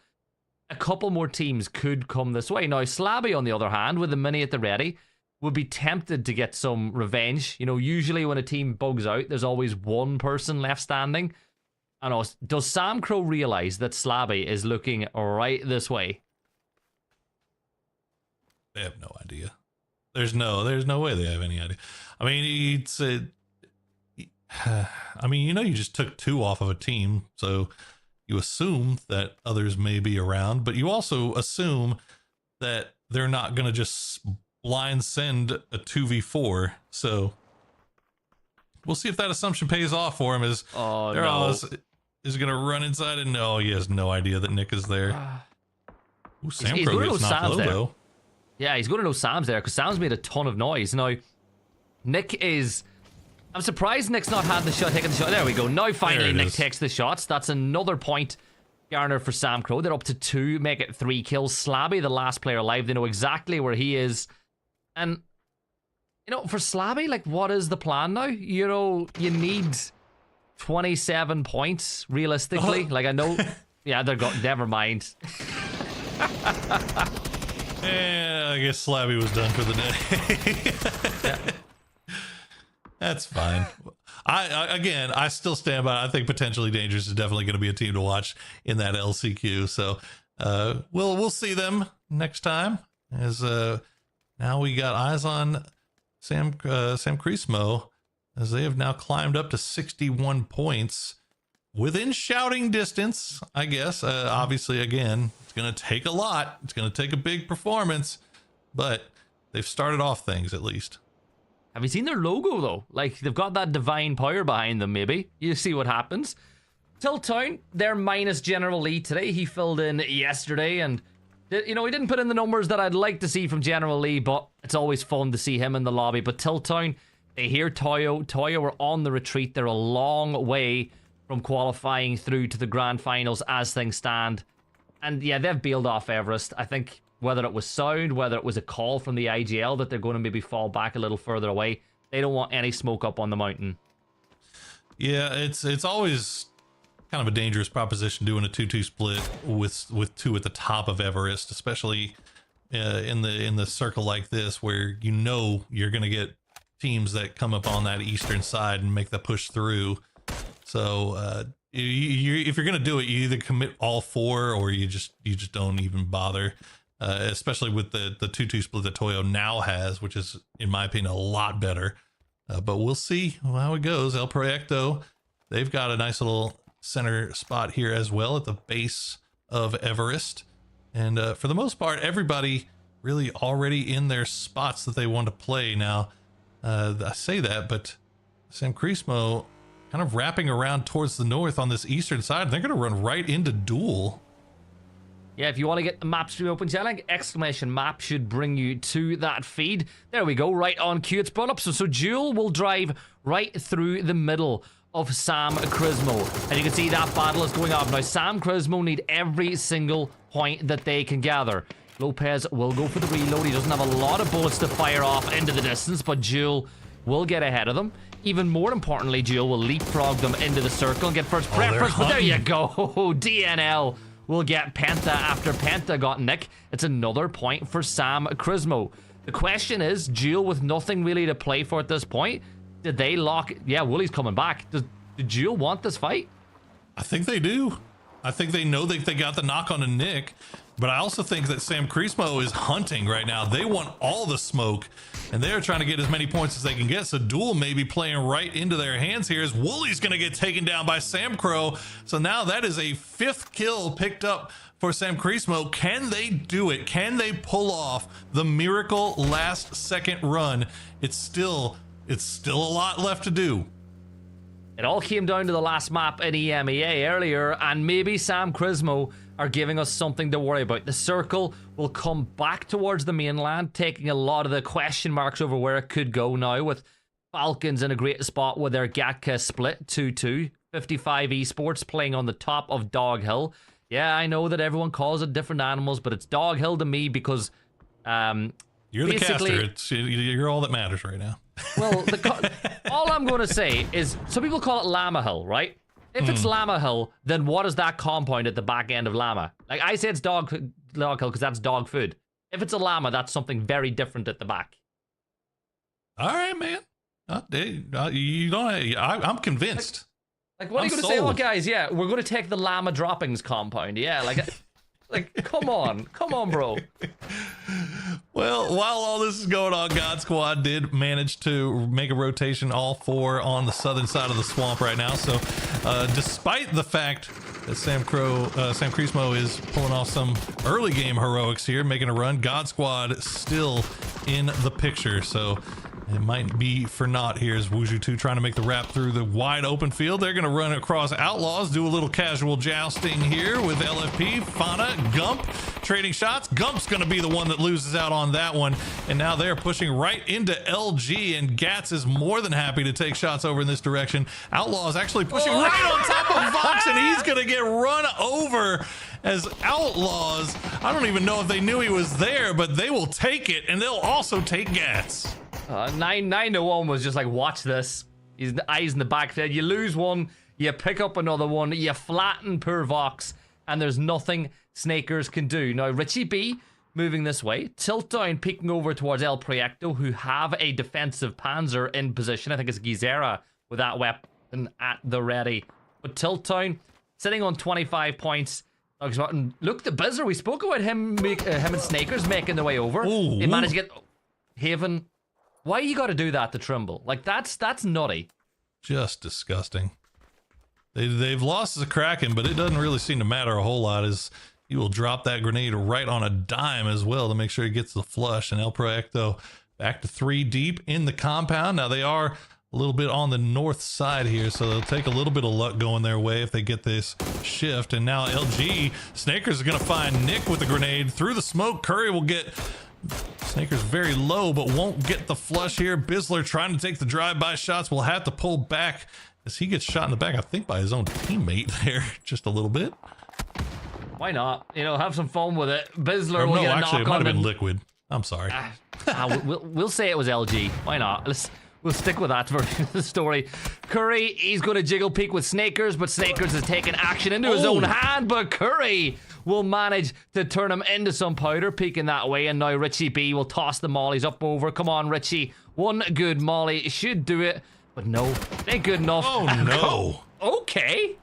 A couple more teams could come this way. Now, Slabby, on the other hand, with the mini at the ready, would be tempted to get some revenge. You know, usually when a team bugs out, there's always one person left standing. I know. Does Sam Crow realize that Slabby is looking right this way? They have no idea. There's no way they have any idea. I mean, you just took 2 off of a team, so you assume that others may be around, but you also assume that they're not going to just blind send a 2v4. So we'll see if that assumption pays off for him. Is going to run inside and no, he has no idea that Nick is there. Ooh, Sam Crow gets knocked low though. Yeah, he's going to know Sam's there because Sam's made a ton of noise. Now, Nick is... I'm surprised Nick's not had the shot, taking the shot. There we go. Now, finally, Nick takes the shots. That's another point garnered for Sam Crow. They're up to 2, make it 3 kills. Slabby, the last player alive, they know exactly where he is. And, you know, for Slabby, like, what is the plan now? You know, you need 27 points, realistically. Like, I know... Yeah, they're got. Never mind. Yeah, I guess Slabby was done for the day. That's fine. I still stand by. I think Potentially Dangerous is definitely going to be a team to watch in that LCQ. So we'll see them next time. As now we got eyes on Sam Crismo, as they have now climbed up to 61 points within shouting distance. I guess obviously again it's going to take a lot. It's going to take a big performance, but they've started off things at least. Have you seen their logo, though? Like, they've got that divine power behind them, maybe. You see what happens. Tiltown, they're minus General Lee today. He filled in yesterday, and, you know, he didn't put in the numbers that I'd like to see from General Lee, but it's always fun to see him in the lobby. But Tiltown, they hear Toyo. Toyo are on the retreat. They're a long way from qualifying through to the grand finals as things stand. And, yeah, they've bailed off Everest. I think... whether it was sound, whether it was a call from the IGL that they're going to maybe fall back a little further away. They don't want any smoke up on the mountain. Yeah, it's always kind of a dangerous proposition doing a 2-2 split with 2 at the top of Everest, especially in the circle like this where you know you're going to get teams that come up on that eastern side and make the push through. So if you're going to do it, you either commit all 4 or you just don't even bother. Especially with the 2-2 split that Toyo now has, which is, in my opinion, a lot better. But we'll see how it goes. El Proyecto, they've got a nice little center spot here as well at the base of Everest. And for the most part, everybody really already in their spots that they want to play. Now, I say that, but Sam Crismo kind of wrapping around towards the north on this eastern side. They're going to run right into Duel. Yeah, if you want to get the map stream open challenge, exclamation map should bring you to that feed. There we go, right on cue. It's brought up. So Jewel will drive right through the middle of Sam Crismo. And you can see that battle is going on. Now, Sam Crismo need every single point that they can gather. Lopez will go for the reload. He doesn't have a lot of bullets to fire off into the distance, but Jewel will get ahead of them. Even more importantly, Jewel will leapfrog them into the circle and get first preference. But there you go, DNL. We'll get Penta after Penta got Nick. It's another point for Sam Crismo. The question is, Jewel with nothing really to play for at this point, did they lock... Yeah, Wooly's coming back. Did Jewel want this fight? I think they do. I think they know that they got the knock on a Nick, but I also think that Sam Crismo is hunting right now. They want all the smoke, and they're trying to get as many points as they can get. So Duel may be playing right into their hands here as Wooly's going to get taken down by Sam Crow. So now that is a 5th kill picked up for Sam Crismo. Can they do it? Can they pull off the miracle last second run? It's still a lot left to do. It all came down to the last map in EMEA earlier, and maybe Sam Crismo are giving us something to worry about. The circle will come back towards the mainland, taking a lot of the question marks over where it could go now, with Falcons in a great spot with their Gatka split 2-2. 55 Esports playing on the top of Dog Hill. Yeah, I know that everyone calls it different animals, but it's Dog Hill to me because You're the basically, caster. You're all that matters right now. well, all I'm going to say is, some people call it Llama Hill, right? If it's Llama Hill, then what is that compound at the back end of Llama? Like, I say it's dog hill because that's dog food. If it's a llama, that's something very different at the back. All right, man. You don't. I'm convinced. Like, what are you going to say? Oh, guys, yeah, we're going to take the llama droppings compound. Yeah, like, come on, bro. Well, while all this is going on, God Squad did manage to make a rotation, all 4 on the southern side of the swamp right now. So, despite the fact that Sam Crismo is pulling off some early game heroics here, making a run, God Squad still in the picture. So it might be for naught here as Wuju 2 trying to make the wrap through the wide open field. They're going to run across Outlaws, do a little casual jousting here with LFP, Fauna, Gump, trading shots. Gump's going to be the one that loses out on that one. And now they're pushing right into LG, and Gats is more than happy to take shots over in this direction. Outlaws actually pushing right on top of Fox, and he's going to get run over as Outlaws. I don't even know if they knew he was there, but they will take it, and they'll also take Gats. 9-1 was just like, watch this. He's the eyes in the backfield. You lose one, you pick up another one, you flatten poor Vox, and there's nothing Snakers can do. Now, Richie B moving this way. Tilt down, peeking over towards El Proyecto, who have a defensive Panzer in position. I think it's Gizera with that weapon at the ready. But Tilt down, sitting on 25 points. Look, the Bizzer, we spoke about him and Snakers making their way over. Ooh. They managed to get Haven. Why you got to do that to Trimble? Like, that's nutty. Just disgusting. They've lost the Kraken, but it doesn't really seem to matter a whole lot, as he will drop that grenade right on a dime as well to make sure he gets the flush. And El Proyecto back to 3 deep in the compound. Now they are a little bit on the north side here, so they'll take a little bit of luck going their way if they get this shift. And now LG, Snakers is going to find Nick with the grenade through the smoke. Curry will get... Snaker's very low, but won't get the flush here. Bizzler trying to take the drive-by shots, will have to pull back as he gets shot in the back, I think, by his own teammate there just a little bit. Why not? You know, have some fun with it. Bizzler will no, get a actually, it knock might on have been the... Liquid. I'm sorry. We'll say it was LG. Why not? We'll stick with that version of the story. Curry, he's going to jiggle peek with Snakers, but Snakers has taken action into his own hand, but Curry will manage to turn him into some powder, peeking that way, and now Richie B will toss the mollies up over. Come on, Richie. One good molly should do it, but no, ain't good enough. Oh, no. Okay.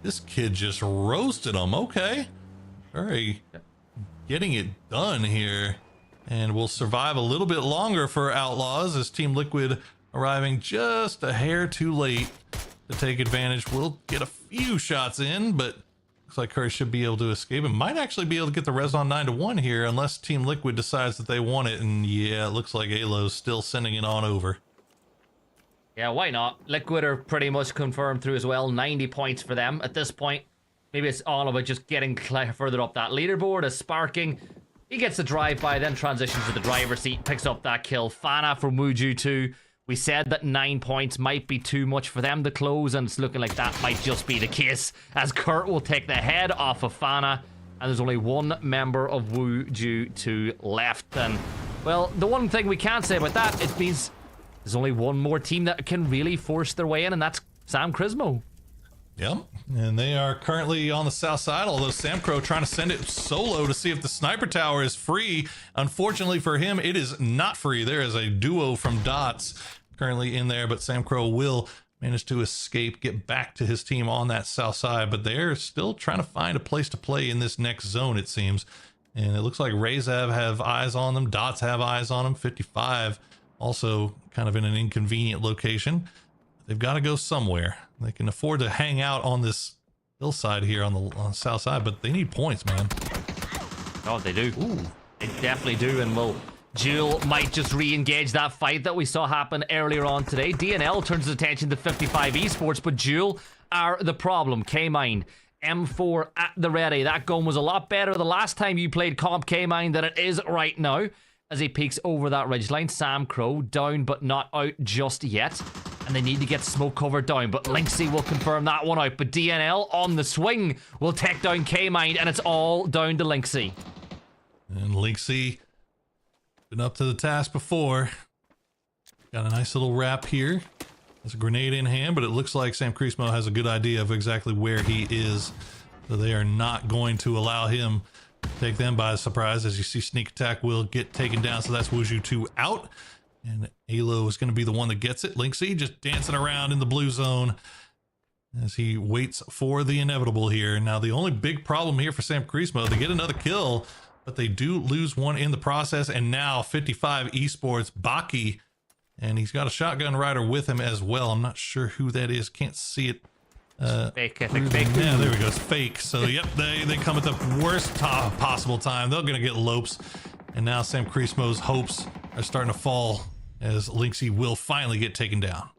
This kid just roasted him. Okay. Curry getting it done here. And will survive a little bit longer for Outlaws as Team Liquid arriving just a hair too late to take advantage. Will get a few shots in, but looks like Curry should be able to escape and might actually be able to get the res on 9-1 here unless Team Liquid decides that they want it. And yeah, it looks like Alo's still sending it on over. Yeah, why not? Liquid are pretty much confirmed through as well. 90 points for them at this point. Maybe it's all about just getting further up that leaderboard as Sparking. He gets the drive-by, then transitions to the driver's seat, picks up that kill. Fana from Wuju 2. We said that 9 points might be too much for them to close, and it's looking like that might just be the case, as Kurt will take the head off of Fana, and there's only one member of Wuju 2 left. And, well, the one thing we can't say about that, it means there's only one more team that can really force their way in, and that's Sam Crismo. Yep, and they are currently on the south side, although Sam Crow trying to send it solo to see if the sniper tower is free. Unfortunately for him, it is not free. There is a duo from Dots currently in there, but Sam Crow will manage to escape, get back to his team on that south side, but they're still trying to find a place to play in this next zone, it seems. And it looks like Razav have eyes on them, Dots have eyes on them, 55 also kind of in an inconvenient location. They've got to go somewhere. They can afford to hang out on this hillside here on the south side, but they need points, man. Oh, they do. Ooh. They definitely do, and well, Jewel might just re-engage that fight that we saw happen earlier on today. DNL turns his attention to 55 Esports, but Jewel are the problem. K-Mind, M4 at the ready. That gun was a lot better the last time you played Comp K-Mind than it is right now, as he peeks over that ridgeline. Sam Crow down, but not out just yet. And they need to get smoke cover down, but Lynxy will confirm that one out. But DNL on the swing will take down K-Mind, and it's all down to Lynxy. And Lynxy Been up to the task before. Got a nice little wrap here. There's a grenade in hand, but it looks like Sam Kreismo has a good idea of exactly where he is. So they are not going to allow him to take them by surprise. As you see, sneak attack will get taken down. So that's Wuju 2 out. And Alo is going to be the one that gets it. Linksy just dancing around in the blue zone as he waits for the inevitable here. Now, the only big problem here for Sam Kreismo, they get another kill, but they do lose one in the process. And now 55 Esports, Baki, and he's got a shotgun rider with him as well. I'm not sure who that is. Can't see it. Fake, I think fake. Yeah, there we go. It's fake. So, yep, they come at the worst possible time. They're going to get Lopes. And now Sam Kreismo's hopes are starting to fall as Linksy will finally get taken down.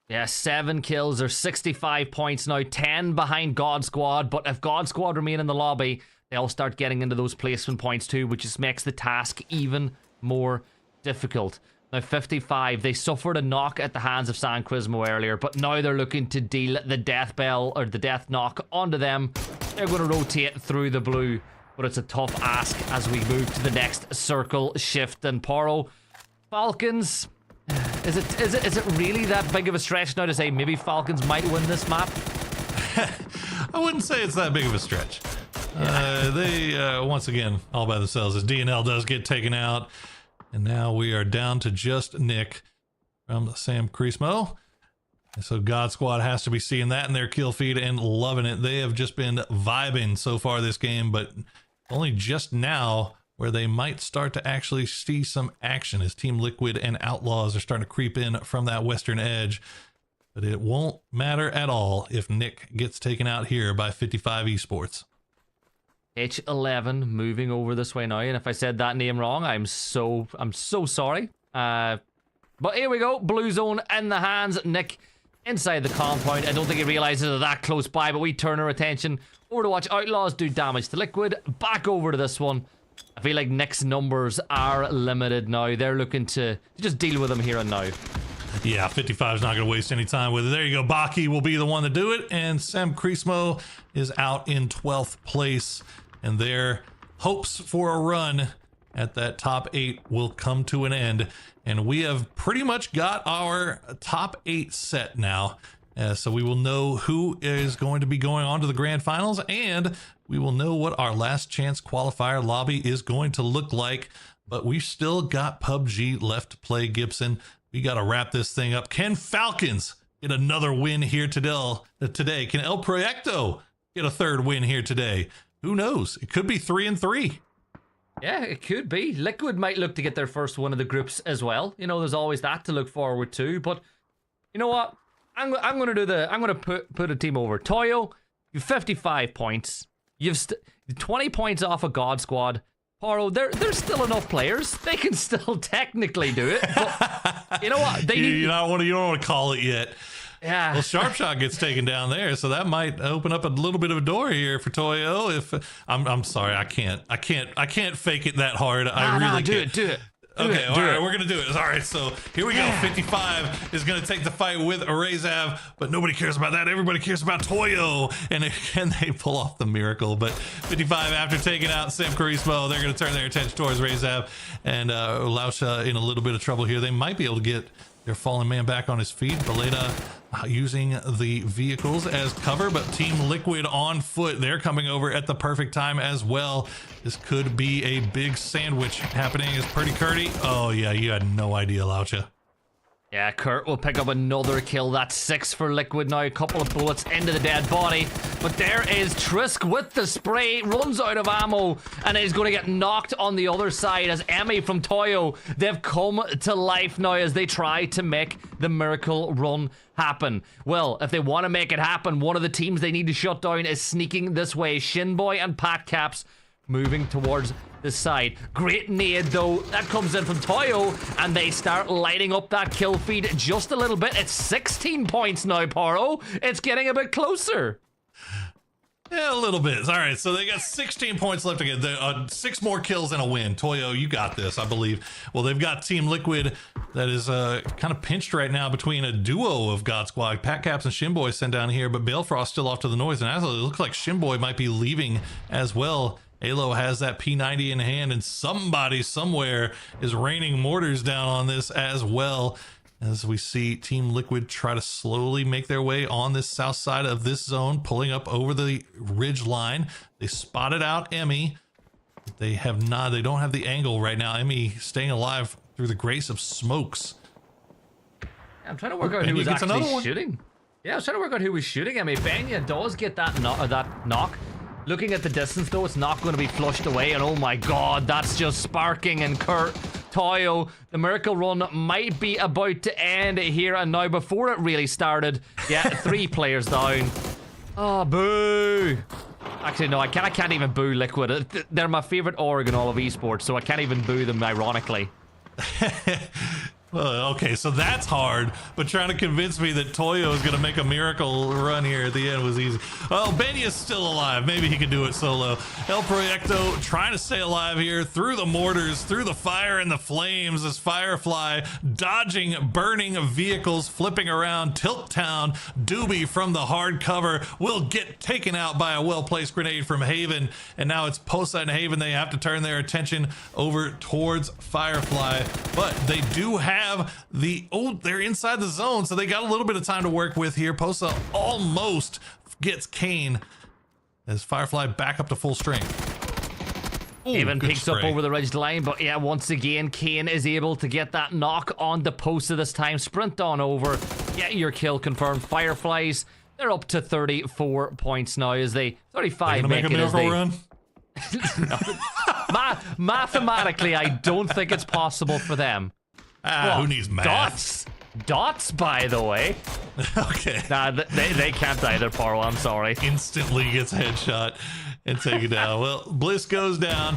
Yeah, 7 kills or 65 points now, 10 behind God Squad. But if God Squad remain in the lobby, they'll start getting into those placement points too, which just makes the task even more difficult. Now 55, they suffered a knock at the hands of San Quismo earlier, but now they're looking to deal the death bell or the death knock onto them. They're going to rotate through the blue, but it's a tough ask as we move to the next circle shift. And Poro, Falcons, is it really that big of a stretch now to say maybe Falcons might win this map? I wouldn't say it's that big of a stretch. They once again all by themselves as DNL does get taken out. And now we are down to just Nick from Sam Kreismo. And so God Squad has to be seeing that in their kill feed and loving it. They have just been vibing so far this game, but only just now where they might start to actually see some action as Team Liquid and Outlaws are starting to creep in from that western edge. But it won't matter at all if Nick gets taken out here by 55 Esports. H11 moving over this way now, and if I said that name wrong, I'm so sorry. But here we go, blue zone in the hands. Nick inside the compound. I don't think he realizes they're that close by, but we turn our attention over to watch Outlaws do damage to Liquid. Back over to this one. I feel like Nick's numbers are limited now. They're looking to just deal with them here and now. Yeah, 55 is not going to waste any time with it. There you go. Baki will be the one to do it, and Sam Kreismo is out in 12th place. And their hopes for a run at that top 8 will come to an end. And we have pretty much got our top 8 set now. So we will know who is going to be going on to the grand finals, and we will know what our last chance qualifier lobby is going to look like. But we've still got PUBG left to play, Gibson. We got to wrap this thing up. Can Falcons get another win here today? Can El Proyecto get a third win here today? Who knows? It could be 3-3. Yeah, it could be. Liquid might look to get their first one of the groups as well. You know, there's always that to look forward to. But you know what? I'm going to put a team over. Toyo, you've 55 points. You've 20 points off of God Squad. Poro, there's still enough players. They can still technically do it. But you know what? You don't want to call it yet. Yeah. Well, Sharpshot gets taken down there, so that might open up a little bit of a door here for Toyo. If I'm sorry, I can't fake it that hard. I really can't. Do it. Okay, all right, we're gonna do it. All right, so here we go. 55 is gonna take the fight with Erazav, but nobody cares about that. Everybody cares about Toyo, and can they pull off the miracle? But 55, after taking out Sam Kreismo, they're gonna turn their attention towards Erazav, and Lauscha in a little bit of trouble here. They might be able to get their fallen man back on his feet. Baleda using the vehicles as cover, but Team Liquid on foot. They're coming over at the perfect time as well. This could be a big sandwich happening. Is Purdy Curdy? Oh yeah, you had no idea, Laucha. Yeah, Kurt will pick up another kill. That's 6 for Liquid now. A couple of bullets into the dead body. But there is Trisk with the spray. Runs out of ammo. And is going to get knocked on the other side as Emmy from Toyo. They've come to life now as they try to make the miracle run happen. Well, if they want to make it happen, one of the teams they need to shut down is sneaking this way. Shinboy and Pat Caps moving towards the side. Great nade though. That comes in from Toyo, and they start lighting up that kill feed just a little bit. It's 16 points now, Poro. It's getting a bit closer. Yeah, a little bit. All right, so they got 16 points left to get. 6 more kills and a win. Toyo, you got this, I believe. Well, they've got Team Liquid that is kind of pinched right now between a duo of God Squad. Pat Caps and Shinboy sent down here, but Balefrost still off to the north, and actually it looks like Shinboy might be leaving as well. Alo has that P90 in hand, and somebody somewhere is raining mortars down on this as well, as we see Team Liquid try to slowly make their way on this south side of this zone, pulling up over the ridge line. They spotted out Emmy. They don't have the angle right now. Emmy staying alive through the grace of smokes. I'm trying to work out who was actually shooting. Yeah, I was trying to work out who was shooting. I mean, Benya does get that knock. Looking at the distance, though, it's not going to be flushed away. And oh my god, that's just sparking. And Kurt, Toyo, the miracle run might be about to end here and now. Before it really started, yeah, 3 players down. Oh, boo. Actually, no, I can't even boo Liquid. They're my favorite org in all of esports, so I can't even boo them, ironically. Okay, so that's hard, but trying to convince me that Toyo is going to make a miracle run here at the end was easy. Well, Benya's still alive. Maybe he can do it solo. El Proyecto trying to stay alive here through the mortars, through the fire and the flames as Firefly dodging burning vehicles, flipping around. Tilt Town, Doobie from the hard cover will get taken out by a well-placed grenade from Haven, and now it's Posa and Haven. They have to turn their attention over towards Firefly, but they do have they're inside the zone, so they got a little bit of time to work with here. Posa almost gets Kane as Firefly back up to full strength. Haven picks up over the ridge line, but yeah, once again, Kane is able to get that knock on the Posa this time. Sprint on over, get your kill confirmed. Fireflies, they're up to 34 points now as they 35 make a miracle run. Mathematically, I don't think it's possible for them. Who needs math? Dots, by the way. Okay. Nah, they can't either, Paro. I'm sorry. Instantly gets headshot and taken down. Well, Bliss goes down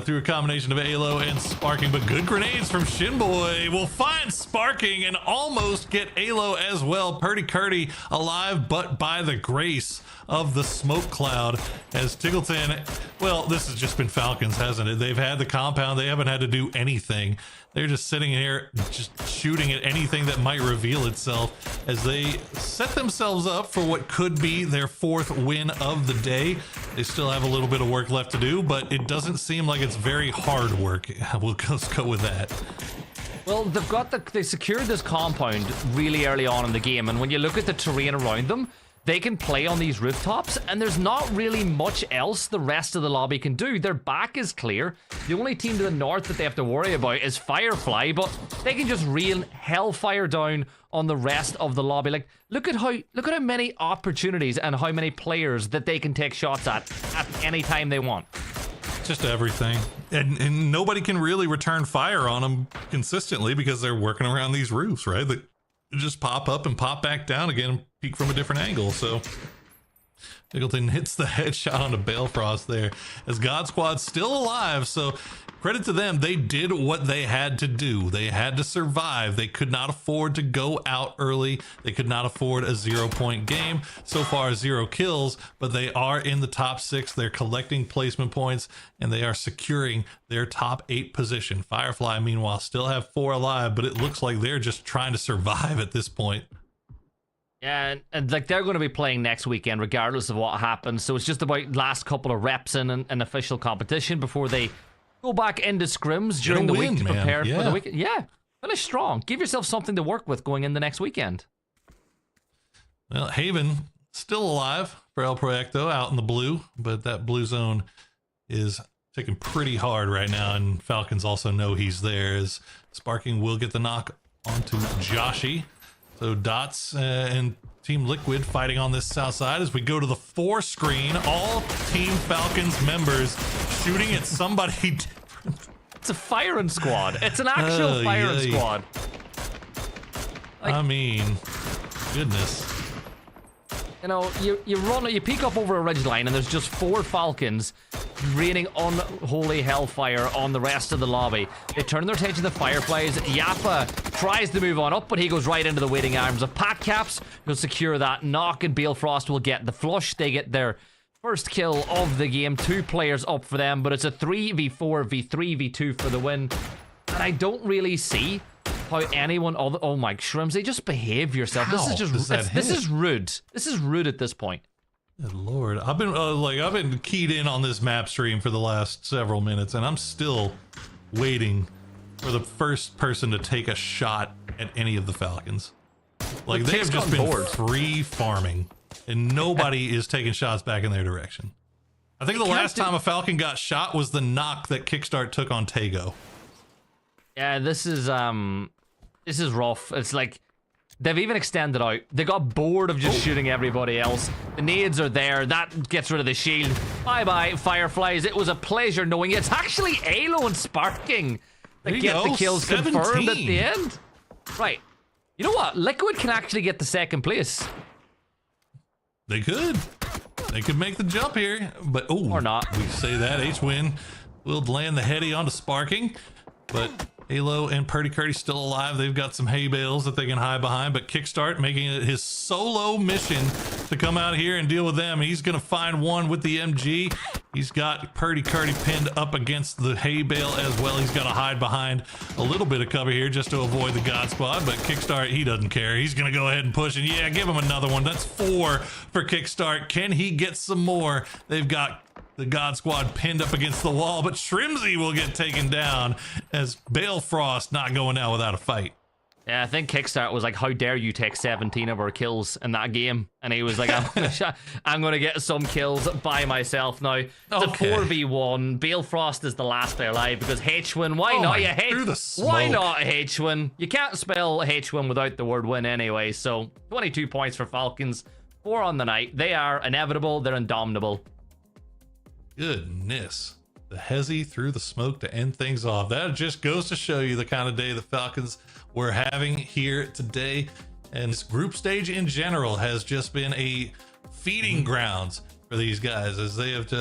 through a combination of Alo and Sparking, but good grenades from Shinboy will find Sparking and almost get Alo as well. Purdy Curdy alive, but by the grace of the smoke cloud as Tiggleton, well, this has just been Falcons, hasn't it? They've had the compound. They haven't had to do anything. They're just sitting here, just shooting at anything that might reveal itself as they set themselves up for what could be their 4th win of the day. They still have a little bit of work left to do, but it doesn't seem like it's very hard work. We'll just go with that. Well, they secured this compound really early on in the game, and when you look at the terrain around them, they can play on these rooftops, and there's not really much else the rest of the lobby can do. Their back is clear. The only team to the north that they have to worry about is Firefly, but they can just rain hellfire down on the rest of the lobby. Like, look at how many opportunities and how many players that they can take shots at any time they want. Just everything. And nobody can really return fire on them consistently because they're working around these roofs, right? They just pop up and pop back down again and peek from a different angle. So Tiggleton hits the headshot onto Balefrost there as God Squad's still alive. So credit to them. They did what they had to do. They had to survive. They could not afford to go out early. They could not afford a 0-point game. So far, 0 kills, but they are in the top 6. They're collecting placement points and they are securing their top 8 position. Firefly, meanwhile, still have 4 alive, but it looks like they're just trying to survive at this point. Yeah, and like they're going to be playing next weekend regardless of what happens. So it's just about last couple of reps in an official competition before they go back into scrims during the week to prepare for the weekend. Yeah, finish strong. Give yourself something to work with going in the next weekend. Well, Haven still alive for El Proyecto out in the blue, but that blue zone is taking pretty hard right now, and Falcons also know he's there as Sparking will get the knock onto Joshi. So Dots and Team Liquid fighting on this south side as we go to the 4 screen. All Team Falcons members shooting at somebody different. It's a firing squad. It's an actual firing squad. Like, I mean, goodness. You know, you peek up over a ridge line and there's just 4 Falcons raining unholy hellfire on the rest of the lobby. They turn their attention to the Fireflies. Yappa tries to move on up, but he goes right into the waiting arms of Pat Caps. He'll secure that knock, and Balefrost will get the flush. They get their first kill of the game. 2 players up for them, but it's a 3v4, v3, v2 for the win. And I don't really see how anyone oh my Shrimps, they just behave yourself. This is just this is rude. This is rude at this point. Good Lord, I've been keyed in on this map stream for the last several minutes, and I'm still waiting for the first person to take a shot at any of the Falcons. Like, they have just been free farming, and nobody is taking shots back in their direction. I think the last time a Falcon got shot was the knock that Kickstart took on Tago. Yeah, this is rough. It's like they've even extended out. They got bored of just shooting everybody else. The nades are there. That gets rid of the shield. Bye-bye, Fireflies. It was a pleasure knowing you. It's actually Alo and Sparking that get the kills 17. confirmed at the end. Right. You know what? Liquid can actually get the second place. They could. They could make the jump here, but or not. We say that H-Win will land the heady onto Sparking, but Halo and Purdy Curdy still alive. They've got some hay bales that they can hide behind, but Kickstart making it his solo mission to come out here and deal with them. He's going to find one with the MG. He's got Purdy Curdy pinned up against the hay bale as well. He's got to hide behind a little bit of cover here just to avoid the God Squad, but Kickstart, he doesn't care. He's going to go ahead and push, and yeah, give him another one. That's 4 for Kickstart. Can he get some more? They've got the God Squad pinned up against the wall, but Shrimsy will get taken down as Bale Frost not going down without a fight. Yeah, I think Kickstart was like, how dare you take 17 of our kills in that game? And he was like, I'm going to get some kills by myself now. It's a 4v1. Bale Frost is the last player alive because H-Win, why not? Why not H-Win? You can't spell H-Win without the word win anyway. So 22 points for Falcons, 4 on the night. They are inevitable. They're indomitable. Goodness. The Hezi through the smoke to end things off. That just goes to show you the kind of day the Falcons were having here today. And this group stage in general has just been a feeding grounds for these guys as they have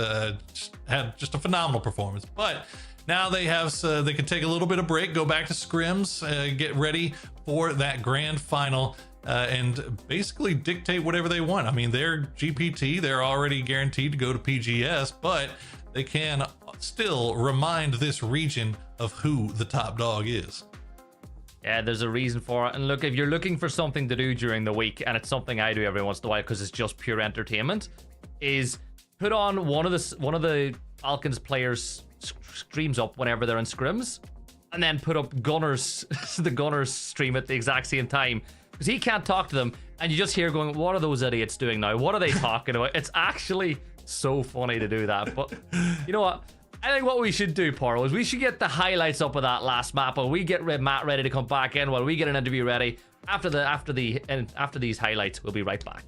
had just a phenomenal performance. But now they have they can take a little bit of break, go back to scrims, get ready for that grand final. And basically dictate whatever they want. I mean, they're GPT, they're already guaranteed to go to PGS, but they can still remind this region of who the top dog is. Yeah, there's a reason for it. And look, if you're looking for something to do during the week, and it's something I do every once in a while because it's just pure entertainment, is put on one of the Falcons players' streams up whenever they're in scrims, and then put up Gunners, the Gunners stream at the exact same time. Because he can't talk to them, and you just hear going, what are those idiots doing now? What are they talking about? It's actually so funny to do that. But you know what? I think what we should do, Poro, is we should get the highlights up of that last map, and we get Matt ready to come back in while we get an interview ready. After these highlights, we'll be right back.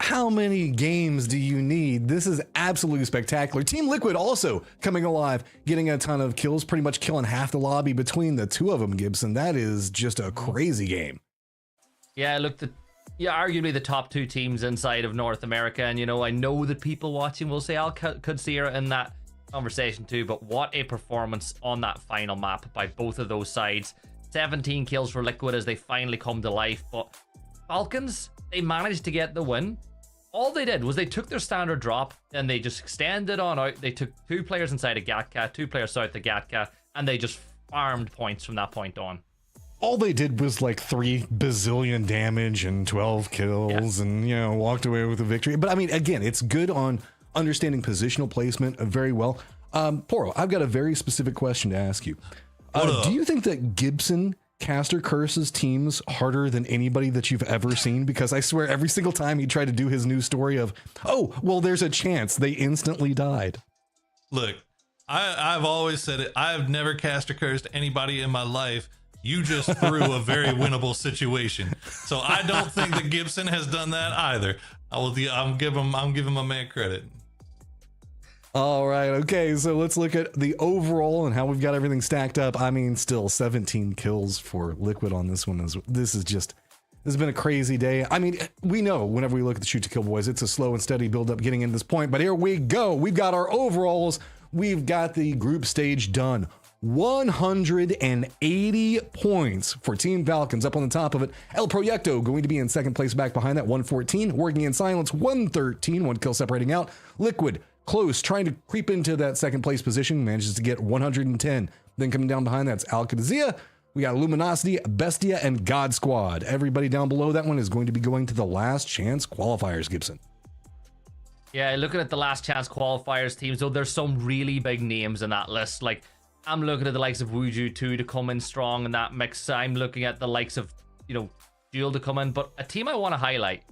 How many games do you need? This is absolutely spectacular. Team Liquid also coming alive, getting a ton of kills, pretty much killing half the lobby between the two of them, Gibson. That is just a crazy game. Yeah, look, arguably the top 2 teams inside of North America. And, you know, I know that people watching will say I'll consider in that conversation too, but what a performance on that final map by both of those sides. 17 kills for Liquid as they finally come to life, but Falcons, they managed to get the win. All they did was they took their standard drop and they just extended on out. They took 2 players inside of Gatka, 2 players south of Gatka, and they just farmed points from that point on. All they did was like 3 bazillion damage and 12 kills and, you know, walked away with a victory. But I mean, again, it's good on understanding positional placement very well. Poro, I've got a very specific question to ask you. Do you think that Gibson caster curses teams harder than anybody that you've ever seen? Because I swear every single time he tried to do his new story of, oh, well, there's a chance, they instantly died. Look, I've always said it. I've never caster cursed anybody in my life. You just threw a very winnable situation. So I don't think that Gibson has done that either. I'm giving my man credit. All right. Okay. So let's look at the overall and how we've got everything stacked up. I mean, still 17 kills for Liquid on this one. This has been a crazy day. I mean, we know whenever we look at the shoot to kill boys, it's a slow and steady build up getting into this point, but here we go. We've got our overalls. We've got the group stage done. 180 points for Team Falcons up on the top of it. El Proyecto going to be in second place back behind that, 114. Working in silence, 113. 1 kill separating out. Liquid close, trying to creep into that second place position, manages to get 110. Then coming down behind that's Alcazia. We got Luminosity, Bestia, and God Squad. Everybody down below that one is going to be going to the last chance qualifiers, Gibson. Yeah, looking at the last chance qualifiers teams, though, there's some really big names in that list. Like, I'm looking at the likes of Wuju 2 to come in strong in that mix. I'm looking at the likes of, you know, Duel to come in. But a team I want to highlight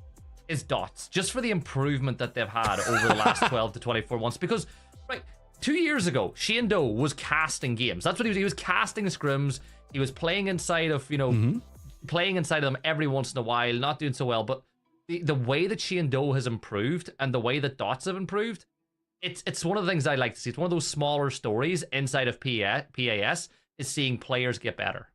is Dots, just for the improvement that they've had over the last 12 to 24 months. Because, right, 2 years ago, Shane Doe was casting games. That's what he was. He was casting scrims. He was playing inside of, you know, playing inside of them every once in a while, not doing so well. But the way that Shane Doe has improved and the way that Dots have improved, it's one of the things I like to see. It's one of those smaller stories inside of PAS is seeing players get better.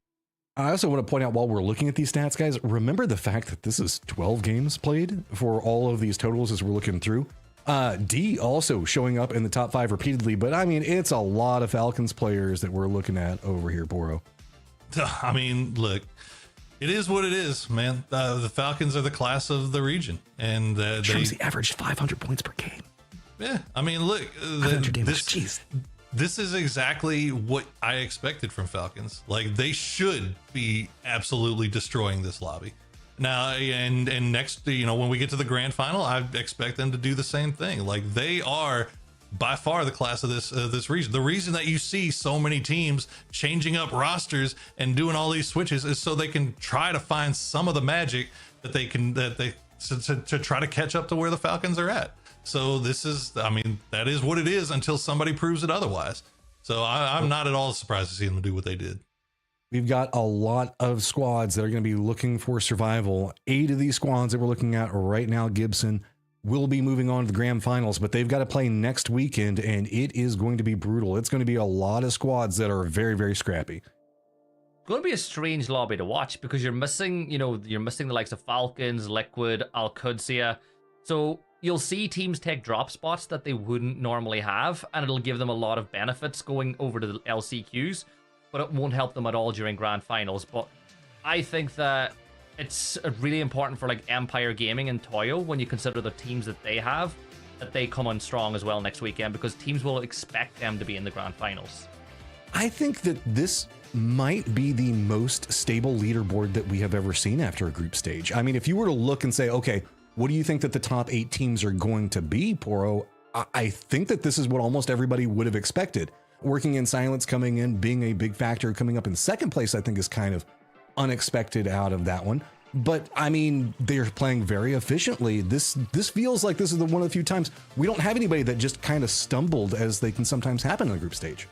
I also want to point out while we're looking at these stats, guys, remember the fact that this is 12 games played for all of these totals as we're looking through. D also showing up in the top 5 repeatedly, but I mean, it's a lot of Falcons players that we're looking at over here, Boro. I mean, look, it is what it is, man. The Falcons are the class of the region, and they averaged 500 points per game. Yeah, I mean, look, this is exactly what I expected from Falcons. Like, they should be absolutely destroying this lobby. Now, and next, you know, when we get to the grand final, I expect them to do the same thing. Like, they are by far the class of this region. The reason that you see so many teams changing up rosters and doing all these switches is so they can try to find some of the magic that they to try to catch up to where the Falcons are at. So this is, I mean, that is what it is until somebody proves it otherwise. So I'm not at all surprised to see them do what they did. We've got a lot of squads that are going to be looking for survival. 8 of these squads that we're looking at right now, Gibson, will be moving on to the grand finals, but they've got to play next weekend, and it is going to be brutal. It's going to be a lot of squads that are very, very scrappy. It's going to be a strange lobby to watch because you're missing, you know, you're missing the likes of Falcons, Liquid, Alcudsia. So you'll see teams take drop spots that they wouldn't normally have, and it'll give them a lot of benefits going over to the LCQs, but it won't help them at all during grand finals. But I think that it's really important for like Empire Gaming and Toyo, when you consider the teams that they have, that they come on strong as well next weekend, because teams will expect them to be in the grand finals. I think that this might be the most stable leaderboard that we have ever seen after a group stage. I mean, if you were to look and say, okay, what do you think that the top 8 teams are going to be, Poro? I think that this is what almost everybody would have expected. Working in silence coming in, being a big factor, coming up in second place, I think is kind of unexpected out of that one. But I mean, they're playing very efficiently. This feels like this is one of the few times we don't have anybody that just kind of stumbled, as they can sometimes happen in a group stage.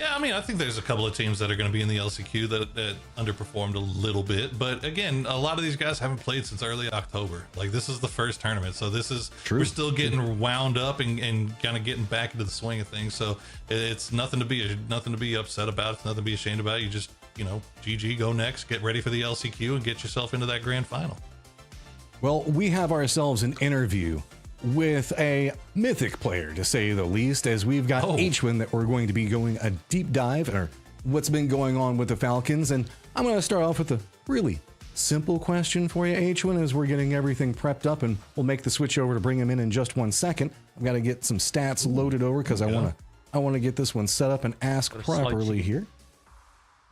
Yeah, I mean, I think there's a couple of teams that are going to be in the LCQ that underperformed a little bit. But again, a lot of these guys haven't played since early October. Like, this is the first tournament. So this is, true. We're still getting wound up and kind of getting back into the swing of things. So it's nothing to be upset about. It's nothing to be ashamed about. You just, you know, GG, go next, get ready for the LCQ and get yourself into that grand final. Well, we have ourselves an interview with a mythic player, to say the least, as we've got H1 that we're going to be going a deep dive or what's been going on with the Falcons. And I'm going to start off with a really simple question for you, H1, as we're getting everything prepped up, and we'll make the switch over to bring him in just 1 second. I've got to get some stats loaded over because I want to get this one set up and ask properly here.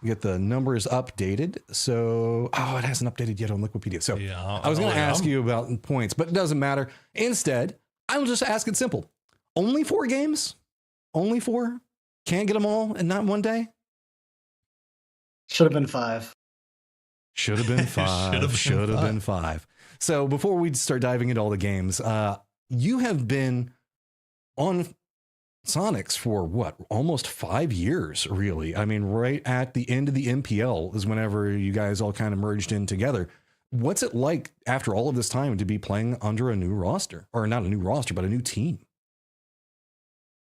get the numbers updated. So, it hasn't updated yet on Wikipedia. So Yeah, I was going to ask you about points, but it doesn't matter. Instead, I'll just ask it simple. Only 4 games? Only 4? Can't get them all in not one day? Should have been 5. Should have been 5. Should have been 5. So before we start diving into all the games, you have been on Sonics for what? Almost 5 years, really. I mean, right at the end of the MPL is whenever you guys all kind of merged in together. What's it like after all of this time to be playing under a new roster? Or not a new roster, but a new team?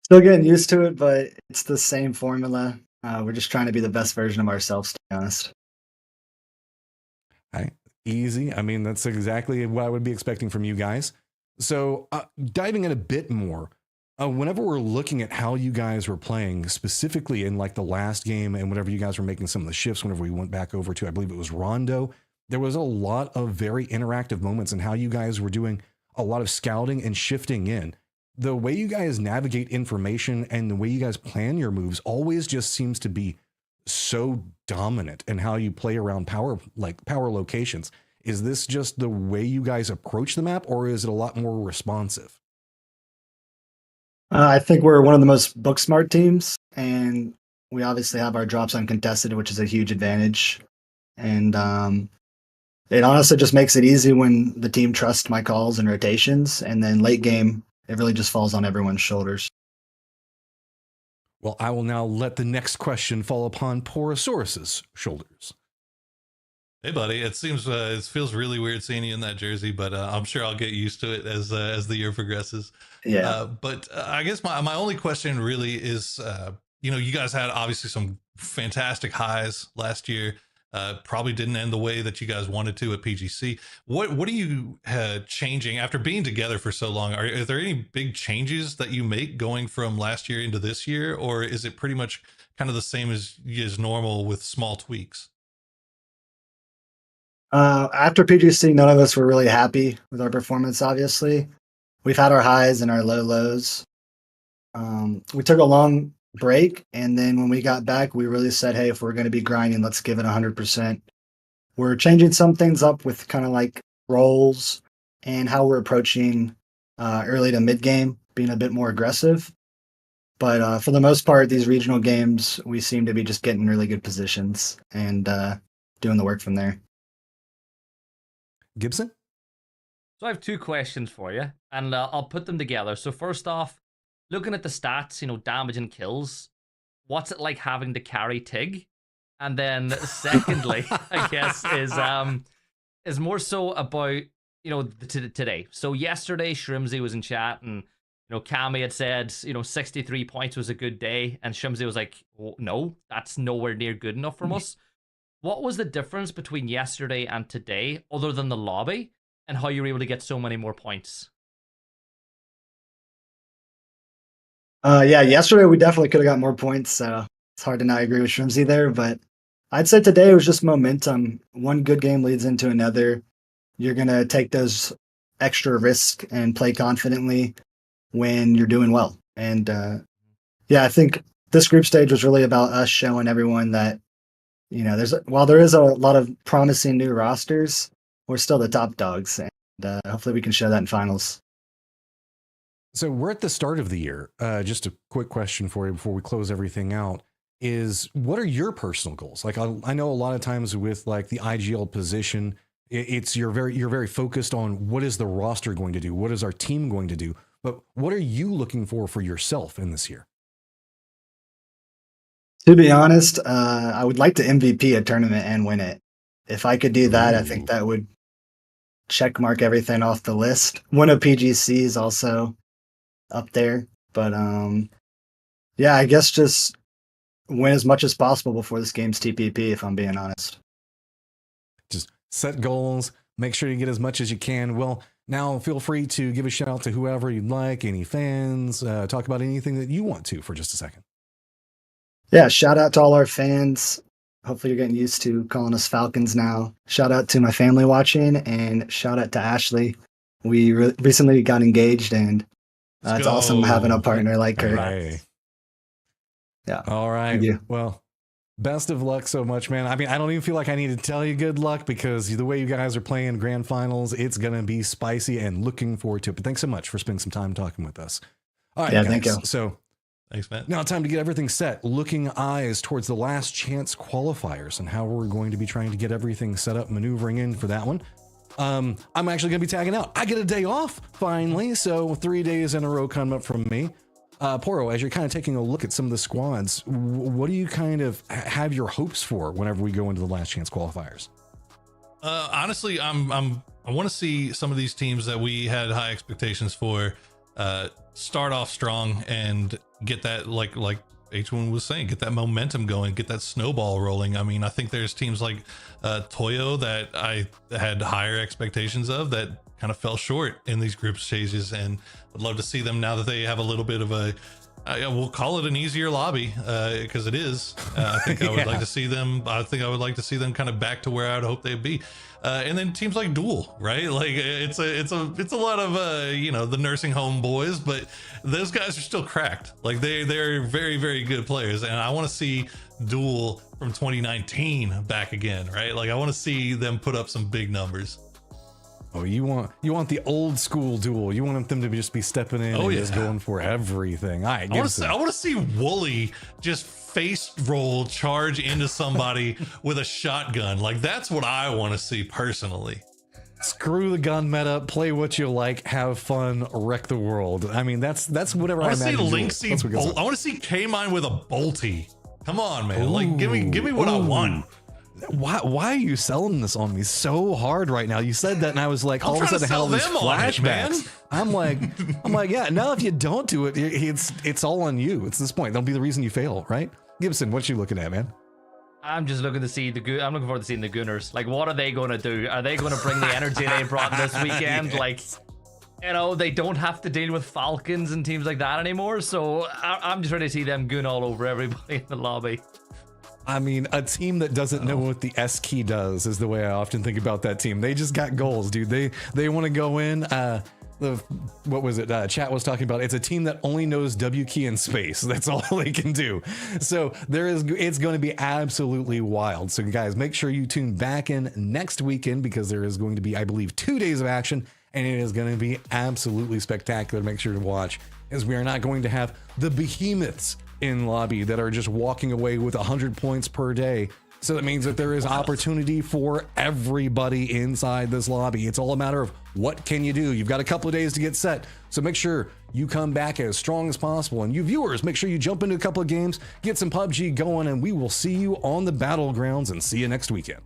Still getting used to it, but it's the same formula. We're just trying to be the best version of ourselves, to be honest. Easy. I mean, that's exactly what I would be expecting from you guys. So diving in a bit more, whenever we're looking at how you guys were playing, specifically in like the last game and whenever you guys were making some of the shifts, whenever we went back over to, I believe it was Rondo, there was a lot of very interactive moments in how you guys were doing a lot of scouting and shifting in. The way you guys navigate information and the way you guys plan your moves always just seems to be so dominant in how you play around power locations. Is this just the way you guys approach the map, or is it a lot more responsive? I think we're one of the most book smart teams, and we obviously have our drops uncontested, which is a huge advantage. And it honestly just makes it easy when the team trusts my calls and rotations, and then late game, it really just falls on everyone's shoulders. Well, I will now let the next question fall upon Porosaurus's shoulders. Hey, buddy. It seems it feels really weird seeing you in that jersey, but I'm sure I'll get used to it as the year progresses. Yeah. But I guess my only question really is, you guys had obviously some fantastic highs last year. Probably didn't end the way that you guys wanted to at PGC. What are you changing after being together for so long? Are there any big changes that you make going from last year into this year, or is it pretty much kind of the same as normal with small tweaks? After PGC, none of us were really happy with our performance, obviously. We've had our highs and our low lows. We took a long break, and then when we got back, we really said, hey, if we're going to be grinding, let's give it 100%. We're changing some things up with kind of like roles and how we're approaching early to mid game, being a bit more aggressive. But for the most part, these regional games, we seem to be just getting really good positions and doing the work from there. Gibson? So I have 2 questions for you, and I'll put them together. So first off, looking at the stats, damage and kills, what's it like having to carry Tig? And then secondly, I guess, is more so about, today. So yesterday, Shrimsy was in chat, and, Kami had said, 63 points was a good day, and Shrimsy was like, oh, no, that's nowhere near good enough from us. What was the difference between yesterday and today, other than the lobby, and how you were able to get so many more points? Yesterday we definitely could have got more points, so it's hard to not agree with Shrimsy there, but I'd say today it was just momentum. One good game leads into another. You're going to take those extra risks and play confidently when you're doing well. And I think this group stage was really about us showing everyone that, while there is a lot of promising new rosters, we're still the top dogs, and hopefully we can show that in finals. So we're at the start of the year. Just a quick question for you before we close everything out is, what are your personal goals? Like, I know a lot of times with like the IGL position, you're very focused on what is the roster going to do? What is our team going to do? But what are you looking for yourself in this year? To be honest, I would like to MVP a tournament and win it. If I could do that, I think that would check mark everything off the list. One of PGC is also up there, but I guess just win as much as possible before this game's TPP, if I'm being honest. Just set goals, make sure you get as much as you can. Well, now feel free to give a shout out to whoever you'd like, any fans, talk about anything that you want to for just a second. Yeah, shout out to all our fans. Hopefully you're getting used to calling us Falcons now. Shout out to my family watching, and shout out to Ashley. We recently got engaged, and it's awesome having a partner like her. Hey. Yeah. All right. Thank you. Well, Best of luck so much, man. I mean, I don't even feel like I need to tell you good luck because the way you guys are playing grand finals, it's going to be spicy and looking forward to it. But thanks so much for spending some time talking with us. All right, Yeah, guys. thank you. So Thanks, man. now time to get everything set. Looking eyes towards the last chance qualifiers and how we're going to be trying to get everything set up, maneuvering in for that one. I'm actually going to be tagging out. I get a day off finally. So 3 days in a row coming up from me. Poro, as you're kind of taking a look at some of the squads, what do you kind of have your hopes for whenever we go into the last chance qualifiers? Honestly, I want to see some of these teams that we had high expectations for start off strong and get that, like H1 was saying, get that momentum going, get that snowball rolling. I mean, I think there's teams like Toyo that I had higher expectations of that kind of fell short in these group stages, and I'd love to see them now that they have a little bit of a we'll call it an easier lobby because it is. I think I would like to see them. I think I would like to see them kind of back to where I would hope they'd be. And then teams like Duel, right? Like it's a lot of you know, the nursing home boys, but those guys are still cracked. Like they're very, very good players, and I want to see Duel from 2019 back again, right? Like I want to see them put up some big numbers. Oh, you want the old school Duel. You want them to just be stepping in and just going for everything. All right, I want to see Wooly just face roll charge into somebody with a shotgun. Like that's what I want to see personally. Screw the gun meta, play what you like, have fun, wreck the world. I mean, that's whatever I imagine. I want to see Linksy. I want to see K-Mine with a bolty. Come on, man. Ooh, like give me what I want. Why are you selling this on me so hard right now? You said that and I was like, all of a sudden I had all these flashbacks. I'm like, yeah, now if you don't do it, it's all on you. It's this point. That'll be the reason you fail, right? Gibson, what you looking at, man? I'm just looking to see I'm looking forward to seeing the Gunners. Like, what are they going to do? Are they going to bring the energy they brought this weekend? Like, you know, they don't have to deal with Falcons and teams like that anymore. So I'm just ready to see them gun all over everybody in the lobby. I mean, a team that doesn't know what the S key does is the way I often think about that team. They just got goals, dude. They want to go in. What was it? Chat was talking about. It's a team that only knows W key and space. That's all they can do. So it's going to be absolutely wild. So guys, make sure you tune back in next weekend because there is going to be, I believe, 2 days of action, and it is going to be absolutely spectacular. Make sure to watch, as we are not going to have the behemoths in lobby that are just walking away with 100 points per day. So that means that there is opportunity for everybody inside this lobby. It's all a matter of what can you do. You've got a couple of days to get set. So make sure you come back as strong as possible. And you viewers, make sure you jump into a couple of games, get some PUBG going, and we will see you on the Battlegrounds and see you next weekend.